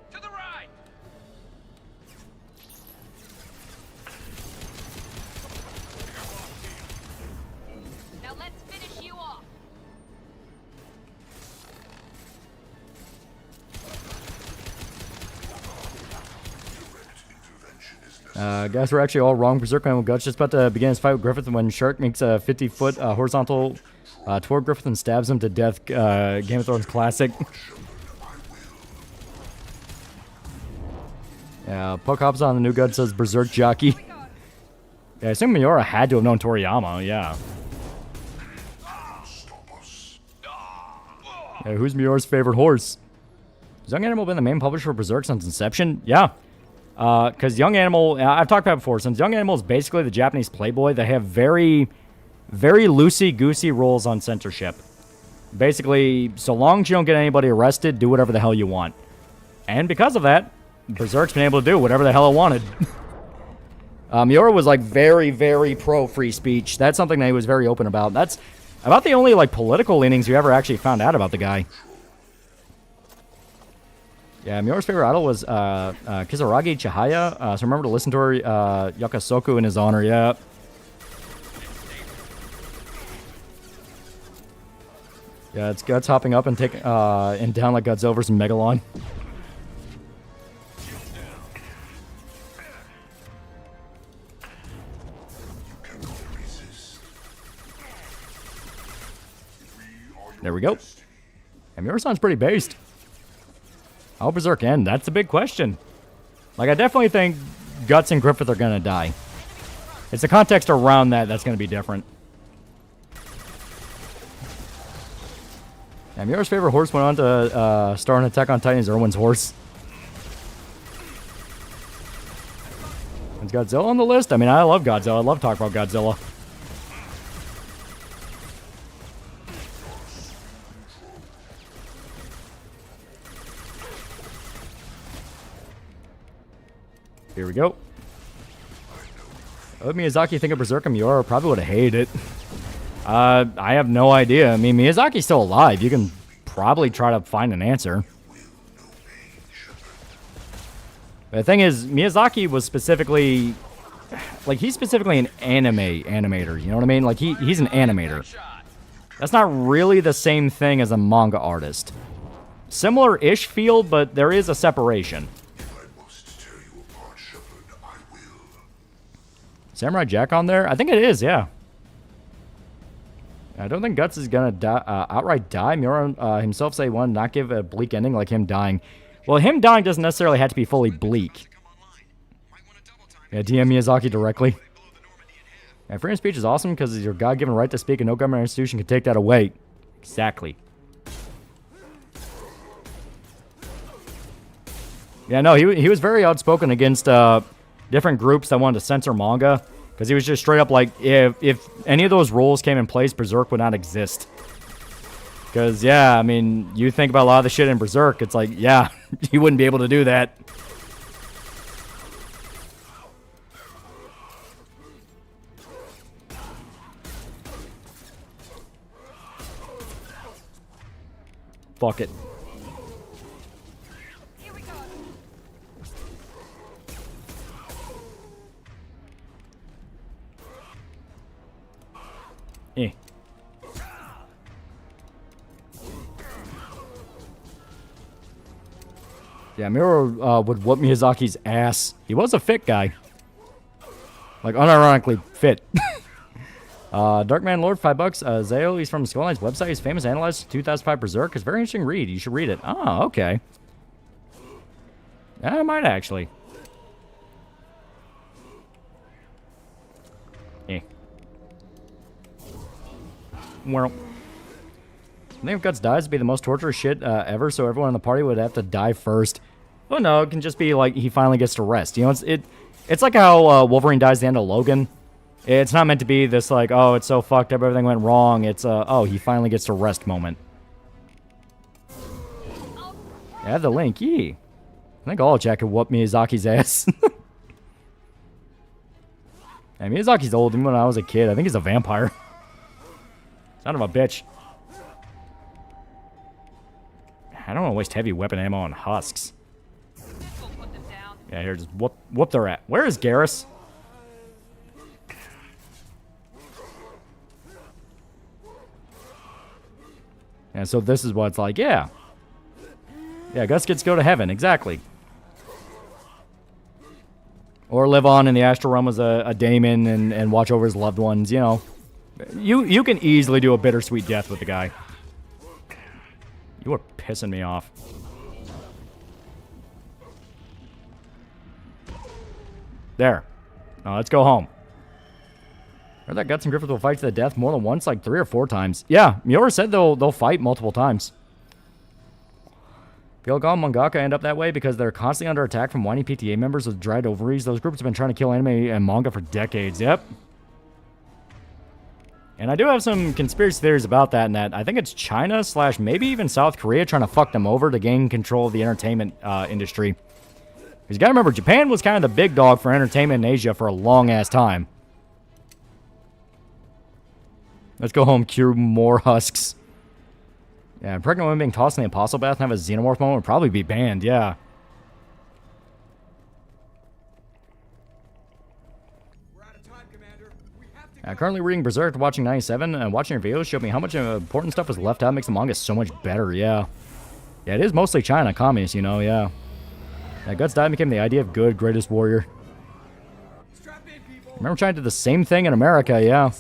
Guys, we're actually all wrong. Berserk Man with Guts just about to begin his fight with Griffith when Shark makes a 50-foot horizontal toward Griffith and stabs him to death. Game of Thrones classic. Yeah, Puck hops on the new Guts says Berserk jockey. Yeah, I assume Miura had to have known Toriyama, yeah. Yeah, who's Miura's favorite horse? Has Young Animal been the main publisher for Berserk since inception? Yeah. Because Young Animal, I've talked about it before, since Young Animal is basically the Japanese Playboy, they have very, very loosey-goosey rules on censorship. Basically, so long as you don't get anybody arrested, do whatever the hell you want. And because of that, Berserk's been able to do whatever the hell it wanted. Miura was, like, very, very pro-free speech. That's something that he was very open about. That's about the only, like, political leanings you ever actually found out about the guy. Yeah, Miura's favorite idol was Kisaragi Chihaya, so remember to listen to her Yakasoku in his honor, yeah. Yeah, it's Guts hopping up and taking and down like Godzilla versus Megalon. There we go. And Miura sounds pretty based. How Berserk end? That's a big question. Like, I definitely think Guts and Griffith are going to die. It's the context around that that's going to be different. Yeah, Miura's favorite horse went on to star in Attack on Titan as Erwin's horse. Is Godzilla on the list? I mean, I love Godzilla. I love talking about Godzilla. Here we go. What would Miyazaki think of Berserk and Miura? Probably would have hated it. I have no idea. I mean, Miyazaki's still alive. You can probably try to find an answer. But the thing is, Miyazaki was specifically... like, he's specifically an animator, you know what I mean? Like, he's an animator. That's not really the same thing as a manga artist. Similar-ish field, but there is a separation. Samurai Jack on there? I think it is, yeah. I don't think Guts is gonna outright die. Miura himself said he wanted to not give a bleak ending like him dying. Well, him dying doesn't necessarily have to be fully bleak. Yeah, DM Miyazaki directly. Yeah, freedom of speech is awesome because it's your God-given right to speak and no government institution can take that away. Exactly. Yeah, no, he was very outspoken against different groups that wanted to censor manga. Because he was just straight up like, if any of those rules came in place, Berserk would not exist. Because, yeah, I mean, you think about a lot of the shit in Berserk, it's like, yeah, you wouldn't be able to do that. Fuck it. Eh. Yeah, Miura would whoop Miyazaki's ass. He was a fit guy. Like, unironically fit. Darkman Lord, $5. Zayo, he's from Skullline's website. He's famous analyzed 2005 Berserk. It's a very interesting read. You should read it. Oh, okay. Yeah, I might actually. Eh. Well, I think if Guts dies, it'd be the most torturous shit ever, so everyone in the party would have to die first. Oh no, it can just be like he finally gets to rest. You know, it's like how Wolverine dies at the end of Logan. It's not meant to be this like, oh, it's so fucked up, everything went wrong. It's oh, he finally gets to rest moment. Yeah, the link, yee. I think all Jack could whoop Miyazaki's ass. Yeah, Miyazaki's old, even when I was a kid. I think he's a vampire. Son of a bitch. I don't want to waste heavy weapon ammo on husks. Yeah, here, just whoop their ass. Where is Garrus? And so this is what it's like, yeah. Yeah, Gus gets to go to heaven, exactly. Or live on in the astral realm as a daemon and watch over his loved ones, you know. You can easily do a bittersweet death with the guy. You are pissing me off. There. Now let's go home. Heard that Guts and Griffith will fight to the death more than once, like 3 or 4 times. Yeah, Miura said they'll fight multiple times. Gilgal and Mangaka end up that way because they're constantly under attack from whiny PTA members with dried ovaries. Those groups have been trying to kill anime and manga for decades. Yep. And I do have some conspiracy theories about that, and that I think it's China / maybe even South Korea trying to fuck them over to gain control of the entertainment industry. Because you gotta remember, Japan was kind of the big dog for entertainment in Asia for a long-ass time. Let's go home, cure more husks. Yeah, pregnant women being tossed in the Apostle Bath and have a xenomorph moment would probably be banned, yeah. Currently reading Berserk, watching 97, and watching your videos showed me how much important stuff was left out. Makes the manga so much better, yeah. Yeah, it is mostly China, communist, you know, yeah. Guts died and became the idea of good, greatest warrior. Remember trying to do the same thing in America, yeah.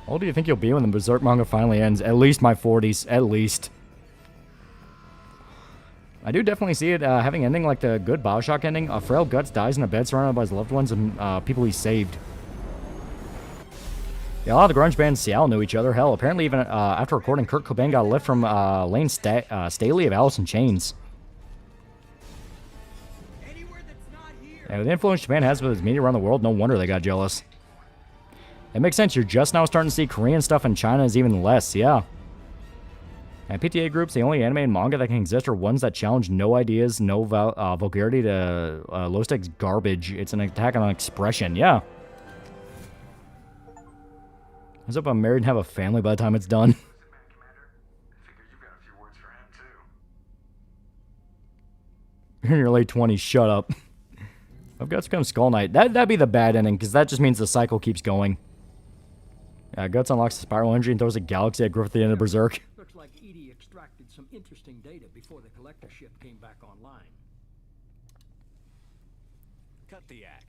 How old do you think you'll be when the Berserk manga finally ends? At least my 40s, at least. I do definitely see it having ending like the good Bioshock ending. A frail Guts dies in a bed surrounded by his loved ones and people he saved. Yeah, a lot of the grunge bands Seattle knew each other. Hell, apparently even after recording, Kurt Cobain got a lift from Lane Staley of Alice in Chains. Yeah, with the influence Japan has with its media around the world, no wonder they got jealous. It makes sense. You're just now starting to see Korean stuff in China is even less, yeah. And PTA groups, the only anime and manga that can exist are ones that challenge no ideas, no vulgarity to low-stakes garbage. It's an attack on expression, yeah. I hope I'm married and have a family by the time it's done. You're in your late 20s, shut up. If Guts becomes Skull Knight, that'd be the bad ending, because that just means the cycle keeps going. Guts unlocks the spiral energy and throws a galaxy at Griffith at the end of Berserk. Looks like Edie extracted some interesting data before the collector ship came back online. Cut the act.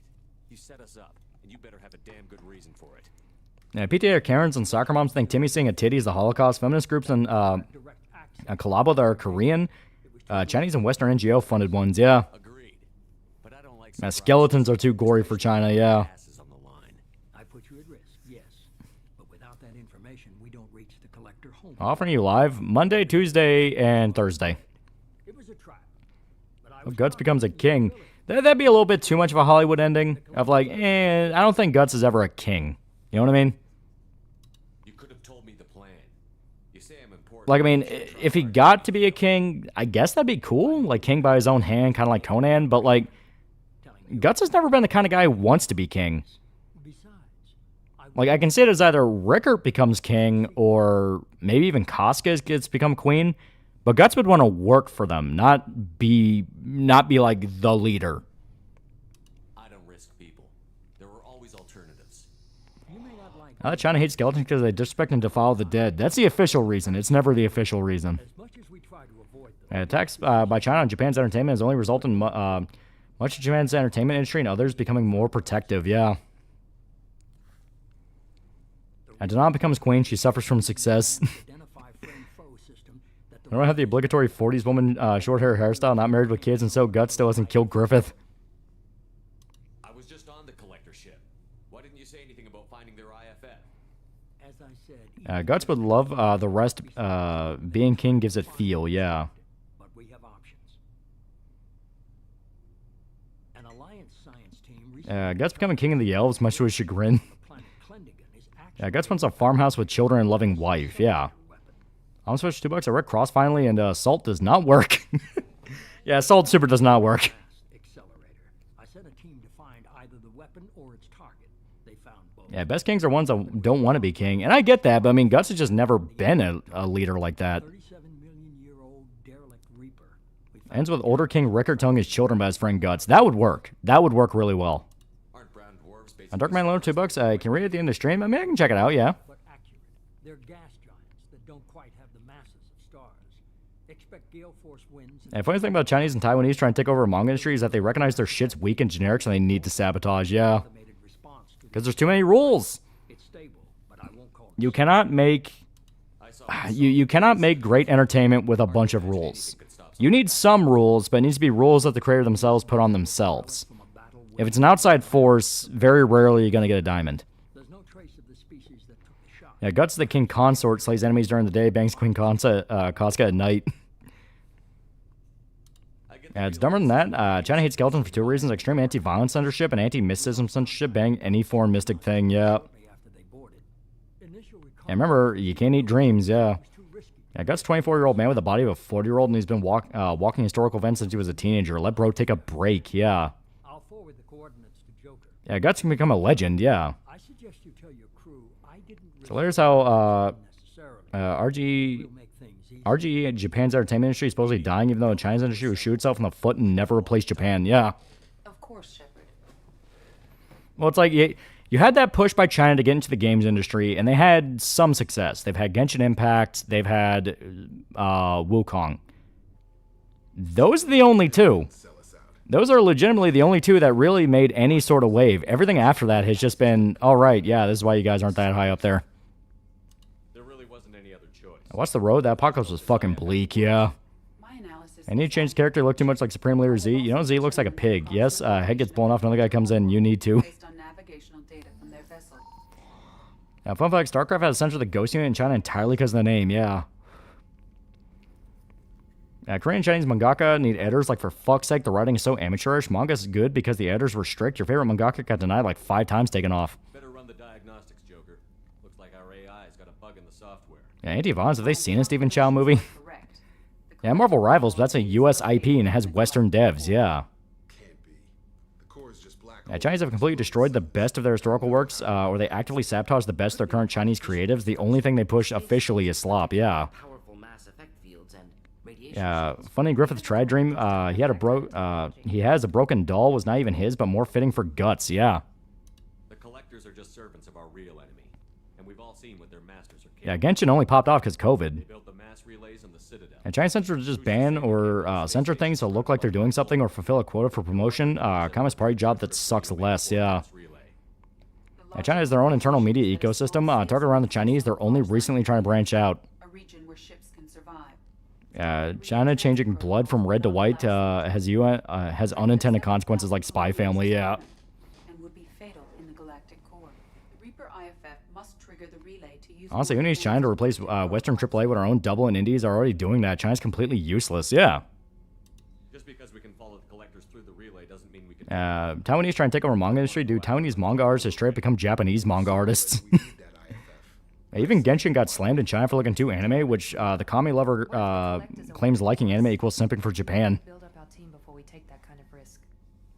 You set us up, and you better have a damn good reason for it. PTA Karens and soccer moms think Timmy seeing a titty is the Holocaust. Feminist groups and Kalaba that are Korean. Chinese and Western NGO funded ones, yeah. Skeletons are too gory for China, yeah. I put you at risk, yes. But without that information, we don't reach the collector home. Offering you live Monday, Tuesday, and Thursday. It was a trap. If Guts becomes a king, that'd be a little bit too much of a Hollywood ending. Of like, I don't think Guts is ever a king. You know what I mean? You could have told me the plan. You say I'm important. Like, I mean, if he got to be a king, I guess that'd be cool. Like, king by his own hand, kind of like Conan. But, like, Guts has never been the kind of guy who wants to be king. Like, I can see it as either Rickert becomes king or maybe even Casca gets become queen. But Guts would want to work for them, not be like the leader. I don't risk people. There are always alternatives. China hates skeletons because they disrespect and defile the dead. That's the official reason. It's never the official reason. Attacks by China on Japan's entertainment has only resulted in much of Japan's entertainment industry and others becoming more protective. Yeah. And Danan becomes queen. She suffers from success. I don't have the obligatory 40s woman short hair hairstyle, not married with kids, and so Guts still hasn't killed Griffith. I was just on the collector ship. Why didn't you say anything about finding their IFF? As I said, Guts would love the rest. Being king gives it feel, yeah. But we have options. An alliance science team Guts becoming king of the elves, much to his chagrin. Guts wants a farmhouse with children and loving wife, yeah. I'm switched $2. I read Cross finally, and Assault does not work. Yeah, Assault Super does not work. I sent a team to find either the weapon or its target. They found both. Yeah, best kings are ones that don't want to be king, and I get that, but I mean, Guts has just never been a leader like that. 37-million-year-old derelict reaper. Ends with older king Rickert telling his children about his friend Guts. That would work. That would work really well. On Dark Man Loan $2. I can read it at the end of the stream. I mean, I can check it out, yeah. But accurate. They're gas giants that don't quite have the masses of stars. Expect gale force winds. And funny thing about Chinese and Taiwanese trying to take over a manga industry is that they recognize their shit's weak and generic, so they need to sabotage, yeah. Because there's too many rules. It's stable, but I won't call it. You cannot make you cannot make great entertainment with a bunch of rules. You need some rules, but it needs to be rules that the creator themselves put on themselves. If it's an outside force, very rarely you're going to get a diamond. There's no trace of the species that took the shot. Yeah, Guts the king consort, slays enemies during the day, bangs Queen Casca at night. Yeah, it's dumber than that. China hates skeletons for two reasons: extreme anti-violence censorship and anti-mysticism censorship. Bang any foreign mystic thing, yeah. Yeah, remember, you can't eat dreams, yeah. Yeah, Guts 24-year-old man with the body of a 40-year-old, and he's been walking historical events since he was a teenager. Let bro take a break, yeah. I'll forward the coordinates to Joker. Yeah, Guts can become a legend, yeah. I suggest you tell your crew I didn't So there's how RGE, Japan's entertainment industry, is supposedly dying, even though the Chinese industry would shoot itself in the foot and never replace Japan, yeah. Of course, Shepard. Well, it's like you had that push by China to get into the games industry, and they had some success. They've had Genshin Impact, they've had Wukong. Those are the only two. Those are legitimately the only two that really made any sort of wave. Everything after that has just been, all right, yeah, this is why you guys aren't that high up there. There really wasn't any other choice. What's the road? That apocalypse was fucking bleak, yeah. I need to change the character, look too much like Supreme Leader Z. You know, Z looks like a pig. Yes, head gets blown off, another guy comes in, you need to. Fun fact, StarCraft has censored the ghost unit in China entirely because of the name, yeah. Korean and Chinese mangaka need editors, like, for fuck's sake, the writing is so amateurish. Manga is good because the editors were strict. Your favorite mangaka got denied like 5 times taken off. Better run the diagnostics, Joker. Looks like our AI's got a bug in the software. Yeah, Anti-Violence, have they seen a Stephen Chow movie? Yeah, Marvel Rivals, but that's a US IP and it has Western devs, yeah. Chinese have completely destroyed the best of their historical works, or they actively sabotage the best of their current Chinese creatives. The only thing they push officially is slop, yeah. Powerful mass effect field fields and radiation. Yeah, funny Griffith tried dream. He has a broken doll. Was not even his, but more fitting for guts. Yeah. The collectors are just servants of our real enemy, and we've all seen what their masters are capable. Yeah, Genshin only popped off because COVID. They built the mass relays on the Citadel. And Chinese censors just ban or censor things to look like they're doing something or fulfill a quota for promotion. Communist Party job that sucks less. Yeah. Yeah, China has their own internal media ecosystem. Targeted around the Chinese, they're only recently trying to branch out. A region where ships can survive. China changing blood from red to white has unintended consequences like Spy Family. Yeah. And would be fatal in the galactic core. The Reaper IFF must trigger the relay to use. Honestly, who needs China to replace Western AAA when our own double and indies are already doing that? China's completely useless. Yeah. Just because we can follow the collectors through the relay doesn't mean we can. Taiwanese trying to take over manga industry. Dude, Taiwanese manga artists have straight up become Japanese manga artists. Even Genshin got slammed in China for looking too anime, which the Kami lover claims liking anime equals simping for Japan. Build up our team before we take that kind of risk.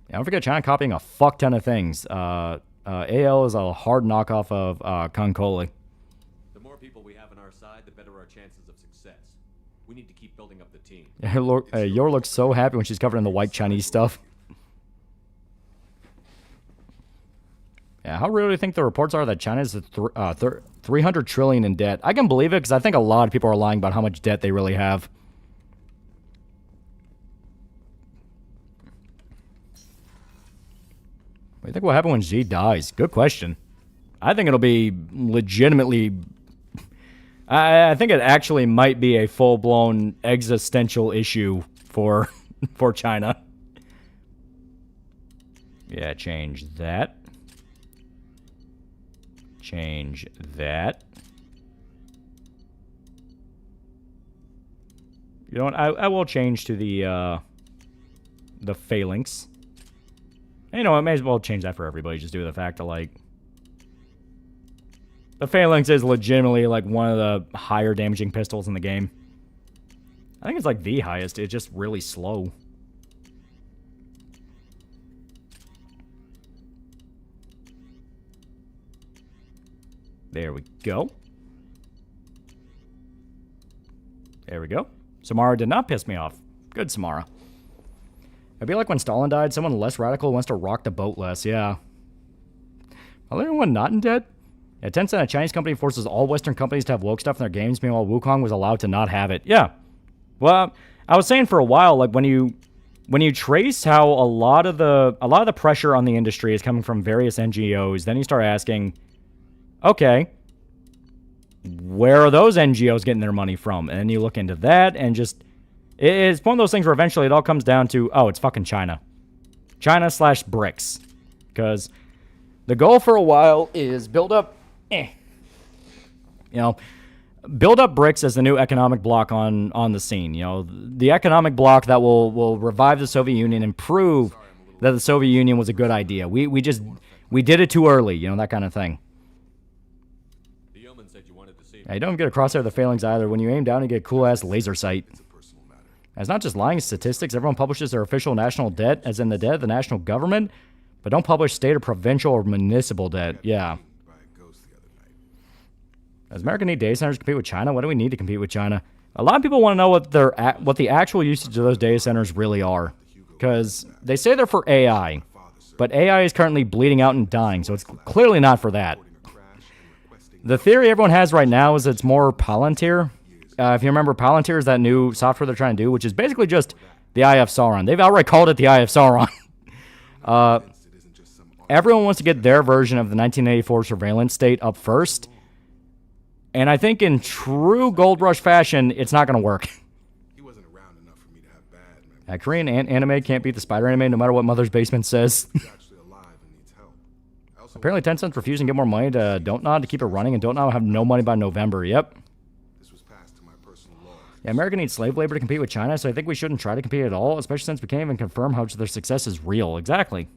Yeah, don't forget China copying a fuck ton of things. AL is a hard knockoff of Concoli. The more people we have on our side, the better our chances of success. We need to keep building up the team. Yor looks so happy when she's covered in the white Chinese stuff. Yeah, how real do you think the reports are that China is 300 trillion in debt? I can believe it because I think a lot of people are lying about how much debt they really have. What do you think will happen when Xi dies? Good question. I think it'll be legitimately... I think it actually might be a full-blown existential issue for China. Yeah, change that. Change that. You know what? I will change to the phalanx. And you know, I may as well change that for everybody. Just due to the fact that, like, the phalanx is legitimately like one of the higher damaging pistols in the game. I think it's like the highest. It's just really slow. There we go. There we go. Samara did not piss me off. Good, Samara. It'd be like when Stalin died, someone less radical wants to rock the boat less, yeah. Are anyone not in debt? Yeah, Tencent, a Chinese company, forces all Western companies to have woke stuff in their games, meanwhile Wukong was allowed to not have it. Yeah. Well, I was saying for a while, like when you trace how a lot of the pressure on the industry is coming from various NGOs, then you start asking, okay, where are those NGOs getting their money from? And then you look into that, and just, it's one of those things where eventually it all comes down to, oh, it's fucking China. China/BRICS. Because the goal for a while is build up, build up BRICS as the new economic bloc on the scene. You know, the economic bloc that will revive the Soviet Union and prove that the Soviet Union was a good idea. We did it too early, you know, that kind of thing. Yeah, you don't get a crosshair of the failings either. When you aim down, you get a cool-ass laser sight. It's not just lying statistics. Everyone publishes their official national debt, as in the debt of the national government, but don't publish state or provincial or municipal debt. Yeah. Does America need data centers to compete with China? What do we need to compete with China? A lot of people want to know what the actual usage of those data centers really are. Because they say they're for AI, but AI is currently bleeding out and dying, so it's clearly not for that. The theory everyone has right now is it's more Palantir. If you remember, Palantir is that new software they're trying to do, which is basically just the Eye of Sauron. They've outright called it the Eye of Sauron. Everyone wants to get their version of the 1984 surveillance state up first. And I think in true Gold Rush fashion, it's not going to work. Korean anime can't beat the Spider anime no matter what Mother's Basement says. Apparently Tencent's refusing to give more money to Don't Nod to keep it running, and Don't Nod will have no money by November. Yep. Yeah, America needs slave labor to compete with China, so I think we shouldn't try to compete at all, especially since we can't even confirm how much their success is real. Exactly.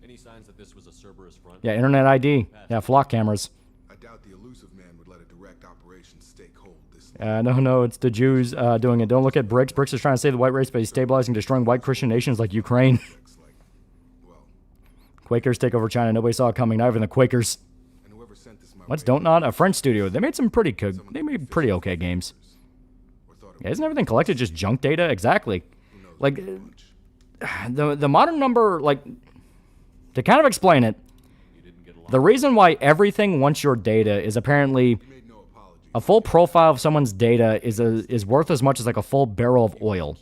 Any signs that this was a Cerberus front? Yeah, internet ID. Yeah, flock cameras. I doubt the elusive man would let a direct operation take hold this No, it's the Jews doing it. Don't look at BRICS. BRICS is trying to save the white race by stabilizing, destroying white Christian nations like Ukraine. Quakers take over China. Nobody saw it coming, not even the Quakers. What's Don't Nod? A French studio. They made some pretty good. They made pretty okay games. Yeah, isn't everything collected just junk data? Exactly. Like, the modern number, like, to kind of explain it, the reason why everything wants your data is apparently a full profile of someone's data is worth as much as like a full barrel of oil.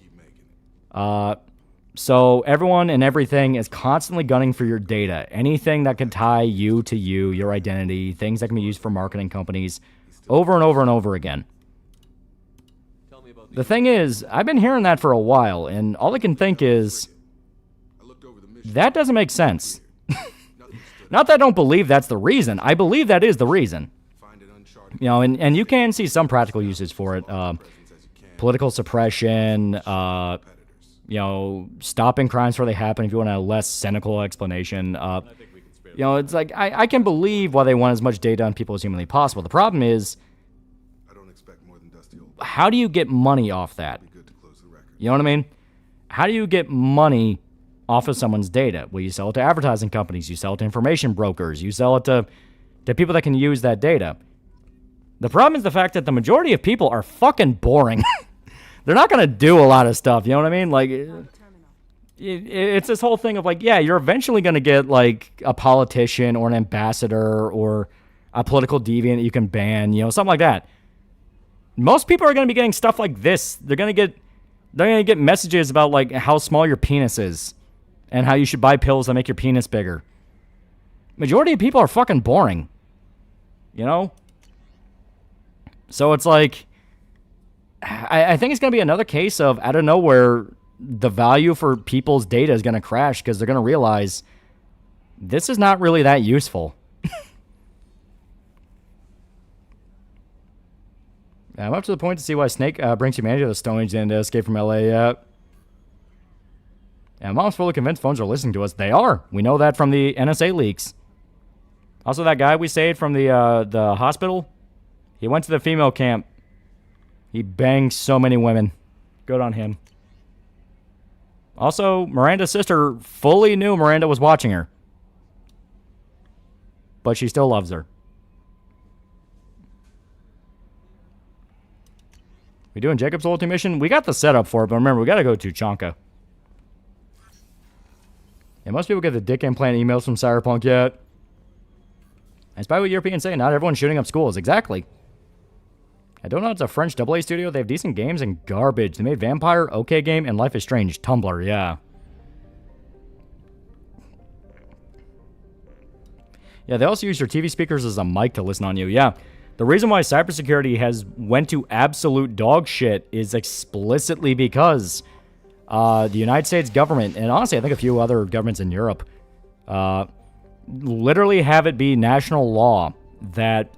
So everyone and everything is constantly gunning for your data. Anything that can tie you to you, your identity, things that can be used for marketing companies, over and over and over again. The thing is, I've been hearing that for a while, and all I can think is, that doesn't make sense. Not that I don't believe that's the reason. I believe that is the reason. You know, and you can see some practical uses for it. Political suppression, you know, stopping crimes before they happen if you want a less cynical explanation. You know, it's like, I can believe why they want as much data on people as humanly possible. The problem is, how do you get money off that? You know what I mean? How do you get money off of someone's data? Well, you sell it to advertising companies, you sell it to information brokers, you sell it to people that can use that data. The problem is the fact that the majority of people are fucking boring. They're not going to do a lot of stuff, you know what I mean? Like, it's this whole thing of like, yeah, you're eventually going to get like a politician or an ambassador or a political deviant that you can ban, you know, something like that. Most people are going to be getting stuff like this. They're going to get messages about like how small your penis is and how you should buy pills that make your penis bigger. Majority of people are fucking boring. You know? So it's like, I think it's going to be another case of, out of nowhere, the value for people's data is going to crash because they're going to realize this is not really that useful. I'm up to the point to see why Snake brings humanity to the Stone Age and Escape from LA. Yeah, Mom's fully convinced phones are listening to us. They are. We know that from the NSA leaks. Also, that guy we saved from the hospital, he went to the female camp. He banged so many women. Good on him. Also, Miranda's sister fully knew Miranda was watching her. But she still loves her. We doing Jacob's ultimate mission? We got the setup for it, but remember, we got to go to Chonka. Yeah, most people get the dick implant emails from Cyberpunk yet. Despite what Europeans say, not everyone's shooting up schools. Exactly. I don't know, it's a French AA studio. They have decent games and garbage. They made Vampire, OK Game, and Life is Strange. Tumblr, yeah. Yeah, they also use your TV speakers as a mic to listen on you. Yeah. The reason why cybersecurity has went to absolute dog shit is explicitly because the United States government, and honestly I think a few other governments in Europe, literally have it be national law that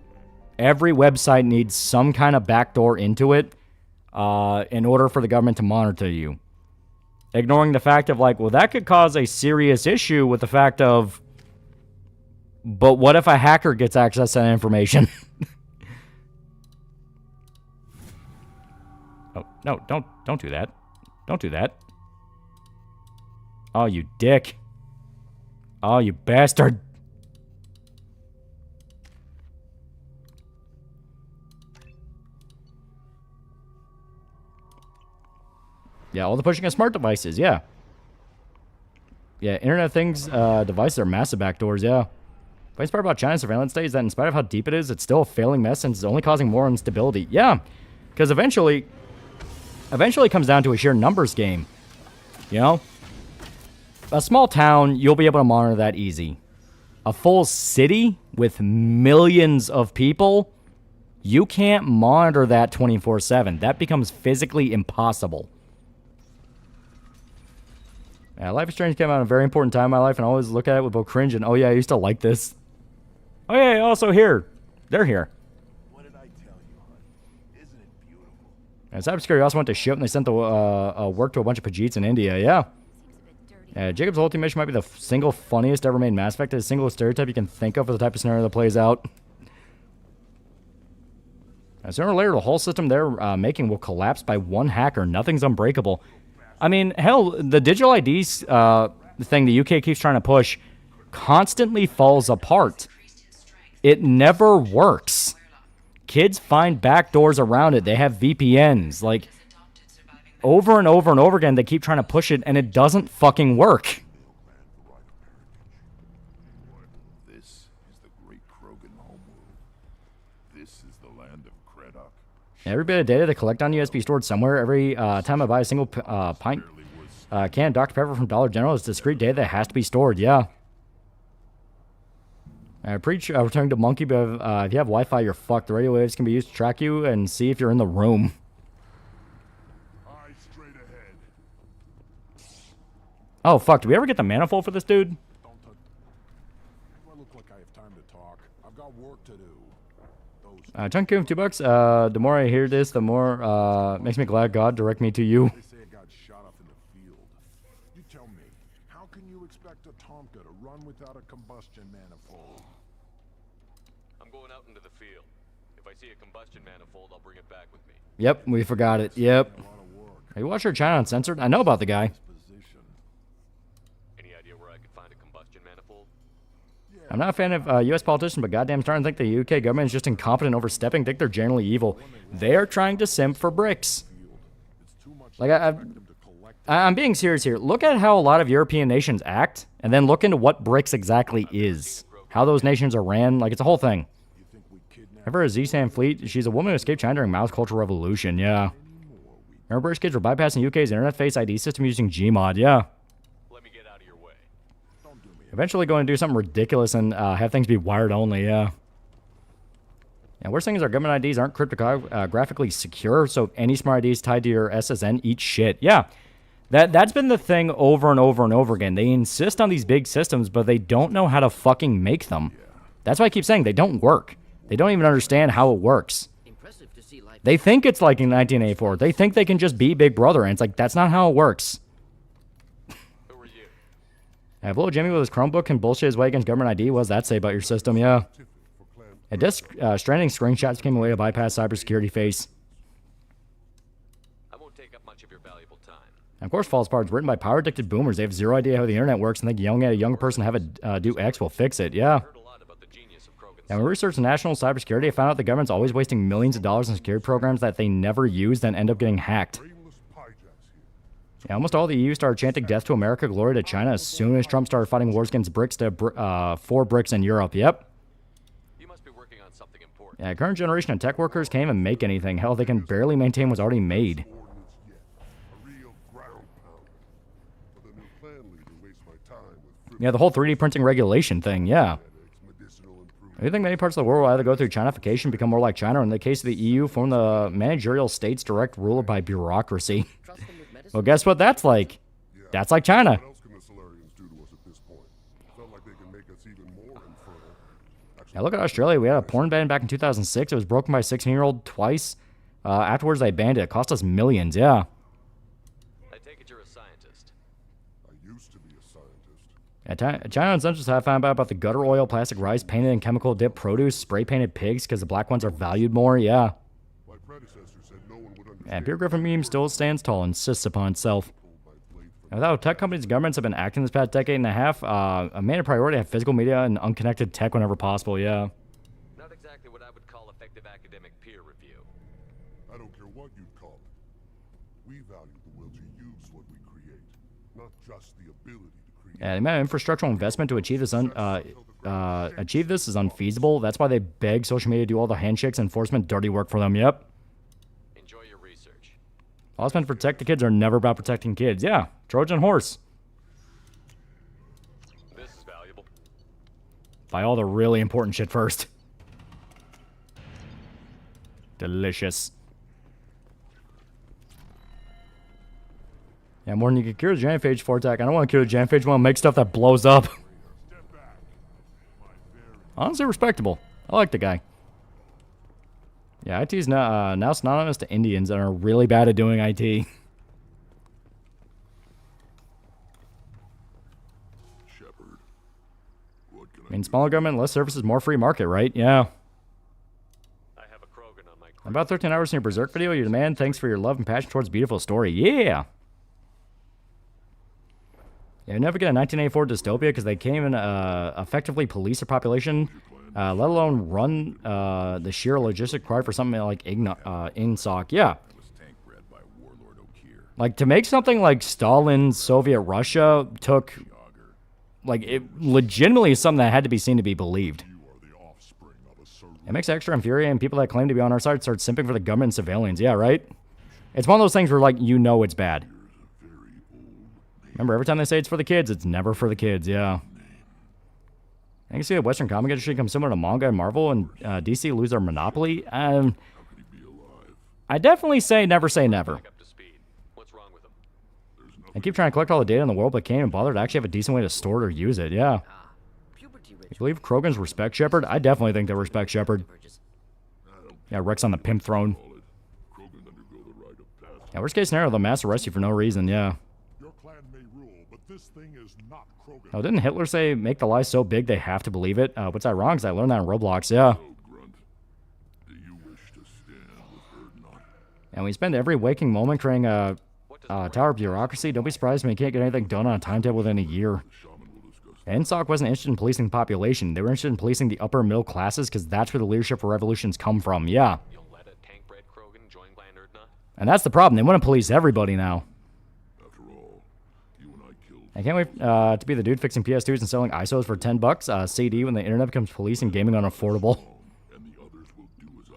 every website needs some kind of backdoor into it in order for the government to monitor you. Ignoring the fact of like, well, that could cause a serious issue with the fact of, but what if a hacker gets access to that information? Oh, no, don't do that. Don't do that. Oh, you dick. Oh, you bastard. Yeah, all the pushing of smart devices, yeah. Yeah, Internet of Things devices are massive backdoors, yeah. The nice part about China's surveillance state is that in spite of how deep it is, it's still a failing mess and it's only causing more instability. Yeah, because eventually it comes down to a sheer numbers game. You know? A small town, you'll be able to monitor that easy. A full city with millions of people, you can't monitor that 24/7. That becomes physically impossible. Yeah, Life is Strange came out at a very important time in my life, and I always look at it with both cringe and, oh yeah, I used to like this. Oh yeah, also here. They're here. What did I tell you, hon? Isn't it beautiful? And cybersecurity also went to shit when they sent the work to a bunch of Pajeets in India, yeah. Jacob's ultimate mission might be the single funniest ever made Mass Effect. It's a single stereotype you can think of for the type of scenario that plays out. Sooner or later, the whole system they're making will collapse by one hacker. Nothing's unbreakable. I mean, hell, the digital IDs thing the UK keeps trying to push constantly falls apart. It never works. Kids find backdoors around it. They have VPNs. Like, over and over and over again, they keep trying to push it, and it doesn't fucking work. This is the great Krogan homeworld. This is the land of Kredok. Every bit of data they collect on you has to be stored somewhere. Every time I buy a single pint can of Dr. Pepper from Dollar General is discrete data that has to be stored. Yeah. I preach returning to monkey, but if you have Wi-Fi, you're fucked. The radio waves can be used to track you and see if you're in the room. Oh, fuck. Did we ever get the manifold for this dude? Do I look like I have time to talk? I've got work to do. Chunk of $2. The more I hear this, the more makes me glad God direct me to you. They say it got shot up in the field. You tell me, how can you expect a Tonka to run without a combustion manifold? I'm going out into the field. If I see a combustion manifold, I'll bring it back with me. Yep, we forgot it. Yep. Have you watched our China Uncensored? I know about the guy. Any idea where I could find a combustion manifold? I'm not a fan of U.S. politicians, but goddamn starting to think the UK government is just incompetent, overstepping. Think they're generally evil. They are trying to simp for bricks. Like, I'm being serious here. Look at how a lot of European nations act, and then look into what bricks exactly is. How those nations are ran. Like, it's a whole thing. Ever a Z-Sam Fleet? She's a woman who escaped China during Mao's Cultural Revolution. Yeah. Remember British kids were bypassing UK's internet face ID system using Gmod. Yeah. Eventually going to do something ridiculous and have things be wired only. Yeah. And worst thing is our government IDs aren't cryptographically secure, so any smart IDs tied to your SSN eat shit. Yeah. That's been the thing over and over and over again. They insist on these big systems, but they don't know how to fucking make them. That's why I keep saying they don't work. They don't even understand how it works. They think it's like in 1984. They think they can just be Big Brother, and it's like, that's not how it works. If little Jimmy with his Chromebook can bullshit his way against government ID, what does that say about your system? Yeah. A disk stranding screenshots became a way to bypass cybersecurity face. I won't take up much of your valuable time. And of course, False Parts written by power-addicted boomers. They have zero idea how the internet works and think yelling at a younger person to have a do X will fix it. Yeah. And when we researched national cybersecurity, I found out the government's always wasting millions of dollars on security programs that they never use, then end up getting hacked. Yeah, almost all the EU started chanting death to America, glory to China as soon as Trump started fighting wars against bricks to for bricks in Europe. Yep. You must be working on something important. Yeah, current generation of tech workers can't even make anything. Hell, they can barely maintain what's already made. Yeah, the whole 3D printing regulation thing, yeah. I think many parts of the world will either go through Chinification, become more like China, or in the case of the EU, form the managerial states direct rule by bureaucracy. Well, guess what that's like? That's like China. Now look at Australia. We had a porn ban back in 2006. It was broken by a 16-year-old twice. Afterwards, they banned it. It cost us millions, yeah. I take it you're a scientist. I used to be a scientist. Yeah, China and Central have found out about the gutter oil, plastic rice, painted and chemical dip produce, spray-painted pigs because the black ones are valued more, yeah. My predecessor said no one would understand. And Beer Griffin meme still stands tall and insists upon itself. And without tech companies and governments have been acting this past decade and a half, a main priority to have physical media and unconnected tech whenever possible, yeah. Not exactly what I would call effective academic peer review. I don't care what you'd call it. We value the will to use what we create, not just the ability to create. Yeah, the amount of infrastructural investment to achieve this is unfeasible. That's why they beg social media to do all the handshakes and enforcement dirty work for them, yep. Enjoy your research. All spent to protect the kids are never about protecting kids. Yeah, Trojan horse. This is valuable. Buy all the really important shit first. Delicious. Yeah, more than you can cure the genophage for attack. I don't want to cure the genophage. I want to make stuff that blows up. Honestly respectable. I like the guy. Yeah, IT is now synonymous to Indians and are really bad at doing IT. I mean, smaller government, less services, more free market, right? Yeah. About 13 hours in your Berserk video, you demand thanks for your love and passion towards a beautiful story. Yeah! You never get a 1984 dystopia because they can't even effectively police a population, let alone run the sheer logistic required for something like INSOC. Yeah. I was tank bred by Warlord O'Keir. Like, to make something like Stalin's Soviet Russia took, like, it legitimately is something that had to be seen to be believed. It makes extra infuriating people that claim to be on our side start simping for the government and civilians. Yeah, right? It's one of those things where, like, you know it's bad. Remember, every time they say it's for the kids, it's never for the kids, yeah. I can see the Western comic industry come similar to manga and Marvel, and DC lose their monopoly. I definitely say never. I keep trying to collect all the data in the world, but can't even bother to actually have a decent way to store it or use it, yeah. You believe Krogan's respect Shepard? I definitely think they respect Shepard. Yeah, Rex on the pimp throne. Yeah, worst case scenario, they'll mass arrest you for no reason, yeah. Oh, didn't Hitler say, make the lie so big they have to believe it? What's that wrong? Because I learned that in Roblox, yeah. And we spend every waking moment creating a tower of bureaucracy. Don't be surprised when you can't get anything done on a timetable within a year. NSOC wasn't interested in policing the population. They were interested in policing the upper middle classes because that's where the leadership for revolutions come from, yeah. And that's the problem. They want to police everybody now. I can't wait to be the dude fixing PS2s and selling ISOs for $10 CD when the internet becomes police and gaming unaffordable.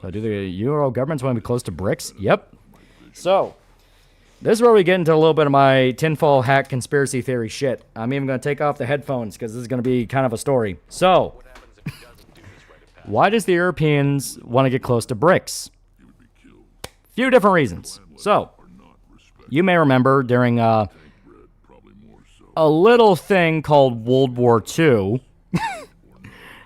So do the Euro governments want to be close to BRICS? Yep. So, this is where we get into a little bit of my tinfoil hat conspiracy theory shit. I'm even going to take off the headphones because this is going to be kind of a story. So, why does the Europeans want to get close to BRICS? Few different reasons. So, you may remember during a little thing called World War II.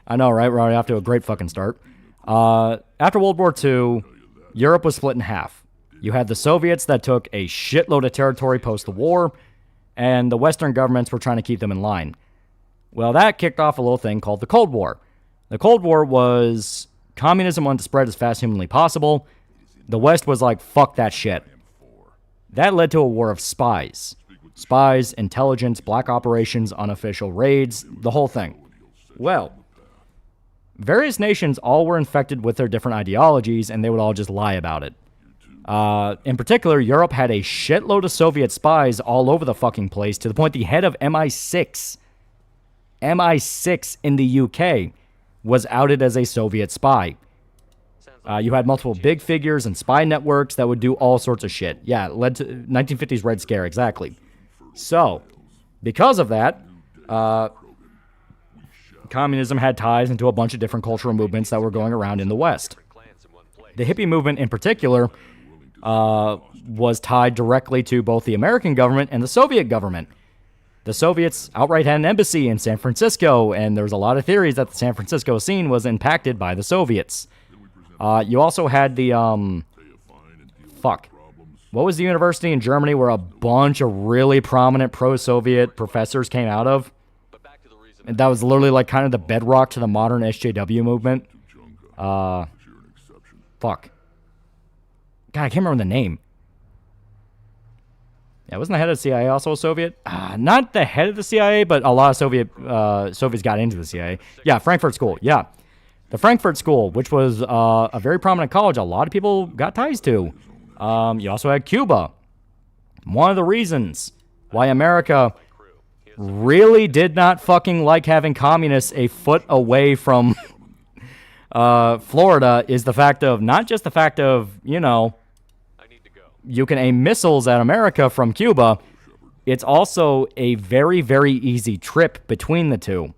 I know, right? We're already off to a great fucking start. After World War II, Europe was split in half. You had the Soviets that took a shitload of territory post the war, and the Western governments were trying to keep them in line. Well, that kicked off a little thing called the Cold War. The Cold War was communism wanted to spread as fast as humanly possible. The West was like, fuck that shit. That led to a war of spies. Spies, intelligence, black operations, unofficial raids, the whole thing. Well, various nations all were infected with their different ideologies, and they would all just lie about it. In particular, Europe had a shitload of Soviet spies all over the fucking place, to the point the head of MI6 in the UK was outed as a Soviet spy. You had multiple big figures and spy networks that would do all sorts of shit. Yeah, it led to 1950s Red Scare, exactly. So, because of that, communism had ties into a bunch of different cultural movements that were going around in the West. The hippie movement in particular was tied directly to both the American government and the Soviet government. The Soviets outright had an embassy in San Francisco, and there was a lot of theories that the San Francisco scene was impacted by the Soviets. You also had the, what was the university in Germany where a bunch of really prominent pro-Soviet professors came out of? And that was literally like kind of the bedrock to the modern SJW movement. God, I can't remember the name. Yeah, wasn't the head of the CIA also a Soviet? Not the head of the CIA, but a lot of Soviets got into the CIA. Yeah, Frankfurt School, yeah. The Frankfurt School, which was a very prominent college a lot of people got ties to. You also had Cuba. One of the reasons why America really did not fucking like having communists a foot away from Florida is the fact of, not just the fact of, you know, you can aim missiles at America from Cuba. It's also a very, very easy trip between the two.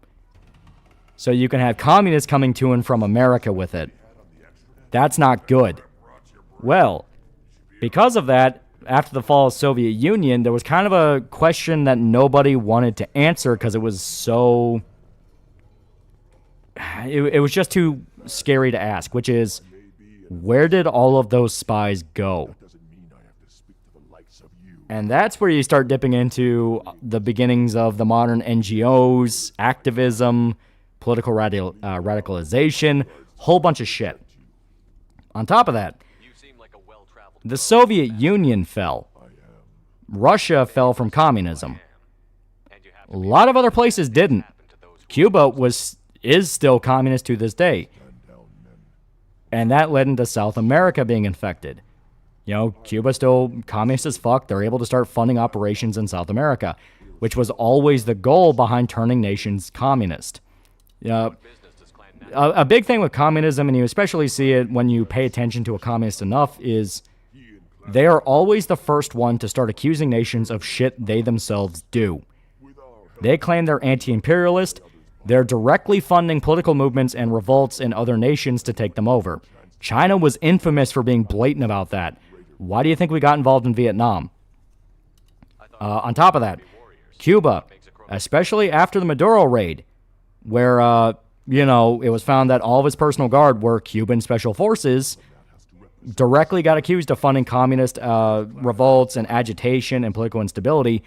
So you can have communists coming to and from America with it. That's not good. Well, because of that, after the fall of the Soviet Union, there was kind of a question that nobody wanted to answer because it was so... It was just too scary to ask, which is, where did all of those spies go? And that's where you start dipping into the beginnings of the modern NGOs, activism, political radicalization, whole bunch of shit. On top of that, the Soviet Union fell. Russia fell from communism. A lot of other places didn't. Cuba is still communist to this day. And that led into South America being infected. You know, Cuba's still communist as fuck. They're able to start funding operations in South America, which was always the goal behind turning nations communist. A big thing with communism, and you especially see it when you pay attention to a communist enough, is they are always the first one to start accusing nations of shit they themselves do. They claim they're anti-imperialist. They're directly funding political movements and revolts in other nations to take them over. China was infamous for being blatant about that. Why do you think we got involved in Vietnam? On top of that, Cuba, especially after the Maduro raid, where, it was found that all of his personal guard were Cuban special forces, directly got accused of funding communist revolts and agitation and political instability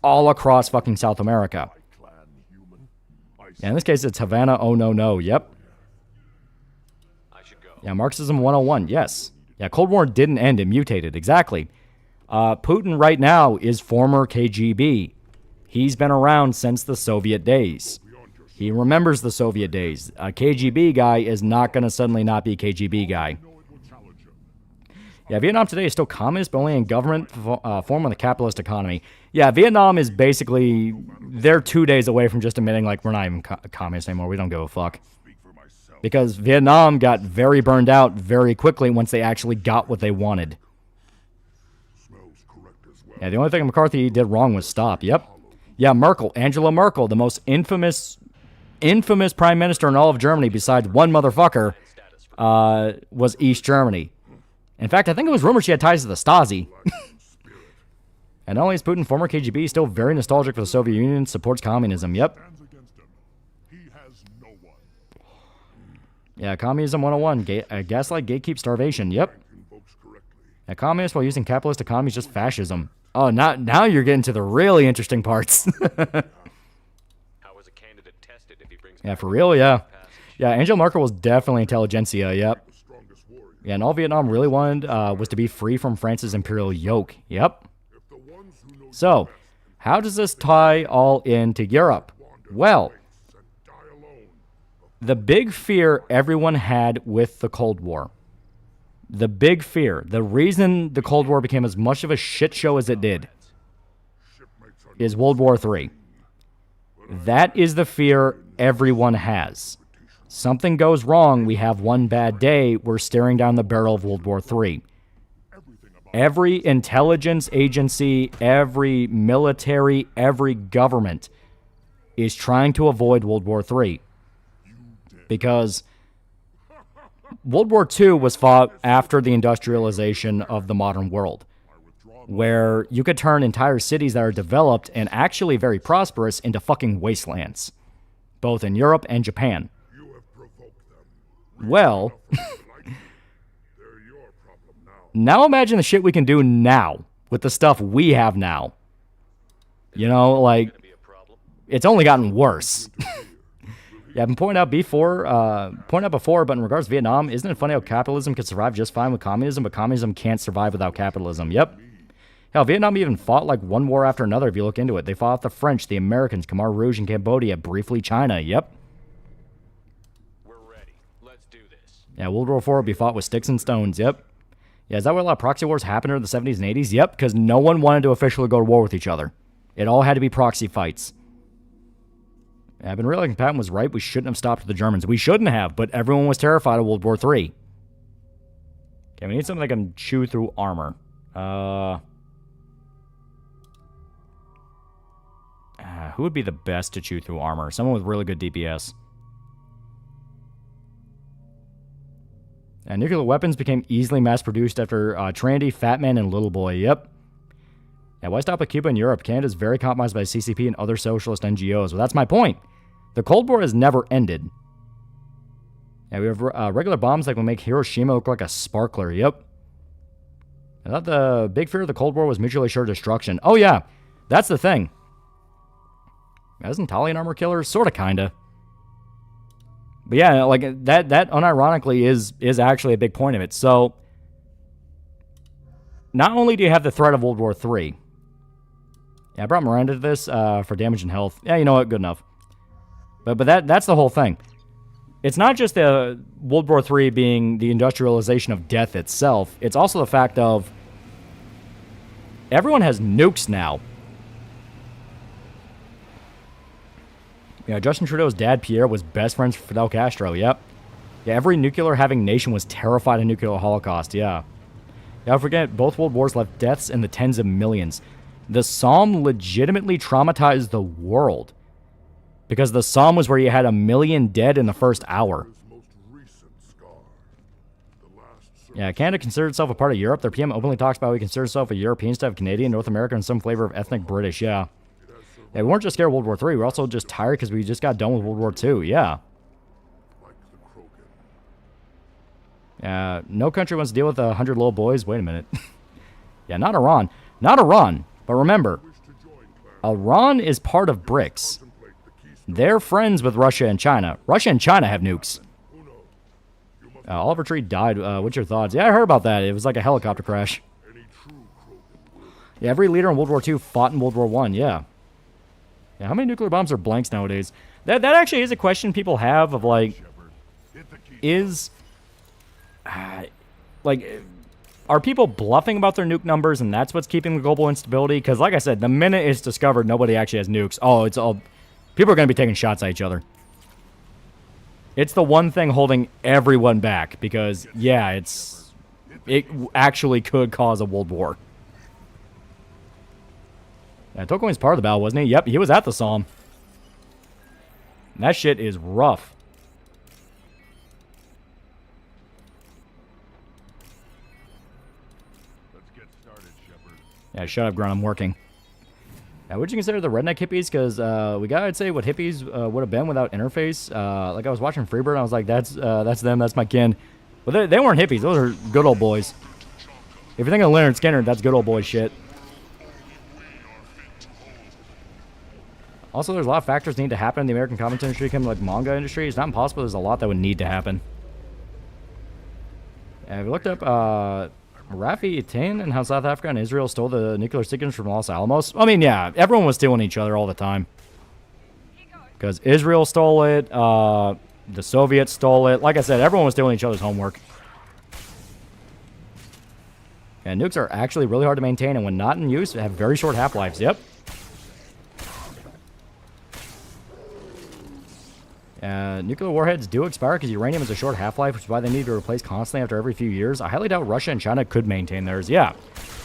all across fucking South America. Yeah, in this case, it's Havana, oh no, no, yep. Yeah, Marxism 101, yes. Yeah, Cold War didn't end, it mutated, exactly. Putin right now is former KGB. He's been around since the Soviet days. He remembers the Soviet days. A KGB guy is not going to suddenly not be a KGB guy. Yeah, Vietnam today is still communist, but only in government form of the capitalist economy. Yeah, Vietnam is basically, they're 2 days away from just admitting, like, we're not even communist anymore. We don't give a fuck. Because Vietnam got very burned out very quickly once they actually got what they wanted. Yeah, the only thing McCarthy did wrong was stop. Yep. Yeah, Merkel, Angela Merkel, the most infamous prime minister in all of Germany besides one motherfucker, was East Germany. In fact, I think it was rumored she had ties to the Stasi. And not only is Putin former KGB, still very nostalgic for the Soviet Union, supports communism. Yep. Yeah, Communism 101. Gaslight, gatekeep, starvation. Yep. Yeah, communist while using capitalist economy is just fascism. Oh, now you're getting to the really interesting parts. Yeah, for real, yeah. Yeah, Angela Merkel was definitely intelligentsia, yep. Yeah, and all Vietnam really wanted was to be free from France's imperial yoke. Yep. So, how does this tie all into Europe? Well, the big fear everyone had with the Cold War, the big fear, the reason the Cold War became as much of a shit show as it did, is World War III. That is the fear everyone has. Something goes wrong, we have one bad day, we're staring down the barrel of World War III. Every intelligence agency, every military, every government is trying to avoid World War III. Because World War II was fought after the industrialization of the modern world, where you could turn entire cities that are developed and actually very prosperous into fucking wastelands, both in Europe and Japan. Well, now imagine the shit we can do now with the stuff we have now. You know, like, it's only gotten worse. Yeah, I've been pointing out before, but in regards to Vietnam, isn't it funny how capitalism can survive just fine with communism, but communism can't survive without capitalism? Yep. Hell, Vietnam even fought like one war after another if you look into it. They fought the French, the Americans, Khmer Rouge in Cambodia, briefly China. Yep. We're ready. Let's do this. Yeah, World War IV will be fought with sticks and stones. Yep. Yeah, is that why a lot of proxy wars happened in the 70s and 80s? Yep, because no one wanted to officially go to war with each other. It all had to be proxy fights. Yeah, I've been realizing Patton was right. We shouldn't have stopped the Germans. We shouldn't have, but everyone was terrified of World War III. Okay, we need something that can chew through armor. Who would be the best to chew through armor? Someone with really good DPS. Nuclear weapons became easily mass-produced after Trinity, Fat Man, and Little Boy. Yep. Yeah, why stop at Cuba and Europe? Canada's very compromised by CCP and other socialist NGOs. Well, that's my point. The Cold War has never ended. Yeah, we have regular bombs that will make Hiroshima look like a sparkler. Yep. I thought the big fear of the Cold War was mutually assured destruction. Oh, yeah. That's the thing. Isn't Tali an armor killer? Sorta, kinda. But yeah, like, that unironically is actually a big point of it. So, not only do you have the threat of World War III. Yeah, I brought Miranda to this for damage and health. Yeah, you know what? Good enough. But that's the whole thing. It's not just the World War III being the industrialization of death itself. It's also the fact of Everyone has nukes now. Yeah, Justin Trudeau's dad, Pierre, was best friends with Fidel Castro. Yep. Yeah, every nuclear-having nation was terrified of nuclear holocaust. Yeah. Yeah, don't forget, both world wars left deaths in the tens of millions. The Somme legitimately traumatized the world. Because the Somme was where you had 1 million dead in the first hour. Yeah, Canada considered itself a part of Europe. Their PM openly talks about how he considers himself a European instead of Canadian, North American, and some flavor of ethnic British. Yeah. Yeah, we weren't just scared of World War III. We were also just tired because we just got done with World War II. Yeah. No country wants to deal with 100 little boys. Wait a minute. Yeah, not Iran. Not Iran. But remember, Iran is part of BRICS. They're friends with Russia and China. Russia and China have nukes. Oliver Tree died. What's your thoughts? Yeah, I heard about that. It was like a helicopter crash. Yeah, every leader in World War II fought in World War I. Yeah. Yeah, how many nuclear bombs are blanks nowadays? That actually is a question people have of, like, are people bluffing about their nuke numbers and that's what's keeping the global instability? Because, like I said, the minute it's discovered nobody actually has nukes, it's all... People are going to be taking shots at each other. It's the one thing holding everyone back because, yeah, it actually could cause a world war. Yeah, Tokoin's part of the battle, wasn't he? Yep, he was at the Somme. That shit is rough. Let's get started, Shepard. Yeah, shut up, Grunt. I'm working. Would you consider the redneck hippies? Because we gotta say what hippies would have been without interface. Like I was watching Freebird, and I was like, that's them, that's my kin. But they weren't hippies. Those are good old boys. If you're thinking of Leonard Skinner, that's good old boy shit. Also, there's a lot of factors that need to happen in the American comics industry, kind of like manga industry. It's not impossible. There's a lot that would need to happen. We looked up Rafi Itain and how South Africa and Israel stole the nuclear signatures from Los Alamos. I mean, yeah, everyone was stealing each other all the time. Because Israel stole it, the Soviets stole it. Like I said, everyone was stealing each other's homework. And nukes are actually really hard to maintain, and when not in use, have very short half-lives. Yep. Nuclear warheads do expire because uranium has a short half-life, which is why they need to replace constantly after every few years. I highly doubt Russia and China could maintain theirs, yeah.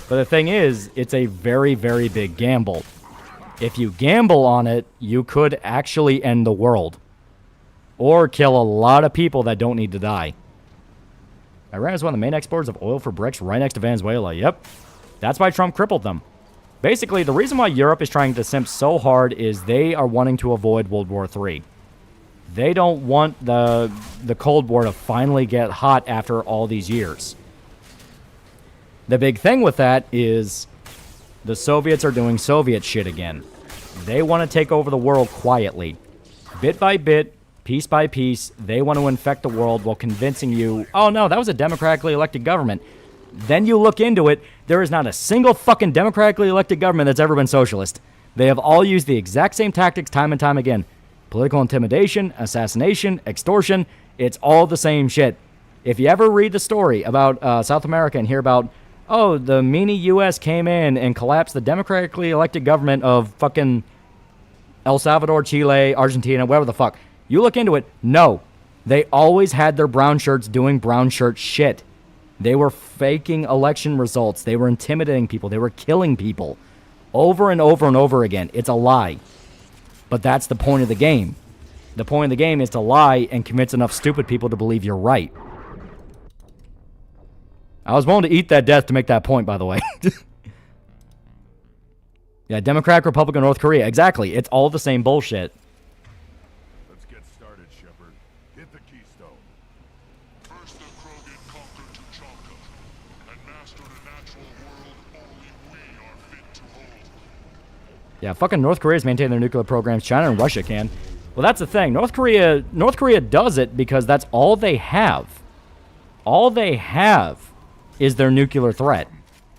But the thing is, it's a very, very big gamble. If you gamble on it, you could actually end the world. Or kill a lot of people that don't need to die. Iran is one of the main exporters of oil for BRICS right next to Venezuela, yep. That's why Trump crippled them. Basically, the reason why Europe is trying to simp so hard is they are wanting to avoid World War III. They don't want the Cold War to finally get hot after all these years. The big thing with that is the Soviets are doing Soviet shit again. They want to take over the world quietly. Bit by bit, piece by piece, they want to infect the world while convincing you, oh no, that was a democratically elected government. Then you look into it, there is not a single fucking democratically elected government that's ever been socialist. They have all used the exact same tactics time and time again. Political intimidation, assassination, extortion, it's all the same shit. If you ever read the story about South America and hear about, oh, the meanie U.S. came in and collapsed the democratically elected government of fucking El Salvador, Chile, Argentina, whatever the fuck. You look into it, no. They always had their brown shirts doing brown shirt shit. They were faking election results. They were intimidating people. They were killing people. Over and over and over again. It's a lie. But that's the point of the game. The point of the game is to lie and convince enough stupid people to believe you're right. I was willing to eat that death to make that point, by the way. Yeah, Democratic, Republican, North Korea. Exactly. It's all the same bullshit. Let's get started, Shepard. Hit the keystone. First the Krogan conquered Tuchanka and mastered a natural world only we are fit to hold. Yeah, fucking North Korea's maintained their nuclear programs. China and Russia can. Well, that's the thing. North Korea does it because that's all they have. All they have is their nuclear threat.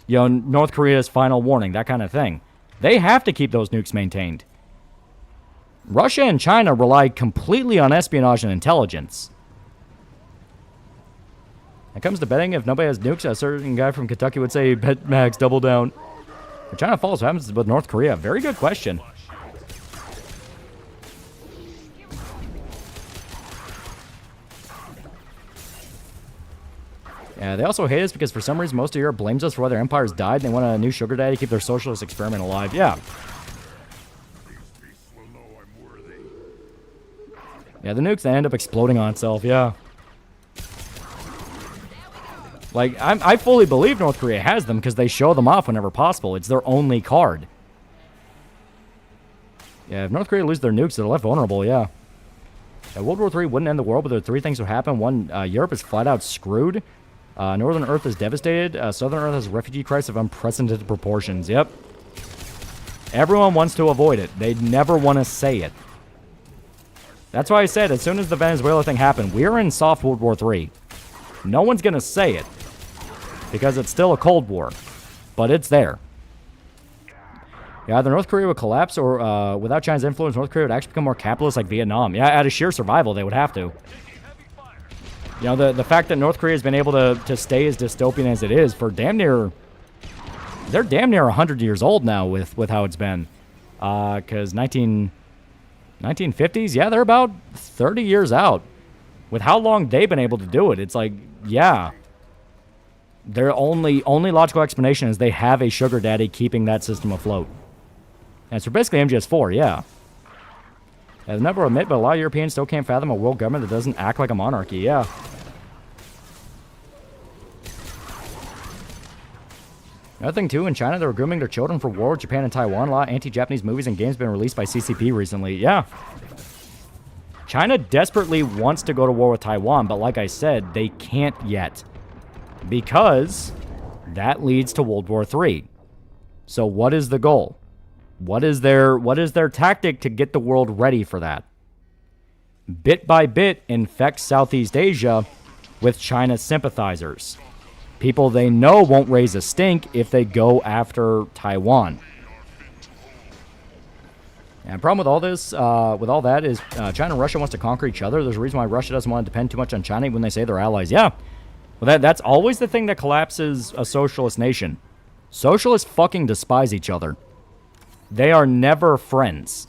You know, North Korea's final warning, that kind of thing. They have to keep those nukes maintained. Russia and China rely completely on espionage and intelligence. When it comes to betting, if nobody has nukes, a certain guy from Kentucky would say, bet Max, double down. If China falls, what happens with North Korea? Very good question. Yeah, they also hate us because for some reason most of Europe blames us for why their empires died and they want a new sugar daddy to keep their socialist experiment alive. Yeah. Yeah, the nukes, they end up exploding on itself, yeah. Like, I fully believe North Korea has them because they show them off whenever possible. It's their only card. Yeah, if North Korea loses their nukes, they're left vulnerable, yeah. World War III wouldn't end the world, but there are three things would happen. One, Europe is flat out screwed. Northern Earth is devastated. Southern Earth has a refugee crisis of unprecedented proportions. Yep. Everyone wants to avoid it. They never want to say it. That's why I said, as soon as the Venezuela thing happened, we're in soft World War III. No one's going to say it. Because it's still a Cold War. But it's there. Yeah, either North Korea would collapse or without China's influence, North Korea would actually become more capitalist like Vietnam. Yeah, out of sheer survival, they would have to. You know, the fact that North Korea has been able to stay as dystopian as it is for damn near... They're damn near 100 years old now with how it's been. Because 1950s, yeah, they're about 30 years out. With how long they've been able to do it, it's like, yeah. Their only logical explanation is they have a sugar daddy keeping that system afloat. And so basically MGS4, yeah. I've never admit, but a lot of Europeans still can't fathom a world government that doesn't act like a monarchy, yeah. Another thing, too, in China, they were grooming their children for war with Japan and Taiwan. A lot of anti-Japanese movies and games have been released by CCP recently, yeah. China desperately wants to go to war with Taiwan, but like I said, they can't yet. Because that leads to World War III. So what is the goal? What is their tactic to get the world ready for that? Bit by bit, infect Southeast Asia with China's sympathizers. People they know won't raise a stink if they go after Taiwan. And the problem with all this, with all that, is China and Russia wants to conquer each other. There's a reason why Russia doesn't want to depend too much on China when they say they're allies. Yeah. Well, that's always the thing that collapses a socialist nation. Socialists fucking despise each other. They are never friends.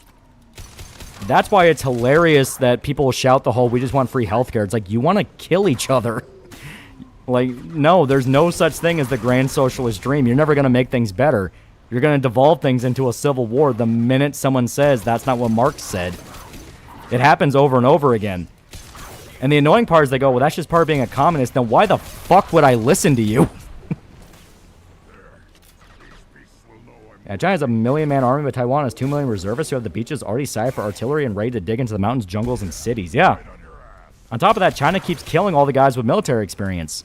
That's why it's hilarious that people shout the whole, we just want free healthcare. It's like, you want to kill each other. Like, no, there's no such thing as the grand socialist dream. You're never going to make things better. You're going to devolve things into a civil war the minute someone says that's not what Marx said. It happens over and over again. And the annoying part is they go, well, that's just part of being a communist. Then why the fuck would I listen to you? Yeah, China has a 1 million-man army, but Taiwan has 2 million reservists who have the beaches already sighted for artillery and ready to dig into the mountains, jungles, and cities. Yeah. On top of that, China keeps killing all the guys with military experience.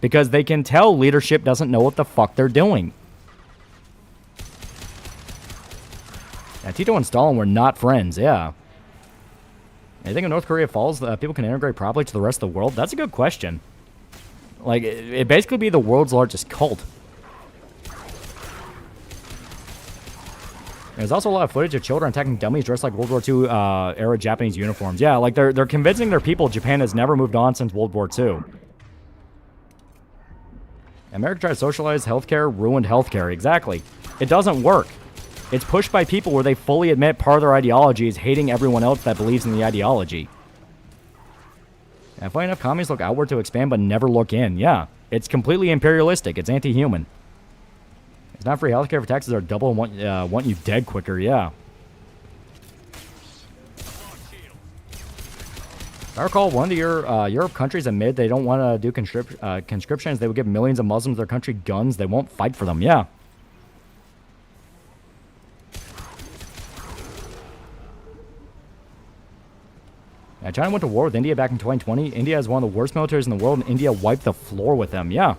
Because they can tell leadership doesn't know what the fuck they're doing. Yeah, Tito and Stalin were not friends, yeah. I think if North Korea falls, people can integrate properly to the rest of the world? That's a good question. Like, it'd basically be the world's largest cult. There's also a lot of footage of children attacking dummies dressed like World War II era Japanese uniforms. Yeah, like they're convincing their people Japan has never moved on since World War II. America tried to socialize healthcare, ruined healthcare. Exactly. It doesn't work. It's pushed by people where they fully admit part of their ideology is hating everyone else that believes in the ideology. And funny enough, communists look outward to expand but never look in. Yeah, it's completely imperialistic. It's anti-human. It's not free healthcare for taxes are double and want you dead quicker. Yeah. I recall one of the Europe countries admitted they don't want to do conscriptions. They would give millions of Muslims their country guns. They won't fight for them. Yeah. Yeah, China went to war with India back in 2020. India has one of the worst militaries in the world, and India wiped the floor with them. Yeah.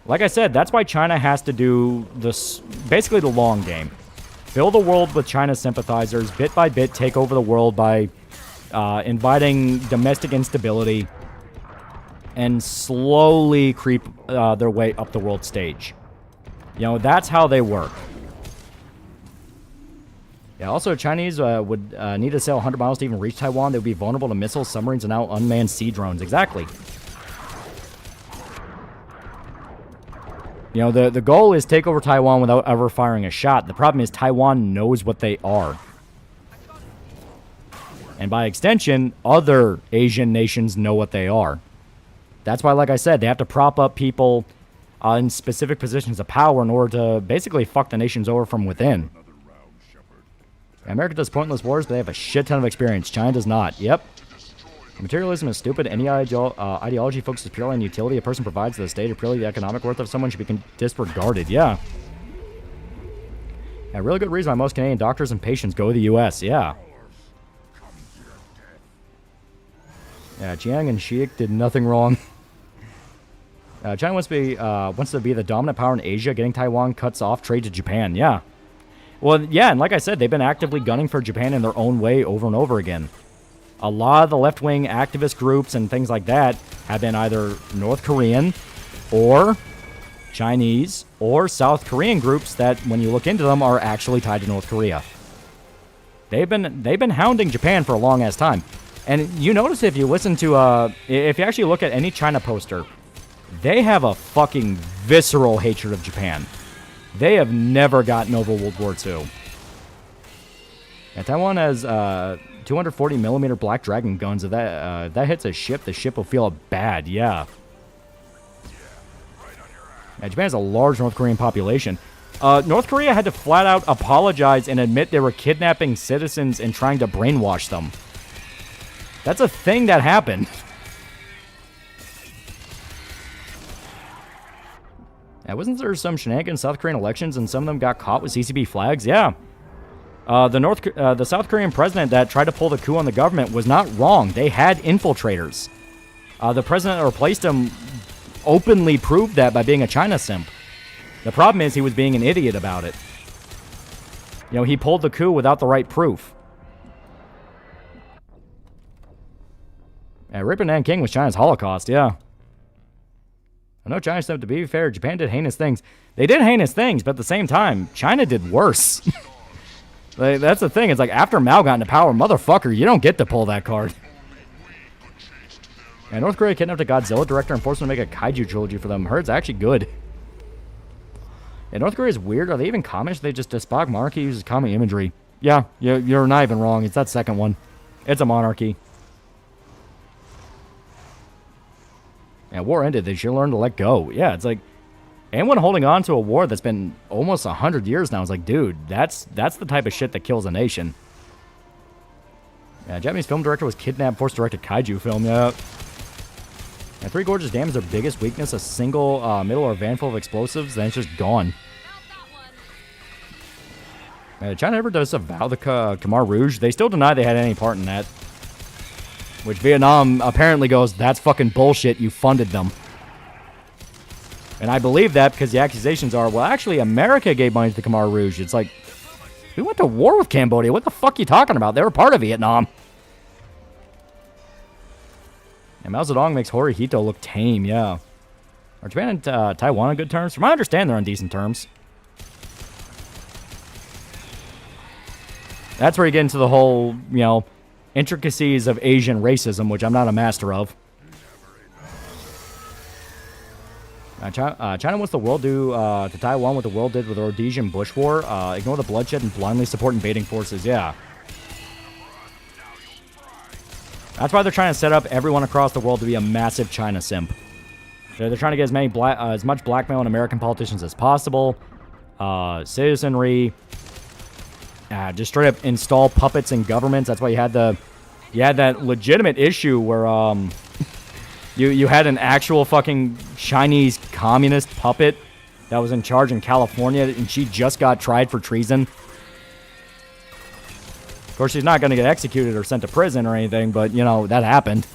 Like I said, that's why China has to do this, basically the long game. Fill the world with China's sympathizers, bit by bit take over the world by inviting domestic instability and slowly creep their way up the world stage. You know, that's how they work. Yeah, also, Chinese would need to sail 100 miles to even reach Taiwan. They would be vulnerable to missiles, submarines, and now unmanned sea drones. Exactly. You know, the goal is take over Taiwan without ever firing a shot. The problem is Taiwan knows what they are. And by extension, other Asian nations know what they are. That's why, like I said, they have to prop up people in specific positions of power in order to basically fuck the nations over from within. America does pointless wars, but they have a shit ton of experience. China does not. Yep. Materialism is stupid. Any ideology focuses purely on utility a person provides to the state or purely the economic worth of someone should be disregarded. Yeah. A really good reason why most Canadian doctors and patients go to the U.S. Yeah. Yeah, Chiang and Sheik did nothing wrong. China wants to be the dominant power in Asia. Getting Taiwan cuts off trade to Japan. Yeah. Well, yeah, and like I said, they've been actively gunning for Japan in their own way over and over again. A lot of the left-wing activist groups and things like that have been either North Korean or Chinese or South Korean groups that, when you look into them, are actually tied to North Korea. They've been hounding Japan for a long-ass time. And you notice if you listen to, if you actually look at any China poster, they have a fucking visceral hatred of Japan. They have never gotten over World War II. And Taiwan has 240mm Black Dragon guns. If that hits a ship, the ship will feel bad. Yeah. Japan has a large North Korean population. North Korea had to flat out apologize and admit they were kidnapping citizens and trying to brainwash them. That's a thing that happened. Wasn't there some shenanigans in South Korean elections and some of them got caught with CCP flags? Yeah. The South Korean president that tried to pull the coup on the government was not wrong. They had infiltrators. The president that replaced him openly proved that by being a China simp. The problem is he was being an idiot about it. You know, he pulled the coup without the right proof. Raping Nanking was China's Holocaust, yeah. I know China said, to be fair, Japan did heinous things. They did heinous things, but at the same time, China did worse. Like, that's the thing. It's like, after Mao got into power, motherfucker, you don't get to pull that card. And North Korea kidnapped a Godzilla director and forced him to make a kaiju trilogy for them. Heard it's actually good. And North Korea is weird. Are they even communist? They just despotic monarchy uses common imagery. Yeah, you're not even wrong. It's that second one. It's a monarchy. Yeah, war ended. They should learn to let go. Yeah, it's like, anyone holding on to a war that's been almost 100 years now is like, dude, that's the type of shit that kills a nation. Yeah, Japanese film director was kidnapped, forced to direct a kaiju film. Yeah. And Three Gorges Dam is their biggest weakness. A single middle or van full of explosives, then it's just gone. China ever disavow the Khmer Rouge? They still deny they had any part in that. Which Vietnam apparently goes, that's fucking bullshit, you funded them. And I believe that because the accusations are, well, actually, America gave money to the Khmer Rouge. It's like, we went to war with Cambodia. What the fuck are you talking about? They were part of Vietnam. And Mao Zedong makes Hirohito look tame, yeah. Are Japan and Taiwan on good terms? From what I understand, they're on decent terms. That's where you get into the whole, you know, intricacies of Asian racism, which I'm not a master of. China wants the world do to Taiwan what the world did with the Rhodesian Bush War. Ignore the bloodshed and blindly support invading forces. Yeah. That's why they're trying to set up everyone across the world to be a massive China simp. They're trying to get as much blackmail on American politicians as possible. Citizenry. Just straight up install puppets in governments. That's why you had that legitimate issue where you had an actual fucking Chinese communist puppet that was in charge in California, and she just got tried for treason. Of course, she's not going to get executed or sent to prison or anything, but, you know, that happened.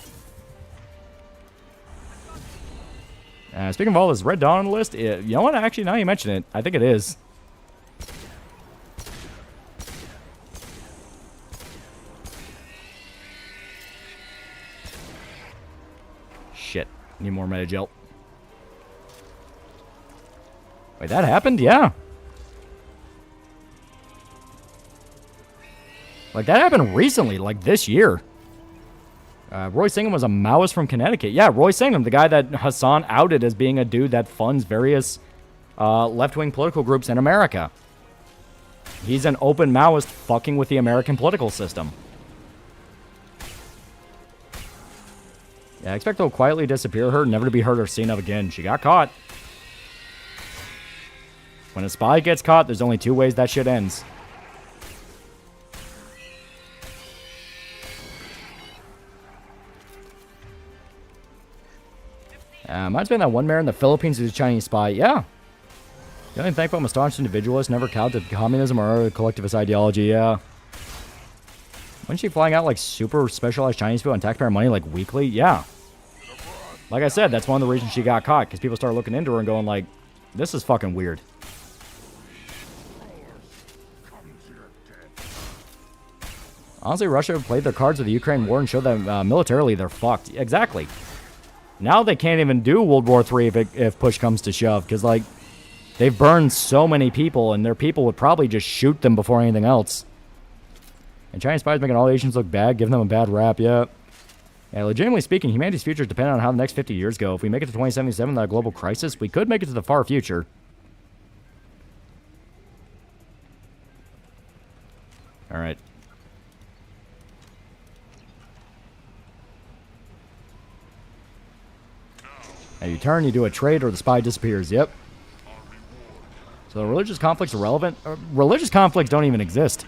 Speaking of all this, Red Dawn on the list, you know what? Actually, now you mention it, I think it is. Shit. Need more Metagel. Wait, that happened? Yeah. Like, that happened recently, like this year. Roy Singham was a Maoist from Connecticut. Yeah, Roy Singham, the guy that Hassan outed as being a dude that funds various left-wing political groups in America. He's an open Maoist fucking with the American political system. Yeah, I expect they'll quietly disappear her, never to be heard or seen of again. She got caught. When a spy gets caught, there's only two ways that shit ends. Reminds me of that one mayor in the Philippines who's a Chinese spy. Yeah. The only thankful I'm a staunch individualist, never cowed to communism or other collectivist ideology, yeah. Wasn't she flying out like super specialized Chinese food on taxpayer money like weekly? Yeah. Like I said, that's one of the reasons she got caught, because people started looking into her and going like, this is fucking weird. Honestly, Russia played their cards with the Ukraine war and showed that militarily they're fucked. Exactly. Now they can't even do World War III if push comes to shove, because like, they've burned so many people, and their people would probably just shoot them before anything else. And Chinese spies making all Asians look bad, giving them a bad rap, yeah. Yeah, legitimately speaking, humanity's future is dependent on how the next 50 years go. If we make it to 2077 without a global crisis, we could make it to the far future. Alright. Now you turn, you do a trade, or the spy disappears, yep. So religious conflicts are relevant? Religious conflicts don't even exist.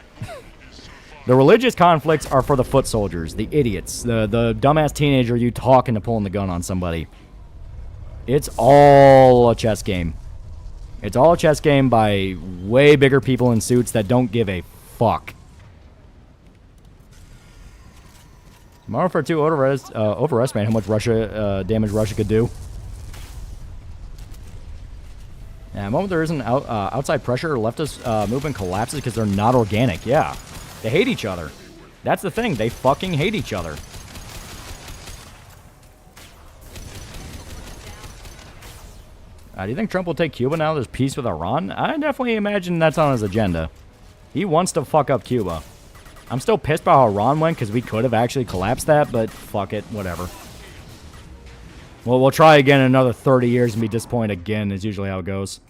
The religious conflicts are for the foot soldiers, the idiots, the dumbass teenager you talking to pulling the gun on somebody. It's all a chess game. It's all a chess game by way bigger people in suits that don't give a fuck. Modern Warfare 2 overestimate how much damage Russia could do. Yeah, the moment there isn't outside pressure, leftist movement collapses because they're not organic. Yeah. They hate each other. That's the thing. They fucking hate each other. Do you think Trump will take Cuba now there's peace with Iran? I definitely imagine that's on his agenda. He wants to fuck up Cuba. I'm still pissed about how Iran went because we could have actually collapsed that, but fuck it. Whatever. Well, we'll try again in another 30 years and be disappointed again, is usually how it goes.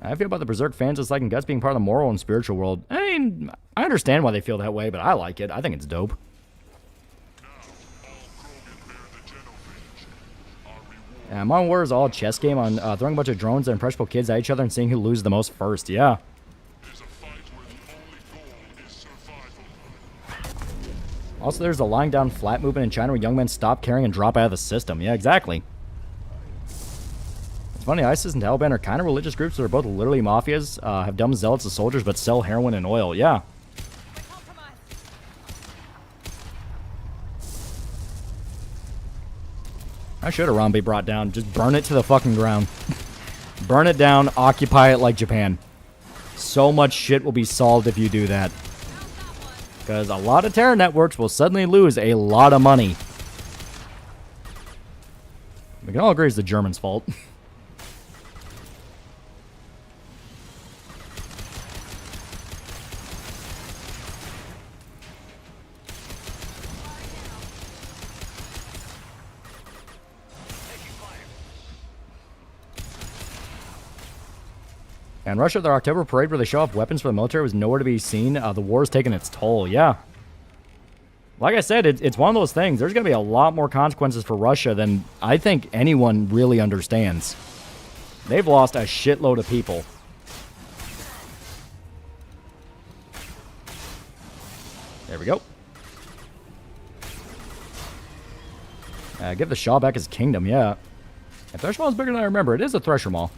I feel about the Berserk fans just liking Guts being part of the moral and spiritual world. I mean, I understand why they feel that way, but I like it. I think it's dope. Yeah, Modern Warfare is all a chess game on throwing a bunch of drones and impressionable kids at each other and seeing who loses the most first. Yeah. Also, there's a lying down flat movement in China where young men stop caring and drop out of the system. Yeah, exactly. It's funny, ISIS and Taliban are kind of religious groups that are both literally mafias, have dumb zealots as soldiers, but sell heroin and oil. Yeah. How should Iran be brought down? Just burn it to the fucking ground. Burn it down, occupy it like Japan. So much shit will be solved if you do that. Because a lot of terror networks will suddenly lose a lot of money. We can all agree it's the Germans' fault. And Russia, their October parade where they show off weapons for the military was nowhere to be seen. The war has taken its toll, yeah. Like I said, it's one of those things. There's going to be a lot more consequences for Russia than I think anyone really understands. They've lost a shitload of people. There we go. Give the Shah back his kingdom, yeah. If Thresher Mall is bigger than I remember, it is a Thresher Mall.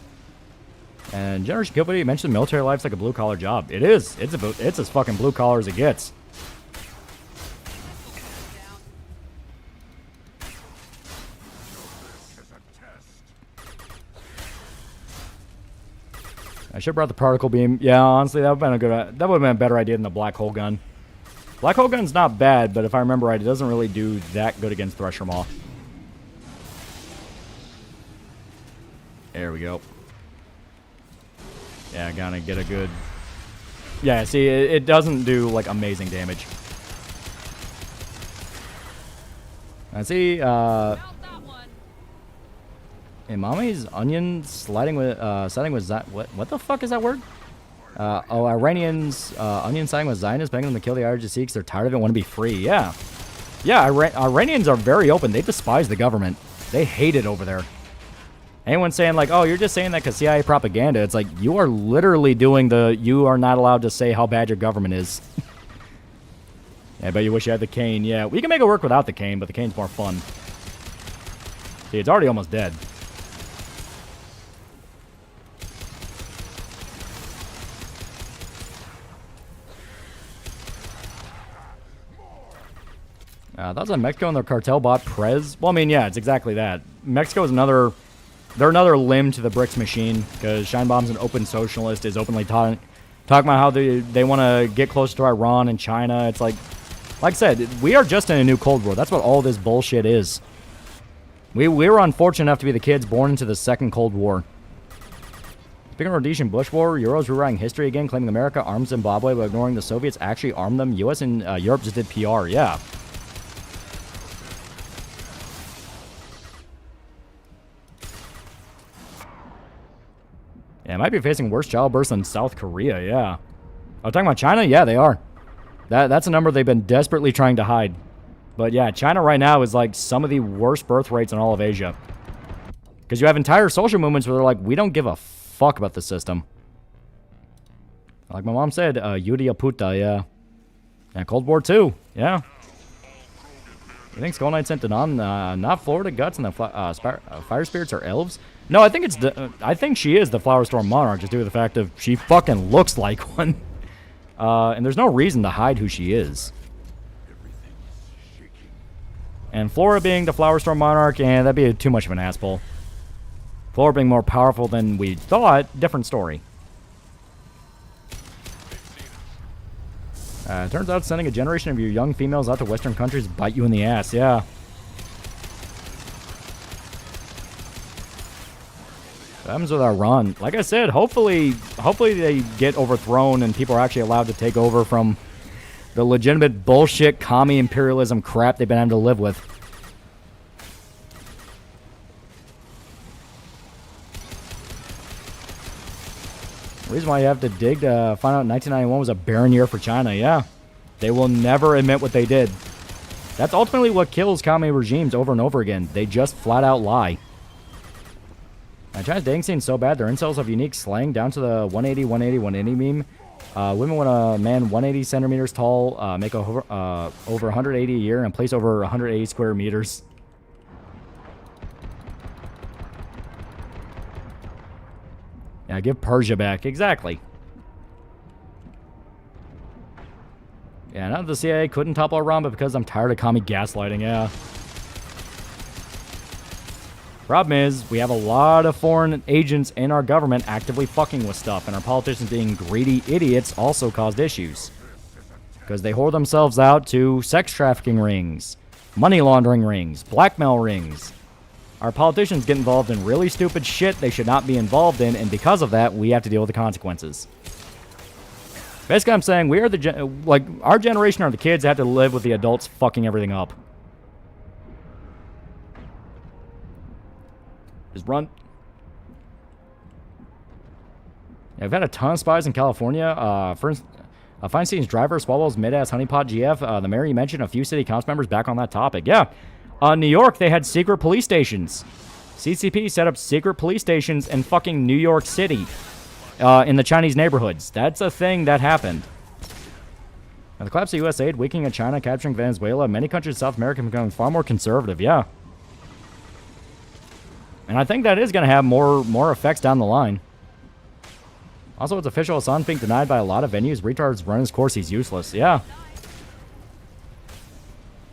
And Generation Kill Video mentioned military life's like a blue-collar job. It is. It's as fucking blue-collar as it gets. I should have brought the particle beam. Yeah, honestly, that would have been a better idea than the black hole gun. Black hole gun's not bad, but if I remember right, it doesn't really do that good against Thresher Maw. There we go. Yeah, gotta get a good... Yeah, see, it doesn't do, like, amazing damage. I see, Imami's onion sliding with siding with what the fuck is that word? Iranians onion siding with Zionists, begging them to kill the IRGC because they're tired of it and want to be free. Yeah. Yeah, Iranians are very open. They despise the government. They hate it over there. Anyone saying like, oh, you're just saying that because CIA propaganda, it's like, you are literally doing you are not allowed to say how bad your government is. Yeah, I bet you wish you had the cane. Yeah, we can make it work without the cane, but the cane's more fun. See, it's already almost dead. That's on Mexico and their cartel bot Prez. Well, I mean, yeah, it's exactly that. Mexico is they're another limb to the BRICS machine, because Scheinbaum's an open socialist, is openly talking about how they want to get closer to Iran and China. It's like I said, we are just in a new Cold War. That's what all this bullshit is. We were unfortunate enough to be the kids born into the second Cold War. Speaking of Rhodesian Bush War, Euros rewriting history again, claiming America armed Zimbabwe but ignoring the Soviets actually armed them. US and Europe just did PR, yeah. Yeah, might be facing worse childbirths than South Korea, yeah. Oh, talking about China? Yeah, they are. That's a number they've been desperately trying to hide. But yeah, China right now is like some of the worst birth rates in all of Asia. Because you have entire social movements where they're like, we don't give a fuck about the system. Like my mom said, Yudia Puta, yeah. Yeah, Cold War 2, yeah. You think Skull Knight sent it on? Not Florida Guts and the Fire Spirits are elves? No, I think I think she is the Flower Storm Monarch, just due to the fact of she fucking looks like one. And there's no reason to hide who she is. And Flora being the Flower Storm Monarch, that'd be too much of an asshole. Flora being more powerful than we thought, different story. Turns out sending a generation of your young females out to Western countries bite you in the ass, yeah. What happens with Iran? Like I said, hopefully they get overthrown and people are actually allowed to take over from the legitimate bullshit commie imperialism crap they've been having to live with. The reason why you have to dig to find out 1991 was a barren year for China, yeah. They will never admit what they did. That's ultimately what kills commie regimes over and over again. They just flat out lie. China's dating scene so bad, their incels have unique slang down to the 180, 180, 180 meme. Women when a man 180 centimeters tall make over 180 a year and place over 180 square meters. Yeah, give Persia back. Exactly. Yeah, not that the CIA couldn't topple Iran, but because I'm tired of commie gaslighting, yeah. Problem is, we have a lot of foreign agents in our government actively fucking with stuff, and our politicians being greedy idiots also caused issues. Because they whore themselves out to sex trafficking rings, money laundering rings, blackmail rings. Our politicians get involved in really stupid shit they should not be involved in, and because of that, we have to deal with the consequences. Basically, I'm saying we are our generation are the kids that have to live with the adults fucking everything up. Just run. Yeah, we've had a ton of spies in California. Feinstein's driver swallows mid-ass honeypot GF. The mayor you mentioned, a few city council members back on that topic. Yeah. New York, they had secret police stations. CCP set up secret police stations in fucking New York City. In the Chinese neighborhoods. That's a thing that happened. Now, the collapse of U.S. aid, weakening of China, capturing Venezuela, many countries in South America becoming far more conservative. Yeah. And I think that is going to have more effects down the line. Also, it's official. Hassan's being denied by a lot of venues. Retard's run his course. He's useless. Yeah.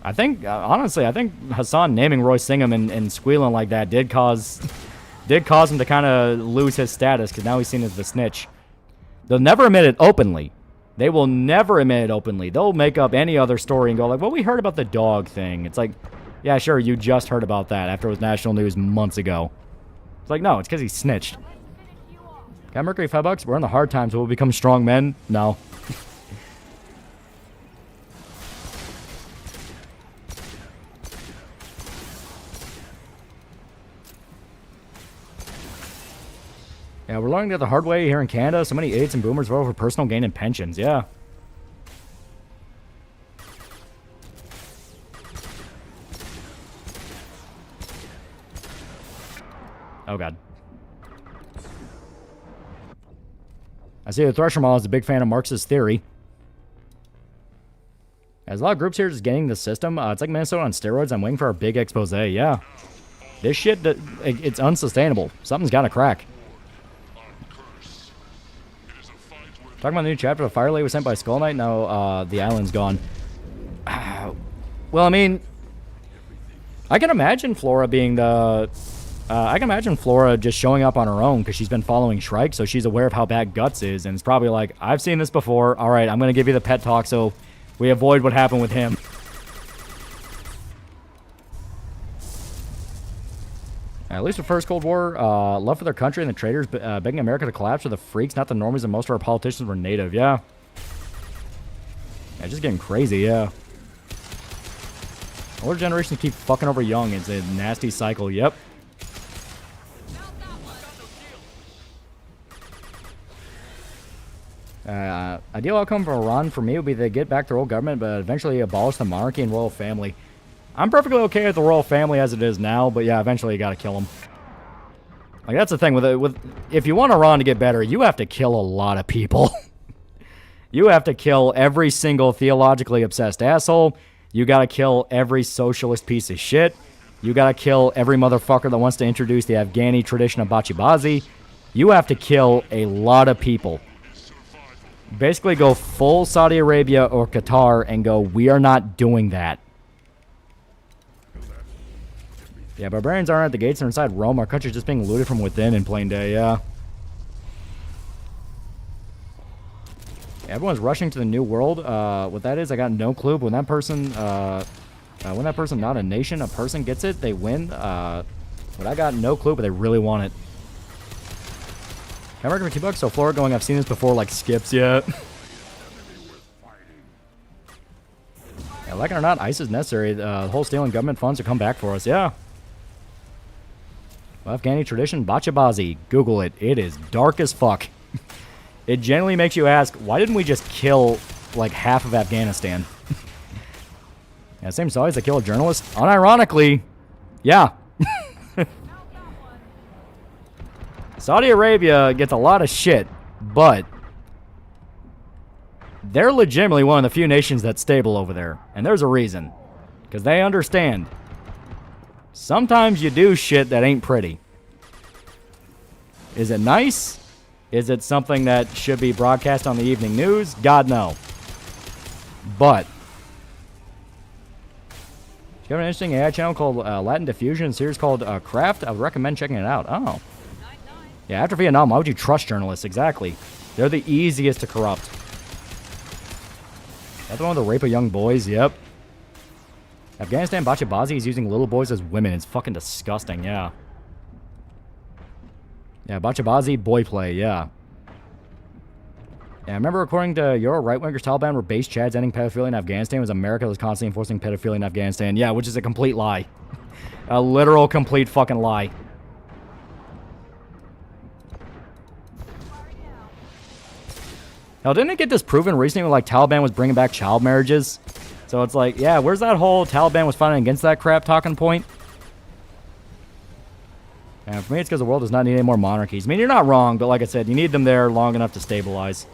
I think, honestly, I think Hassan naming Roy Singham and squealing like that did cause him to kind of lose his status, because now he's seen as the snitch. They'll never admit it openly. They will never admit it openly. They'll make up any other story and go like, well, we heard about the dog thing. It's like, yeah, sure, you just heard about that after it was national news months ago. It's like, no, it's because he snitched. Got Mercury $5? We're in the hard times. Will we become strong men? No. Yeah, we're learning that the hard way here in Canada. So many idiots and boomers vote for personal gain and pensions. Yeah. Oh, God. I see the Thresher Mall is a big fan of Marxist theory. There's a lot of groups here just getting the system. It's like Minnesota on steroids. I'm waiting for our big expose. Yeah. This shit, it's unsustainable. Something's got to crack. Talking about the new chapter, the Fire Lady was sent by Skull Knight. Now the island's gone. Well, I mean, I can imagine Flora being the... I can imagine Flora just showing up on her own because she's been following Shrike, so she's aware of how bad Guts is, and it's probably like, I've seen this before. All right, I'm going to give you the pet talk so we avoid what happened with him. At least the first Cold War, love for their country and the traitors begging America to collapse for the freaks, not the normies, and most of our politicians were native. Yeah. Yeah, just getting crazy, yeah. Older generations keep fucking over young. It's a nasty cycle, yep. Ideal outcome for Iran for me would be they get back their old government, but eventually abolish the monarchy and royal family. I'm perfectly okay with the royal family as it is now, but yeah, eventually you gotta kill them. Like, that's the thing with if you want Iran to get better, you have to kill a lot of people. You have to kill every single theologically obsessed asshole. You gotta kill every socialist piece of shit. You gotta kill every motherfucker that wants to introduce the Afghani tradition of bachibazi. You have to kill a lot of people. Basically go full Saudi Arabia or Qatar and go, we are not doing that. Yeah, barbarians aren't at the gates, they're inside Rome. Our country's just being looted from within in plain day, yeah. Everyone's rushing to the new world. What that is, I got no clue, but when that person, not a nation, a person gets it, they win. But I got no clue, but they really want it. I'm working for $2, so Flora going, I've seen this before, like skips, yeah. Yeah, like it or not, ICE is necessary. The whole stealing government funds to come back for us, yeah. Afghani tradition, bachibazi. Google it. It is dark as fuck. It genuinely makes you ask, why didn't we just kill, like, half of Afghanistan? Yeah, same size, they kill a journalist. Unironically, yeah. Saudi Arabia gets a lot of shit, but they're legitimately one of the few nations that's stable over there. And there's a reason. Because they understand. Sometimes you do shit that ain't pretty. Is it nice? Is it something that should be broadcast on the evening news? God, no. But you have an interesting AI channel called Latin Diffusion, a series called Craft. I would recommend checking it out. Oh. Yeah, after Vietnam, why would you trust journalists? Exactly. They're the easiest to corrupt. That's the one with the rape of young boys? Yep. Afghanistan bachibazi is using little boys as women. It's fucking disgusting, yeah. Yeah, bachibazi, boy play, yeah. Yeah, I remember according to Euro right-wingers, Taliban were base Chads ending pedophilia in Afghanistan. It was America that was constantly enforcing pedophilia in Afghanistan. Yeah, which is a complete lie. A literal complete fucking lie. Now, didn't it get disproven recently when, like, Taliban was bringing back child marriages? So it's like, yeah, where's that whole Taliban was fighting against that crap talking point? And for me, it's because the world does not need any more monarchies. I mean, you're not wrong, but like I said, you need them there long enough to stabilize.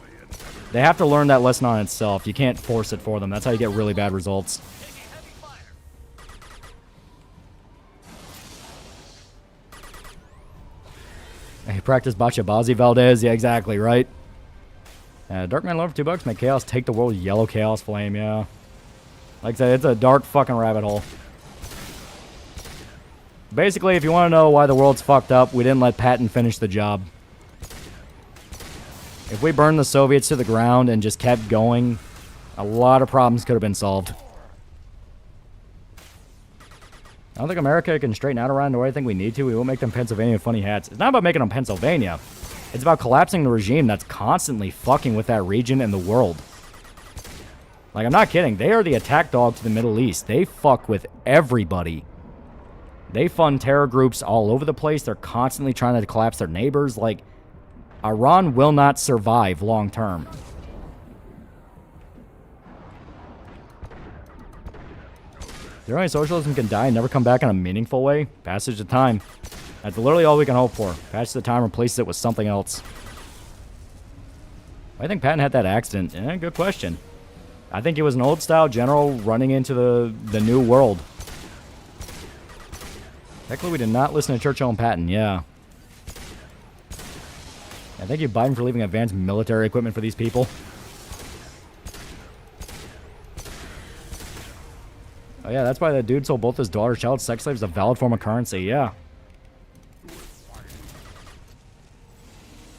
They have to learn that lesson on itself. You can't force it for them. That's how you get really bad results. Hey, practice bachibazi, Valdez. Yeah, exactly, right? Darkman Lord for $2. Make Chaos take the world. Yellow Chaos Flame, yeah. Like I said, it's a dark fucking rabbit hole. Basically, if you want to know why the world's fucked up, we didn't let Patton finish the job. If we burned the Soviets to the ground and just kept going, a lot of problems could have been solved. I don't think America can straighten out around the way I think we need to. We won't make them Pennsylvania funny hats. It's not about making them Pennsylvania. It's about collapsing the regime that's constantly fucking with that region and the world. Like, I'm not kidding. They are the attack dog to the Middle East. They fuck with everybody. They fund terror groups all over the place. They're constantly trying to collapse their neighbors. Like, Iran will not survive long term. Zero socialism can die and never come back in a meaningful way. Passage of time. That's literally all we can hope for. Passage of time replaces it with something else. I think Patton had that accident. Good question. I think he was an old-style general running into the new world. Technically, we did not listen to Churchill and Patton. Yeah. Thank you, Biden, for leaving advanced military equipment for these people. Oh, yeah, that's why the dude sold both his daughter's child sex slaves a valid form of currency. Yeah.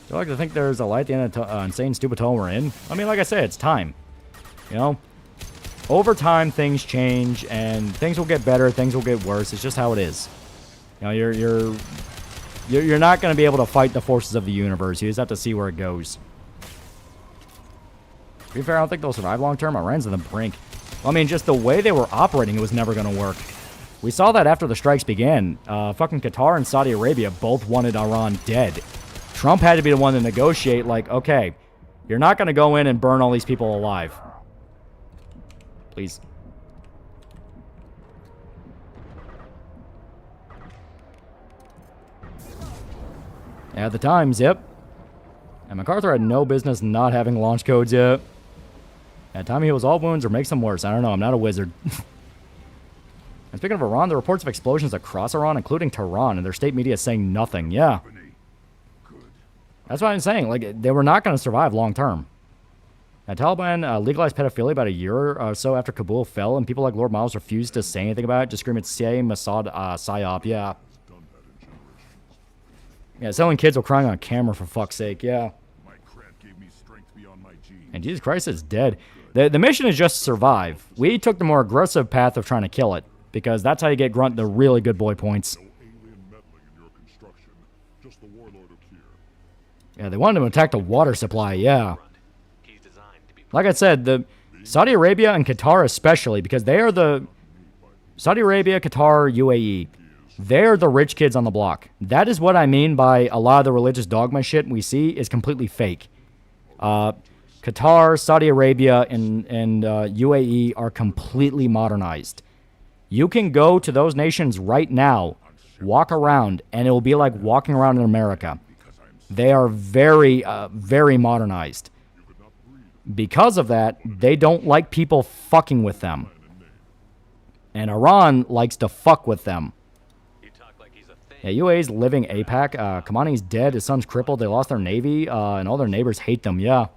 Do I like to think there's a light at the end of the insane, stupid tunnel we're in? I mean, like I said, it's time. You know? Over time, things change, and things will get better, things will get worse. It's just how it is. You know, you're not going to be able to fight the forces of the universe. You just have to see where it goes. To be fair, I don't think they'll survive long term. Iran's on the brink. I mean, just the way they were operating, it was never going to work. We saw that after the strikes began. Fucking Qatar and Saudi Arabia both wanted Iran dead. Trump had to be the one to negotiate, like, okay, you're not going to go in and burn all these people alive. Please. At the times, yep. And MacArthur had no business not having launch codes yet. At time he heals all wounds or makes them worse. I don't know. I'm not a wizard. And speaking of Iran, the reports of explosions across Iran, including Tehran, and their state media is saying nothing. Yeah. That's what I'm saying. Like, they were not going to survive long term. Now, Taliban legalized pedophilia about a year or so after Kabul fell, and people like Lord Miles refused to say anything about it, just screaming, "Say Mossad Psyop." Yeah. Yeah, selling kids while crying on camera, for fuck's sake. Yeah. And Jesus Christ is dead. The mission is just to survive. We took the more aggressive path of trying to kill it, because that's how you get Grunt the really good boy points. Yeah, they wanted to attack the water supply, yeah. Like I said, the Saudi Arabia and Qatar especially, because they are the... Saudi Arabia, Qatar, UAE. They're the rich kids on the block. That is what I mean by a lot of the religious dogma shit we see is completely fake. Qatar, Saudi Arabia, and UAE are completely modernized. You can go to those nations right now, walk around, and it will be like walking around in America. They are very, very modernized. Because of that, they don't like people fucking with them. And Iran likes to fuck with them. Yeah, UAE's living APAC. Kamani's dead, his son's crippled, they lost their navy, and all their neighbors hate them, yeah.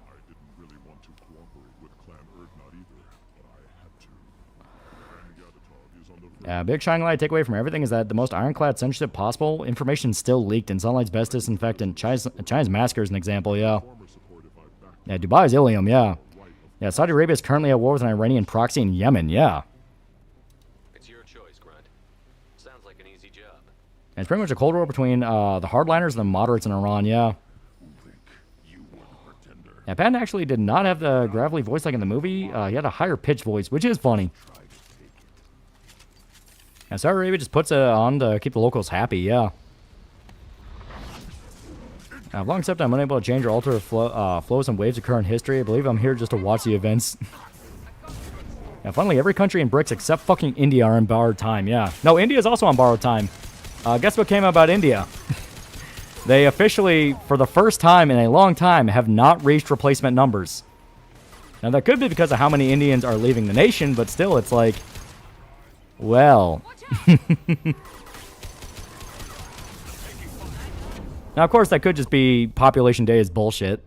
Big shining light takeaway from everything is that the most ironclad censorship possible, information still leaked, and sunlight's best disinfectant. China's massacre is an example, yeah. Yeah, Dubai's Ilium, yeah. Yeah, Saudi Arabia is currently at war with an Iranian proxy in Yemen, yeah. It's your choice, Grunt. Sounds like an easy job. And it's pretty much a cold war between the hardliners and the moderates in Iran, yeah. Yeah, Patton actually did not have the gravelly voice like in the movie. He had a higher pitched voice, which is funny. And Saudi Arabia just puts it on to keep the locals happy, yeah. I've long accepted I'm unable to change or alter flows and waves of current history. I believe I'm here just to watch the events. Now, finally, every country in BRICS except fucking India are in borrowed time, yeah. No, India's also on borrowed time. Guess what came out about India? They officially, for the first time in a long time, have not reached replacement numbers. Now, that could be because of how many Indians are leaving the nation, but still, it's like... Well... Now, of course, that could just be population day is bullshit.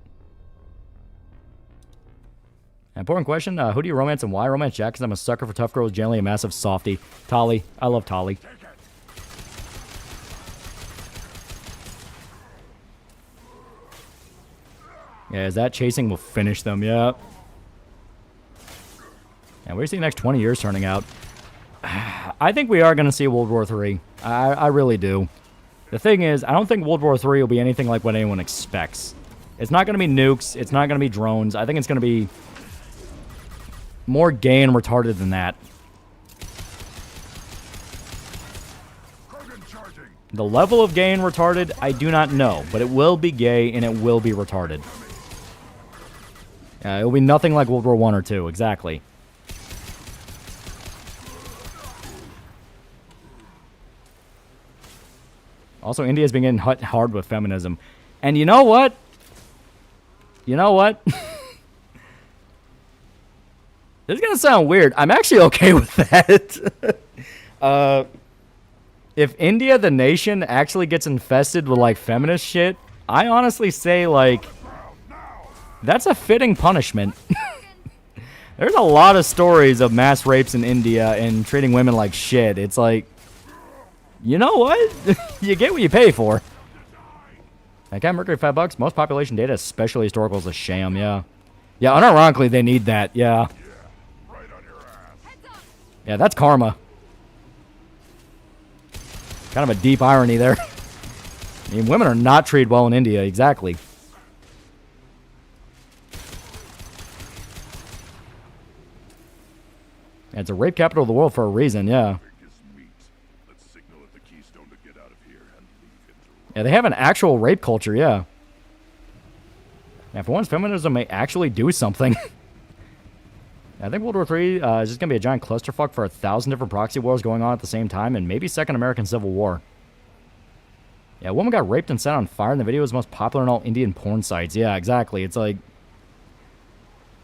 Important question, who do you romance and why? Romance Jack, because I'm a sucker for tough girls, generally a massive softie. Tali. I love Tali. Yeah, is that chasing will finish them, yeah. And where do you see the next 20 years turning out? I think we are going to see World War III. I really do. The thing is, I don't think World War III will be anything like what anyone expects. It's not going to be nukes. It's not going to be drones. I think it's going to be more gay and retarded than that. The level of gay and retarded, I do not know, but it will be gay and it will be retarded. It will be nothing like World War I or II, exactly. Also, India's been getting hit hard with feminism. And you know what? You know what? This is going to sound weird. I'm actually okay with that. If India, the nation, actually gets infested with, like, feminist shit, I honestly say, like, that's a fitting punishment. There's a lot of stories of mass rapes in India and treating women like shit. It's like, you know what? You get what you pay for. Okay, Mercury, $5. Most population data, especially historical, is a sham, yeah. Yeah, unironically, they need that, yeah. Yeah, that's karma. Kind of a deep irony there. I mean, women are not treated well in India, exactly. Yeah, it's a rape capital of the world for a reason, yeah. Yeah, they have an actual rape culture, yeah. Yeah, for once, feminism may actually do something. I think World War III is just going to be a giant clusterfuck for 1,000 different proxy wars going on at the same time, and maybe Second American Civil War. Yeah, a woman got raped and set on fire, and the video was the most popular on all Indian porn sites. Yeah, exactly. It's like,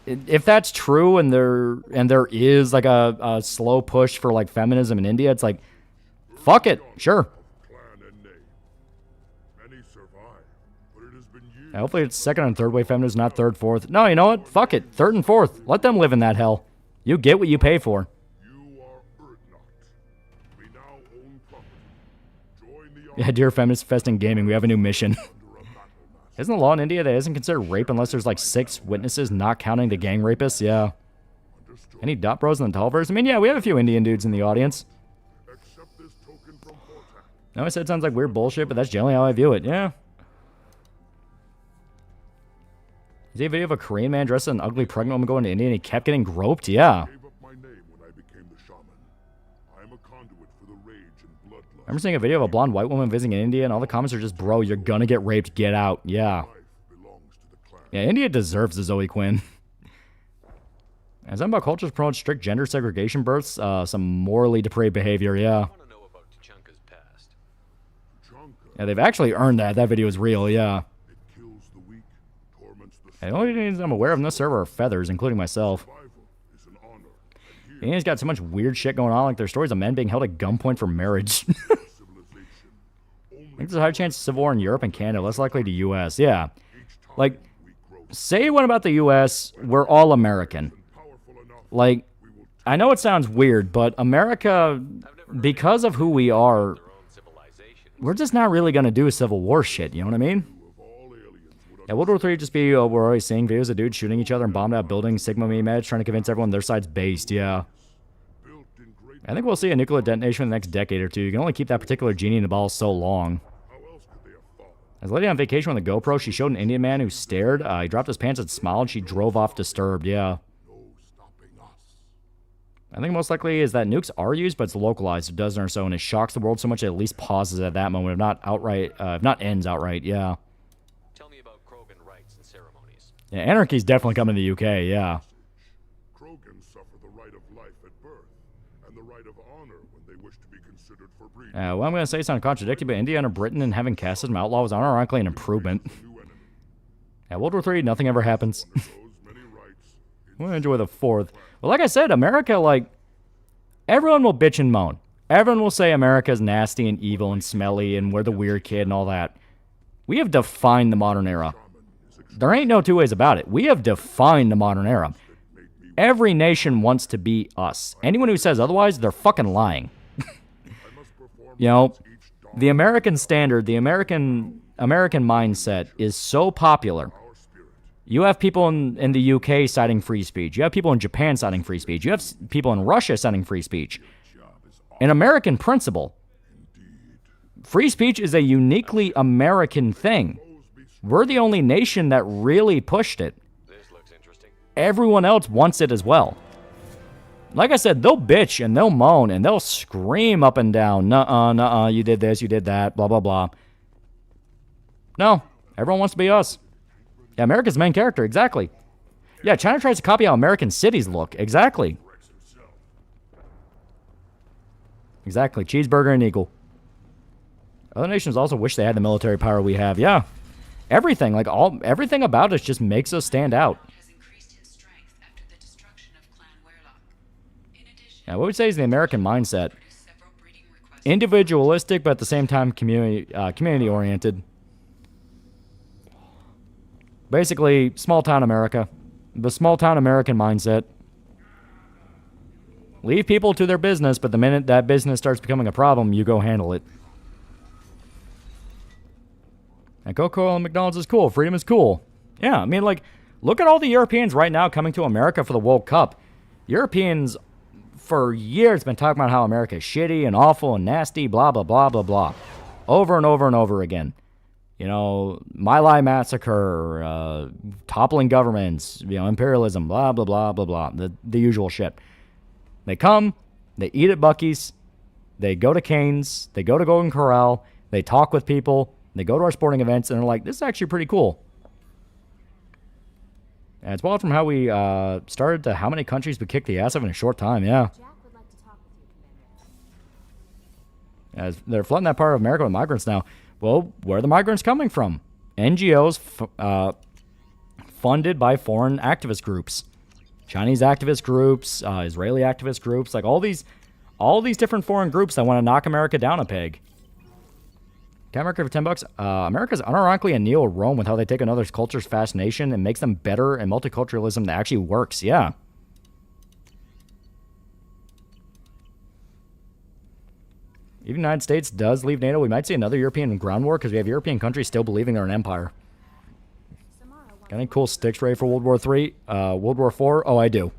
if that's true, and there is like a slow push for like feminism in India, it's like, fuck it, sure. Yeah, hopefully it's second and third wave feminism, not third, fourth. No, you know what? Fuck it. Third and fourth. Let them live in that hell. You get what you pay for. Yeah, dear feminist festing gaming, we have a new mission. Isn't the law in India that isn't considered rape unless there's like 6 witnesses, not counting the gang rapists? Yeah. Any dot bros in the Tallverse? I mean, yeah, we have a few Indian dudes in the audience. No, I said it sounds like weird bullshit, but that's generally how I view it. Yeah. Is there a video of a Korean man dressed as an ugly pregnant woman going to India and he kept getting groped? Yeah. I remember seeing a video of a blonde white woman visiting in India and all the comments are just, bro, you're gonna get raped, get out. Yeah. Yeah, India deserves a Zoe Quinn. And something about cultures promote strict gender segregation births, some morally depraved behavior, yeah. Yeah, they've actually earned that. That video is real, yeah. The only things I'm aware of in this server are feathers, including myself. India's got so much weird shit going on, like there's stories of men being held at gunpoint for marriage. I think there's a high chance of civil war in Europe and Canada, less likely to U.S. Yeah. Like, say what about the U.S., we're all American. Like, I know it sounds weird, but America, because of who we are, we're just not really going to do civil war shit, you know what I mean? Yeah, World War III would just be, we're always seeing videos of dudes shooting each other and bombing out buildings, Sigma meme edge, trying to convince everyone their side's based, yeah. I think we'll see a nuclear detonation in the next decade or two. You can only keep that particular genie in the ball so long. As a lady on vacation with a GoPro, she showed an Indian man who stared. He dropped his pants and smiled. She drove off disturbed, yeah. I think most likely is that nukes are used, but it's localized, a dozen or so, and it shocks the world so much it at least pauses at that moment, if not outright, if not ends outright, yeah. Yeah, anarchy's definitely coming to the UK, yeah. Krogan suffer the right of life at birth, and the right of honor when they wish to be considered for breeding. Well, I'm going to say it's contradictory, but India under Britain and having casteism outlaw was unironically an improvement. Yeah, World War III, nothing ever happens. We'll enjoy the 4th. Well, like I said, America, like, everyone will bitch and moan. Everyone will say America's nasty and evil and smelly and we're the weird kid and all that. We have defined the modern era. There ain't no two ways about it. We have defined the modern era. Every nation wants to be us. Anyone who says otherwise, they're fucking lying. You know, the American standard, the American mindset is so popular. You have people in the UK citing free speech. You have people in Japan citing free speech. You have people in Russia citing free speech. An American principle. Free speech is a uniquely American thing. We're the only nation that really pushed it. Everyone else wants it as well. Like I said, they'll bitch and they'll moan and they'll scream up and down. Nuh-uh, nuh-uh, you did this, you did that, blah, blah, blah. No, everyone wants to be us. Yeah, America's the main character, exactly. Yeah, China tries to copy how American cities look, exactly. Exactly, cheeseburger and eagle. Other nations also wish they had the military power we have, yeah. Everything, like everything about us just makes us stand out. Yeah, what we'd say is the American mindset. Individualistic, but at the same time community-oriented. Basically, small-town America. The small-town American mindset. Leave people to their business, but the minute that business starts becoming a problem, you go handle it. And Coca-Cola and McDonald's is cool. Freedom is cool. Yeah, I mean, like, look at all the Europeans right now coming to America for the World Cup. Europeans, for years, been talking about how America is shitty and awful and nasty, blah, blah, blah, blah, blah. Over and over and over again. You know, My Lai massacre, toppling governments, you know, imperialism, blah, blah, blah, blah, blah. The usual shit. They come, they eat at Buc-ee's, they go to Cane's, they go to Golden Corral, they talk with people, they go to our sporting events, and they're like, this is actually pretty cool. And it's wild from how we started to how many countries we kicked the ass of in a short time, yeah. As they're flooding that part of America with migrants now. Well, where are the migrants coming from? NGOs funded by foreign activist groups. Chinese activist groups, Israeli activist groups, like all these different foreign groups that want to knock America down a peg. Can America for $10? America's unironically a neo-Rome with how they take another culture's fascination and makes them better, and multiculturalism that actually works, yeah. Even the United States does leave NATO, we might see another European ground war because we have European countries still believing they're an empire. Got any cool sticks ready for World War III? World War IV? Oh, I do.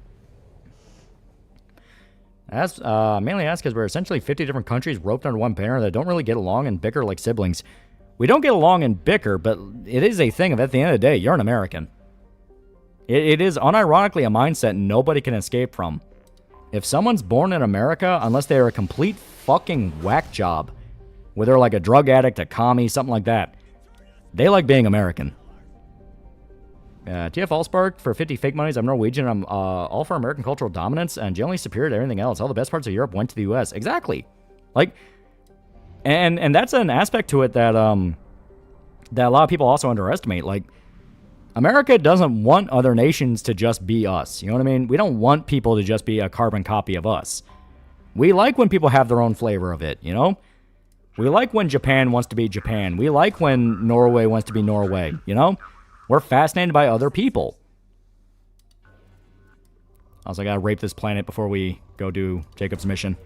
Mainly ask because we're essentially 50 different countries roped under one banner that don't really get along and bicker like siblings. We don't get along and bicker, but it is a thing of at the end of the day, you're an American. It is unironically a mindset nobody can escape from. If someone's born in America, unless they're a complete fucking whack job, where they're like a drug addict, a commie, something like that, they like being American. TF Allspark for 50 fake monies. I'm Norwegian. I'm all for American cultural dominance and generally superior to everything else. All the best parts of Europe went to the U.S. Exactly. Like, and that's an aspect to it that that a lot of people also underestimate. Like, America doesn't want other nations to just be us. You know what I mean? We don't want people to just be a carbon copy of us. We like when people have their own flavor of it, you know? We like when Japan wants to be Japan. We like when Norway wants to be Norway, you know? We're fascinated by other people. Also, I gotta rape this planet before we go do Jacob's mission.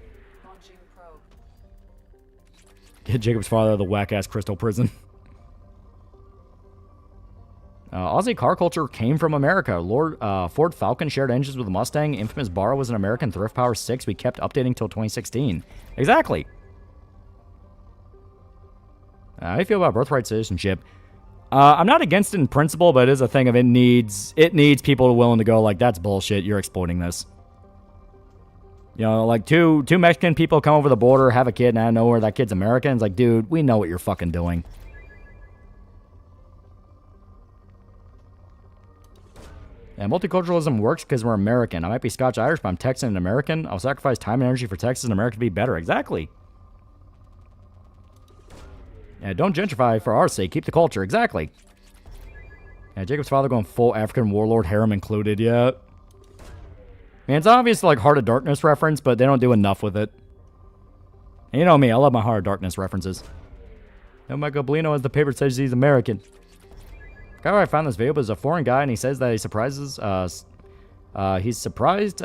Get Jacob's father out of the whack-ass crystal prison. Aussie car culture came from America. Ford Falcon shared engines with a Mustang. Infamous Barra was an American Thrift Power 6 we kept updating till 2016. Exactly. How do you feel about birthright citizenship? I'm not against it in principle, but it is a thing of it needs people willing to go like, that's bullshit, you're exploiting this. You know, like two Mexican people come over the border, have a kid, and I know where that kid's American. It's like, dude, we know what you're fucking doing. And multiculturalism works because we're American. I might be Scotch-Irish, but I'm Texan and American. I'll sacrifice time and energy for Texas and America to be better. Exactly. Yeah, don't gentrify for our sake. Keep the culture. Exactly. Yeah, Jacob's father going full African warlord, harem included. Yeah. Man, it's obvious like Heart of Darkness reference, but they don't do enough with it. And you know me, I love my Heart of Darkness references. No, Michael Bolino, as the paper says, he's American. The guy where I found this video was a foreign guy, and he says that he surprises. He's surprised.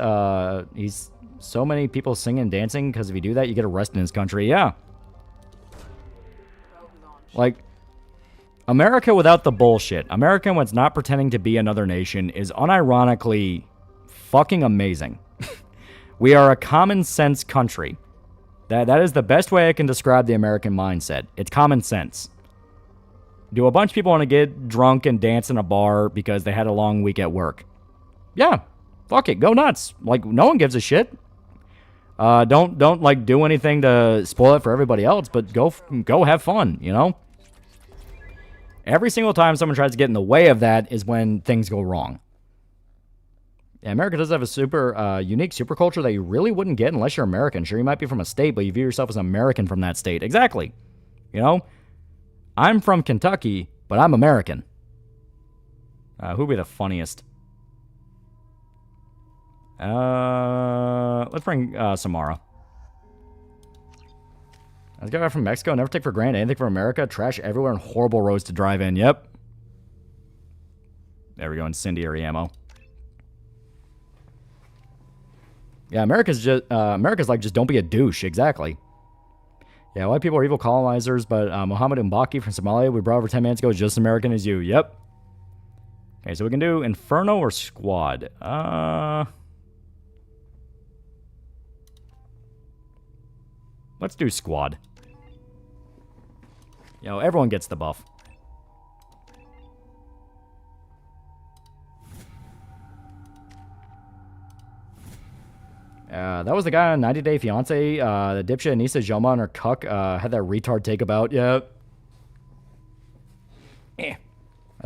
He's so many people singing and dancing because if you do that, you get arrested in his country. Yeah. Like, America without the bullshit. America when it's not pretending to be another nation is unironically fucking amazing. We are a common sense country. That is the best way I can describe the American mindset. It's common sense. Do a bunch of people want to get drunk and dance in a bar because they had a long week at work? Yeah. Fuck it, go nuts. Like, no one gives a shit. Don't like do anything to spoil it for everybody else, but go have fun, you know? Every single time someone tries to get in the way of that is when things go wrong. Yeah, America does have a super unique super culture that you really wouldn't get unless you're American. Sure, you might be from a state, but you view yourself as an American from that state. Exactly. You know? I'm from Kentucky, but I'm American. Who'd be the funniest? Let's bring Samara. This guy from Mexico, never take for granted anything from America. Trash everywhere and horrible roads to drive in. Yep. There we go, incendiary ammo. Yeah, America's like, just don't be a douche. Exactly. Yeah, white people are evil colonizers, but Mohammed Mbaki from Somalia, we brought over 10 minutes ago, is just American as you. Yep. Okay, so we can do Inferno or Squad. Let's do Squad. You know, everyone gets the buff. That was the guy on 90 Day Fiancé. The dipshit Anissa Joma and her cuck had that retard take about. Yep. I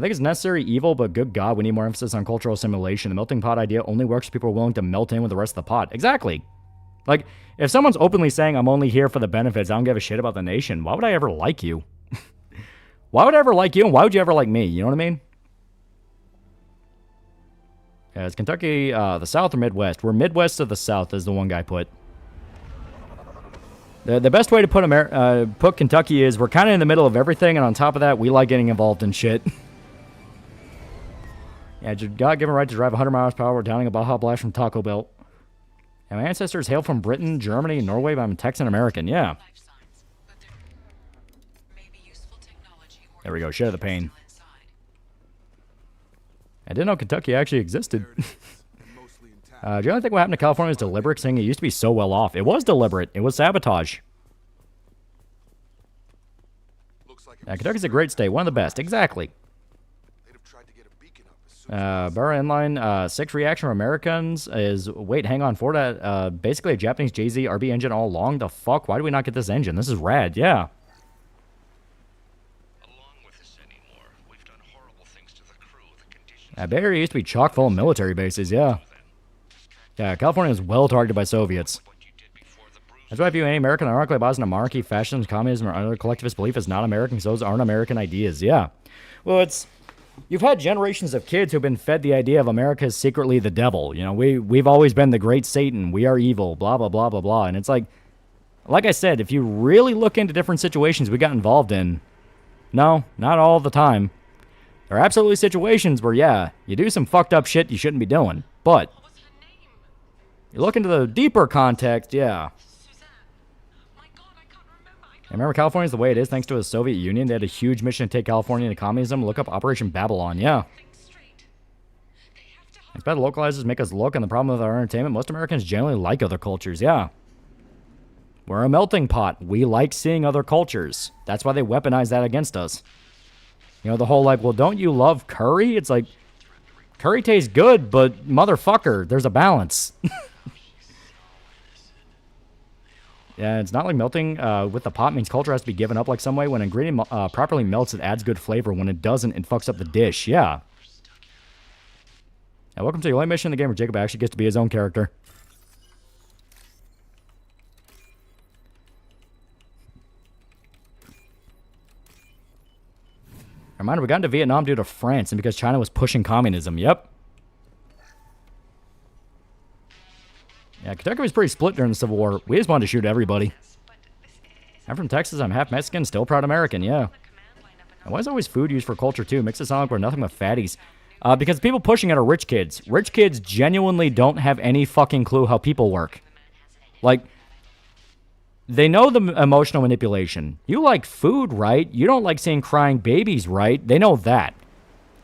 think it's necessary evil, but good God, we need more emphasis on cultural assimilation. The melting pot idea only works if people are willing to melt in with the rest of the pot. Exactly. Like, if someone's openly saying, I'm only here for the benefits, I don't give a shit about the nation, why would I ever like you? Why would I ever like you, and why would you ever like me? You know what I mean? Yeah, is Kentucky the South or Midwest? We're Midwest to the South, as the one guy put. The best way to put Kentucky is we're kind of in the middle of everything, and on top of that, we like getting involved in shit. Yeah, God-given right to drive 100 miles per hour. We're downing a Baja Blast from Taco Bell. And my ancestors hail from Britain, Germany, Norway, but I'm Texan American. Yeah. There we go. Share the pain. I didn't know Kentucky actually existed. Do you only think what happened to California was deliberate, saying it used to be so well off? It was deliberate. It was sabotage. Yeah, Kentucky's a great state. One of the best. Exactly. Burra Inline 6 reaction from Americans is, wait, hang on, for that. Basically a Japanese JZ RB engine all along. The fuck? Why do we not get this engine? This is rad, yeah. Bay Area used to be chock full of military bases, yeah. Yeah, California is well targeted by Soviets. That's why I view any American ironically biased in monarchy, fascism, communism, or other collectivist belief as not American, because those aren't American ideas, yeah. Well, you've had generations of kids who've been fed the idea of America is secretly the devil. You know, we've always been the great Satan. We are evil, blah, blah, blah, blah, blah. And it's like I said, if you really look into different situations we got involved in, no, not all the time. There are absolutely situations where, yeah, you do some fucked up shit you shouldn't be doing. But you look into the deeper context, yeah. I remember California's the way it is thanks to the Soviet Union. They had a huge mission to take California into communism. Look up Operation Babylon, yeah. It's better localizers make us look, and the problem with our entertainment, most Americans generally like other cultures, yeah. We're a melting pot. We like seeing other cultures. That's why they weaponize that against us. You know, the whole like, well, don't you love curry? It's like, curry tastes good, but motherfucker, there's a balance. Yeah, it's not like melting with the pot means culture has to be given up like some way. When an ingredient properly melts, it adds good flavor. When it doesn't, it fucks up the dish. Yeah. Now, welcome to the only mission in the game where Jacob actually gets to be his own character. Reminder, we got into Vietnam due to France and because China was pushing communism. Yep. Yeah, Kentucky was pretty split during the Civil War. We just wanted to shoot everybody. I'm from Texas. I'm half Mexican, still proud American, yeah. And why is always food used for culture, too? Makes it sound like we're nothing but fatties. Because people pushing it are rich kids. Rich kids genuinely don't have any fucking clue how people work. Like, they know the emotional manipulation. You like food, right? You don't like seeing crying babies, right? They know that.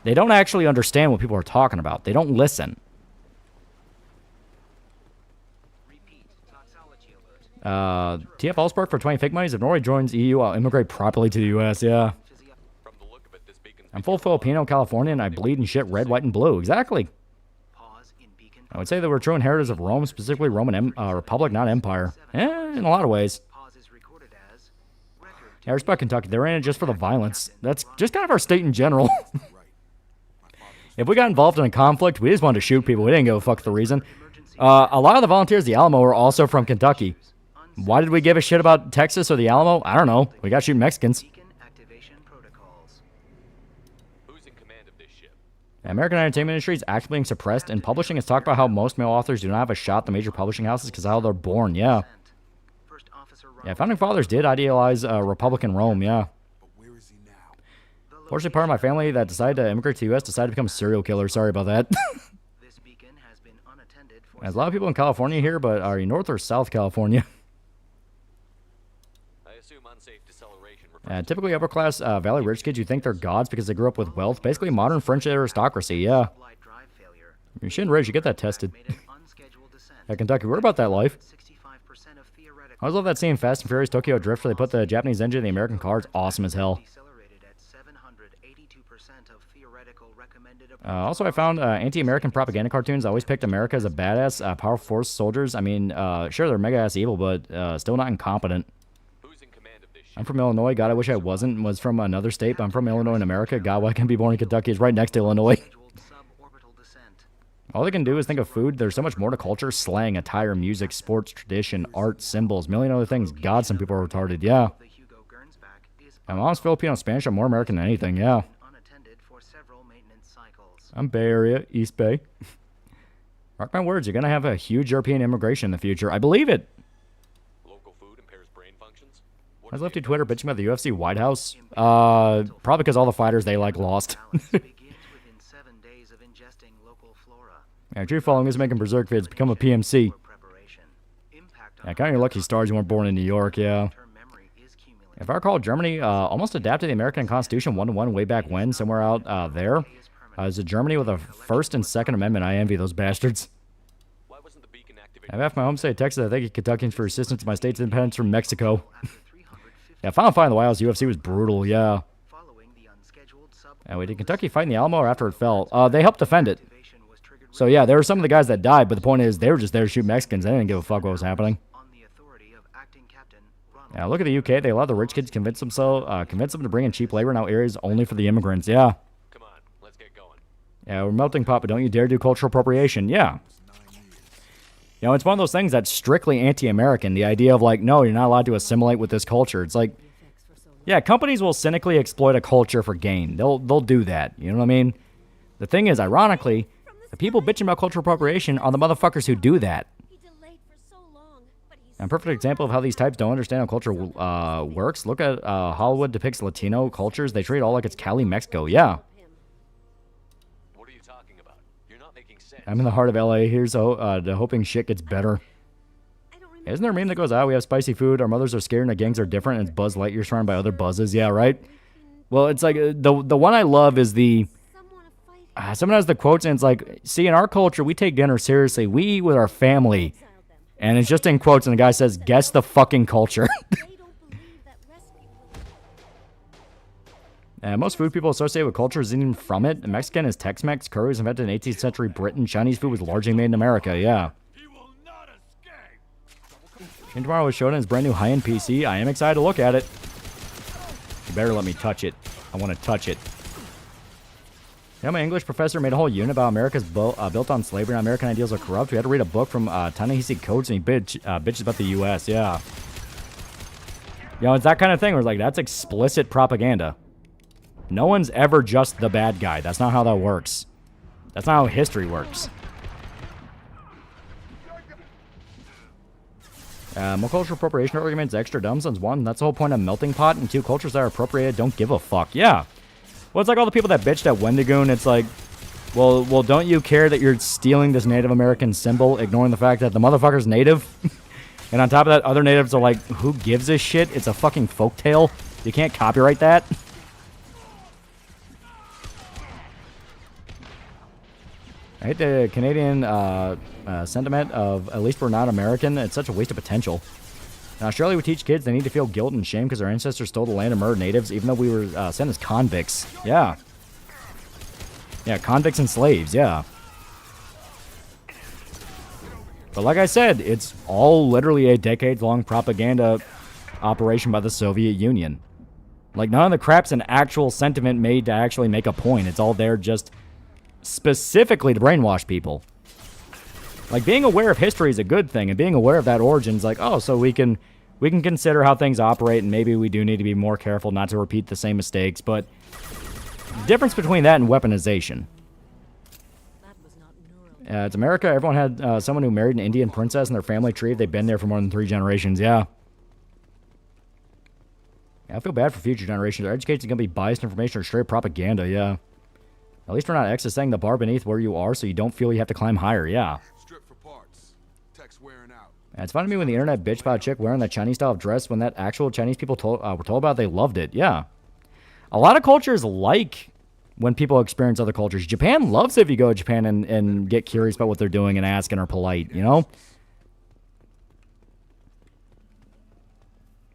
They don't actually understand what people are talking about. They don't listen. TF Allspark for 20 fake monies. If Norway joins EU, I'll immigrate properly to the US, yeah. I'm full Filipino, Californian, and I bleed and shit red, white, and blue. Exactly. I would say that we're true inheritors of Rome, specifically Roman Republic, not Empire. In a lot of ways. Yeah, I respect Kentucky. They're in it just for the violence. That's just kind of our state in general. If we got involved in a conflict, we just wanted to shoot people. We didn't give a fuck the reason. A lot of the volunteers at the Alamo are also from Kentucky. Why did we give a shit about Texas or the Alamo? I don't know. We got shooting Mexicans. The American entertainment industry is actively being suppressed, and publishing has talked about how most male authors do not have a shot at the major publishing houses because of how they're born, yeah. Yeah, Founding Fathers did idealize Republican Rome, yeah. Fortunately, part of my family that decided to immigrate to the U.S. decided to become a serial killer. Sorry about that. There's a lot of people in California here, but are you North or South California? Typically upper-class Valley Rich kids, you think they're gods because they grew up with wealth. Basically, modern French aristocracy, yeah. You shouldn't rage, you get that tested. At Kentucky, we're about that life. I always love that scene in Fast and Furious Tokyo Drift where they put the Japanese engine in the American car. It's awesome as hell. Also, I found anti-American propaganda cartoons. I always picked America as a badass, powerful force soldiers. I mean, sure, they're mega-ass evil, but still not incompetent. I'm from Illinois. God, I wish I wasn't. Was from another state, but I'm from Illinois in America. God, why can't I be born in Kentucky? It's right next to Illinois. All they can do is think of food. There's so much more to culture, slang, attire, music, sports, tradition, art, symbols, million other things. God, some people are retarded, yeah. My mom's Filipino Spanish. I'm more American than anything, yeah. I'm Bay Area, East Bay. Mark my words, you're going to have a huge European immigration in the future. I believe it. I was left to Twitter bitching about the UFC White House. Probably because all the fighters they like lost. Yeah, true following is making Berserk vids become a PMC. Yeah, kind of your lucky stars you weren't born in New York, yeah. If I recall, Germany almost adapted the American Constitution 1-to-1 way back when, somewhere out there. As a Germany with a First and Second Amendment, I envy those bastards. I left my home state of Texas. I thank you Kentuckians for assistance to my state's independence from Mexico. Yeah, final fight in the White House UFC was brutal, yeah. Wait, did Kentucky fight in the Alamo or after it fell? They helped defend it. So yeah, there were some of the guys that died, but the point is they were just there to shoot Mexicans. They didn't give a fuck what was happening. Yeah, look at the UK. They allowed the rich kids to convince them to bring in cheap labor in areas only for the immigrants, yeah. Yeah, we're melting pot, but don't you dare do cultural appropriation. Yeah. You know, it's one of those things that's strictly anti-American. The idea of like, no, you're not allowed to assimilate with this culture. It's like, yeah, companies will cynically exploit a culture for gain. They'll do that. You know what I mean? The thing is, ironically, the people bitching about cultural appropriation are the motherfuckers who do that. A perfect example of how these types don't understand how culture works. Look at Hollywood depicts Latino cultures. They treat it all like it's Cali, Mexico. Yeah. I'm in the heart of LA. Here's hoping shit gets better. Isn't there a meme that goes, we have spicy food, our mothers are scared, and the gangs are different, and it's Buzz Lightyear surrounded by other buzzes. Yeah, right? Well, it's like, the one I love is the, someone has the quotes, and it's like, see, in our culture, we take dinner seriously. We eat with our family. And it's just in quotes, and the guy says, guess the fucking culture. Most food people associate with culture is eating from it. Mexican is Tex-Mex. Curry was invented in 18th century Britain. Chinese food was largely made in America, yeah. And tomorrow was showed in his brand new high-end PC. I am excited to look at it. You better let me touch it. I want to touch it. You know, my English professor made a whole unit about America's built on slavery and American ideals are corrupt. We had to read a book from Ta-Nehisi Coates, and he bitches about the U.S., yeah. You know, it's that kind of thing where it's like, that's explicit propaganda. No one's ever just the bad guy. That's not how that works. That's not how history works. More cultural appropriation arguments extra dumb since one, that's the whole point of melting pot, and two, cultures that are appropriated don't give a fuck. Yeah. Well, it's like all the people that bitched at Wendigoon. It's like, well, don't you care that you're stealing this Native American symbol, ignoring the fact that the motherfucker's native? And on top of that, other natives are like, who gives a shit? It's a fucking folktale. You can't copyright that. I hate the Canadian sentiment of, at least we're not American. It's such a waste of potential. In Australia, we teach kids they need to feel guilt and shame because their ancestors stole the land and murdered natives, even though we were sent as convicts. Yeah. Yeah, convicts and slaves, yeah. But like I said, it's all literally a decades-long propaganda operation by the Soviet Union. Like, none of the crap's an actual sentiment made to actually make a point. It's all there just specifically to brainwash people. Like, being aware of history is a good thing, and being aware of that origin is like, oh, so we can consider how things operate, and maybe we do need to be more careful not to repeat the same mistakes, but the difference between that and weaponization. It's America. Everyone had someone who married an Indian princess in their family tree. They've been there for more than 3 generations. Yeah. I feel bad for future generations. Our education is going to be biased information or straight propaganda. Yeah. At least we're not accessing the bar beneath where you are, so you don't feel you have to climb higher. Yeah. And it's funny to me when the internet bitched about a chick wearing that Chinese style of dress when that actual Chinese people were told about it, they loved it. Yeah. A lot of cultures like when people experience other cultures. Japan loves it if you go to Japan and get curious about what they're doing and ask and are polite, you know?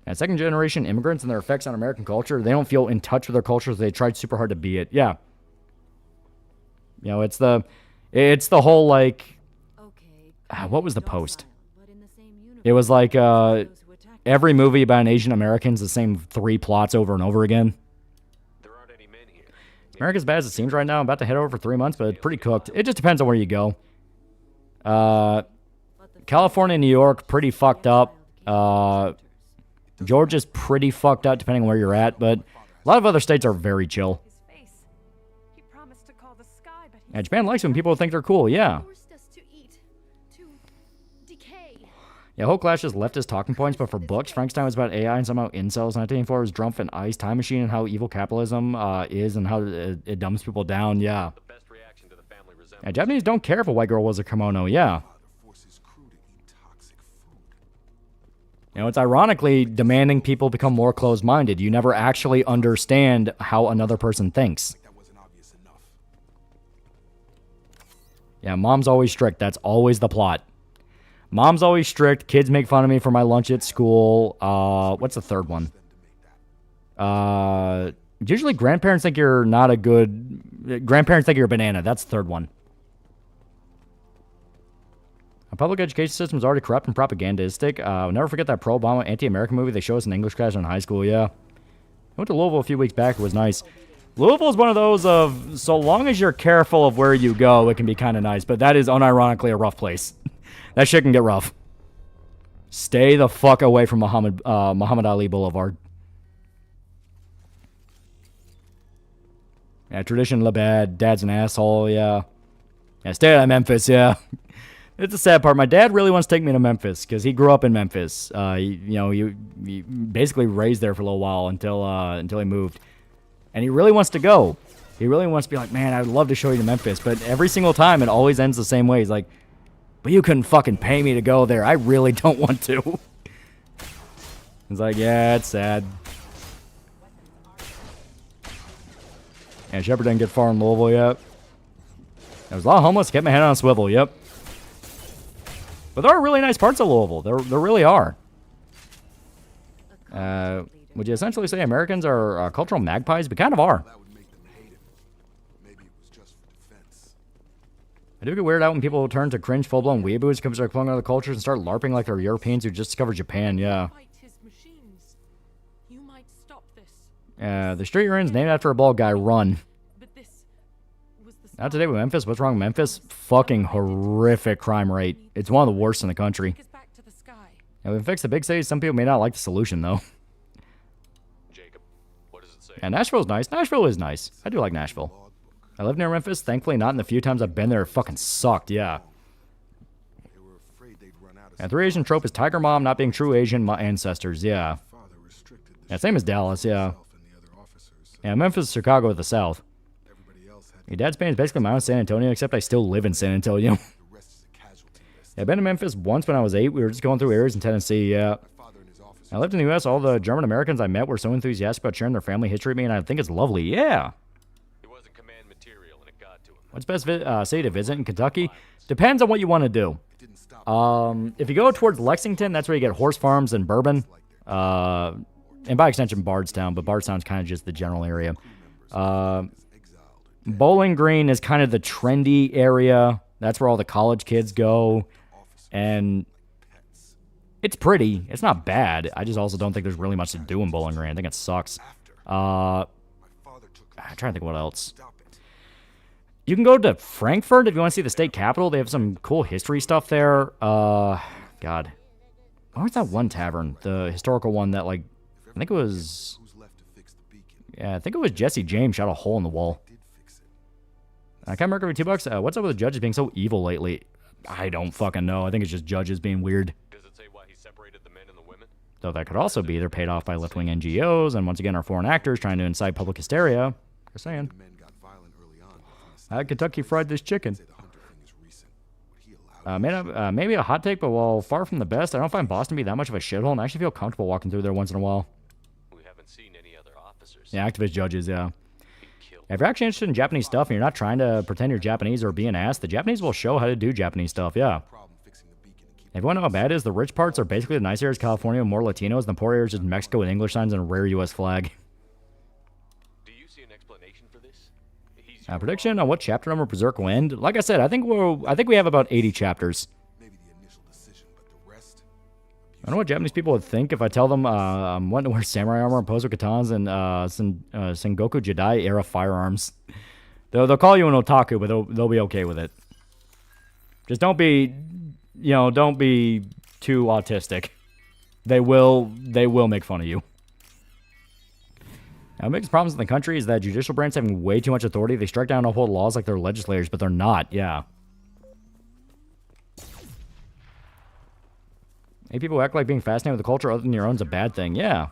And second generation immigrants and their effects on American culture, they don't feel in touch with their culture, so they tried super hard to be it. Yeah. You know, it's the whole, like, what was the post? It was like, every movie about an Asian American's the same 3 plots over and over again. America's bad as it seems right now. I'm about to head over for 3 months, but it's pretty cooked. It just depends on where you go. California and New York, pretty fucked up. Georgia's pretty fucked up depending on where you're at, but a lot of other states are very chill. And Japan likes when people think they're cool, yeah. Yeah, whole Clash is leftist talking points, but for books, Frankenstein was about AI and somehow incels. 1984 was Drumpf and Ice Time Machine and how evil capitalism is and how it dumbs people down, yeah. Yeah, Japanese don't care if a white girl wears a kimono, yeah. You know, it's ironically demanding people become more closed-minded. You never actually understand how another person thinks. Yeah, mom's always strict. That's always the plot. Mom's always strict. Kids make fun of me for my lunch at school. What's the third one? Usually grandparents think you're not a good... Grandparents think you're a banana. That's the third one. Our public education system is already corrupt and propagandistic. I'll never forget that pro-Obama anti-American movie they showed us in English class in high school, yeah. I went to Louisville a few weeks back. It was nice. Louisville is one of those of, so long as you're careful of where you go, it can be kind of nice. But that is unironically a rough place. That shit can get rough. Stay the fuck away from Muhammad Ali Boulevard. Yeah, tradition, la bad. Dad's an asshole, yeah. Yeah, stay out of Memphis, yeah. It's a sad part. My dad really wants to take me to Memphis because he grew up in Memphis. He basically raised there for a little while until he moved. And he really wants to go. He really wants to be like, man, I'd love to show you to Memphis. But every single time, it always ends the same way. He's like, but you couldn't fucking pay me to go there. I really don't want to. It's like, yeah, it's sad. And Shepard didn't get far in Louisville yet. There was a lot of homeless. Kept my head on a swivel, yep. But there are really nice parts of Louisville. There really are. Would you essentially say Americans are cultural magpies? We kind of are. I do get weirded out when people turn to cringe full-blown weeaboos because they're cloning other cultures and start LARPing like they're Europeans who just discovered Japan, yeah. The street you're in is named after a bald guy. Run. Not today with Memphis. What's wrong with Memphis? Fucking horrific crime rate. It's one of the worst in the country. And we fix the big cities. Some people may not like the solution, though. Jacob, what does it say? Yeah, Nashville's nice. Nashville is nice. I do like Nashville. I live near Memphis. Thankfully, not in the few times I've been there. It fucking sucked, yeah. And 3 Asian trope is tiger mom not being true Asian ancestors, yeah. Yeah, same as Dallas, yeah. Yeah, Memphis, Chicago at the south. Your dad's band is basically my own San Antonio, except I still live in San Antonio. Yeah, I've been to Memphis once when I was 8. We were just going through areas in Tennessee, yeah. I lived in the U.S. All the German Americans I met were so enthusiastic about sharing their family history with me, and I think it's lovely, yeah. What's the best city to visit in Kentucky? Depends on what you want to do. If you go towards Lexington, that's where you get horse farms and bourbon. And by extension, Bardstown, but Bardstown's kind of just the general area. Bowling Green is kind of the trendy area. That's where all the college kids go. And it's pretty. It's not bad. I just also don't think there's really much to do in Bowling Green. I think it sucks. I'm trying to think what else. You can go to Frankfurt if you want to see the state capital. They have some cool history stuff there. God. What was that one tavern? The historical one that, like, I think it was... Yeah, I think it was Jesse James shot a hole in the wall. I can't remember $2. What's up with the judges being so evil lately? I don't fucking know. I think it's just judges being weird. Does it say why he separated the men and the women? Though that could also be they're paid off by left-wing NGOs, and once again our foreign actors trying to incite public hysteria. Just saying. Kentucky Fried this chicken. Maybe a hot take, but while far from the best, I don't find Boston to be that much of a shithole, and I actually feel comfortable walking through there once in a while. We haven't seen any other officers. Yeah, activist judges, yeah. If you're actually interested in Japanese stuff and you're not trying to pretend you're Japanese or be an ass, the Japanese will show how to do Japanese stuff, yeah. If you want to know how bad it is, the rich parts are basically the nice areas of California with more Latinos, and the poor areas just Mexico with English signs and a rare U.S. flag. Do you see an explanation for this? Prediction on what chapter number Berserk will end? Like I said, I think we have about 80 chapters. I don't know what Japanese people would think if I tell them I'm wanting to wear samurai armor and pose with katanas and Sengoku Jedi era firearms. They'll call you an otaku, but they'll be okay with it. Just don't be, don't be too autistic. They will make fun of you. Now, the biggest problems in the country is that judicial branch having way too much authority. They strike down and uphold laws like they're legislators, but they're not. Yeah. Hey, people act like being fascinated with the culture other than your own is a bad thing. Yeah.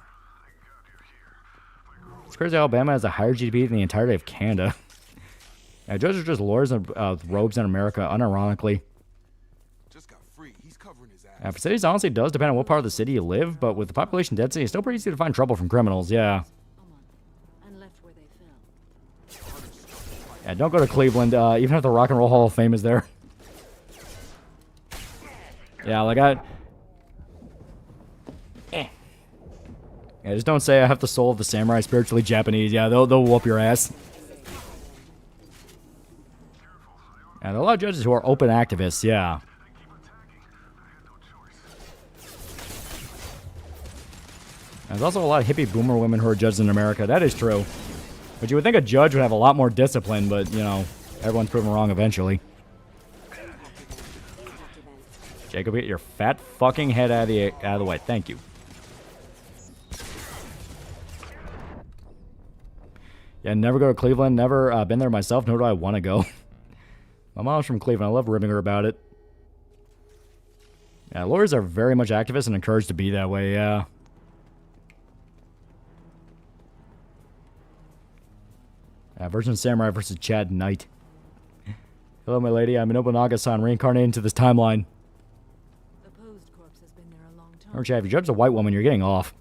It's crazy Alabama has a higher GDP than the entirety of Canada. Yeah, judges are just lawyers and rogues in America, unironically. For cities, honestly, it does depend on what part of the city you live, but with the population density, it's still pretty easy to find trouble from criminals, yeah. Yeah, don't go to Cleveland, even if the Rock and Roll Hall of Fame is there. Yeah, like Yeah, just don't say I have the soul of the samurai, spiritually Japanese. Yeah, they'll whoop your ass. Yeah, there are a lot of judges who are open activists, yeah. There's also a lot of hippie boomer women who are judges in America. That is true. But you would think a judge would have a lot more discipline, but, everyone's proven wrong eventually. Jacob, get your fat fucking head out of the way. Thank you. Yeah, never go to Cleveland. Never been there myself, nor do I want to go. My mom's from Cleveland. I love ribbing her about it. Yeah, lawyers are very much activists and encouraged to be that way, yeah. Virgin Samurai versus Chad Knight. Hello, my lady. I'm Nobunaga-san, reincarnated into this timeline. Or Chad, if you judge a white woman, you're getting off.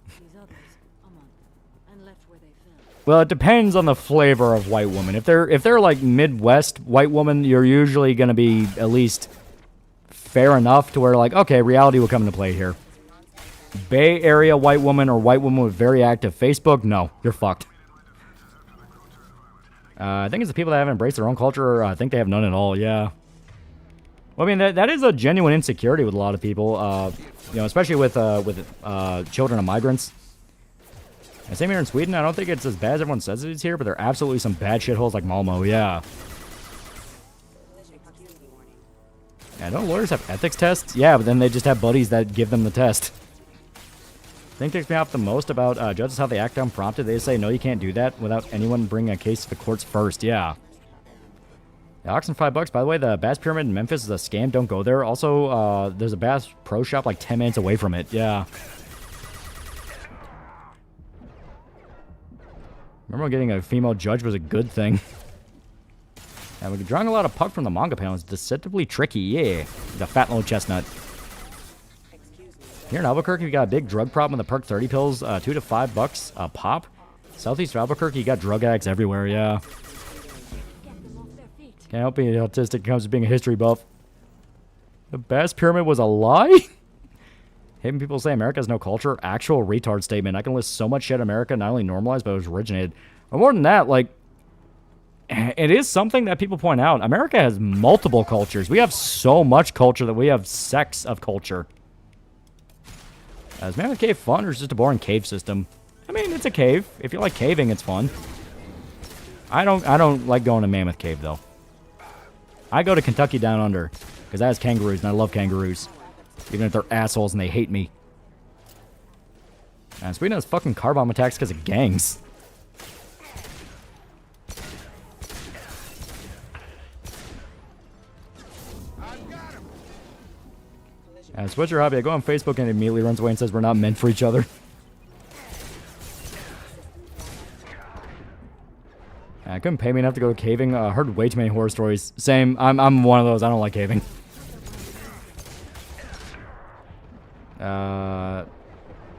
Well, it depends on the flavor of white woman. If they're like Midwest white woman, you're usually going to be at least fair enough to where, like, okay, reality will come into play here. Bay Area white woman or white woman with very active Facebook, no, you're fucked. I think it's the people that haven't embraced their own culture. I think they have none at all, yeah. Well, I mean, that is a genuine insecurity with a lot of people, especially with children of migrants. And same here in Sweden. I don't think it's as bad as everyone says it is here, but there are absolutely some bad shitholes like Malmo, yeah. Yeah, don't lawyers have ethics tests? Yeah, but then they just have buddies that give them the test. The thing that takes me off the most about judges how they act unprompted. They just say, no, you can't do that without anyone bringing a case to the courts first. Yeah. The Oxen $5. By the way, the Bass Pyramid in Memphis is a scam. Don't go there. Also, there's a Bass Pro Shop like 10 minutes away from it. Yeah. Remember getting a female judge was a good thing. And we're drawing a lot of puck from the manga panels. Deceptively tricky. Yeah. The fat little chestnut. Here in Albuquerque, we got a big drug problem with the Perk 30 pills, $2 to $5 a pop. Southeast Albuquerque, you got drug addicts everywhere, yeah. Can't help being autistic comes to being a history buff. The Bass Pyramid was a lie? Hating people say America has no culture. Actual retard statement. I can list so much shit America not only normalized, but it was originated. Or more than that, like, it is something that people point out. America has multiple cultures. We have so much culture that we have sects of culture. Is Mammoth Cave fun, or is it just a boring cave system? I mean, it's a cave. If you like caving, it's fun. I don't like going to Mammoth Cave, though. I go to Kentucky Down Under, because that has kangaroos, and I love kangaroos. Even if they're assholes and they hate me. And Sweden has fucking car bomb attacks because of gangs. What's your hobby? I go on Facebook and it immediately runs away and says we're not meant for each other. I couldn't pay me enough to go caving. I heard way too many horror stories. Same. I'm one of those. I don't like caving. Yeah,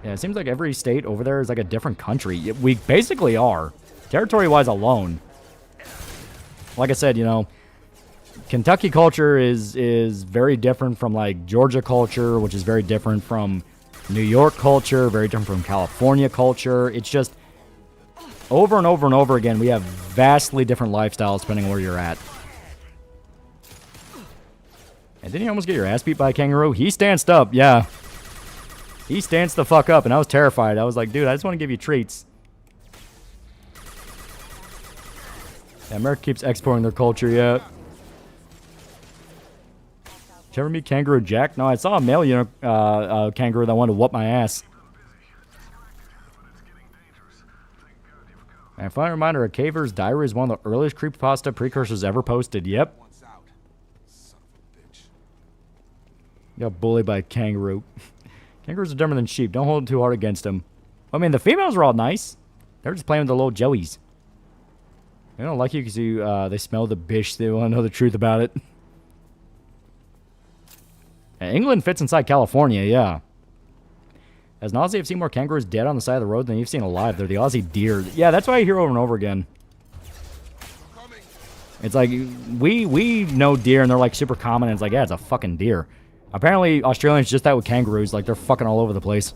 it seems like every state over there is like a different country. We basically are. Territory-wise alone. Like I said, you know, Kentucky culture is very different from like Georgia culture, which is very different from New York culture, very different from California culture. It's just over and over and over again, we have vastly different lifestyles depending on where you're at. And didn't you almost get your ass beat by a kangaroo? He stanced up, yeah. He stanced the fuck up, and I was terrified. I was like, dude, I just want to give you treats. Yeah, America keeps exporting their culture, yeah. Did you ever meet Kangaroo Jack? No, I saw a male kangaroo that wanted to whoop my ass. And final reminder, a caver's diary is one of the earliest creepypasta precursors ever posted. Yep. Got bullied by a kangaroo. Kangaroos are dumber than sheep. Don't hold it too hard against them. I mean, the females are all nice. They're just playing with the little joeys. They don't like you because they smell the bish. They want to know the truth about it. And England fits inside California, yeah. As an Aussie, I've seen more kangaroos dead on the side of the road than you've seen alive. They're the Aussie deer. Yeah, that's what I hear over and over again. It's like, we know deer, and they're like super common, and it's like, yeah, it's a fucking deer. Apparently, Australians just that with kangaroos. Like, they're fucking all over the place.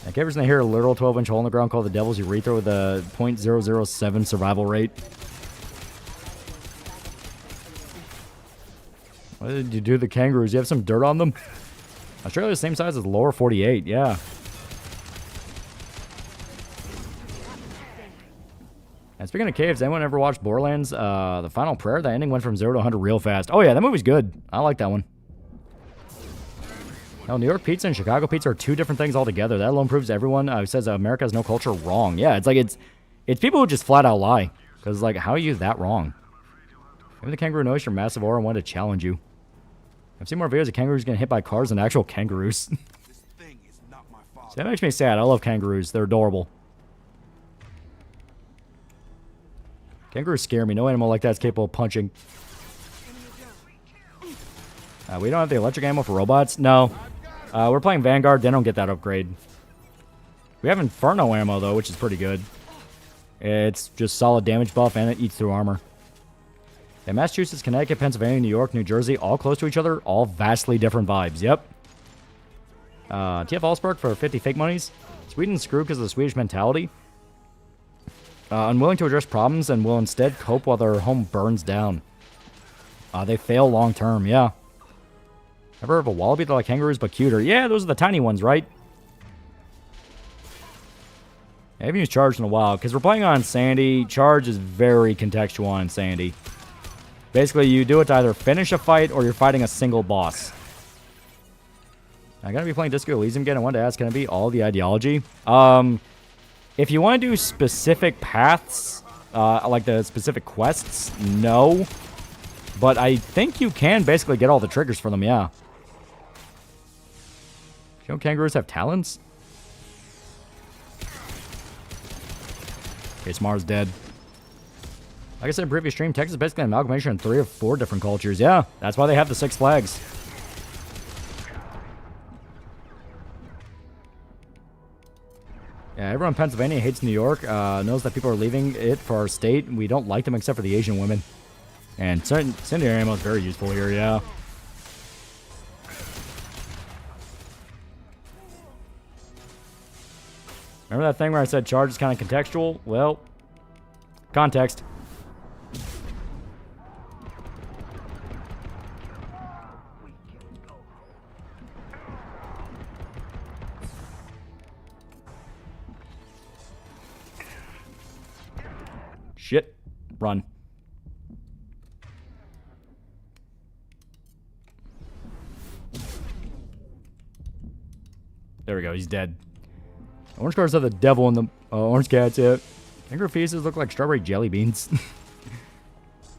Like, ever since I hear a literal 12-inch hole in the ground called the devil's urethra with a .007 survival rate. What did you do to the kangaroos? You have some dirt on them? Australia's the same size as the lower 48, yeah. And speaking of caves, anyone ever watched Borderlands? The Final Prayer? The ending went from 0 to 100 real fast. Oh yeah, that movie's good. I like that one. No, New York pizza and Chicago pizza are two different things altogether. That alone proves everyone who says America has no culture wrong. Yeah, it's like it's people who just flat out lie. Because like, how are you that wrong? Maybe the kangaroo noticed your massive aura and wanted to challenge you. I've seen more videos of kangaroos getting hit by cars than actual kangaroos. See, that makes me sad. I love kangaroos. They're adorable. Kangaroos scare me. No animal like that is capable of punching. We don't have the electric ammo for robots? No. We're playing Vanguard. They don't get that upgrade. We have Inferno ammo, though, which is pretty good. It's just solid damage buff, and it eats through armor. Yeah, Massachusetts, Connecticut, Pennsylvania, New York, New Jersey, all close to each other, all vastly different vibes. Yep. TF Allspark for 50 fake monies. Sweden's screwed because of the Swedish mentality. Unwilling to address problems and will instead cope while their home burns down. They fail long term, yeah. Ever heard of a wallaby? They're like kangaroos but cuter. Yeah, those are the tiny ones, right? I haven't used Charge in a while because we're playing on Sandy. Charge is very contextual on Sandy. Basically, you do it to either finish a fight or you're fighting a single boss. I'm going to be playing Disco Elysium again. I wanted to ask, can it be all the ideology? If you want to do specific paths, like the specific quests, no. But I think you can basically get all the triggers for them, yeah. You know kangaroos have talons? Okay, Smar's dead. Like I said in previous stream, Texas is basically an amalgamation of 3 or 4 different cultures. Yeah, that's why they have the 6 flags. Yeah, everyone in Pennsylvania hates New York, knows that people are leaving it for our state. We don't like them except for the Asian women. And incendiary ammo is very useful here, yeah. Remember that thing where I said charge is kind of contextual? Well, Context. Shit. Run. There we go. He's dead. Orange cars have the devil in the orange cats. Yeah. Angry faces look like strawberry jelly beans.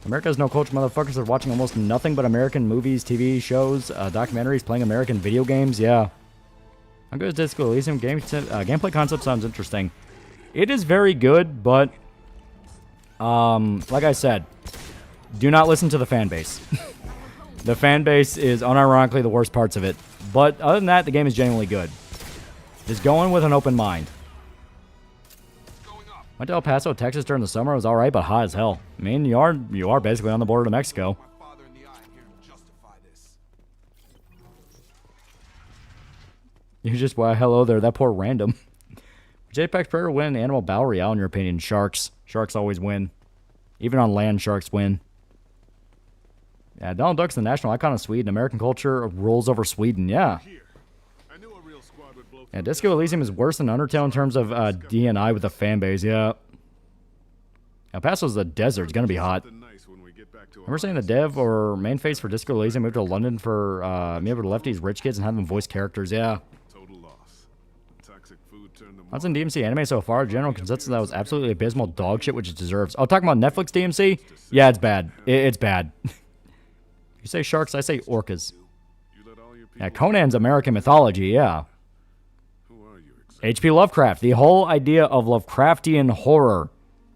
America has no culture. Motherfuckers are watching almost nothing but American movies, TV shows, documentaries, playing American video games. Yeah. How good is Disco Elysium? Gameplay concept sounds interesting. It is very good, but like I said, do not listen to the fan base. The fan base is unironically the worst parts of it. But other than that, the game is genuinely good. Just go in with an open mind. Went to El Paso, Texas during the summer. It was alright, but hot as hell. I mean, you are basically on the border to Mexico. You just, wow, hello there, that poor random. J-Pax Predator win Animal Battle Royale, in your opinion? Sharks. Sharks always win. Even on land, sharks win. Yeah, Donald Duck's the national icon of Sweden. American culture rules over Sweden. Yeah. Yeah, Disco Elysium is worse than Undertale in terms of DNI with the fan base. Yeah. El Paso's a desert. It's going to be hot. Remember saying the dev or main face for Disco Elysium moved to London for me able to left these rich kids and have them voice characters. Yeah. What's in DMC anime so far? General consensus that was absolutely abysmal dog shit, which it deserves. Oh, talking about Netflix DMC? Yeah, it's bad. It's bad. You say sharks, I say orcas. Yeah, Conan's American mythology, yeah. H.P. Lovecraft. The whole idea of Lovecraftian horror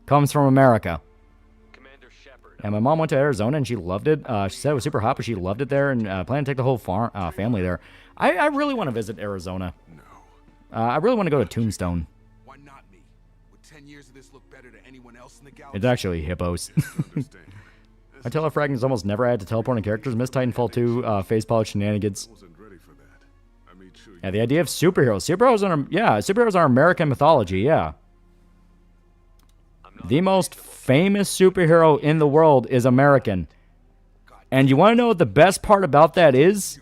comes from America. And my mom went to Arizona and she loved it. She said it was super hot, but she loved it there and planned to take the whole family there. I really want to visit Arizona. I really want to go to Tombstone. Why not me? Would 10 years of this look better to anyone else in the galaxy? It's actually hippos. My telefragging's almost never had to teleporting characters. Miss Titanfall 2 face polish shenanigans. Yeah, the idea of superheroes. Superheroes are American mythology, yeah. The most famous superhero in the world is American. And you want to know what the best part about that is?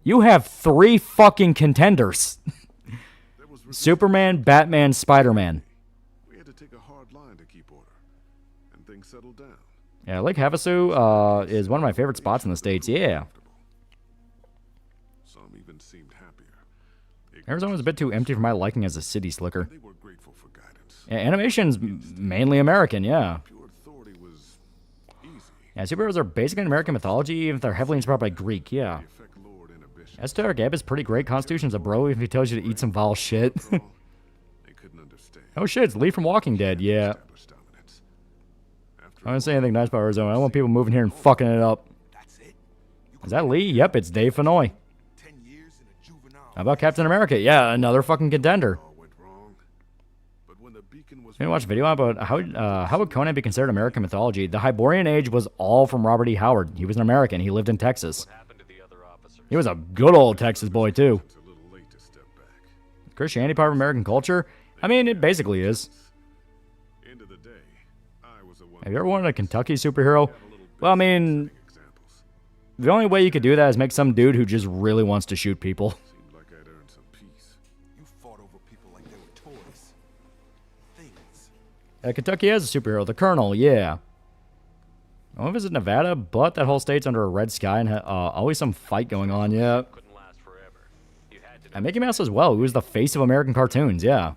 You have 3 fucking contenders. Superman, Batman, Spider-Man. We had to take a hard line to keep order, and things settled down. Yeah, Lake Havasu is one of my favorite spots in the States, yeah. Some even seemed happier. Arizona was a bit too empty for my liking as a city slicker. Yeah, animation's mainly American, yeah. Yeah, superheroes are basically in American mythology, even if they're heavily inspired by Greek, yeah. Esoteric Gab is pretty great. Constitution's a bro if he tells you to eat some vile shit. Oh shit, it's Lee from Walking Dead, yeah. I don't say anything nice about Arizona. I don't want people moving here and fucking it up. Is that Lee? Yep, it's Dave Fennoy. How about Captain America? Yeah, another fucking contender. You gonna watch a video about how would Conan be considered American mythology? The Hyborian Age was all from Robert E. Howard. He was an American. He lived in Texas. He was a good old Texas boy, too. Christianity part of American culture? I mean, it basically is. Have you ever wanted a Kentucky superhero? Well, I mean, the only way you could do that is make some dude who just really wants to shoot people. Kentucky has a superhero, the Colonel, yeah. I want to visit Nevada, but that whole state's under a red sky and always some fight going on, yeah. And Mickey Mouse as well, who was the face of American cartoons, yeah.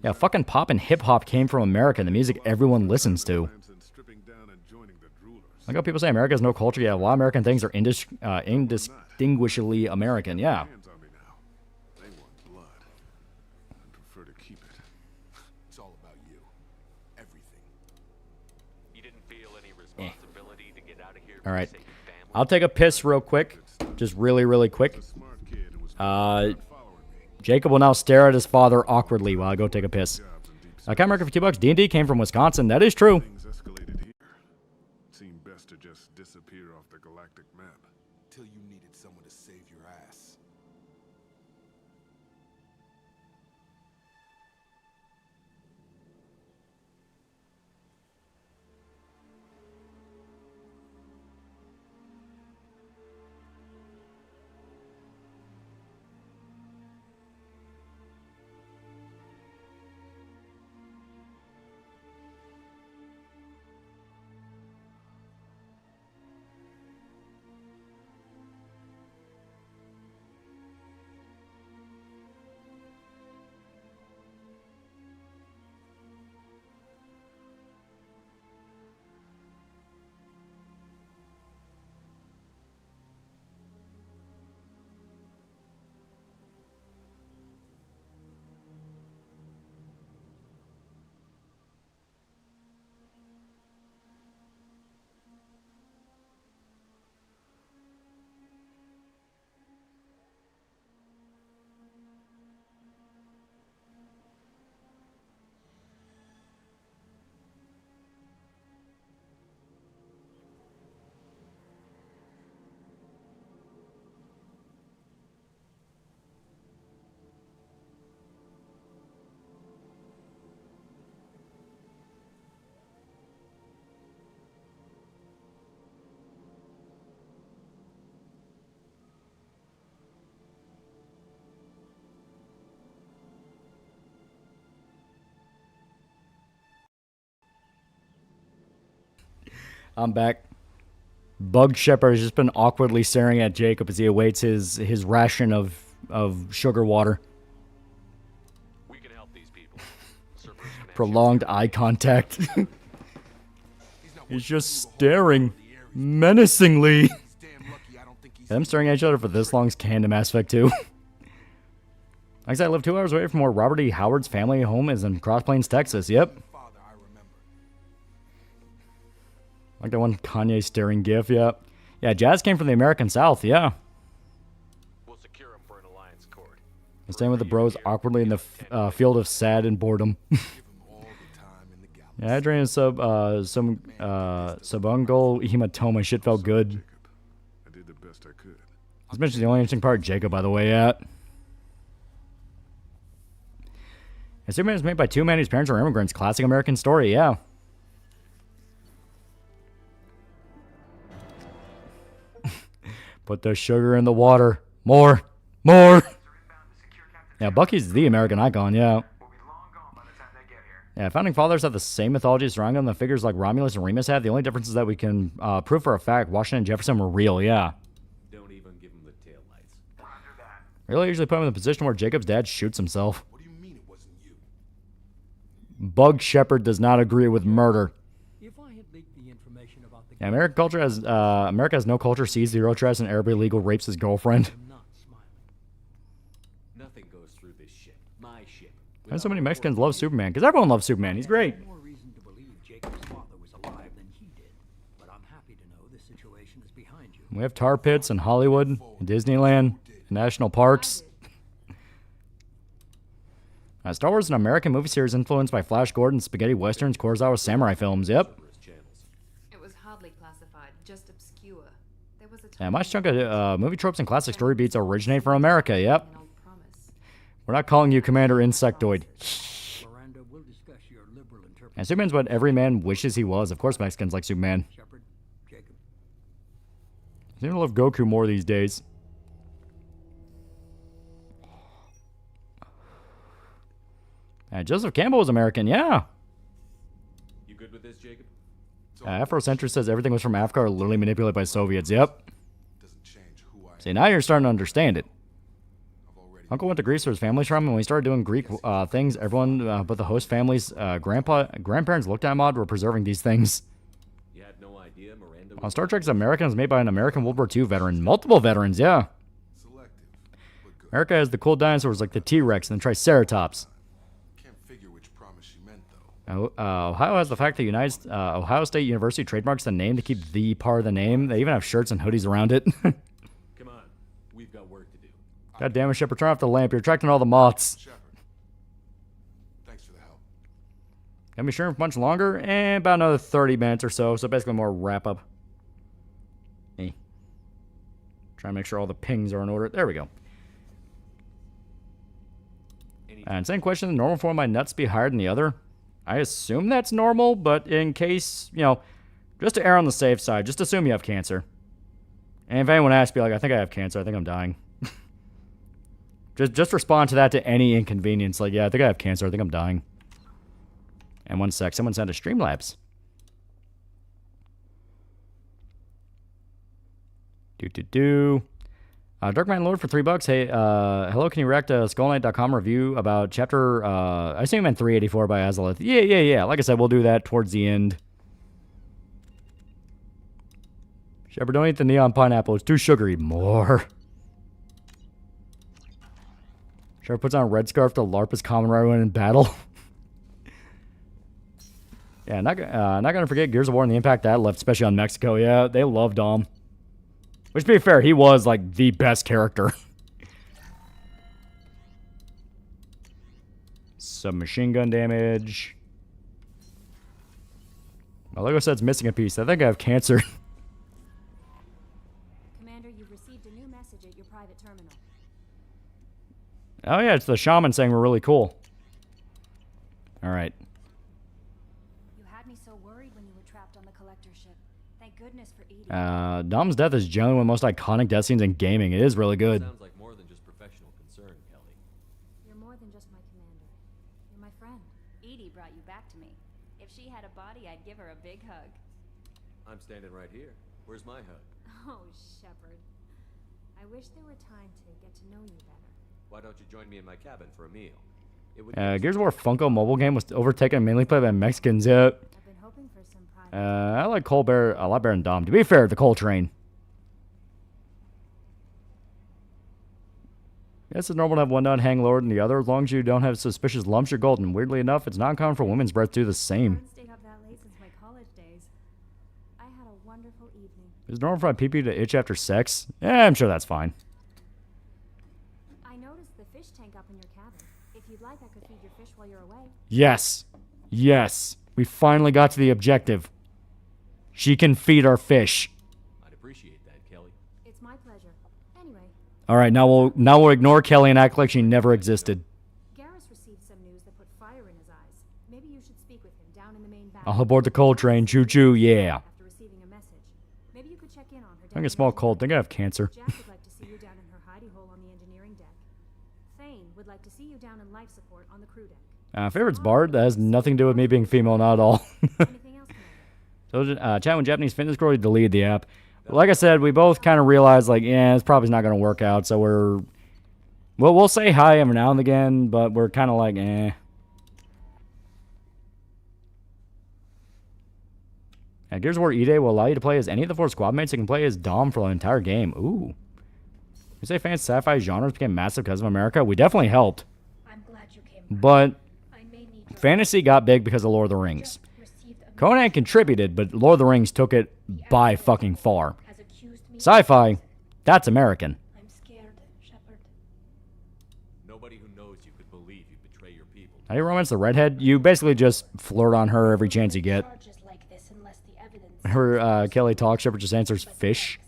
Yeah, fucking pop and hip-hop came from America, the music everyone listens to. Like how people say America has no culture, yeah, a lot of American things are indistinguishably American, yeah. Alright. I'll take a piss real quick. Just really, really quick. Jacob will now stare at his father awkwardly while I go take a piss. I can't market for $2. D&D came from Wisconsin. That is true. Seemed best to just disappear off the galactic map. Till you needed someone to save your ass. I'm back. Bug Shepherd has just been awkwardly staring at Jacob as he awaits his ration of sugar water. We can help these people. Prolonged eye contact. He's just staring menacingly. Them staring at each other for this long is canon to Mass Effect 2. Like I said, I live 2 hours away from where Robert E. Howard's family home is in Cross Plains, Texas. Yep. Like that one Kanye staring gif, yeah. Yeah, Jazz came from the American South, yeah. We'll secure him for an alliance court. I'm staying with the bros awkwardly in the field of sad and boredom. Yeah, I drained some subungual hematoma. Shit felt good. I did the best I could. This mentions the only interesting part, Jacob, by the way, yeah. And Superman is made by two men whose parents are immigrants. Classic American story, yeah. Put the sugar in the water. More. More. Yeah, Bucky's the American icon, yeah. Yeah, Founding Fathers have the same mythology surrounding them that figures like Romulus and Remus had. The only difference is that we can prove for a fact Washington and Jefferson were real, yeah. Don't even give him the taillights. Really usually put him in the position where Jacob's dad shoots himself. What do you mean it wasn't you? Bug Shepherd does not agree with murder. Yeah, America has no culture, sees zero trust, and Arab illegal rapes his girlfriend. Nothing goes through this ship. My ship. Why do so many Mexicans love Superman? Because everyone loves Superman. He's great. More reason to believe Jacob's father was alive than he did, but I'm happy to know the situation is behind you. We have tar pits in Hollywood, in Disneyland, in national parks. Star Wars is an American movie series influenced by Flash Gordon, spaghetti westerns, Kurosawa samurai films. Yep. It was hardly classified, just obscure. There was a Yeah, much chunk of movie tropes and classic story beats originate from America. Yep. We're not calling you Commander Insectoid. And Superman's what every man wishes he was. Of course, Mexicans like Superman. I seem to love Goku more these days. Joseph Campbell was American, yeah. You good with this, Jacob? Afrocentrist says everything was from Africa or literally manipulated by Soviets. Yep. See, now you're starting to understand it. Uncle went to Greece for his family shrine, and when we started doing Greek things, everyone but the host family's grandparents looked at him odd. We're preserving these things. You had no idea Miranda On Star Trek's American was made by an American World War II veteran. Multiple veterans, yeah. America has the cool dinosaurs like the T-Rex and the Triceratops. Ohio has the fact that Ohio State University trademarks the name to keep the part of the name. They even have shirts and hoodies around it. Come on, we've got work to do. God damn it, Shepard, turn off the lamp. You're attracting all the moths. Thanks for the help. Gonna be sure for much longer? About another 30 minutes or so. So basically more wrap up. Try and make sure all the pings are in order. There we go. And same question, the normal form of my nuts be higher than the other? I assume that's normal, but in case, just to err on the safe side, just assume you have cancer. And if anyone asks, be like, I think I have cancer, I think I'm dying. just respond to that to any inconvenience. Like, yeah, I think I have cancer, I think I'm dying. And one sec, someone sent a Streamlabs. Darkman Lord for $3. Hey, hello, can you react to SkullKnight.com review about chapter, I assume you meant 384 by Azalith. Yeah. Like I said, we'll do that towards the end. Shepard, don't eat the neon pineapple. It's too sugary. More. Shepard puts on a red scarf to LARP as common right when in battle. Yeah, not gonna forget Gears of War and the impact that left, especially on Mexico. Yeah, they love Dom. Which, to be fair, he was, like, the best character. Some machine gun damage. My Lego set's missing a piece. I think I have cancer. Commander, you've received a new message at your private terminal. Oh, yeah, it's the shaman saying we're really cool. All right. You had me so worried when you were trapped on the collector ship. Thank goodness for Edie. Dom's death is generally one of the most iconic death scenes in gaming. It is really good. Sounds like more than just professional concern, Kelly. You're more than just my commander. You're my friend. Edie brought you back to me. If she had a body, I'd give her a big hug. I'm standing right here. Where's my hug? Oh, Shepard. I wish there were time to get to know you better. Why don't you join me in my cabin for a meal? It would Gears of War Funko mobile game was overtaken and mainly played by Mexicans. Yep. I've been hoping for some private. I like Colbert a lot better than Dom. To be fair, the Coal Train. Yes, it's normal to have one non-hang lower than the other. As long as you don't have suspicious lumps, you're golden. Weirdly enough, it's not uncommon for women's breath to do the same. I haven't stayed up that late since my college days. I had a wonderful evening. Is it normal for my pee-pee to itch after sex? Yeah, I'm sure that's fine. I noticed the fish tank up in your cabin. If you'd like, I could feed your fish while you're away. Yes. Yes. We finally got to the objective. She can feed our fish. I'd appreciate that, Kelly. It's my pleasure. Anyway. All right, now we'll ignore Kelly and act like she never existed. Garrus received some news that put fire in his eyes. Maybe you should speak with him down in the main battle. I'll aboard the coal train. Choo-choo, yeah. After receiving a message. Maybe you could check in on her. I think a small cold. Think I have cancer. Jack would like to see you down in her hidey hole on the engineering deck. Thane would like to see you down in life support on the crew deck. Favorite's Bard. That has nothing to do with me being female, not at all. Anything else? So, chat with Japanese fitness girl, deleted the app. Like I said, we both kind of realized, like, yeah, it's probably not going to work out. So we'll say hi every now and again, but we're kind of like, eh. Gears of War E-Day will allow you to play as any of the 4 squad mates. You can play as Dom for the entire game. Ooh. You say fancy sci-fi genres became massive because of America? We definitely helped. I'm glad you came. But fantasy got big because of Lord of the Rings. Conan contributed, but Lord of the Rings took it by fucking far. Sci-fi, that's American. I'm scared, Shepard. Nobody who knows you could believe you betray your people. How do you romance the redhead? You basically just flirt on her every chance you get. Her Kelly talks, Shepard just answers fish.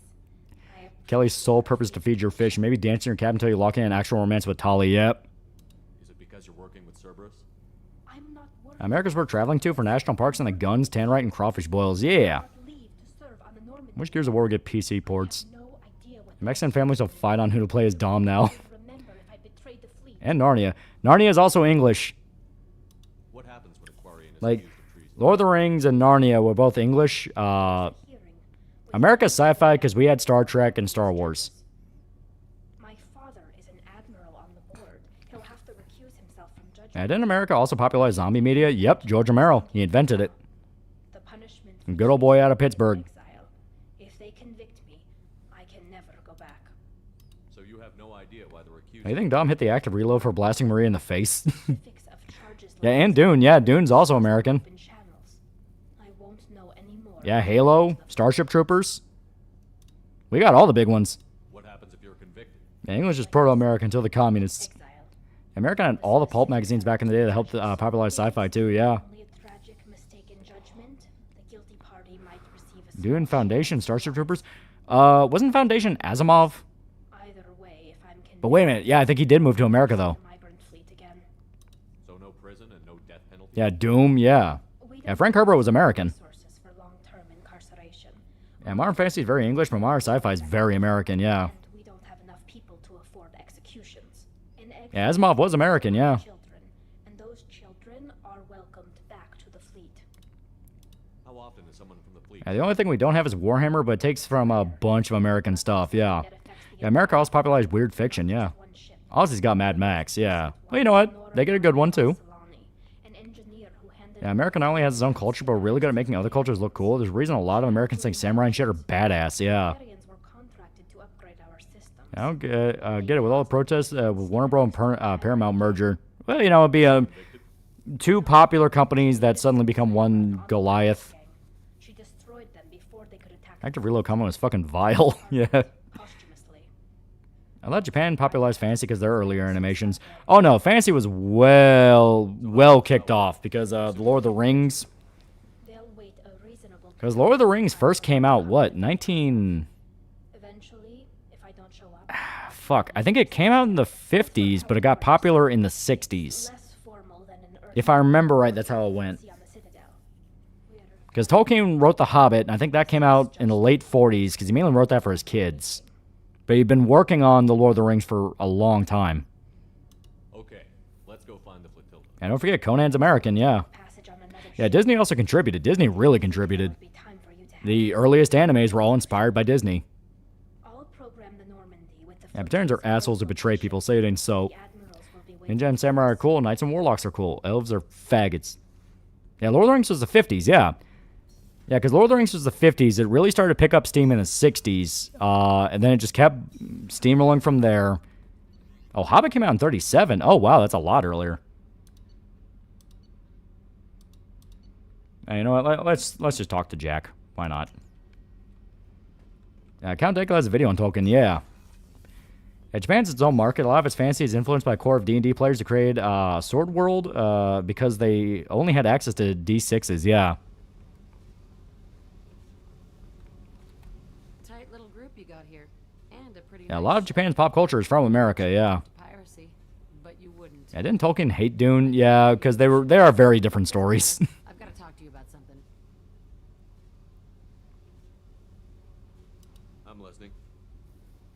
Kelly's sole purpose to feed your fish. Maybe dance in your cabin until you lock in an actual romance with Tali. Yep. Is it because you're working with Cerberus? America's worth traveling to for national parks and the guns, tannerite, and crawfish boils. Yeah. Which Gears of War will get PC ports? The Mexican families will fight on who to play as Dom now. And Narnia. Narnia is also English. What happens when Aquarian is like, Lord of the Rings and Narnia were both English. America's sci-fi because we had Star Trek and Star Wars. My father is an admiral on the board. He'll have to recuse himself from judgment. And didn't America also popularize zombie media? Yep, George Romero. He invented it. The punishment Good old boy out of Pittsburgh. If they convict me, I can never go back. So you have no idea why they're accused. You think Dom hit the active reload for blasting Maria in the face? Yeah, and Dune. Yeah, Dune's also American. Yeah, Halo, Starship Troopers. We got all the big ones. What happens if you're convicted? Yeah, English is proto-American until the communists. America had all the pulp magazines back in the day that helped popularize sci-fi too, yeah. Dune, Foundation, Starship Troopers. Wasn't Foundation Asimov? But wait a minute, yeah, I think he did move to America though. So no prison and no death penalty? Yeah, Doom, yeah. Yeah, Frank Herbert was American. Yeah, modern fantasy is very English, but modern sci-fi is very American, yeah. Yeah, Asimov was American, yeah. And those children are welcomed back to the fleet. How often is someone from the fleet? Yeah, the only thing we don't have is Warhammer, but it takes from a bunch of American stuff, yeah. Yeah, America also popularized weird fiction, yeah. Aussie's got Mad Max, yeah. Well, you know what? They get a good one, too. Yeah, America not only has its own culture, but we're really good at making other cultures look cool. There's a reason a lot of Americans think samurai and shit are badass, yeah. I don't get it. With all the protests with Warner Bros. And Paramount merger, well, you know, it'd be two popular companies that suddenly become one Goliath. Active reload comment was fucking vile. Yeah. I thought Japan popularized fantasy because they're earlier animations. Oh no, fantasy was well kicked off because the Lord of the Rings. Because Lord of the Rings first came out, what, 19... Fuck, I think it came out in the 50s, but it got popular in the 60s. If I remember right, that's how it went. Because Tolkien wrote The Hobbit, and I think that came out in the late 40s, because he mainly wrote that for his kids. But he'd been working on The Lord of the Rings for a long time. Okay, let's go find the flotilla. And don't forget, Conan's American, yeah. Yeah, Disney also contributed. Disney really contributed. The earliest animes were all inspired by Disney. I'll program the Normandy with the Yeah, Batarangs are assholes who betray people, say it ain't so. Ninja and Samurai are cool, Knights and Warlocks are cool. Elves are faggots. Yeah, Lord of the Rings was the 50s, yeah. Yeah, because Lord of the Rings was the 50s. It really started to pick up steam in the 60s, and then it just kept steamrolling from there. Oh, Hobbit came out in 37. Oh, wow, that's a lot earlier. Hey, you know what? Let's just talk to Jack. Why not? Count Daigo has a video on Tolkien, yeah. Japan's its own market. A lot of its fantasy is influenced by a core of D&D players who created Sword World because they only had access to D6s, yeah. Tight little group you got here. And a pretty Yeah, a lot of Japan's pop culture is from America, yeah. piracy, but you wouldn't. Yeah, didn't Tolkien hate Dune? Yeah, because they are very different stories. I've got to talk to you about something. I'm listening.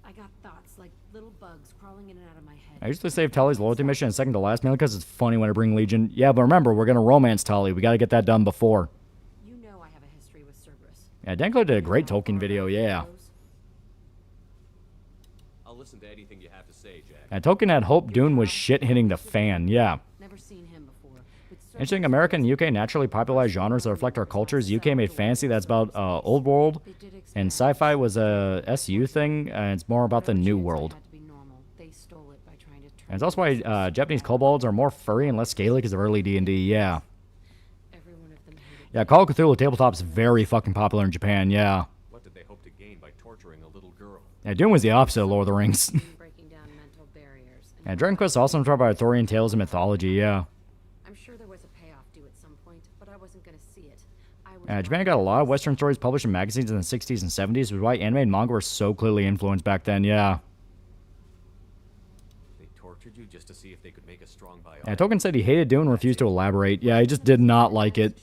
I got thoughts like little bugs crawling in and out of my head. I usually save Tully's loyalty mission in second to last, mainly because it's funny when I bring Legion. Yeah, but remember, we're going to romance Tully. We got to get that done before. You know I have a history with Cerberus. Yeah, Danko did a great Tolkien video, yeah. I'll listen to anything you have to say, Jack. Yeah, Tolkien had hoped Dune was shit hitting the fan, yeah. Never seen him before. Interesting, America and UK naturally popularized genres that reflect our cultures. UK made fantasy that's about old world, and sci-fi was a SU thing, and it's more about the new world. And it's also why Japanese kobolds are more furry and less scaly because of early D&D, yeah. Yeah, Call of Cthulhu tabletop's very fucking popular in Japan, yeah. What did they hope to gain by torturing a little girl? Yeah, Dune was the opposite of Lord of the Rings. Yeah, Dragon Quest is also inspired by Arthurian tales and mythology, yeah. I'm sure there was a payoff due at some point, but I wasn't going to see it. Japan got a lot of Western stories published in magazines in the 60s and 70s, which is why anime and manga were so clearly influenced back then, yeah. They tortured you just to see if they could make a strong biology. Yeah, Tolkien said he hated Dune and refused to elaborate. Yeah, he just did not like it.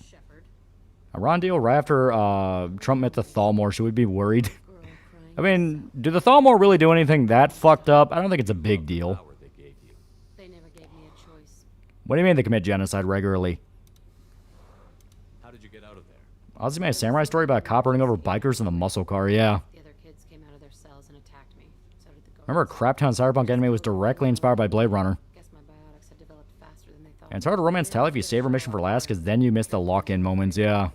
Ron deal right after Trump met the Thalmor, should we be worried? I mean, do the Thalmor really do anything that fucked up? I don't think it's a big deal. They never gave me a choice. What do you mean they commit genocide regularly? How did you get out of there? Ozzy made a samurai story about a cop running over bikers in the muscle car, yeah. The other kids came out of their cells and attacked me. So did the guards. Remember, Craptown Cyberpunk anime was directly inspired by Blade Runner. Guess my biotics had developed faster than they thought. And it's hard to romance Tally if you save her mission for last, because then you miss the lock-in moments, yeah.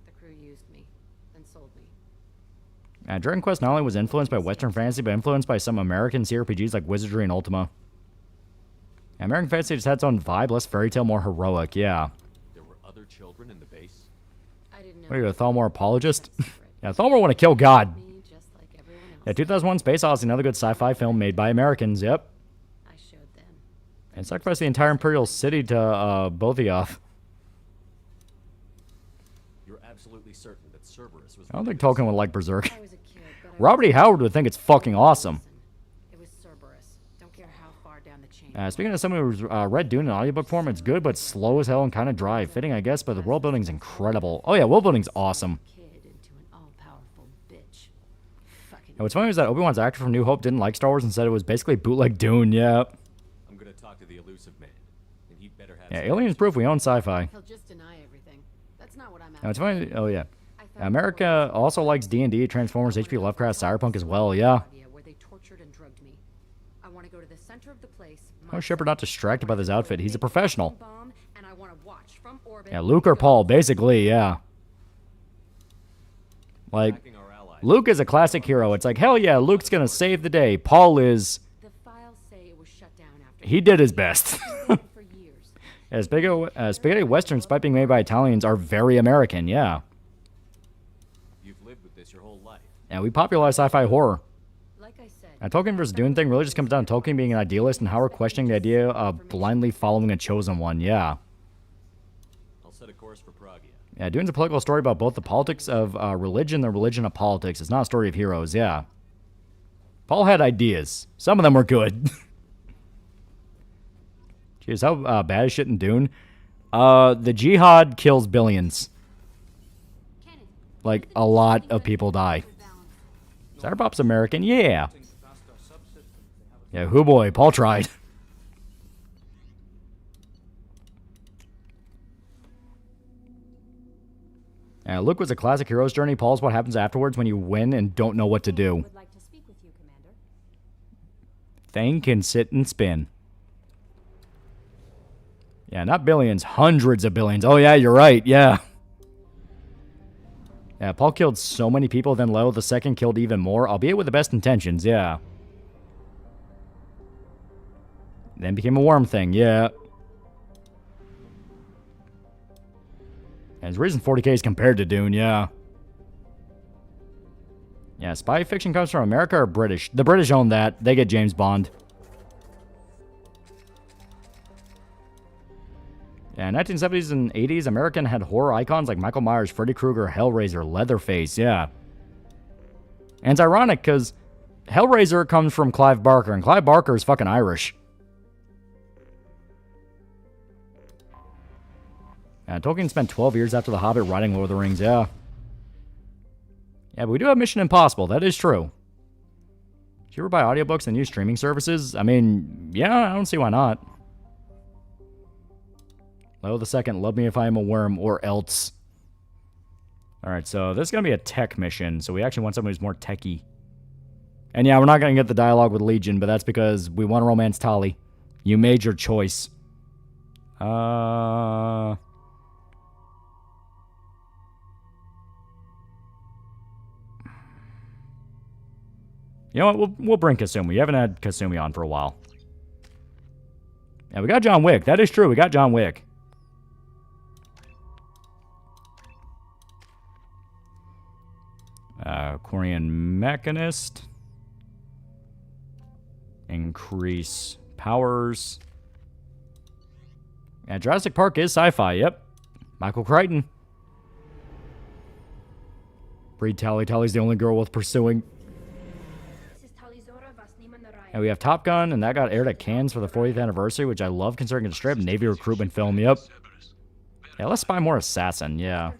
The crew used me, then sold me. Dragon Quest not only was influenced by Western fantasy, but influenced by some American CRPGs like Wizardry and Ultima. American fantasy just had its own vibe, less fairy tale, more heroic, yeah. There were other children in the base? I didn't know. What are you, a Thalmor apologist? Yeah, Thalmor want to kill God. Yeah, 2001 Space Odyssey, another good sci-fi film made by Americans, yep. I showed them. And sacrificed the entire Imperial City to Bothiath. You're absolutely certain that Cerberus was... I don't think Tolkien would like Berserk. Robert E. Howard would think it's fucking awesome. It was Cerberus. Don't care how far down the chain. Speaking of someone who's read Dune in audiobook form, it's good, but slow as hell and kind of dry. Fitting, I guess, but the world building's incredible. Oh yeah, world building's awesome. And what's funny is that Obi-Wan's actor from New Hope didn't like Star Wars and said it was basically bootleg Dune, yeah. I'm gonna talk to the elusive man, and he'd better have... Yeah, Alien's proof we own sci-fi. He'll just deny everything. That's not what I'm Now, it's funny, oh yeah. America also likes D&D, Transformers, HP Lovecraft, Cyberpunk as well, yeah. Where they tortured and drugged me. I want to go to the center of the place. Oh, Shepard not distracted by this outfit. He's a professional. And I want to watch from orbit. Yeah, Luke or Paul, basically, yeah. Like, Luke is a classic hero. It's like, hell yeah, Luke's gonna save the day. Paul is... The files say it was shut down after... He did his best. Yeah, spaghetti westerns, despite being made by Italians, are very American, yeah. You've lived with this your whole life. Yeah, we popularized sci-fi horror. Like I said... And Tolkien versus Dune thing really just comes down to Tolkien being an idealist and Howard questioning the idea of blindly following a chosen one, yeah. I'll set a course for Pragia. Yeah, Dune's a political story about both the politics of religion and the religion of politics. It's not a story of heroes, yeah. Paul had ideas. Some of them were good. Jeez, how bad is shit in Dune? The Jihad kills billions. Like, a lot of people die. Cyberpop's American, yeah. Yeah, hoo boy, Paul tried. Luke was a classic hero's journey. Paul's what happens afterwards when you win and don't know what to do. Would like to speak with you, Commander. Thing can sit and spin. Yeah, not billions, hundreds of billions. Oh yeah, you're right, yeah. Yeah, Paul killed so many people, then Leo the Second killed even more, albeit with the best intentions, yeah. Then became a worm thing, yeah. And his reason 40k is compared to Dune, yeah. Yeah, spy fiction comes from America or British? The British own that. They get James Bond. Yeah, 1970s and 80s, American had horror icons like Michael Myers, Freddy Krueger, Hellraiser, Leatherface, yeah. And it's ironic because Hellraiser comes from Clive Barker, and Clive Barker is fucking Irish. Yeah, Tolkien spent 12 years after The Hobbit writing Lord of the Rings, yeah. Yeah, but we do have Mission Impossible, that is true. Do you ever buy audiobooks and use streaming services? I mean, yeah, I don't see why not. Leo the Second, love me if I am a worm, or else. Alright, so this is going to be a tech mission, so we actually want someone who's more techy. And yeah, we're not going to get the dialogue with Legion, but that's because we want to romance Tali. You made your choice. You know what, we'll bring Kasumi. We haven't had Kasumi on for a while. Yeah, we got John Wick. That is true, we got John Wick. Korean Mechanist. Increase powers. Yeah, Jurassic Park is sci-fi, yep. Michael Crichton. Breed Tali. Tali's the only girl worth pursuing. And we have Top Gun, and that got aired at Cannes for the 40th anniversary, which I love considering it's a straight Navy recruitment film, yep. Yeah, let's spy more Assassin, yeah.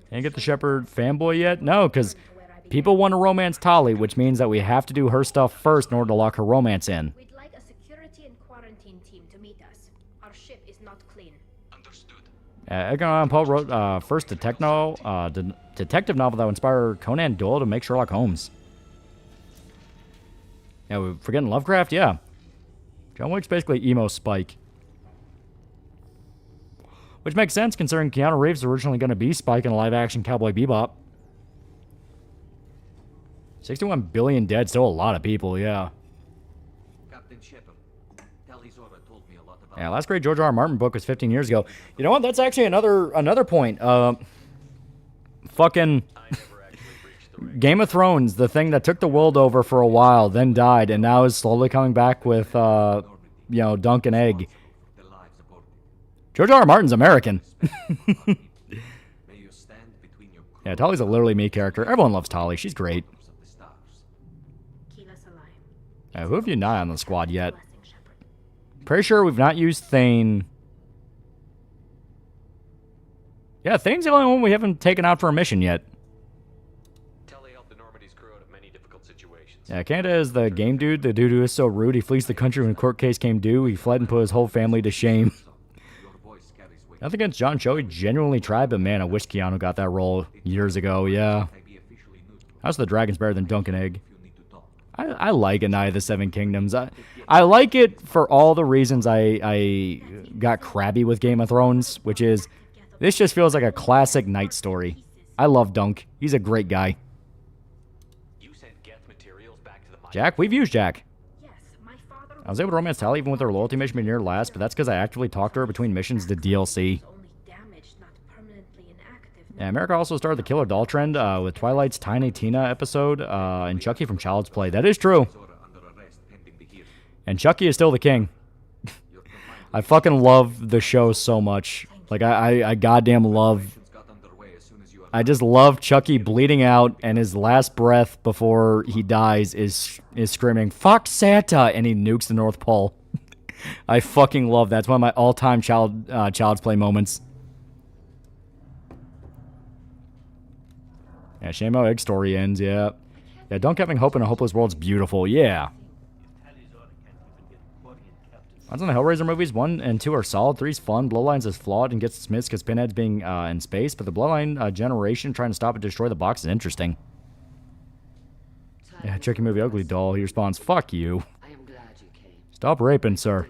Can't get the Shepherd fanboy yet? No, because people want to romance Tali, which means that we have to do her stuff first in order to lock her romance in. We'd like a security and quarantine team to meet us. Our ship is not clean. Understood. Edgar Allan Poe wrote first detective novel that would inspire Conan Doyle to make Sherlock Holmes. Yeah, we're forgetting Lovecraft? Yeah. John Wick's basically emo Spike. Which makes sense considering Keanu Reeves was originally going to be Spike in a live-action Cowboy Bebop. 61 billion dead, still a lot of people, yeah. Captain Shepard, Tali'Zorah told me a lot about. Yeah, last great George R.R. Martin book was 15 years ago. You know what? That's actually another point. Fucking Game of Thrones, the thing that took the world over for a while, then died, and now is slowly coming back with, Dunk and Egg. George R.R. Martin's American. Yeah, Tali's a literally me character. Everyone loves Tali. She's great. Who have you not on the squad yet? Pretty sure we've not used Thane. Yeah, Thane's the only one we haven't taken out for a mission yet. Yeah, Canada is the game dude. The dude who is so rude, he flees the country when a court case came due. He fled and put his whole family to shame. Nothing against John Cho, he genuinely tried, but man, I wish Keanu got that role years ago, yeah. How's the Dragon's better than Dunk and Egg? I like A Night of the Seven Kingdoms. I like it for all the reasons I got crabby with Game of Thrones, which is, this just feels like a classic night story. I love Dunk. He's a great guy. Jack? We've used Jack. I was able to romance Tali even with her loyalty mission being near last, but that's because I actively talked to her between missions to DLC. Yeah, America also started the killer doll trend with Twilight's Tiny Tina episode and Chucky from Child's Play. That is true. And Chucky is still the king. I fucking love the show so much. Like, I goddamn love... I just love Chucky bleeding out, and his last breath before he dies is screaming, "Fuck Santa!" and he nukes the North Pole. I fucking love that. It's one of my all-time Child's Play moments. Yeah, shame how Egg's story ends, yeah. Yeah, Don't Having Hope in a Hopeless World's beautiful, yeah. One's on the Hellraiser movies. 1 and 2 are solid. 3's fun. Bloodlines is flawed and gets dismissed because Pinhead's being in space. But the Bloodline generation trying to stop and destroy the box is interesting. Yeah, check your movie Ugly Doll. He responds, "Fuck you. Stop raping, sir."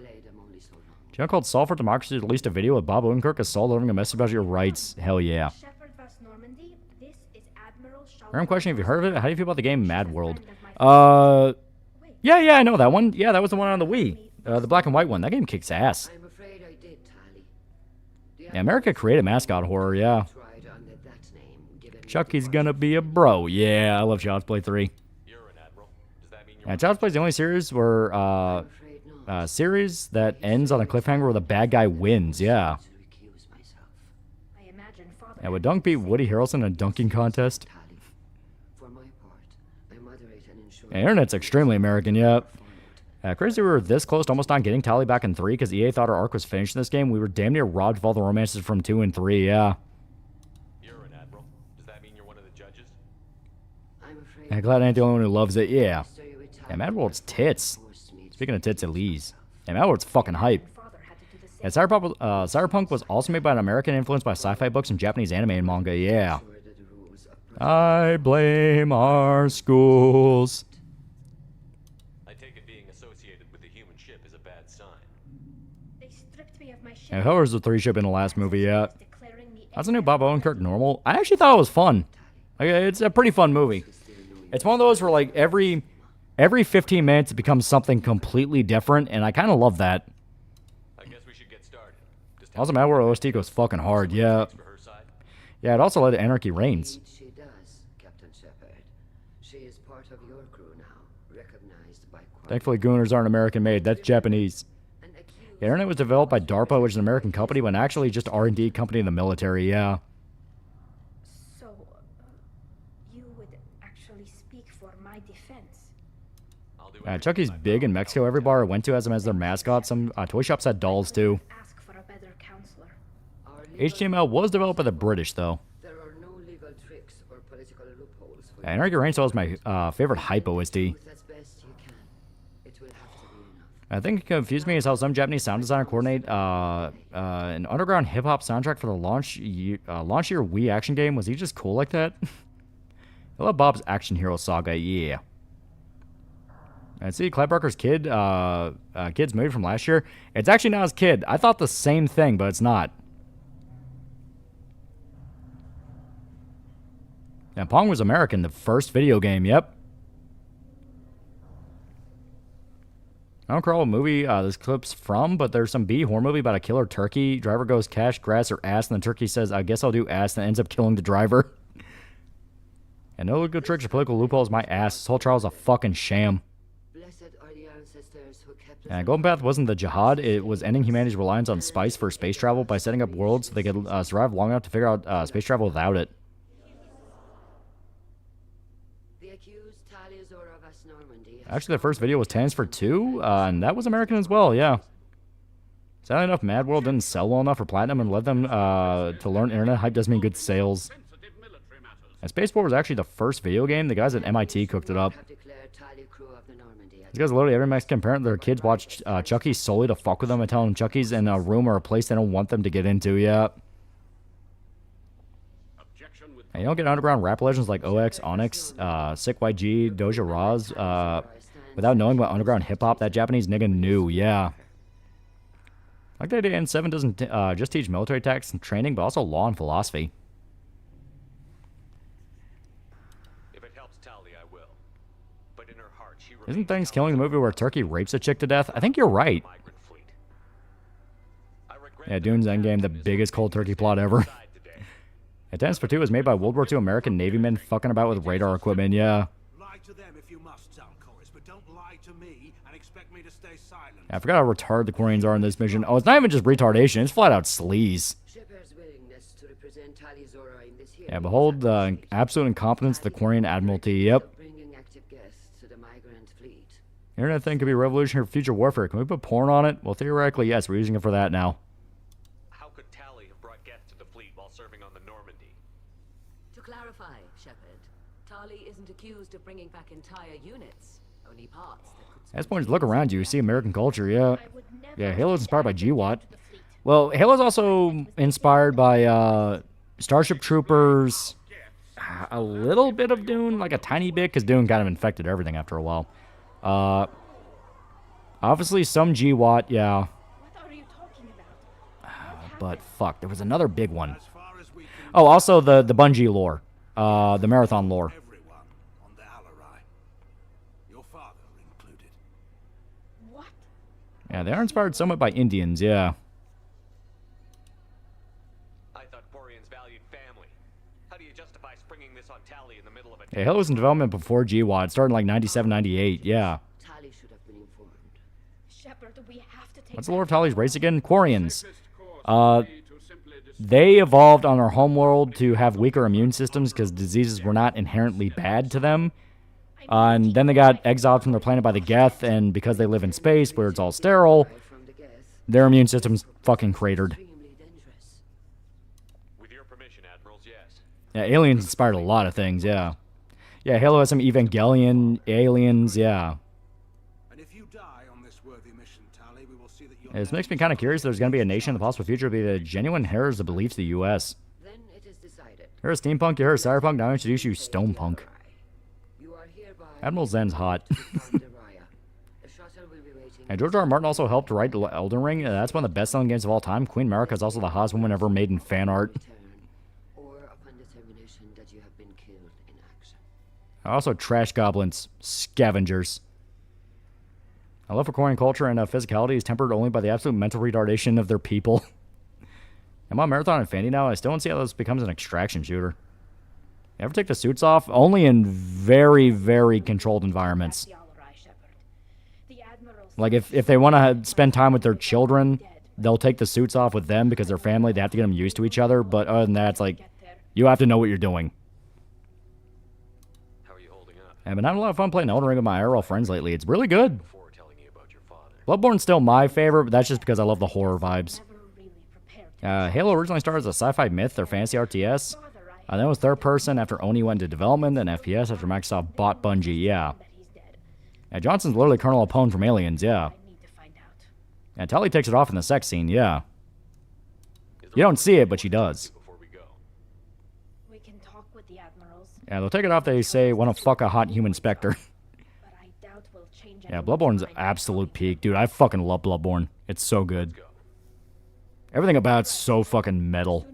Channel called Solve for Democracy released a video with Bob Odenkirk as Saul delivering a message about your rights. Hell yeah. Random question, have you heard of it? How do you feel about the game Mad World? Yeah, I know that one. Yeah, that was the one on the Wii. The black and white one. That game kicks ass. Yeah, America created mascot horror, yeah. Chucky's gonna be a bro. Yeah, I love Child's Play 3. Yeah, Child's Play is the only series where, series that ends on a cliffhanger where the bad guy wins, yeah. Yeah, would Dunk beat Woody Harrelson in a dunking contest? Yeah, internet's extremely American, yep. Crazy we were this close to almost not getting Tally back in 3 because EA thought our arc was finished in this game. We were damn near robbed of all the romances from 2 and 3, yeah. You're an admiral. Does that mean you're one of the judges? I'm glad I ain't the only one who loves it, yeah. Yeah, Mad World's tits. Speaking of tits, Elise. Yeah, Mad World's fucking hype. Yeah, Cyberpunk was also made by an American influenced by sci-fi books and Japanese anime and manga, yeah. I blame our schools. I take it being associated with the human ship is a bad sign. They stripped me of my ship. Yeah, Hellraiser 3 ship in the last movie, yeah. That's a new Bob Odenkirk normal. I actually thought it was fun. Like, it's a pretty fun movie. It's one of those where, like, every 15 minutes it becomes something completely different, and I kind of love that. I guess we should get started. Also, Mad World OST goes fucking hard, yeah. Yeah, it also led to Anarchy Reigns. She does, Captain Shepard. She is part of your crew now, recognized by Thankfully, Gooners aren't American-made. That's Japanese. The internet was developed by DARPA, which is an American company, when actually just R&D company in the military, yeah. So, you would actually speak for my defense? Chucky's big in Mexico. Every bar I went to has them as their mascot. Some toy shops had dolls, too. Ask for a better counselor. HTML was developed by the British, though. There are no legal tricks or political loopholes for Anarchy Reigns is my favorite hype OST. I think it confused me is how some Japanese sound designer coordinate an underground hip-hop soundtrack for the launch year Wii action game. Was he just cool like that? I love Bob's Action Hero Saga, yeah. And see, Clive Barker's kid's movie from last year. It's actually not his kid. I thought the same thing, but it's not. Yeah, Pong was American, the first video game, yep. I don't recall what movie this clip's from, but there's some B horror movie about a killer turkey. Driver goes cash, grass, or ass, and the turkey says, I guess I'll do ass, and ends up killing the driver. And no good tricks or political loopholes, my ass. This whole trial's a fucking sham. Golden Path wasn't the jihad, it was ending humanity's reliance on spice for space travel by setting up worlds so they could survive long enough to figure out space travel without it. Actually, the first video was Tans for 2, and that was American as well, yeah. Sadly enough, Mad World didn't sell well enough for Platinum and led them to learn internet hype doesn't mean good sales. And Spaceport was actually the first video game. The guys at MIT cooked it up. These guys literally, every Mexican parent, their kids watch Chucky solely to fuck with them and tell them Chucky's in a room or a place they don't want them to get into, yeah. And you don't get underground rap legends like OX, Onyx, Sick YG, Doja Raz, without knowing what underground hip-hop that Japanese nigga knew, yeah. Like the idea N7 doesn't just teach military tactics and training, but also law and philosophy. If it helps Tally, I will. But in her heart, she Isn't Thanksgiving the movie where a turkey rapes a chick to death? I think you're right. Yeah, Dune's Endgame, the biggest cold turkey plot ever. Attendance for 2 was made by World War II American Navy men fucking about with radar equipment, yeah. Lie to them if you must, Zalcoris, but don't lie to me and expect me to stay silent. I forgot how retarded the Koreans are in this mission. Oh, it's not even just retardation, it's flat out sleaze. Yeah, behold the absolute incompetence of the Korean Admiralty, yep. Internet thing could be revolutionary for future warfare. Can we put porn on it? Well, theoretically, yes, we're using it for that now. How could Tally have brought guests to the fleet while serving on the Normandy? To clarify, Shepard, Tali isn't accused of bringing back entire units. Only parts that could At this point, just look around you. You see American culture, yeah. Yeah, Halo's inspired by GWAT. Well, Halo's also inspired by Starship Troopers, a little bit of Dune, like a tiny bit, because Dune kind of infected everything after a while. Obviously, some GWAT, yeah. But fuck, there was another big one. Oh, also the Bungie lore, the Marathon lore. Yeah, they are inspired somewhat by Indians, yeah. I thought Quarians valued family. How do you justify springing this on Tally in the middle of a... Yeah, Halo was in development before GWAT. It started in like 97, 98, yeah. Tally should have been informed. Shepard, we have to take What's the lore of Tally's race again? Quarians. They evolved on our homeworld to have weaker immune systems because diseases were not inherently bad to them. And then they got exiled from their planet by the Geth, and because they live in space where it's all sterile, their immune system's fucking cratered. With your permission, Admirals, yes. Yeah, aliens inspired a lot of things, yeah. Yeah, Halo has some Evangelion aliens, yeah. And if you die on this worthy mission, Tally, we will see that you're... This makes me kind of curious. There's going to be a nation in the possible future to be the genuine heirs of beliefs of the U.S. Then it is decided. You heard steampunk, you heard cyberpunk, now I introduce you stonepunk. Admiral Zen's hot. And George R. R. Martin also helped write Elden Ring. That's one of the best-selling games of all time. Queen America is also the hottest woman ever made in fan art. Or upon determination that you have been killed in action. Also, trash goblins, scavengers. I love for Quarian culture and physicality is tempered only by the absolute mental retardation of their people. I'm on Marathon Infinity now. I still don't see how this becomes an extraction shooter. You ever take the suits off? Only in very, very controlled environments. Like, if they want to spend time with their children, they'll take the suits off with them because they're family. They have to get them used to each other. But other than that, it's like, you have to know what you're doing. How are you holding up? I've been having a lot of fun playing Elden Ring with my IRL friends lately. It's really good. Bloodborne's still my favorite, but that's just because I love the horror vibes. Halo originally started as a sci-fi myth or fantasy RTS. Then it was third person after Oni went into development, then FPS after Microsoft bought Bungie, yeah. Johnson's literally Colonel Apone from Aliens, yeah. And Tally takes it off in the sex scene, yeah. You don't see it, but she does. We can talk with the admirals. Yeah, they'll take it off, they say, wanna fuck a hot human specter. Yeah, Bloodborne's absolute peak. Dude, I fucking love Bloodborne. It's so good. Everything about it's so fucking metal.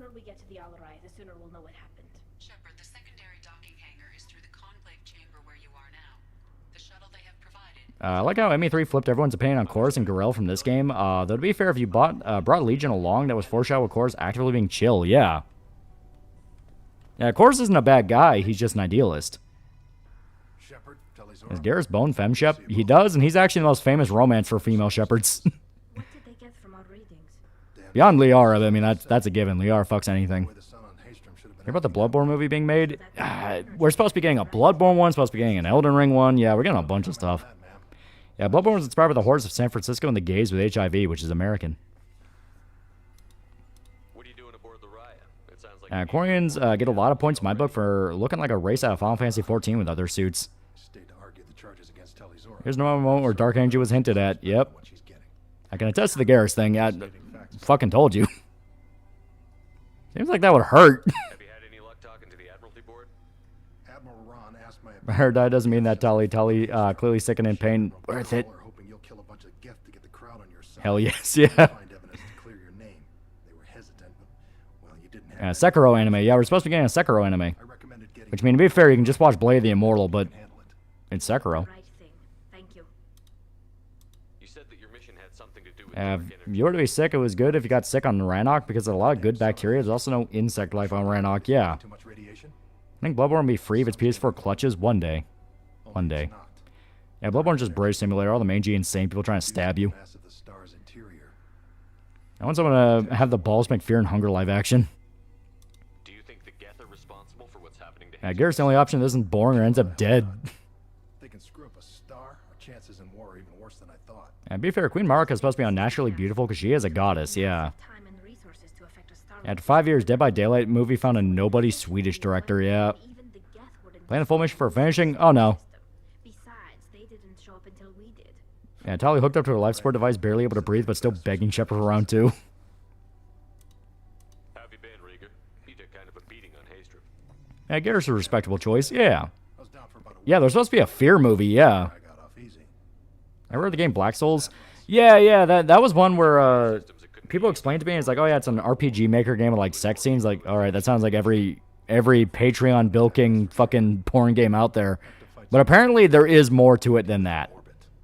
I like how ME3 flipped everyone's opinion on Chorus and Garel from this game. Though to be fair, if you brought Legion along, that was foreshadowed with Chorus actively being chill, yeah. Yeah, Chorus isn't a bad guy, he's just an idealist. Does Garrus bone Fem Shep? He does, and he's actually the most famous romance for female shepherds. What did they get from our readings? Beyond Liara, I mean, that's a given. Liara fucks anything. Hear about the Bloodborne movie being made? We're supposed to be getting a Bloodborne one, supposed to be getting an Elden Ring one. Yeah, we're getting a bunch of stuff. Yeah, Bloodborne was inspired by the hordes of San Francisco and the gays with HIV, which is American. What are you doing aboard the Raya? It sounds like Quarians get a lot of points in my book for looking like a race out of Final Fantasy XIV with other suits. Here's another moment where Dark Energy was hinted at. Yep. I can attest to the Garrus thing. I fucking told you. Seems like that would hurt. Have you had any luck talking to the Admiralty Board? Admiral Ron asked my Her die doesn't mean that Tally clearly sick and in pain. Worth it. hoping you'll kill a bunch of Geth to get the crowd on your side. Hell yes, yeah. Find evidence to clear your name. They were hesitant, but well, you didn't have Sekiro anime. Yeah, we're supposed to be getting a Sekiro anime. Which, I mean, to be fair, you can just watch Blade the Immortal, but it's Sekiro. If you were to be sick, it was good if you got sick on Rannoch because there's a lot of good bacteria. There's also no insect life on Rannoch, yeah. I think Bloodborne will be free if it's PS4 clutches one day. One day. Yeah, Bloodborne's just Brave Simulator. All the mangy insane people trying to stab you. I want someone to have the balls to make Fear and Hunger live action. Do you think the Geth are responsible for what's happening to Garrus, the only option that isn't boring or ends up dead. They can screw up a star. Our chances in war are even worse than I thought. And be fair, Queen Marika is supposed to be unnaturally beautiful because she is a goddess, yeah. After 5 years, Dead by Daylight movie found a nobody Swedish director, yeah. Plan a full mission for finishing? Oh no. Yeah, Tali hooked up to her life support device, barely able to breathe, but still begging Shepard for round 2. Have you been, Rieger? You took kind of a beating on Haystrom. Yeah, Garrett's a respectable choice. Yeah. Yeah, there's supposed to be a Fear movie, yeah. I read the game Black Souls. Yeah, that was one where people explained to me, it's like, oh yeah, it's an RPG Maker game with like sex scenes. Like, alright, that sounds like every Patreon bilking fucking porn game out there. But apparently there is more to it than that.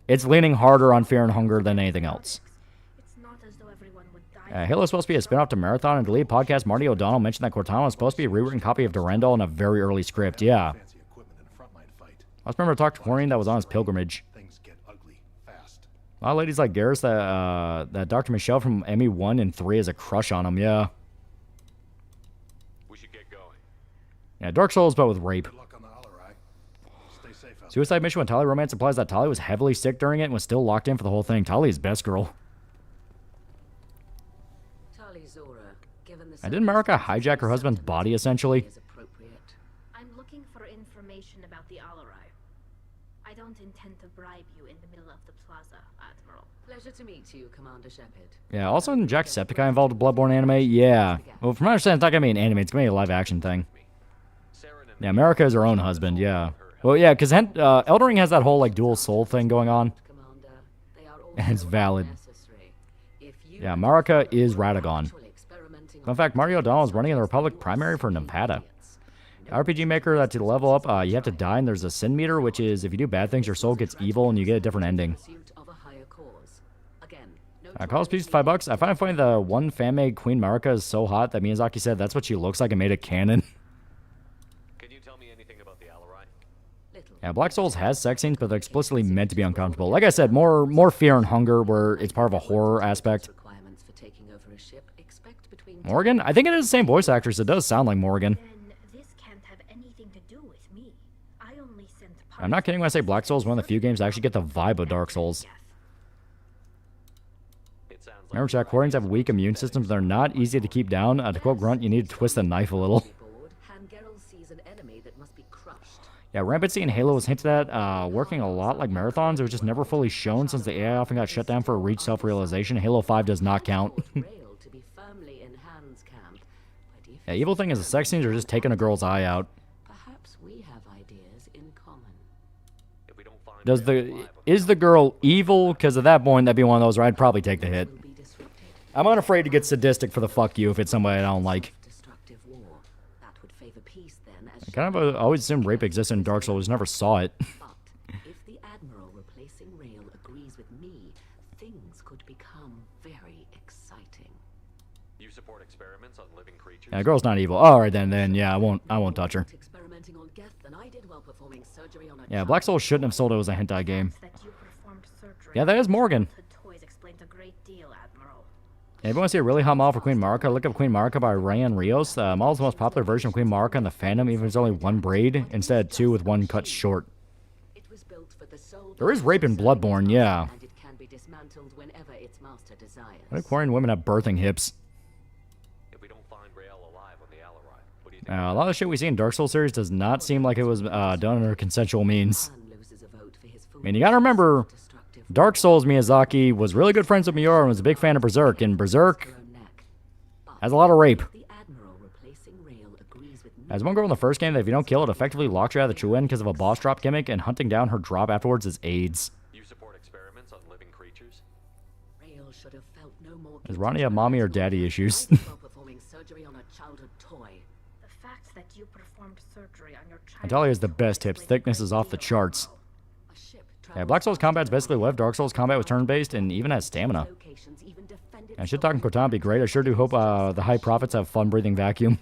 It's leaning harder on fear and hunger than anything else. Halo's supposed to be a spin-off to Marathon, and deleted podcast Marty O'Donnell mentioned that Cortana was supposed to be a rewritten copy of Durandal in a very early script. Yeah. I just remember talking to Corrine that was on his pilgrimage. A lot of ladies like Garrus that Dr. Michelle from Emmy 1 and 3 has a crush on him, yeah. We should get going. Yeah, Dark Souls, but with rape. Suicide Mission with Tali romance implies that Tali was heavily sick during it and was still locked in for the whole thing. Tali is best girl. Didn't Marika hijack her husband's body, essentially? I'm looking for information about the Alarai. I don't intend to bribe you in the middle of the plaza, Admiral. Pleasure to meet you, Commander Shepard. Yeah, also in Jacksepticeye involved with Bloodborne anime? Yeah. Well, from my understanding, it's not going to be an anime. It's going to be a live-action thing. Yeah, Marika is her own husband, yeah. Well, yeah, because Elden Ring has that whole, like, dual soul thing going on. And it's valid. Yeah, Marika is Radagon. In fact, Mario O'Donnell is running in the Republic primary for Nevada. RPG Maker, that to level up, you have to die, and there's a sin meter, which is if you do bad things, your soul gets evil, and you get a different ending. Cost piece $5. I find it funny the one fan-made Queen Marika is so hot that Miyazaki said that's what she looks like and made it canon. Can you tell me anything about the Alarai? Yeah, Black Souls has sex scenes, but they're explicitly meant to be uncomfortable. Like I said, more fear and hunger, where it's part of a horror aspect. Morgan? I think it is the same voice actress. It does sound like Morgan. I'm not kidding when I say Black Souls is one of the few games that actually get the vibe of Dark Souls. Remember, Jack, Quarians have weak immune systems. They're not easy to keep down. To quote Grunt, you need to twist the knife a little. Yeah, Rampancy in Halo was hinted at working a lot like marathons. It was just never fully shown since the AI often got shut down for Reach self-realization. Halo 5 does not count. Yeah, evil thing is the sex scenes are just taking a girl's eye out. Perhaps we have ideas in common. Is the girl evil? Because at that point, that'd be one of those where I'd probably take the hit. I'm unafraid to get sadistic for the fuck you if it's somebody I don't like. I kind of always assumed rape existed in Dark Souls, never saw it. If the Admiral replacing Rail agrees with me, things could become very exciting. You support experiments on living creatures? Yeah, the girl's not evil. Alright then yeah, I won't touch her. Experimenting on Geth than I did while performing surgery on a Yeah, Black Souls shouldn't have sold it as a hentai game. Yeah, that is Morgan. Yeah, if you want to see a really hot model for Queen Marika, look up Queen Marika by Rayan Rios. The model's the most popular version of Queen Marika in the fandom, even if it's only one braid, instead of two with one cut short. There is rape in Bloodborne, yeah. Why do Quarian women have birthing hips? A lot of the shit we see in Dark Souls series does not seem like it was done under consensual means. I mean, you gotta remember, Dark Souls Miyazaki was really good friends with Miura and was a big fan of Berserk, and Berserk has a lot of rape. As one girl in the first game that if you don't kill it, effectively locks you out of the true end because of a boss drop gimmick, and hunting down her drop afterwards is AIDS. You support experiments on living creatures? Does Ronnie have mommy or daddy issues? Natalia has the best hips. Thickness is off the charts. Yeah, Black Souls combat's basically what if Dark Souls combat was turn-based and even has stamina. And shit talking Cortana would be great. I sure do hope the High Prophets have fun breathing vacuum.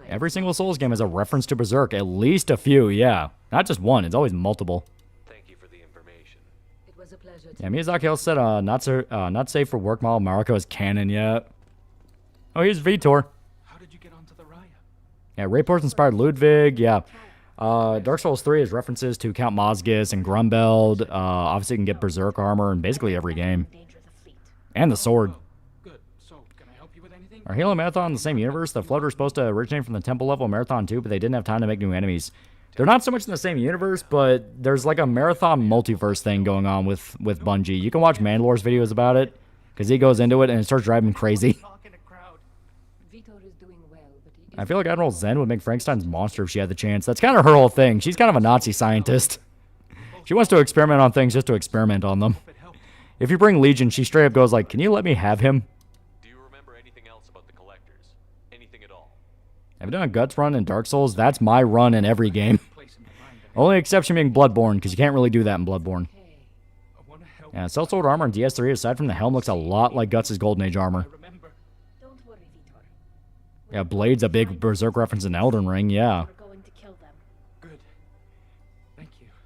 Every single Souls game has a reference to Berserk. At least a few, yeah. Not just one, it's always multiple. Thank you for the information. It was a pleasure. Yeah, Miyazaki also said not safe for work model Mariko is canon yet. Oh, here's Vitor. How did you get onto the Raya? Yeah, Rayport's inspired Ludwig, yeah. Dark Souls 3 has references to Count Mozgus and Grumbeld. Obviously, you can get Berserk armor in basically every game. And the sword. Good. So, can I help you with anything? Are Halo and Marathon in the same universe? The floater is supposed to originate from the temple level of Marathon 2, but they didn't have time to make new enemies. They're not so much in the same universe, but there's like a marathon multiverse thing going on with Bungie. You can watch Mandalore's videos about it, because he goes into it and it starts driving him crazy. I feel like Admiral Zen would make Frankenstein's monster if she had the chance. That's kind of her whole thing. She's kind of a Nazi scientist. She wants to experiment on things just to experiment on them. If you bring Legion, she straight up goes like, "Can you let me have him?" Do you remember anything else about the collectors? Anything at all? Have you done a Guts run in Dark Souls? That's my run in every game. Only exception being Bloodborne, because you can't really do that in Bloodborne. Yeah, Sellsword armor in DS3, aside from the helm, looks a lot like Guts' Golden Age armor. Yeah, Blade's a big Berserk reference in Elden Ring, yeah.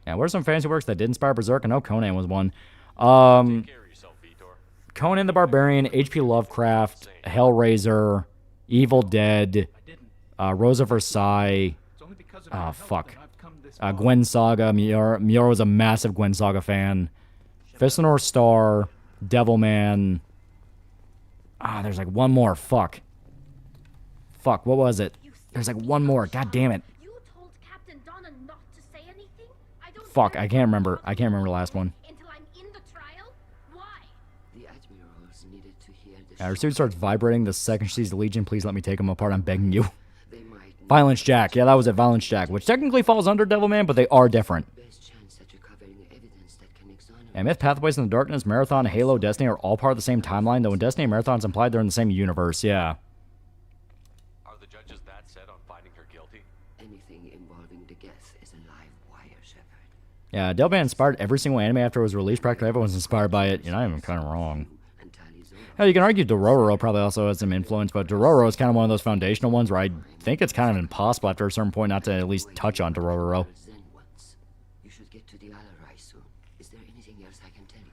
Yeah, what are some fantasy works that did inspire Berserk? I know Conan was one. Conan the Barbarian, H.P. Lovecraft, Hellraiser, Evil Dead, Rose of Versailles, Gwen Saga. Miura was a massive Gwen Saga fan. Fist of the North Star, Devilman. There's like one more. Fuck, what was it? There's like one more. God damn it. Fuck, I can't remember. I can't remember the last one. Her suit starts vibrating the second she sees the Legion. Please let me take them apart. I'm begging you. Violence Jack. Yeah, that was it. Violence Jack, which technically falls under Devilman, but they are different. Yeah, Myth, Pathways in the Darkness, Marathon, Halo, Destiny are all part of the same timeline, though in Destiny and Marathon's implied they're in the same universe, yeah. Are the judges that set on finding her guilty? Anything involving the Geth is a live wire, Shepard. Yeah, Devilman inspired every single anime after it was released. Practically everyone's inspired by it. You're not even kind of wrong. Hell, you can argue Dororo probably also has some influence, but Dororo is kind of one of those foundational ones where I think it's kind of impossible after a certain point not to at least touch on Dororo. You should get to the Alarai soon. Is there anything else I can tell you?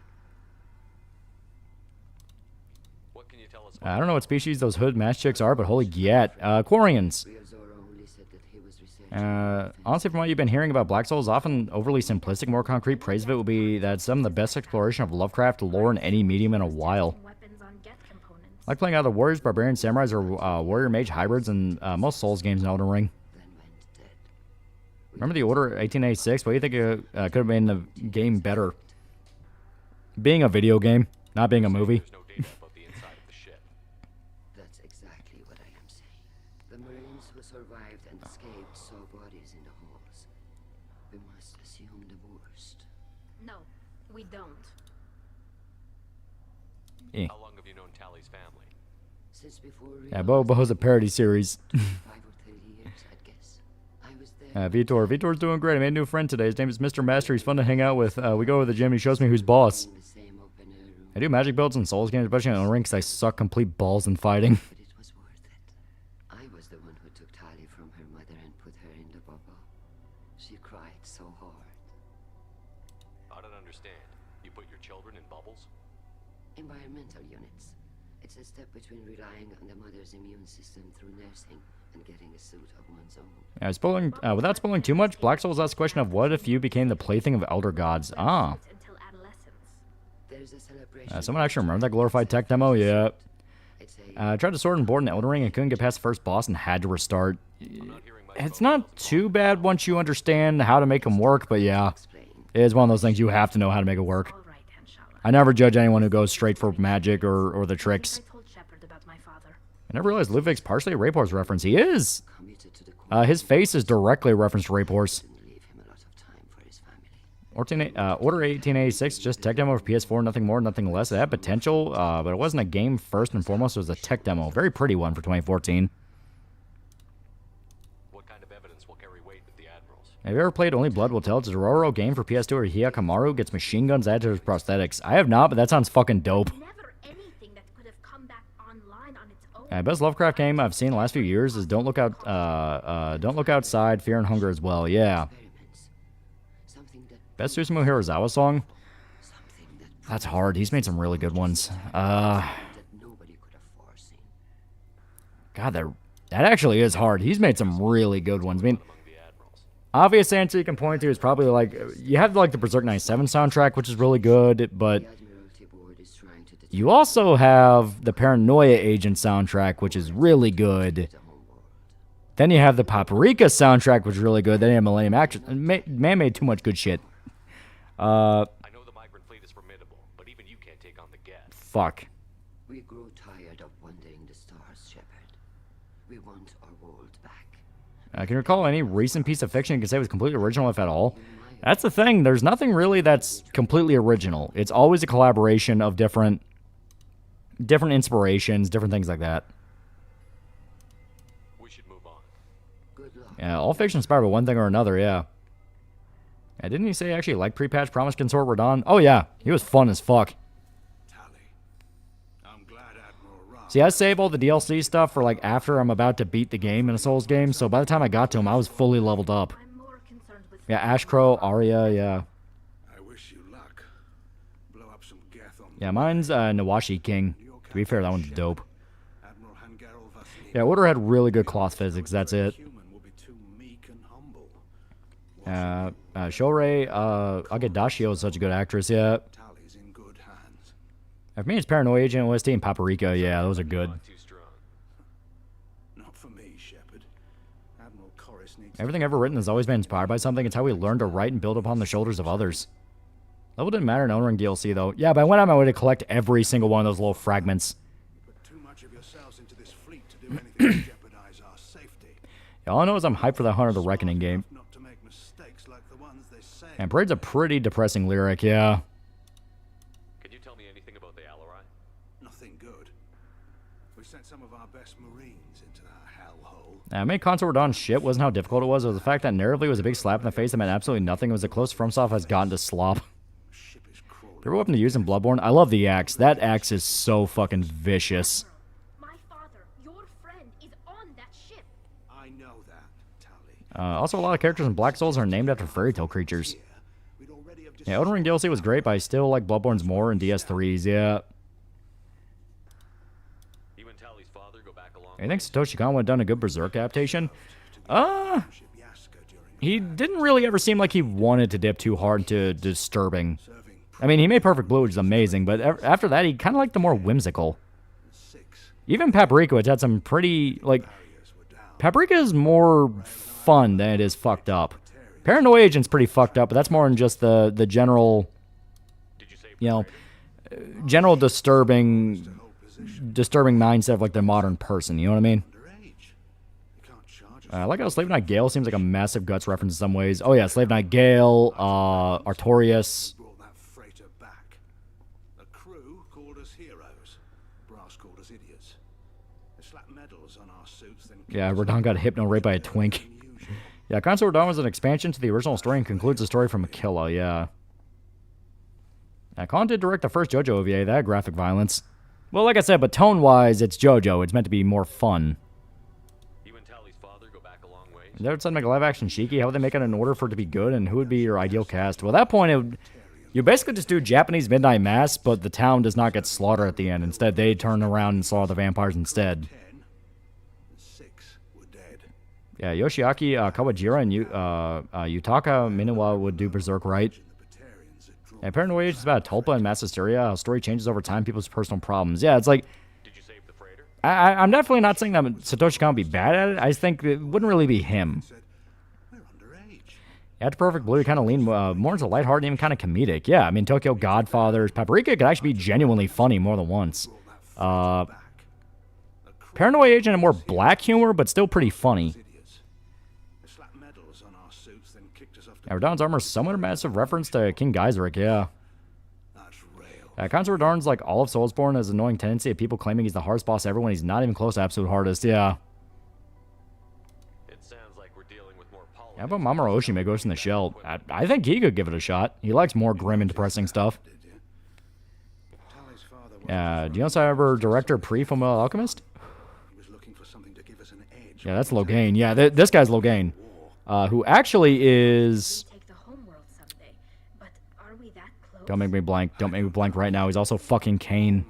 What can you tell us? I don't know what species those hood mask chicks are, but holy yet. Quarians. Honestly, from what you've been hearing about Black Souls, often overly simplistic, more concrete praise of it will be that some of the best exploration of Lovecraft lore in any medium in a while. I like playing either Warriors, Barbarians, Samurais, or Warrior Mage hybrids in most Souls games in Elden Ring. Remember the Order 1886? What do you think could have made the game better? Being a video game, not being a movie. That's exactly what I am saying. The Marines who survived and escaped saw bodies in the halls. We must assume the worst. No, we don't. Eh. How long have you known Tally's family? Since before Yeah, Bobo's a parody series. 5 or 30 years, I'd guess. I was there. Vitor's doing great. I made a new friend today. His name is Mr. Master. He's fun to hang out with. We go to the gym. He shows me who's boss. I do magic builds in Souls games, especially on the ring, because I suck complete balls in fighting. But it was worth it. I was the one who took Tali from her mother and put her in the bubble. She cried so hard. I don't understand. You put your children in bubbles? Environmental units. It's a step between relying on the mother's immune system through nursing and getting a suit of one's own. Without spoiling too much, Black Souls asks the question of what if you became the plaything of elder gods? Someone actually remember that glorified tech demo? Yeah. I tried to sword and board in Elden Ring and couldn't get past the first boss and had to restart. It's not too bad once you understand how to make them work, but yeah. It is one of those things you have to know how to make it work. I never judge anyone who goes straight for magic or the tricks. I never realized Ludwig's partially a Rape Horse reference. He is! His face is directly a reference to Rape Horse. Order 1886, just tech demo for PS4, nothing more, nothing less. It had potential, but it wasn't a game first and foremost. It was a tech demo. Very pretty one for 2014. What kind of evidence will carry weight with the admirals? Have you ever played Only Blood Will Tell? It's a Dororo game for PS2 where Hyakamaru gets machine guns added to his prosthetics. I have not, but that sounds fucking dope. Best Lovecraft game I've seen in the last few years is Don't Look Outside, Fear and Hunger as well. Yeah. Best Susumu Hirazawa song? That's hard. He's made some really good ones. God, that actually is hard. He's made some really good ones. I mean, obvious answer you can point to is probably like, you have like the Berserk 97 soundtrack, which is really good, but you also have the Paranoia Agent soundtrack, which is really good. Then you have the Paprika soundtrack, which was really good. Then you have Millennium Actress. Man made too much good shit. I know the migrant fleet is formidable, but even you can't take on the gas. Fuck. We grew tired of wandering the stars, Shepard. We want our world back. Can you recall any recent piece of fiction you can say was completely original, if at all? That's the thing. There's nothing really that's completely original. It's always a collaboration of different inspirations, different things like that. We should move on. Good luck. Yeah, all fiction inspired by one thing or another, yeah. Didn't he say actually like pre-patch Promise Consort Radon? Oh yeah, he was fun as fuck. See, I save all the DLC stuff for like after I'm about to beat the game in a Souls game, so by the time I got to him, I was fully leveled up. Yeah, Ash Crow, Arya, yeah. I wish you luck. Blow up some gaff on Yeah, mine's Nawashi King. To be fair, that one's dope. Yeah, Order had really good cloth physics, that's it. Shorei Agedashio is such a good actress, yeah. For me, it's Paranoia Agent, OST, and Paprika. Yeah, those are good. Not for me, Shepard. Admiral Corus needs Everything ever written has always been inspired by something. It's how we learn to write and build upon the shoulders of others. Level didn't matter in Elden Ring DLC, though. Yeah, but I went out of my way to collect every single one of those little fragments. too much of yourselves into this fleet to do anything to jeopardize our safety. Yeah, all I know is I'm hyped for the Hunter the Reckoning game. Not to make mistakes like the ones they say. And Parade's a pretty depressing lyric, yeah. Can you tell me anything about the Alarai? Nothing good. We sent some of our best Marines into that hellhole. I made Consort Dawn shit wasn't how difficult it was the fact that narratively was a big slap in the face that meant absolutely nothing. It was the closest FromSoft has gotten to slop. Favorite weapon to use in Bloodborne? I love the axe. That axe is so fucking vicious. My father, your friend, is on that ship. I know that, Tali. Also, a lot of characters in Black Souls are named after fairy tale creatures. Yeah, Elden Ring DLC was great, but I still like Bloodborne's more in DS3s, yeah. You and Tally's father go back along. I think Satoshi Kon would have done a good Berserk adaptation. He didn't really ever seem like he wanted to dip too hard into disturbing. I mean, he made Perfect Blue, which is amazing, but after that, he kind of liked the more whimsical. Even Paprika, which had some pretty, like... Paprika is more fun than it is fucked up. Paranoia Agent's pretty fucked up, but that's more in just the general... You know, general disturbing mindset of, like, the modern person, you know what I mean? I like how Slave Knight Gale seems like a massive Guts reference in some ways. Oh yeah, Slave Knight Gale, Artorias... Yeah, Radon got hypno-raped by a twink. Yeah, Consort Radon was an expansion to the original story and concludes the story from Aquila, yeah. Con did direct the first JoJo OVA, that had graphic violence. Well, like I said, but tone-wise, it's JoJo. It's meant to be more fun. You and Tally's father go back a long way. They would make a live-action Shiki. How would they make it in order for it to be good, and who would be your ideal cast? Well, at that point, you basically just do Japanese Midnight Mass, but the town does not get slaughtered at the end. Instead, they turn around and slaughter the vampires instead. Yeah, Yoshiaki Kawajira and Yutaka Minawa would do Berserk right. And Paranoia is about Tulpa and mass hysteria. How story changes over time, people's personal problems. Yeah, it's like... Did you save the freighter? I'm definitely not saying that Satoshi Kon would be bad at it. I just think it wouldn't really be him. After Perfect Blue, he kind of leaned more into lighthearted and even kind of comedic. Yeah, I mean, Tokyo Godfathers. Paprika could actually be genuinely funny more than once. Paranoia Agent had more black humor, but still pretty funny. Yeah, Radon's armor is somewhat a massive reference to King Geyserich, yeah. Consort Radon's like all of Soulsborne has an annoying tendency of people claiming he's the hardest boss ever when he's not even close to absolute hardest, yeah. It sounds like we're dealing with more politics. How about Mamoru Oshima Ghost in the Shell? I think he could give it a shot. He likes more grim and depressing stuff. Do you know cyber director Pre from Alchemist? Yeah, that's Logain. Yeah, this guy's Logain. Who actually is... Don't make me blank. Don't make me blank right now. He's also fucking Kane.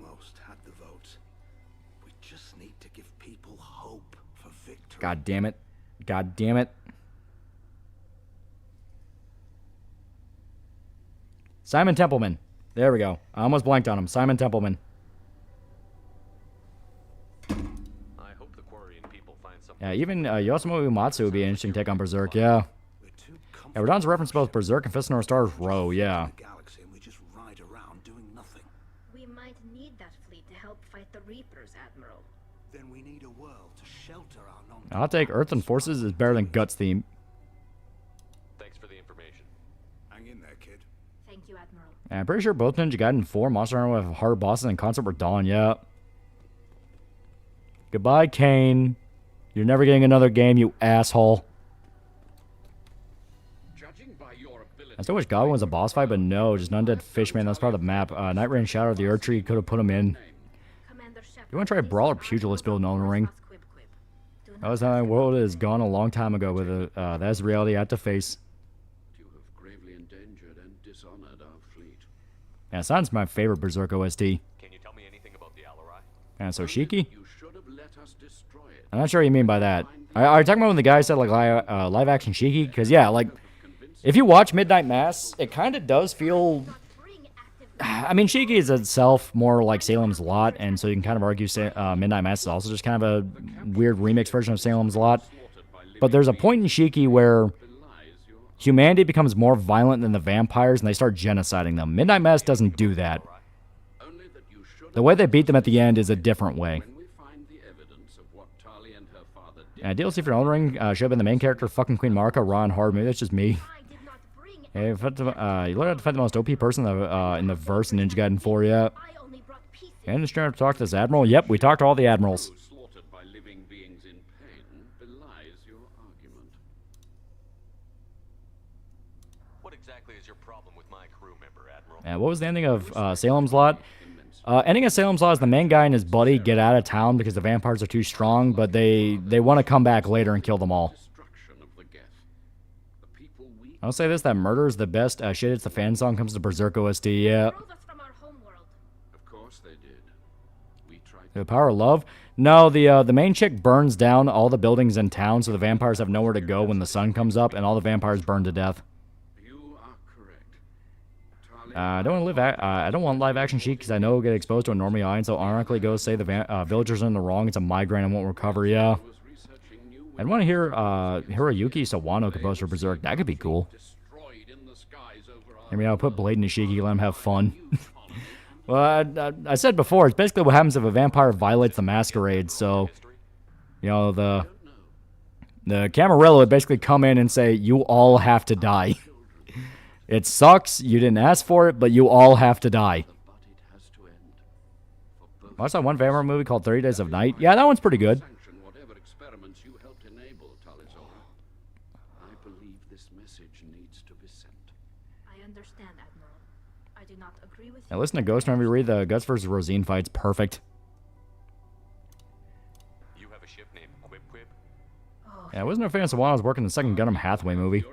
God damn it. God damn it. Simon Templeman. There we go. I almost blanked on him. Simon Templeman. hope the Quarian people find something. Yeah, even Yosumu Uematsu would be an interesting take on Berserk, yeah. Yeah, Radon's reference to both Berserk and Fist of North Star's row, yeah. We might need that fleet to help fight the Reapers, Admiral. Then we need a world to shelter our non. I'll take Earth and Forces is better than Guts theme. Thanks for the information. Hang in there, kid. Thank you, Admiral. And I'm pretty sure both Ninja Gaiden 4, Monster Hunter with hard bosses, and Concept were Dawn, yeah. Goodbye, Kane. You're never getting another game, you asshole. I still wish Godwin was a boss fight, but no, just an undead fishman. That's part of the map. Night Rain Shadow of the Earth Tree could have put him in. You want to try Brawl or Pugilist build in Elden Ring? That was how my world is gone a long time ago with it. That's the reality I have to face. You have gravely endangered and dishonored our fleet. Yeah, it sounds my favorite Berserk OST. Can you tell me anything about the Alarai? And so Shiki? You should have let us destroy it. I'm not sure what you mean by that. Are you talking about when the guy said like live action Shiki? Because yeah, like if you watch Midnight Mass, it kind of does feel. I mean, Shiki is itself more like Salem's Lot, and so you can kind of argue Midnight Mass is also just kind of a weird remix version of Salem's Lot. But there's a point in Shiki where humanity becomes more violent than the vampires, and they start genociding them. Midnight Mass doesn't do that. The way they beat them at the end is a different way. DLC for Elden Ring should have been the main character, fucking Queen Marika, Raw and hard. Maybe that's just me. Hey, you learn how to fight the most OP person in the verse in Ninja Gaiden 4, yeah. And just trying to talk to this admiral. Yep, we talked to all the admirals. What exactly is your problem with my crew member, Admiral? What was the ending of Salem's Lot? Ending of Salem's Lot is the main guy and his buddy get out of town because the vampires are too strong, but they want to come back later and kill them all. I'll say this, that murder is the best shit. It's the fan song comes to Berserk OST, yeah. Of course they did. We tried. The power of love? No, the main chick burns down all the buildings in town, so the vampires have nowhere to go when the sun comes up, and all the vampires burn to death. You are correct. I don't want live action Sheik because I know it'll get exposed to a normal audience, so ironically go say the villagers are in the wrong. It's a migraine and won't recover, yeah. I'd want to hear Hiroyuki Sawano compose for Berserk. That could be cool. I mean, I'll put Blade in Ishiki, let him have fun. Well, I said before, it's basically what happens if a vampire violates the masquerade, so, you know, the Camarilla would basically come in and say, you all have to die. It sucks, you didn't ask for it, but you all have to die. Watch that one vampire movie called 30 Days of Night? Yeah, that one's pretty good. Now listen to Ghost whenever you read the Guts vs. Rosine fights. Perfect. You have a ship named Quib Quib? Yeah, I wasn't a fan of Sawano's work in the second Gundam Hathaway movie.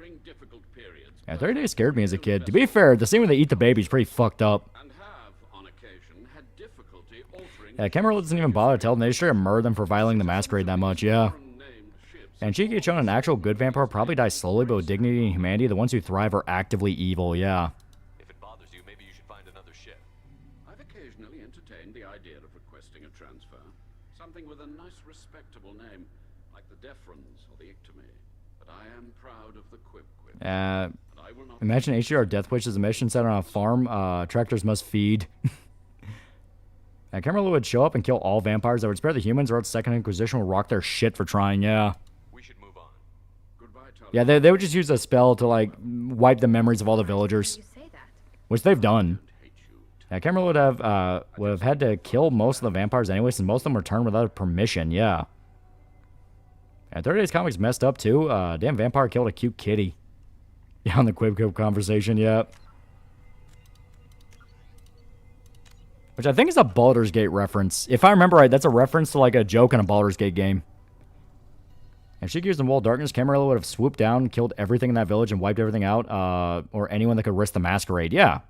Yeah, 30 Days scared me as a kid. To be fair, the scene where they eat the baby is pretty fucked up. Yeah, Cameron doesn't even bother to tell them. They just straight up murder them for violating the masquerade that much, yeah. And Shiki had shown an actual good vampire probably dies slowly, but with dignity and humanity, the ones who thrive are actively evil, yeah. The idea of requesting a transfer. Something with a nice, respectable name, like the Defrons or the Ictomy. But I am proud of the Quib Quib. Imagine HDR Death Wish is a mission set on a farm. Tractors must feed. Camarilla would show up and kill all vampires that would spare the humans, or else Second Inquisition would rock their shit for trying, yeah. We should move on. Goodbye, yeah, they would just use a spell to, like, wipe the memories of all the villagers. Which they've done. Yeah, Cameron would have had to kill most of the vampires anyway, since most of them returned without permission, yeah. And 30 Days Comics messed up, too. Damn vampire killed a cute kitty. Yeah, on the Quib Quib conversation, yeah. Which I think is a Baldur's Gate reference. If I remember right, that's a reference to, like, a joke in a Baldur's Gate game. If she used in Wall Darkness, Camarilla would have swooped down, killed everything in that village, and wiped everything out, or anyone that could risk the masquerade, yeah.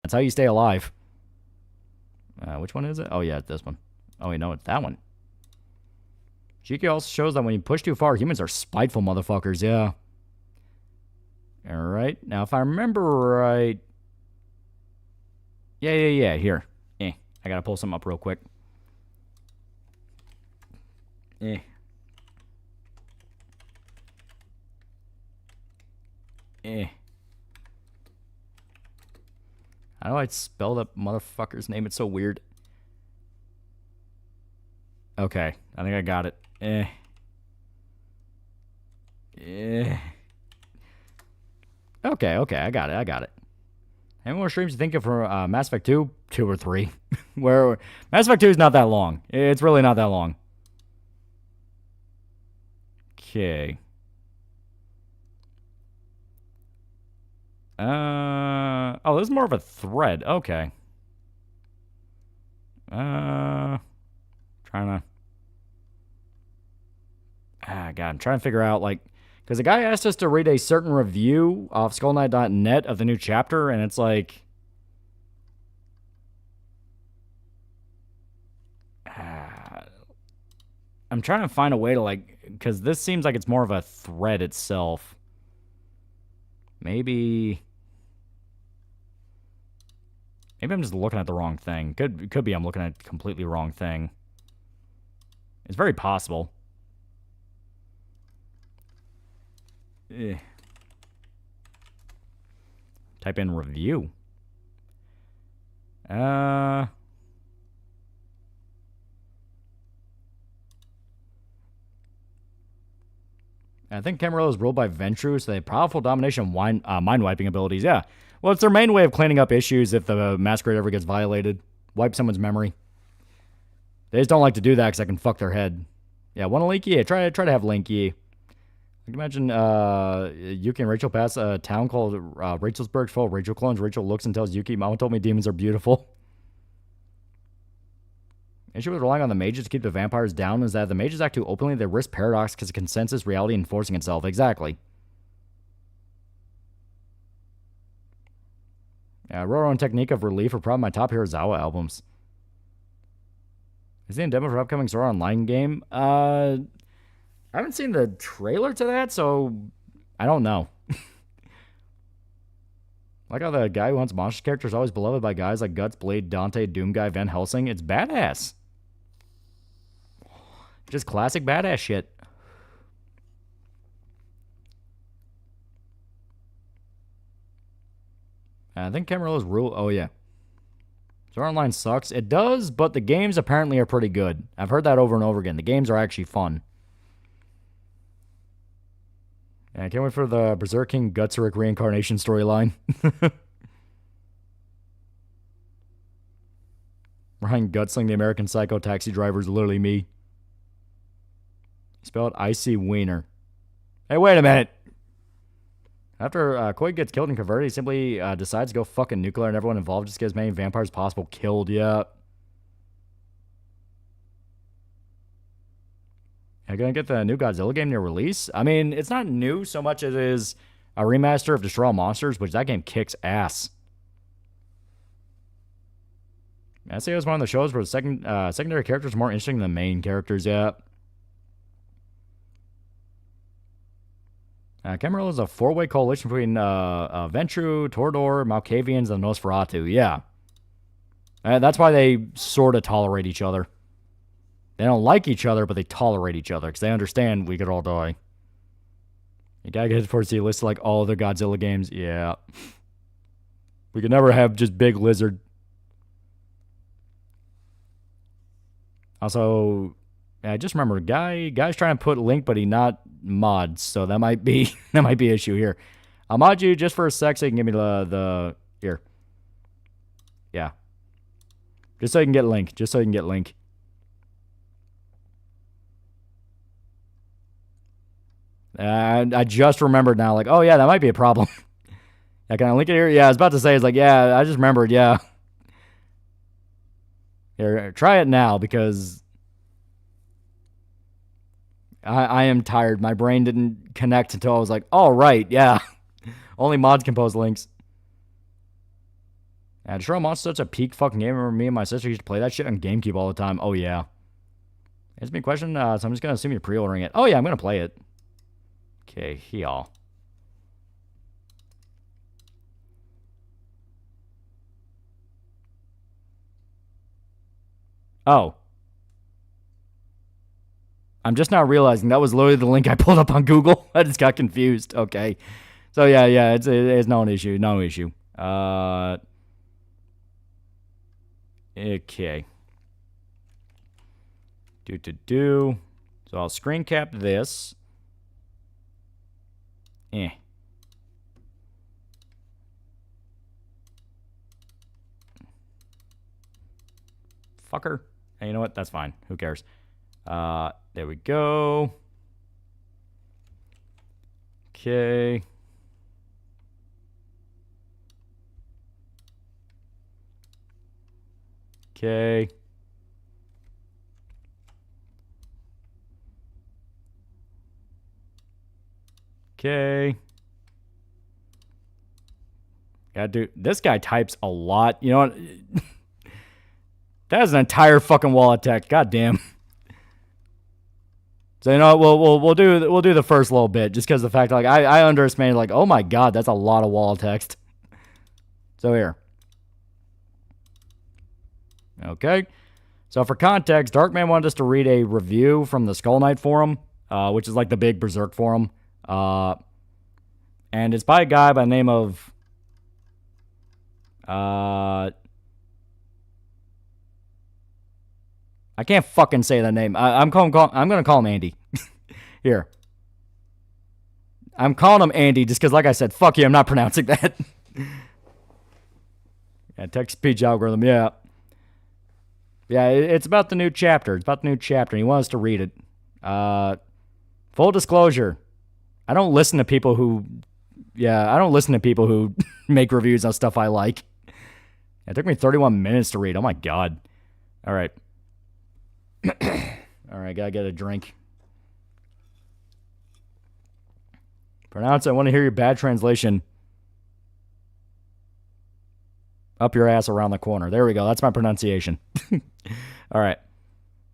That's how you stay alive. Which one is it? Oh, yeah, it's this one. Oh, wait, no, it's that one. Shiki also shows that when you push too far, humans are spiteful motherfuckers, yeah. Alright, now if I remember right... Yeah, here. I gotta pull something up real quick. Eh. Eh. How do I spell that motherfucker's name? It's so weird. Okay, I think I got it. Eh. Eh. Okay, I got it. How many more streams do you think of for Mass Effect 2? 2 or 3. Where Mass Effect 2 is not that long. It's really not that long. Okay. Oh, this is more of a thread. Okay. Trying to. God, I'm trying to figure out, like, because the guy asked us to read a certain review off skullknight.net of the new chapter, and it's like. I'm trying to find a way to, like, because this seems like it's more of a thread itself. Maybe I'm just looking at the wrong thing. Could be I'm looking at the completely wrong thing. It's very possible. Type in review. I think Camarilla is ruled by Ventrue, so they have powerful domination mind-wiping abilities. Yeah. Well, it's their main way of cleaning up issues if the masquerade ever gets violated. Wipe someone's memory. They just don't like to do that because I can fuck their head. Yeah, want a Linky? Yeah, try to have Linky. I can imagine Yuki and Rachel pass a town called Rachelsburg full of Rachel clones. Rachel looks and tells Yuki, Mama told me demons are beautiful. Issue with relying on the mages to keep the vampires down is that if the mages act too openly, they risk paradox because of consensus reality enforcing itself. Exactly. Yeah, Roro and Technique of Relief are probably my top Hirazawa albums. Is there a demo for upcoming Sword Online game? I haven't seen the trailer to that, so I don't know. Like how the guy who hunts monster characters is always beloved by guys like Guts, Blade, Dante, Doomguy, Van Helsing. It's badass. Just classic badass shit. I think Camarilla's rule. Oh, yeah. Sword Online sucks. It does, but the games apparently are pretty good. I've heard that over and over again. The games are actually fun. Yeah, I can't wait for the Berserk King Gutseric reincarnation storyline. Ryan Gutsling, the American Psycho taxi driver, is literally me. Spelled Icy Wiener. Hey, wait a minute. After Koid gets killed and converted, he simply decides to go fucking nuclear and everyone involved just get as many vampires as possible killed. Yeah. Are you going to get the new Godzilla game near release? I mean, it's not new so much as it is a remaster of Destroy All Monsters, which that game kicks ass. SAO is one of the shows where the secondary characters are more interesting than the main characters. Yeah. Camarilla is a four-way coalition between Ventrue, Tordor, Malkavians, and Nosferatu. Yeah. That's why they sort of tolerate each other. They don't like each other, but they tolerate each other because they understand we could all die. You gotta get towards the list of like all other Godzilla games. Yeah. We could never have just big lizard. Also, I just remember guy's trying to put Link, but he not mods, so that might be an issue here. I'll mod you just for a sec so you can give me the here. Yeah. Just so you can get Link. I just remembered now, like, oh yeah, that might be a problem. Yeah, can I link it here? Yeah, I was about to say, it's like, yeah, I just remembered, yeah. Here, try it now, because I am tired. My brain didn't connect until I was like, oh, right, yeah. Only mods can post links. Yeah, Destroy All Monsters is such a peak fucking game. I remember me and my sister used to play that shit on GameCube all the time. Oh, yeah. It's been a question, so I'm just going to assume you're pre-ordering it. Oh, yeah, I'm going to play it. Okay, y'all. Oh. I'm just now realizing that was literally the link I pulled up on Google. I just got confused. Okay. So yeah, it's no issue. No issue. Okay. So I'll screen cap this. Fucker. Hey, you know what? That's fine. Who cares? There we go. Okay. Okay. Okay. God, dude, this guy types a lot. You know what? That is an entire fucking wall of text. God damn. So you know what? We'll do the first little bit just because the fact like I underestimated like, oh my god, that's a lot of wall of text. So here. Okay. So for context, Darkman wanted us to read a review from the Skull Knight forum, which is like the big Berserk forum. And it's by a guy by the name of I can't fucking say that name. I'm gonna call him Andy. Here. I'm calling him Andy just because, like I said, fuck you, I'm not pronouncing that. Yeah, text-to-speech algorithm, yeah. Yeah, it's about the new chapter. It's about the new chapter, and he wants us to read it. Full disclosure, I don't listen to people who make reviews on stuff I like. It took me 31 minutes to read. Oh my god. All right. All right, gotta get a drink. Pronounce I want to hear your bad translation. Up your ass around the corner. There we go. That's my pronunciation. All right.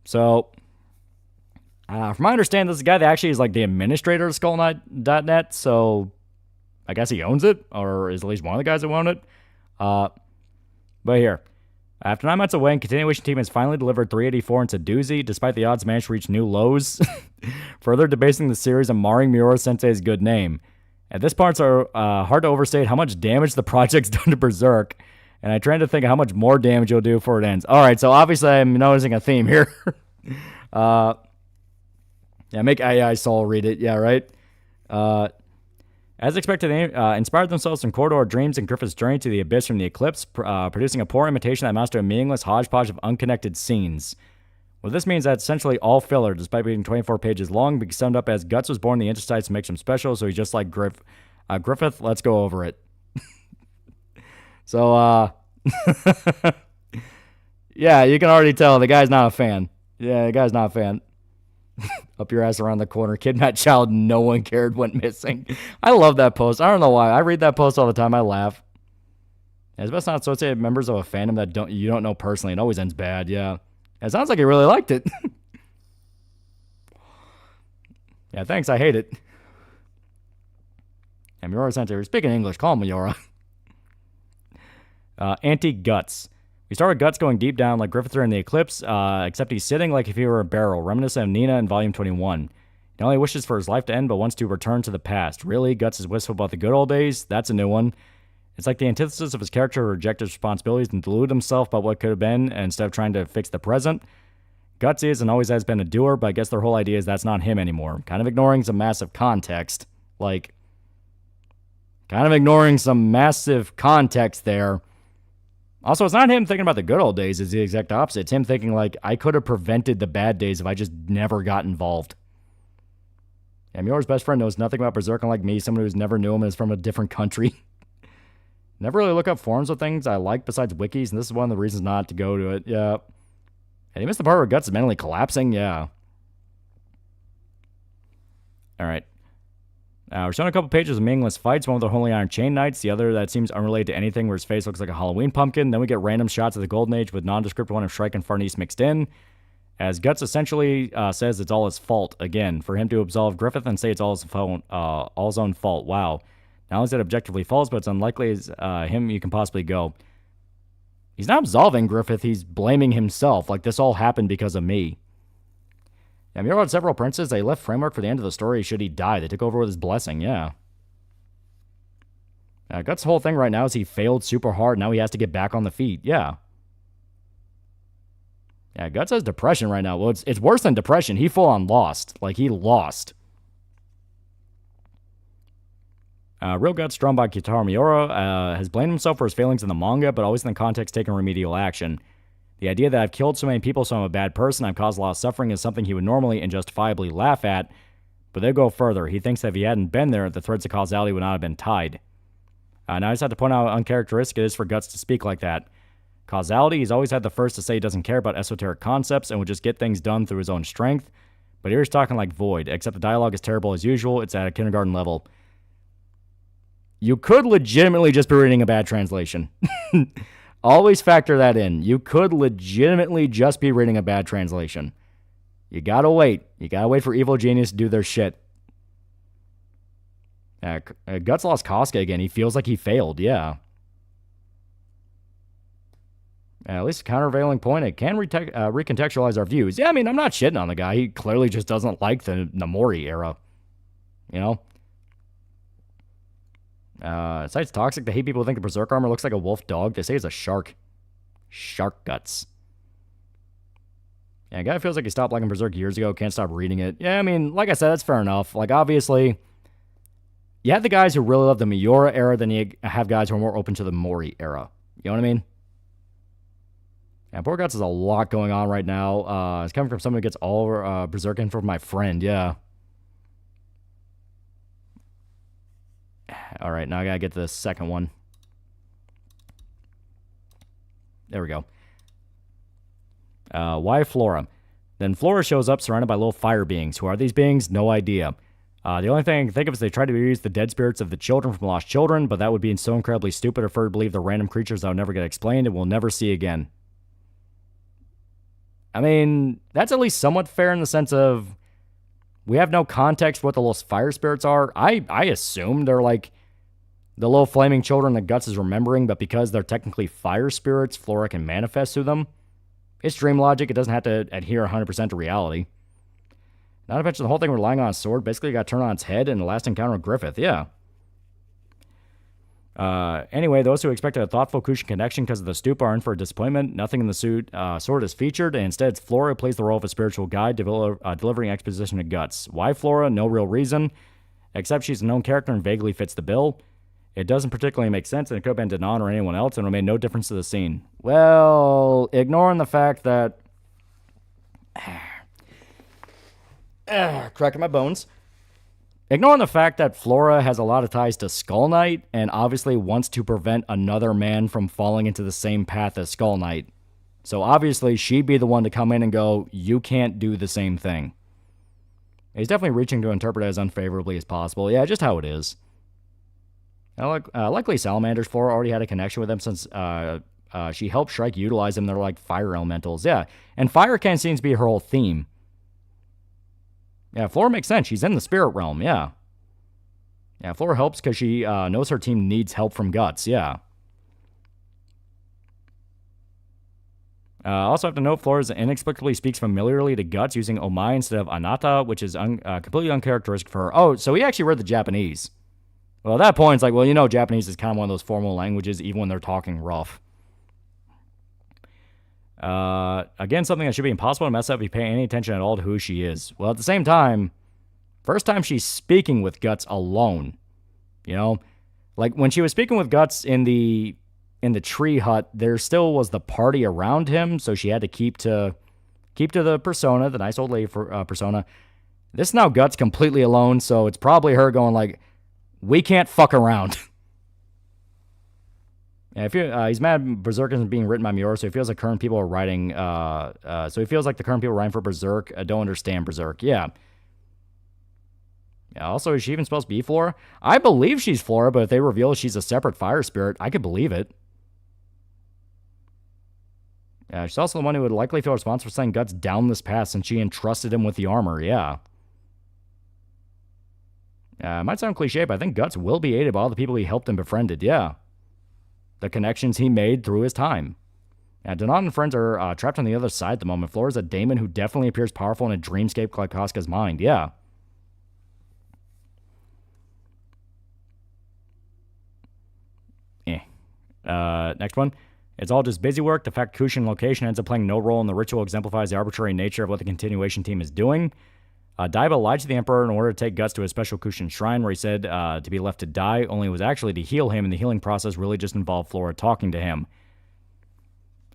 So, from my understanding, this is a guy that actually is like the administrator of SkullKnight.net. So, I guess he owns it, or is at least one of the guys that own it. But here. After 9 months away, continuation team has finally delivered 384 into doozy, despite the odds managed to reach new lows, further debasing the series and marring Miura Sensei's good name. At this point, it's hard to overstate how much damage the project's done to Berserk, and I try to think of how much more damage it'll do before it ends. Alright, so obviously I'm noticing a theme here. Yeah, make AI Soul read it, yeah, right? As expected, they inspired themselves from Corridor Dreams and Griffith's Journey to the Abyss from the Eclipse, producing a poor imitation that amounts to a meaningless hodgepodge of unconnected scenes. Well, this means that essentially all filler, despite being 24 pages long, being summed up as Guts was born in the interstices to make him special, so he's just like Griffith, let's go over it. So, yeah, you can already tell the guy's not a fan. Yeah, the guy's not a fan. Up your ass around the corner. Kidnapped child no one cared went missing. I love that post. I don't know why. I read that post all the time. I laugh. It's best not associated members of a fandom that you don't know personally. It always ends bad, yeah. It sounds like he really liked it. Yeah, thanks. I hate it. And Miura Sensei, we're speaking English. Call him Miura. Anti-Guts. We start with Guts going deep down like Griffith in the Eclipse, except he's sitting like if he were a barrel, reminiscent of Nina in Volume 21. He only wishes for his life to end, but wants to return to the past. Really? Guts is wistful about the good old days? That's a new one. It's like the antithesis of his character who rejected his responsibilities and deluded himself about what could have been, instead of trying to fix the present. Guts is and always has been a doer, but I guess their whole idea is that's not him anymore. Kind of ignoring some massive context. There. Also, it's not him thinking about the good old days. It's the exact opposite. It's him thinking, like, I could have prevented the bad days if I just never got involved. And Miura's best friend knows nothing about Berserk, unlike me, someone who's never knew him and is from a different country. Never really look up forums of things I like besides wikis, and this is one of the reasons not to go to it. Yeah. And you missed the part where Guts is mentally collapsing? Yeah. Alright. We're showing a couple pages of meaningless fights, one with the Holy Iron Chain Knights, the other that seems unrelated to anything where his face looks like a Halloween pumpkin. Then we get random shots of the Golden Age with nondescript one of Shrike and Farnese mixed in. As Guts essentially says it's all his fault, again, for him to absolve Griffith and say it's all his own fault. Wow. Not only is it objectively false, but it's unlikely as him you can possibly go. He's not absolving Griffith, he's blaming himself, like this all happened because of me. Yeah, Miura had several princes. They left framework for the end of the story should he die. They took over with his blessing, yeah. Guts' whole thing right now is he failed super hard. Now he has to get back on the feet, yeah. Yeah, Guts has depression right now. Well, it's worse than depression. He full on lost. Like, he lost. Real Guts, drawn by Kitaro Miura, has blamed himself for his failings in the manga, but always in the context taking remedial action. The idea that I've killed so many people, so I'm a bad person, I've caused a lot of suffering is something he would normally and justifiably laugh at, but they go further. He thinks that if he hadn't been there, the threads of causality would not have been tied. Now I just have to point out how uncharacteristic it is for Guts to speak like that. Causality, he's always had the first to say he doesn't care about esoteric concepts and would just get things done through his own strength, but here he's talking like Void, except the dialogue is terrible as usual. It's at a kindergarten level. You could legitimately just be reading a bad translation. Always factor that in. You could legitimately just be reading a bad translation. You gotta wait. You gotta wait for Evil Genius to do their shit. Guts lost Casca again. He feels like he failed, yeah. At least a countervailing point, it can recontextualize our views. Yeah, I mean, I'm not shitting on the guy. He clearly just doesn't like the Namori era. You know? Besides toxic, they hate people who think the Berserk armor looks like a wolf dog. They say it's a shark. Shark guts. Yeah, a guy feels like he stopped liking Berserk years ago. Can't stop reading it. Yeah, I mean, like I said, that's fair enough. Like, obviously, you have the guys who really love the Miura era, then you have guys who are more open to the Mori era. You know what I mean? Yeah, poor Guts has a lot going on right now. It's coming from someone who gets all Berserk info from my friend, yeah. All right, now I gotta get to the second one. There we go. Why Flora? Then Flora shows up surrounded by little fire beings. Who are these beings? No idea. The only thing I can think of is they tried to use the dead spirits of the children from Lost Children, but that would be so incredibly stupid or for to believe they're random creatures that will never get explained and we'll never see again. I mean, that's at least somewhat fair in the sense of we have no context for what the little fire spirits are. I assume they're like the little flaming children that Guts is remembering, but because they're technically fire spirits, Flora can manifest through them. It's dream logic. It doesn't have to adhere 100% to reality. Not to mention the whole thing relying on a sword. Basically got turned on its head in the last encounter with Griffith. Yeah. Anyway, those who expected a thoughtful Kushin connection because of the stupa are in for a disappointment. Nothing in the sword is featured, and instead it's Flora who plays the role of a spiritual guide, delivering exposition to Guts. Why Flora? No real reason, except she's a known character and vaguely fits the bill. It doesn't particularly make sense, and it could have been Danon or anyone else, and it made no difference to the scene. Well, ignoring the fact that... cracking my bones. Ignoring the fact that Flora has a lot of ties to Skull Knight, and obviously wants to prevent another man from falling into the same path as Skull Knight. So obviously, she'd be the one to come in and go, you can't do the same thing. He's definitely reaching to interpret it as unfavorably as possible. Yeah, just how it is. Luckily, Salamander's Flora already had a connection with them since she helped Shrike utilize them. They're like fire elementals. Yeah, and fire kind of seems to be her whole theme. Yeah, Flora makes sense. She's in the spirit realm, yeah. Yeah, Flora helps because she knows her team needs help from Guts, yeah. Also have to note, Flora inexplicably speaks familiarly to Guts using Omai instead of Anata, which is completely uncharacteristic for her. Oh, so he actually read the Japanese. Well, at that point, it's like, well, you know, Japanese is kind of one of those formal languages, even when they're talking rough. Again, something that should be impossible to mess up if you pay any attention at all to who she is. Well, at the same time, first time she's speaking with Guts alone. You know? Like, when she was speaking with Guts in the tree hut, there still was the party around him, so she had to keep to the persona, the nice old lady persona. This is now Guts completely alone, so it's probably her going like, we can't fuck around. Yeah, he's mad Berserk isn't being written by Miura, so he feels like current people are writing. So he feels like the current people writing for Berserk don't understand Berserk. Yeah. Yeah. Also, is she even supposed to be Flora? I believe she's Flora, but if they reveal she's a separate fire spirit, I could believe it. Yeah, she's also the one who would likely feel responsible for sending Guts down this path since she entrusted him with the armor. Yeah. It might sound cliche, but I think Guts will be aided by all the people he helped and befriended. Yeah. The connections he made through his time. Now, Donan and friends are trapped on the other side at the moment. Flora's a daemon who definitely appears powerful in a dreamscape like Casca's mind. Yeah. Next one. It's all just busy work. The fact Kushin location ends up playing no role in the ritual exemplifies the arbitrary nature of what the continuation team is doing. Daiba lied to the Emperor in order to take Guts to a special Kushin shrine where he said to be left to die, only it was actually to heal him, and the healing process really just involved Flora talking to him.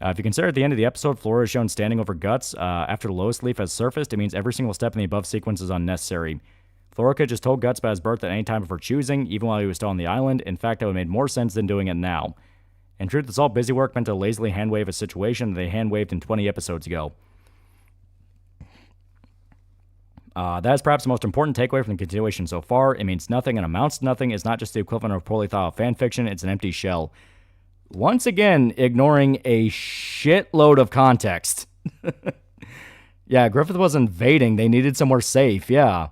If you consider at the end of the episode, Flora is shown standing over Guts after the lowest leaf has surfaced, it means every single step in the above sequence is unnecessary. Flora could just told Guts about his birth at any time of her choosing, even while he was still on the island. In fact, that would have made more sense than doing it now. In truth, it's all busy work meant to lazily hand-wave a situation that they hand-waved in 20 episodes ago. That is perhaps the most important takeaway from the continuation so far. It means nothing and amounts to nothing. It's not just the equivalent of poorly thought out fanfiction, it's an empty shell. Once again, ignoring a shitload of context. Yeah, Griffith was invading. They needed somewhere safe, yeah.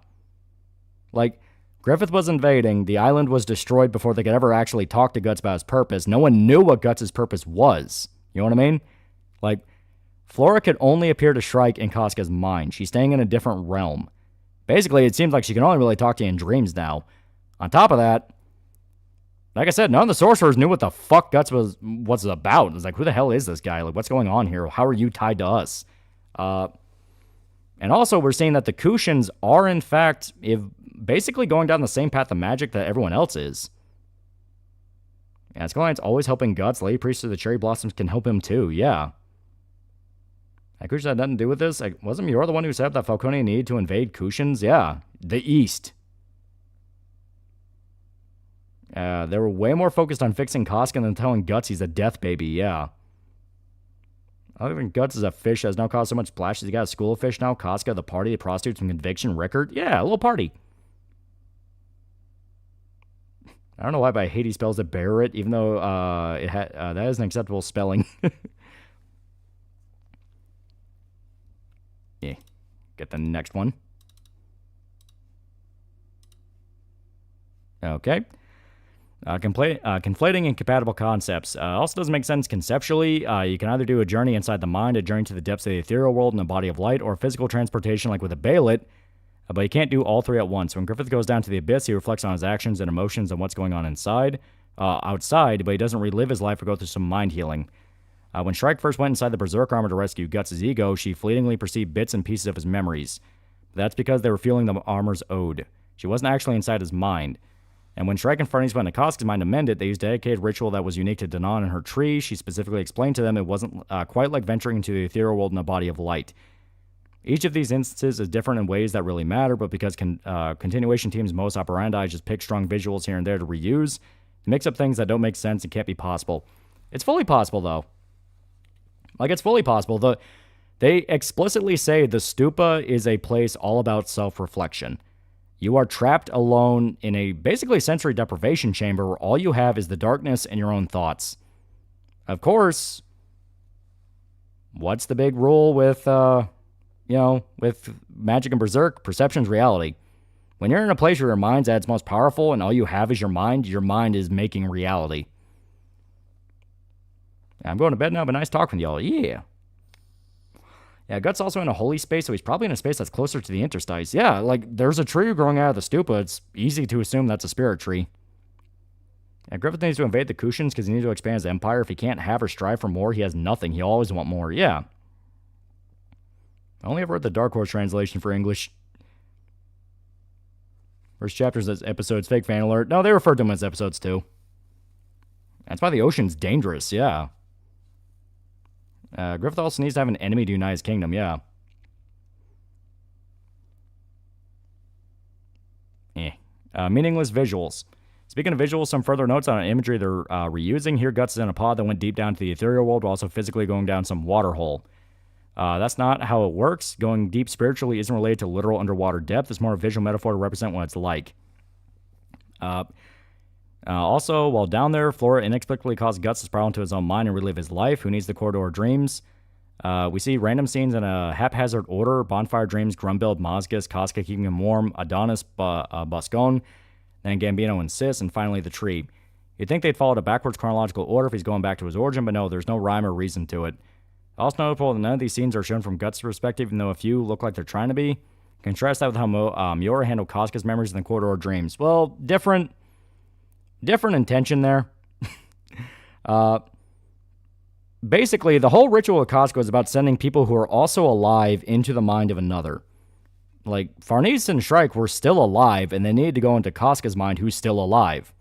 Like, Griffith was invading. The island was destroyed before they could ever actually talk to Guts about his purpose. No one knew what Guts' purpose was. You know what I mean? Like, Flora could only appear to Shrike in Casca's mind. She's staying in a different realm. Basically, it seems like she can only really talk to you in dreams now. On top of that, like I said, none of the sorcerers knew what the fuck Guts was about. It was like, who the hell is this guy? Like, what's going on here? How are you tied to us? And also, we're seeing that the Kushins are, in fact, basically going down the same path of magic that everyone else is. Yeah, Skullline's always helping Guts. Lady Priest of the Cherry Blossoms can help him too, yeah. Kushin had nothing to do with this. Wasn't Miura the one who set up that Falconian need to invade Kushins? Yeah, the East. They were way more focused on fixing Casca than telling Guts he's a death baby, yeah. Other than Guts is a fish that has now caused so much splash. He got a school of fish now. Casca, the party, the prostitutes, and conviction record. Yeah, a little party. I don't know why, but I hate he spells it Barrett, even though that is an acceptable spelling. Yeah, get the next one. Okay. Conflating incompatible concepts. Also doesn't make sense conceptually. You can either do a journey inside the mind, a journey to the depths of the ethereal world in a body of light, or physical transportation like with a Baelit, but you can't do all three at once. When Griffith goes down to the abyss, he reflects on his actions and emotions and what's going on outside, but he doesn't relive his life or go through some mind healing. When Shrike first went inside the Berserk armor to rescue Guts' ego, she fleetingly perceived bits and pieces of his memories. But that's because they were feeling the armor's ode. She wasn't actually inside his mind. And when Shrike and Fernie's went to Casca's mind to mend it, they used a dedicated ritual that was unique to Danan and her tree. She specifically explained to them it wasn't quite like venturing into the ethereal world in a body of light. Each of these instances is different in ways that really matter, but because continuation teams' modus operandi just pick strong visuals here and there to reuse, it mix up things that don't make sense and can't be possible. It's fully possible, though. Like, it's fully possible. They explicitly say the stupa is a place all about self-reflection. You are trapped alone in a basically sensory deprivation chamber where all you have is the darkness and your own thoughts. Of course, what's the big rule with, with magic and berserk? Perception's reality. When you're in a place where your mind's at its most powerful and all you have is your mind is making reality. I'm going to bed now, but nice talking with y'all. Yeah. Yeah, Guts also in a holy space, so he's probably in a space that's closer to the interstice. Yeah, like, there's a tree growing out of the stupa. It's easy to assume that's a spirit tree. Yeah, Griffith needs to invade the Kushins because he needs to expand his empire. If he can't have or strive for more, he has nothing. He'll always want more. Yeah. I only ever read the Dark Horse translation for English. First chapter says episodes, fake fan alert. No, they refer to them as episodes too. That's why the ocean's dangerous, yeah. Griffith also needs to have an enemy to unite his kingdom, yeah. Meaningless visuals. Speaking of visuals, some further notes on an imagery they're reusing. Here, Guts is in a pod that went deep down to the ethereal world while also physically going down some water hole. That's not how it works. Going deep spiritually isn't related to literal underwater depth. It's more a visual metaphor to represent what it's like. Also, while down there, Flora inexplicably caused Guts to spiral into his own mind and relive his life. Who needs the corridor dreams? We see random scenes in a haphazard order. Bonfire dreams, Grumbild, Mozgus, Casca keeping him warm, Adonis, Boscone, then Gambino and Sis, and finally the tree. You'd think they'd followed a backwards chronological order if he's going back to his origin, but no, there's no rhyme or reason to it. Also notable that none of these scenes are shown from Guts' perspective, even though a few look like they're trying to be. Contrast that with how Miura handled Casca's memories in the Corridor Dreams. Well, different intention there. Basically, the whole ritual of Casca is about sending people who are also alive into the mind of another. Like, Farnese and Shrike were still alive, and they needed to go into Casca's mind, who's still alive.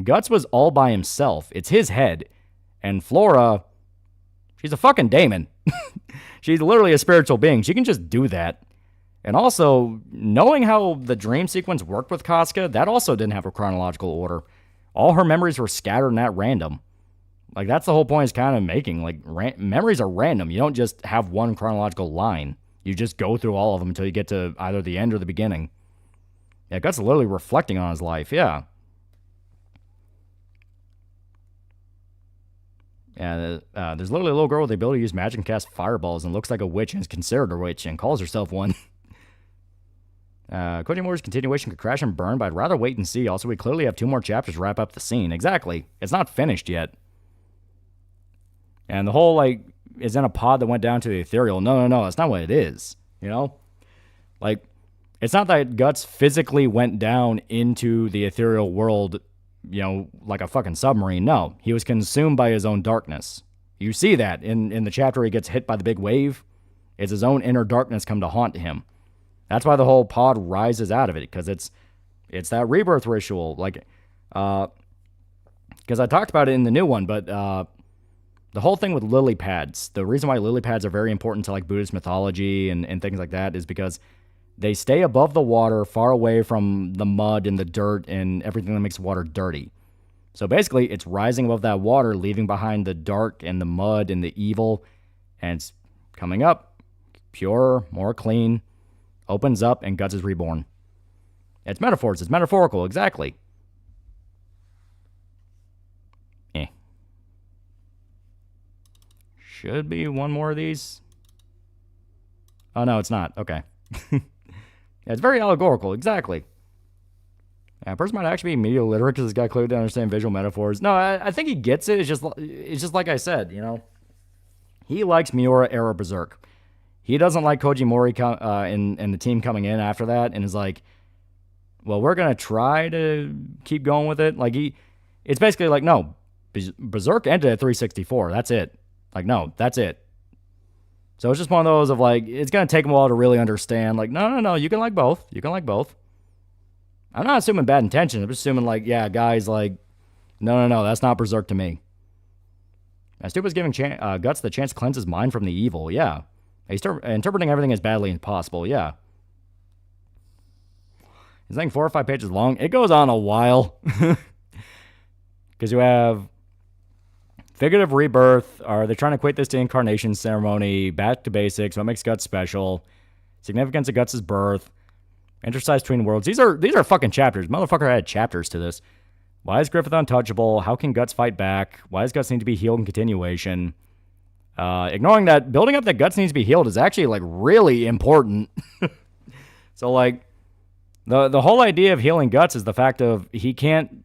Guts was all by himself. It's his head. And Flora, she's a fucking daemon. She's literally a spiritual being. She can just do that. And also, knowing how the dream sequence worked with Casca, that also didn't have a chronological order. All her memories were scattered and at random. Like, that's the whole point is kind of making. Like, memories are random. You don't just have one chronological line. You just go through all of them until you get to either the end or the beginning. Yeah, Guts literally reflecting on his life, yeah. Yeah, there's literally a little girl with the ability to use magic and cast fireballs and looks like a witch and is considered a witch and calls herself one. Koji Mori's continuation could crash and burn, but I'd rather wait and see. Also, we clearly have 2 more chapters to wrap up the scene. Exactly. It's not finished yet. And the whole, like, is in a pod that went down to the ethereal. No, that's not what it is. You know? Like, it's not that Guts physically went down into the ethereal world, you know, like a fucking submarine. No, he was consumed by his own darkness. You see that in the chapter he gets hit by the big wave. It's his own inner darkness come to haunt him. That's why the whole pod rises out of it, because it's that rebirth ritual. Like, because I talked about it in the new one, but the whole thing with lily pads, the reason why lily pads are very important to like Buddhist mythology and things like that is because they stay above the water, far away from the mud and the dirt and everything that makes water dirty. So basically, it's rising above that water, leaving behind the dark and the mud and the evil, and it's coming up, pure, more clean, opens up, and Guts is reborn. It's metaphors. It's metaphorical, exactly. Should be one more of these. Oh, no, it's not. Okay. Yeah, it's very allegorical, exactly. Yeah, a person might actually be media literate because this guy clearly doesn't understand visual metaphors. No, I think he gets it. It's just like I said, you know. He likes Miura era Berserk. He doesn't like Koji Mori and the team coming in after that and is like, well, we're going to try to keep going with it. Like, it's basically like, no, Berserk ended at 364. That's it. Like, no, that's it. So it's just one of those of like, it's going to take him a while to really understand. Like, no, you can like both. You can like both. I'm not assuming bad intentions. I'm just assuming like, yeah, guys, like, no, that's not Berserk to me. Stupid's giving Guts the chance to cleanse his mind from the evil. Yeah. He's interpreting everything as badly as possible. Yeah. He's like 4 or 5 pages long. It goes on a while. Because you have figurative rebirth. Are they trying to equate this to incarnation ceremony? Back to basics. What makes Guts special? Significance of Guts' birth. Intersize between worlds. These are fucking chapters. Motherfucker had chapters to this. Why is Griffith untouchable? How can Guts fight back? Why does Guts need to be healed in continuation? Ignoring that, building up that Guts needs to be healed is actually like really important. So like the whole idea of healing Guts is the fact of he can't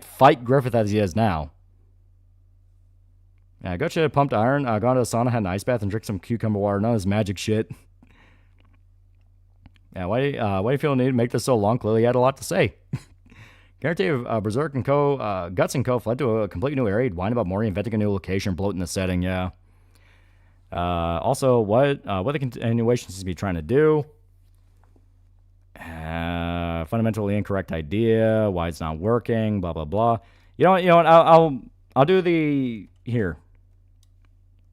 fight Griffith as he is now. Yeah, Guts should have pumped iron, gone to the sauna, had an ice bath, and drank some cucumber water. None of this magic shit. Yeah, why do you feel the need to make this so long? Clearly, he had a lot to say. Guarantee of Berserk and Co. Guts and Co. fled to a completely new area. He'd whine about Mori inventing a new location, bloating the setting. Yeah. Also, what the continuation seems to be trying to do. Fundamentally incorrect idea. Why it's not working. Blah blah blah. You know what? I'll do the here.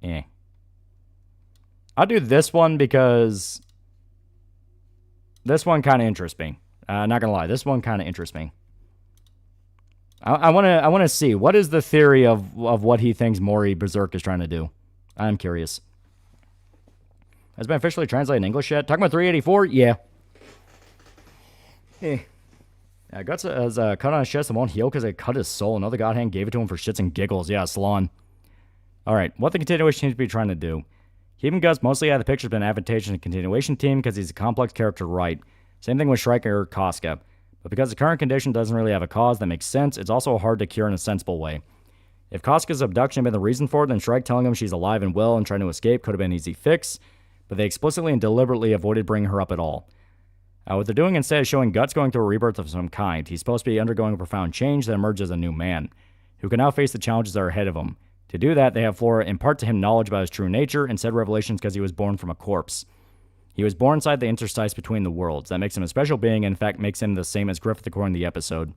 Yeah. I'll do this one because this one kind of interests me. Not gonna lie, this one kind of interests me. I want to see what is the theory of what he thinks Mori Berserk is trying to do. I'm curious. Has been officially translated in English yet? Talking about 384? Yeah. Guts has a cut on his chest that won't heal because it cut his soul. Another god hand gave it to him for shits and giggles. Yeah, Slon. Alright, what the continuation seems to be trying to do. Keeping Guts mostly out of the picture has been advantageous in the continuation team because he's a complex character to write. Same thing with Shrike or Casca. But because the current condition doesn't really have a cause that makes sense, it's also hard to cure in a sensible way. If Casca's abduction had been the reason for it, then Shrek telling him she's alive and well and trying to escape could have been an easy fix, but they explicitly and deliberately avoided bringing her up at all. What they're doing instead is showing Guts going through a rebirth of some kind. He's supposed to be undergoing a profound change that emerges as a new man, who can now face the challenges that are ahead of him. To do that, they have Flora impart to him knowledge about his true nature and said revelations because he was born from a corpse. He was born inside the interstice between the worlds. That makes him a special being, and in fact makes him the same as Griffith according to the episode.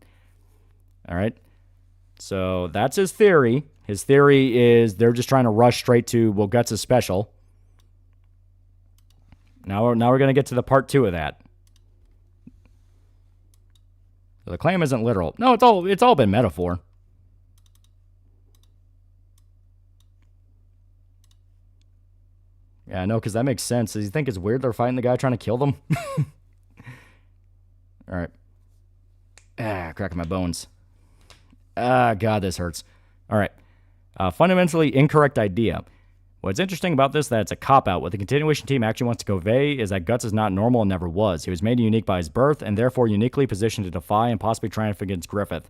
Alright? So that's his theory. His theory is they're just trying to rush straight to, well, Guts is special. Now we're going to get to the part 2 of that. So the claim isn't literal. No, it's all been metaphor. Yeah, I know, because that makes sense. Does he think it's weird they're fighting the guy trying to kill them? Alright. Cracking my bones. God, this hurts. Alright. Fundamentally incorrect idea. What's interesting about this is that it's a cop-out. What the continuation team actually wants to convey is that Guts is not normal and never was. He was made unique by his birth, and therefore uniquely positioned to defy and possibly triumph against Griffith.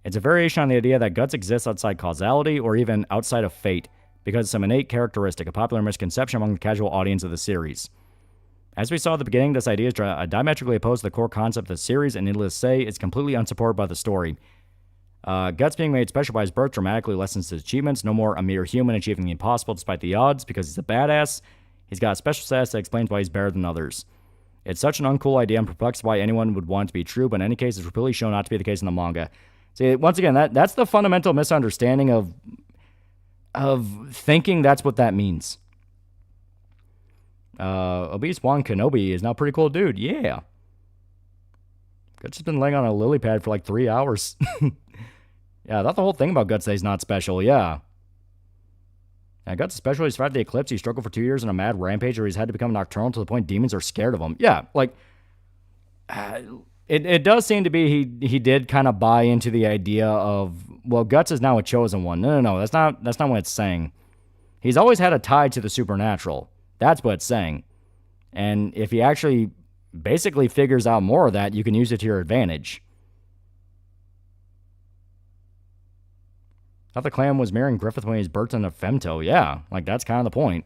It's a variation on the idea that Guts exists outside causality, or even outside of fate, because it's some innate characteristic, a popular misconception among the casual audience of the series. As we saw at the beginning, this idea is diametrically opposed to the core concept of the series, and needless to say, it's completely unsupported by the story. Guts being made special by his birth dramatically lessens his achievements. No more a mere human achieving the impossible despite the odds, because he's a badass. He's got a special status that explains why he's better than others. It's such an uncool idea. I'm perplexed why anyone would want it to be true, but in any case, it's repeatedly shown not to be the case in the manga. See, once again, that's the fundamental misunderstanding of thinking that's what that means. Obese Juan Kenobi is now a pretty cool dude. Yeah. Guts has been laying on a lily pad for like 3 hours. Yeah, I thought the whole thing about Guts that he's not special. Yeah. Guts is special. He survived the eclipse. He struggled for 2 years in a mad rampage where he's had to become nocturnal to the point demons are scared of him. Yeah, like, it does seem to be he did kind of buy into the idea of, well, Guts is now a chosen one. No, that's not what it's saying. He's always had a tie to the supernatural. That's what it's saying. And if he actually basically figures out more of that, you can use it to your advantage. I thought the clan was marrying Griffith when he was birthed in a femto. Yeah, like that's kind of the point.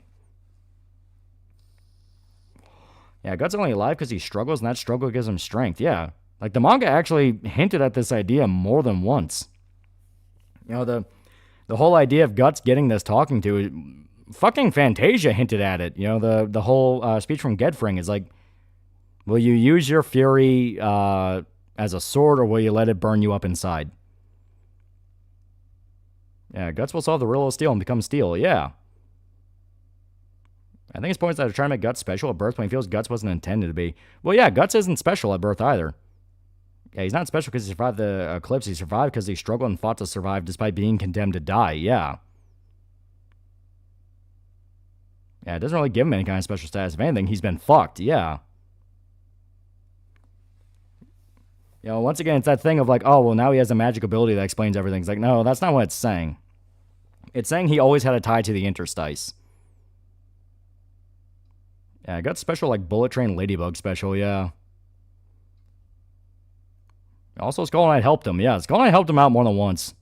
Yeah, Guts only alive because he struggles, and that struggle gives him strength. Yeah, like the manga actually hinted at this idea more than once. You know, the whole idea of Guts getting this talking to, fucking Fantasia hinted at it. You know, the whole speech from Gedfring is like, will you use your fury as a sword, or will you let it burn you up inside? Yeah, Guts will solve the riddle of steel and become steel. Yeah. I think his point is that they're trying to make Guts special at birth when he feels Guts wasn't intended to be. Well, yeah, Guts isn't special at birth either. Yeah, he's not special because he survived the eclipse. He survived because he struggled and fought to survive despite being condemned to die. Yeah. Yeah, it doesn't really give him any kind of special status. If anything, he's been fucked. Yeah. You know, once again, it's that thing of like, oh, well, now he has a magic ability that explains everything. It's like, no, that's not what it's saying. It's saying he always had a tie to the interstice. Yeah, I got special like Bullet Train Ladybug special, yeah. Also, Skull Knight helped him. Yeah, Skull Knight helped him out more than once.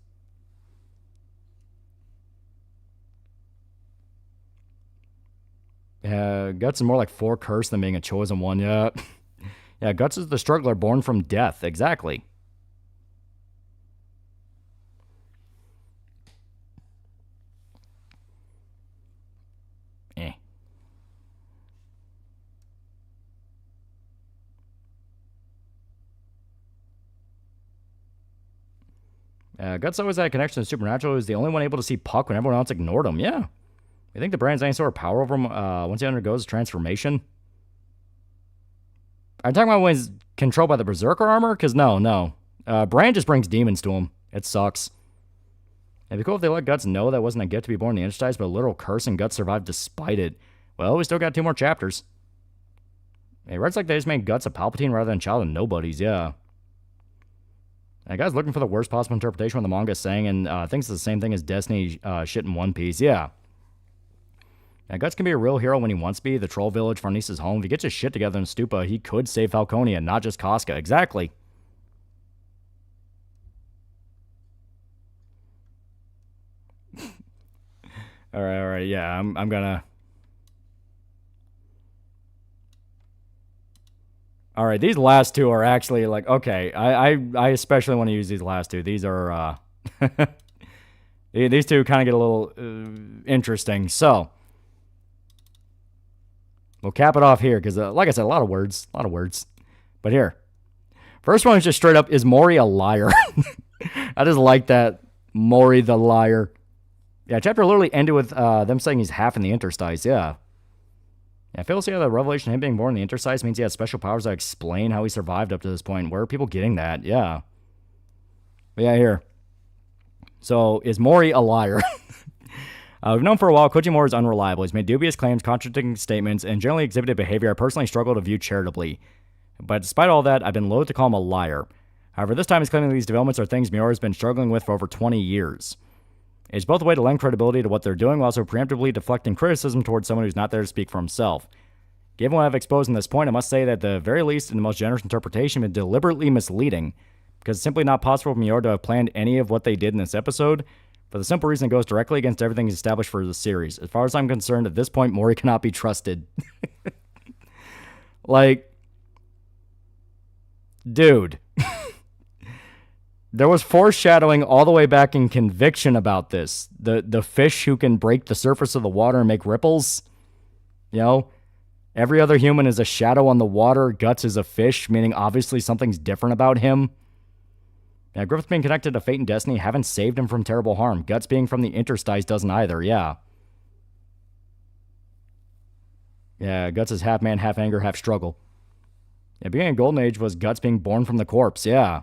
Yeah, Guts is more like 4 cursed than being a chosen one, yeah. Yeah, Guts is the struggler born from death. Exactly. Guts always had a connection to the supernatural. He was the only one able to see Puck when everyone else ignored him. Yeah. You think the brand has any sort of power over him once he undergoes transformation? Are you talking about when he's controlled by the Berserker armor? Because no. Brand just brings demons to him. It sucks. It'd be cool if they let Guts know that wasn't a gift to be born in the interstice, but a literal curse, and Guts survived despite it. Well, we still got 2 more chapters. It writes like they just made Guts a Palpatine rather than Child of Nobodies, yeah. And guy's looking for the worst possible interpretation of what the manga is saying, and thinks it's the same thing as Destiny shit in One Piece, yeah. Guts can be a real hero when he wants to be. The troll village, Farnese's home. If he gets his shit together in Stupa, he could save Falconia, not just Casca. Exactly. All right, yeah, I'm gonna... All right, these last two are actually like, okay, I especially want to use these last two. These are, these two kind of get a little interesting. So, we'll cap it off here because, like I said, a lot of words. But here, first one is just straight up, is Maury a liar? I just like that, Maury the liar. Yeah, chapter literally ended with them saying he's half in the interstice, yeah. Yeah, Phil see how the revelation of him being born in the interstice means he has special powers that explain how he survived up to this point. Where are people getting that? Yeah. But yeah, here. So, is Maury a liar? We've known for a while Koji Mori is unreliable. He's made dubious claims, contradicting statements, and generally exhibited behavior I personally struggle to view charitably. But despite all that, I've been loath to call him a liar. However, this time he's claiming these developments are things Miura has been struggling with for over 20 years. It's both a way to lend credibility to what they're doing while also preemptively deflecting criticism towards someone who's not there to speak for himself. Given what I've exposed in this point, I must say that at the very least, in the most generous interpretation, been deliberately misleading, because it's simply not possible for Miura to have planned any of what they did in this episode, for the simple reason it goes directly against everything he's established for the series. As far as I'm concerned, at this point, Mori cannot be trusted. Like, dude. There was foreshadowing all the way back in Conviction about this. The fish who can break the surface of the water and make ripples. You know? Every other human is a shadow on the water. Guts is a fish, meaning obviously something's different about him. Yeah, Griffith being connected to fate and destiny haven't saved him from terrible harm. Guts being from the interstice doesn't either, yeah. Yeah, Guts is half man, half anger, half struggle. Yeah, beginning of Golden Age was Guts being born from the corpse, yeah.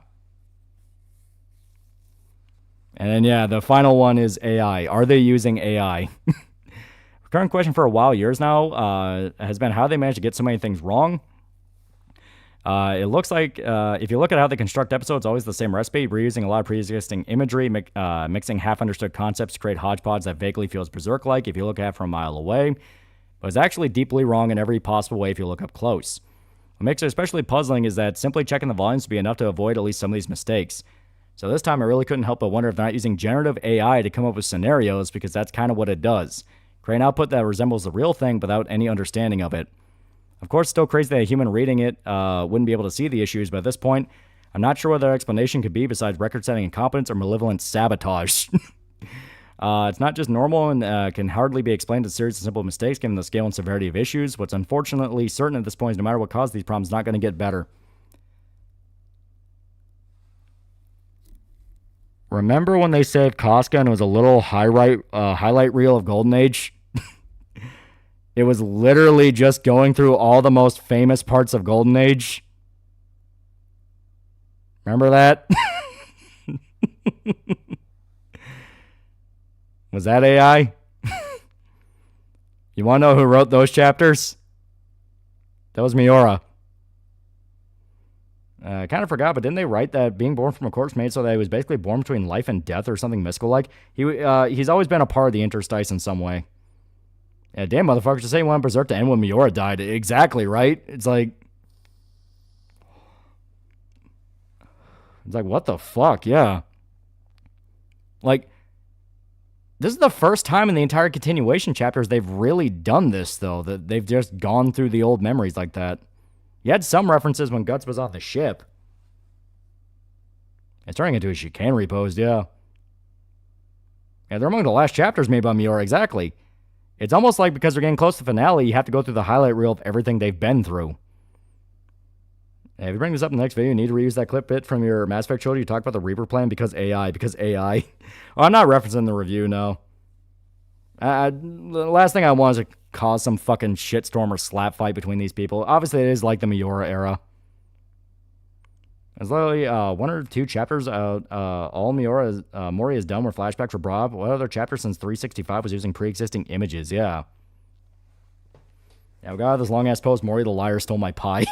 And then, yeah, the final one is AI. Are they using AI? Recurrent question for a while, years now, has been how they managed to get so many things wrong. It looks like, if you look at how they construct episodes, always the same recipe, reusing a lot of pre-existing imagery, mixing half-understood concepts to create hodgepodge that vaguely feels Berserk-like if you look at it from a mile away, but it's actually deeply wrong in every possible way if you look up close. What makes it especially puzzling is that simply checking the volumes would be enough to avoid at least some of these mistakes. So this time I really couldn't help but wonder if they're not using generative AI to come up with scenarios, because that's kind of what it does. Create an output that resembles the real thing without any understanding of it. Of course, it's still crazy that a human reading it wouldn't be able to see the issues, but at this point, I'm not sure what their explanation could be besides record-setting incompetence or malevolent sabotage. It's not just normal and can hardly be explained as a series of simple mistakes given the scale and severity of issues. What's unfortunately certain at this point is no matter what caused these problems, it's not going to get better. Remember when they said Casca and it was a little highlight reel of Golden Age? It was literally just going through all the most famous parts of Golden Age. Remember that? Was that AI? You want to know who wrote those chapters? That was Miura. I kind of forgot, but didn't they write that being born from a corpse made so that he was basically born between life and death or something mystical-like? He's always been a part of the interstice in some way. Yeah, damn motherfuckers, to say he went berserk to end when Miura died. Exactly, right? It's like, what the fuck? Yeah. Like, this is the first time in the entire continuation chapters they've really done this, though. That they've just gone through the old memories like that. You had some references when Guts was on the ship. It's turning into a chicanery pose, yeah. Yeah, they're among the last chapters made by Miura, exactly. It's almost like because they're getting close to the finale, you have to go through the highlight reel of everything they've been through. If you bring this up in the next video, you need to reuse that clip bit from your Mass Effect trilogy. You talk about the Reaper plan because AI. Oh, I'm not referencing the review, no. The last thing I want is to cause some fucking shitstorm or slap fight between these people. Obviously, it is like the Miura era. There's literally one or two chapters. All Mori has done were flashbacks for Bob. What other chapter since 365 was using pre-existing images? Yeah. Yeah, we got this long-ass post, Mori the liar stole my pie.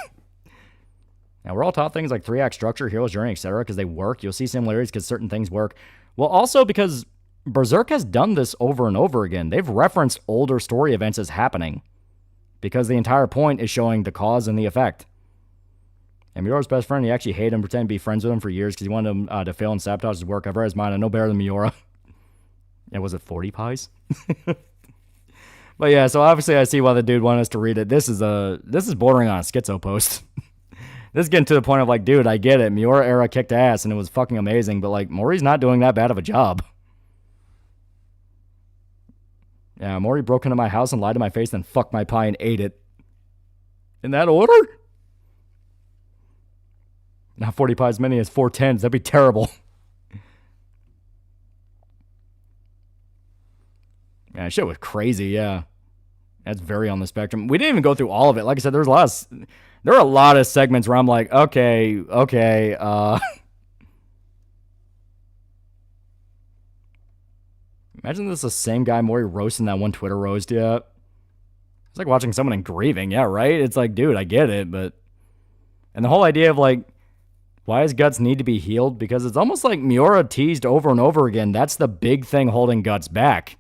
Now, we're all taught things like 3-act structure, hero's journey, etc. because they work. You'll see similarities because certain things work. Well, also because Berserk has done this over and over again. They've referenced older story events as happening because the entire point is showing the cause and the effect. And Miura's best friend, he actually hated him, pretended to be friends with him for years because he wanted him to fail and sabotage his work. I've read his mind. I know better than Miura. Yeah, was it 40 pies? But yeah, so obviously I see why the dude wanted us to read it. This is bordering on a schizo post. This is getting to the point of like, dude, I get it. Miura era kicked ass and it was fucking amazing, but like Mori's not doing that bad of a job. Yeah, Mori broke into my house and lied to my face, then fucked my pie and ate it. In that order? Not 40 pies as many as 4 10s. That'd be terrible. Yeah, shit was crazy, yeah. That's very on the spectrum. We didn't even go through all of it. Like I said, there were a lot of segments where I'm like, okay. Imagine this is the same guy Mori roasting that one Twitter roast, yeah. It's like watching someone in grieving, yeah, right? It's like, dude, I get it, but... And the whole idea of like, why does Guts need to be healed? Because it's almost like Miura teased over and over again, that's the big thing holding Guts back.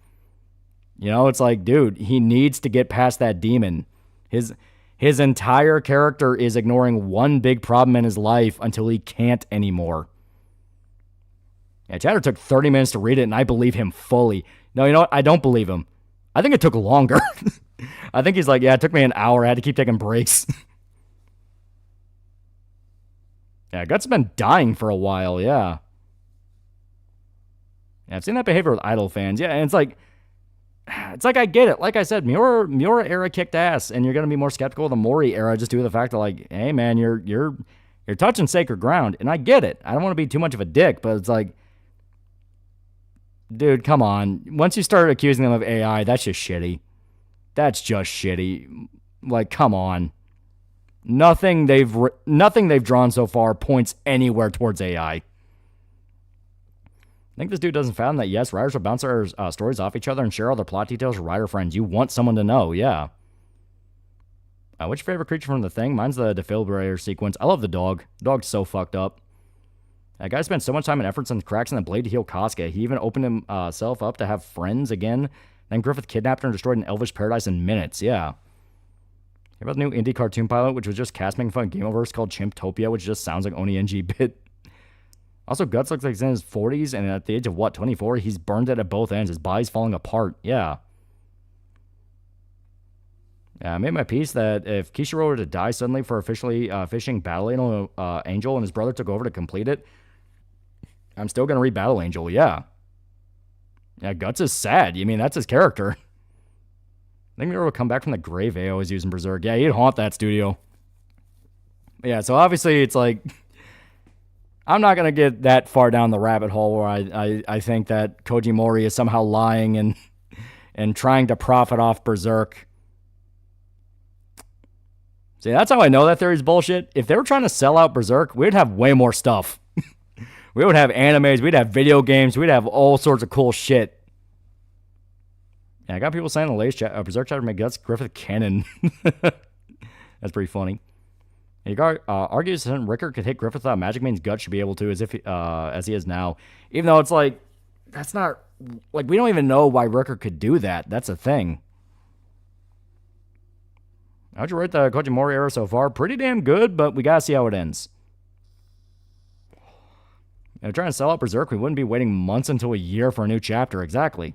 You know, it's like, dude, he needs to get past that demon. His entire character is ignoring one big problem in his life until he can't anymore. Yeah, Chatter took 30 minutes to read it, and I believe him fully. No, you know what? I don't believe him. I think it took longer. I think he's like, yeah, it took me an hour. I had to keep taking breaks. Yeah, Guts has been dying for a while, yeah. Yeah, I've seen that behavior with Idol fans. Yeah, and it's like I get it. Like I said, Miura era kicked ass, and you're gonna be more skeptical of the Mori era just due to the fact that, like, hey man, you're touching sacred ground, and I get it. I don't want to be too much of a dick, but it's like, dude, come on. Once you start accusing them of AI, that's just shitty. That's just shitty. Like, come on. Nothing they've drawn so far points anywhere towards AI. I think this dude doesn't fathom that, yes, writers will bounce their stories off each other and share all their plot details with writer friends. You want someone to know, yeah. What's your favorite creature from The Thing? Mine's the defibrillator sequence. I love the dog. The dog's so fucked up. That guy spent so much time and effort since cracks in the blade to heal Casca. He even opened himself up to have friends again. Then Griffith kidnapped her and destroyed an elvish paradise in minutes, yeah. How about the new indie cartoon pilot, which was just cast making fun of Gameoverse called Chimptopia, which just sounds like Oni NG bit. Also, Guts looks like he's in his 40s, and at the age of, 24? He's burned it at both ends. His body's falling apart. Yeah. Yeah, I made my peace that if Kishiro were to die suddenly for officially fishing Battle Angel and his brother took over to complete it, I'm still going to read Battle Angel, yeah. Yeah, Guts is sad. You mean, that's his character. I think Miro would come back from the grave AO is using Berserk. Yeah, he'd haunt that studio. But yeah, so obviously it's like... I'm not going to get that far down the rabbit hole where I think that Koji Mori is somehow lying and trying to profit off Berserk. See, that's how I know that theory's bullshit. If they were trying to sell out Berserk, we'd have way more stuff. We would have animes, we'd have video games, we'd have all sorts of cool shit. Yeah, I got people saying the latest Berserk chapter made Guts Griffith canon. That's pretty funny. He argues that Rickard could hit Griffith without magic means Guts should be able to as he is now. Even though it's like, that's not, like, we don't even know why Rickard could do that. That's a thing. How'd you rate the Koji Mori era so far? Pretty damn good, but we gotta see how it ends. If trying to sell out Berserk, we wouldn't be waiting months until a year for a new chapter. Exactly.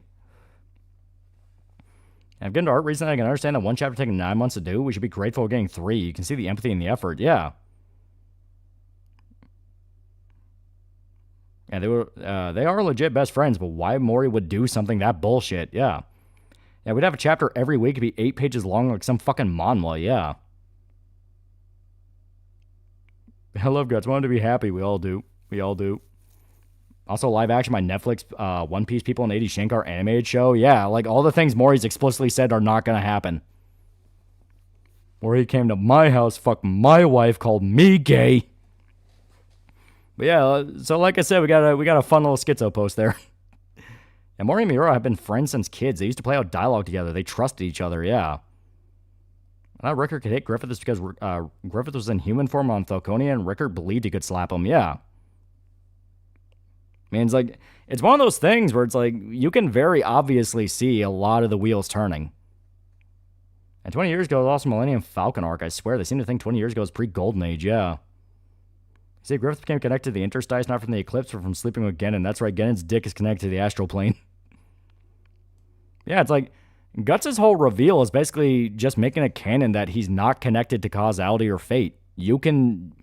I've gotten to art recently. I can understand that one chapter taking 9 months to do. We should be grateful for getting 3. You can see the empathy and the effort. Yeah. Yeah, they are legit best friends, but why Mori would do something that bullshit? Yeah. Yeah, we'd have a chapter every week. It'd be 8 pages long like some fucking manhwa. Yeah. I love Guts. Want him to be happy. We all do. We all do. Also, live action by Netflix, One Piece people and 80 Shankar animated show. Yeah, like all the things Mori's explicitly said are not going to happen. Mori came to my house, fucked my wife, called me gay. But yeah, so like I said, we got a fun little schizo post there. And Mori and Miura have been friends since kids. They used to play out dialogue together. They trusted each other, yeah. I thought Rickard could hit Griffith just because Griffith was in human form on Falconia, and Rickard believed he could slap him, yeah. I mean, it's one of those things where it's like, you can very obviously see a lot of the wheels turning. And 20 years ago, the Lost Millennium Falcon arc, I swear, they seem to think 20 years ago was pre-Golden Age, yeah. See, Griffith became connected to the interstice, not from the eclipse, but from sleeping with Genin. That's right, Genin's dick is connected to the astral plane. Yeah, it's like Guts' whole reveal is basically just making it canon that he's not connected to causality or fate. You can...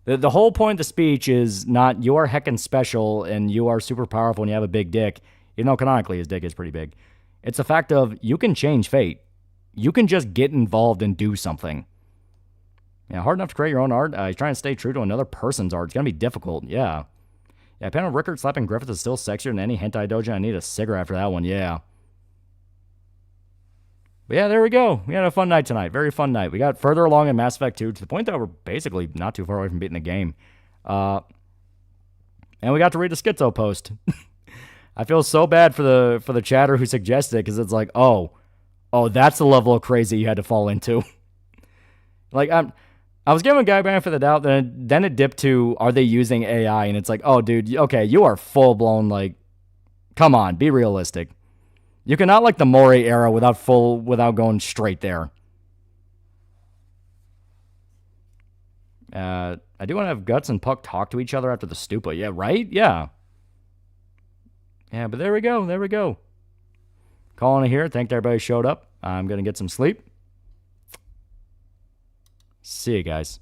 The whole point of the speech is not you are heckin' special and you are super powerful and you have a big dick, even though canonically his dick is pretty big. It's the fact of you can change fate. You can just get involved and do something. Yeah, hard enough to create your own art. He's trying to stay true to another person's art. It's going to be difficult. Yeah. Yeah, Panel Rickard slapping Griffith is still sexier than any hentai dojo. I need a cigarette after that one. Yeah. But yeah, there we go. We had a fun night tonight. Very fun night. We got further along in Mass Effect 2 to the point that we're basically not too far away from beating the game. And we got to read the Schizo post. I feel so bad for the chatter who suggested it because it's like, oh, that's the level of crazy you had to fall into. Like, I was giving a guy benefit of the doubt, then it dipped to, are they using AI? And it's like, oh, dude, okay, you are full-blown, like, come on, be realistic. You cannot like the Mori era without going straight there. I do want to have Guts and Puck talk to each other after the stupa. Yeah, right? Yeah. Yeah, but there we go. Calling it here. Thank everybody who showed up. I'm going to get some sleep. See you guys.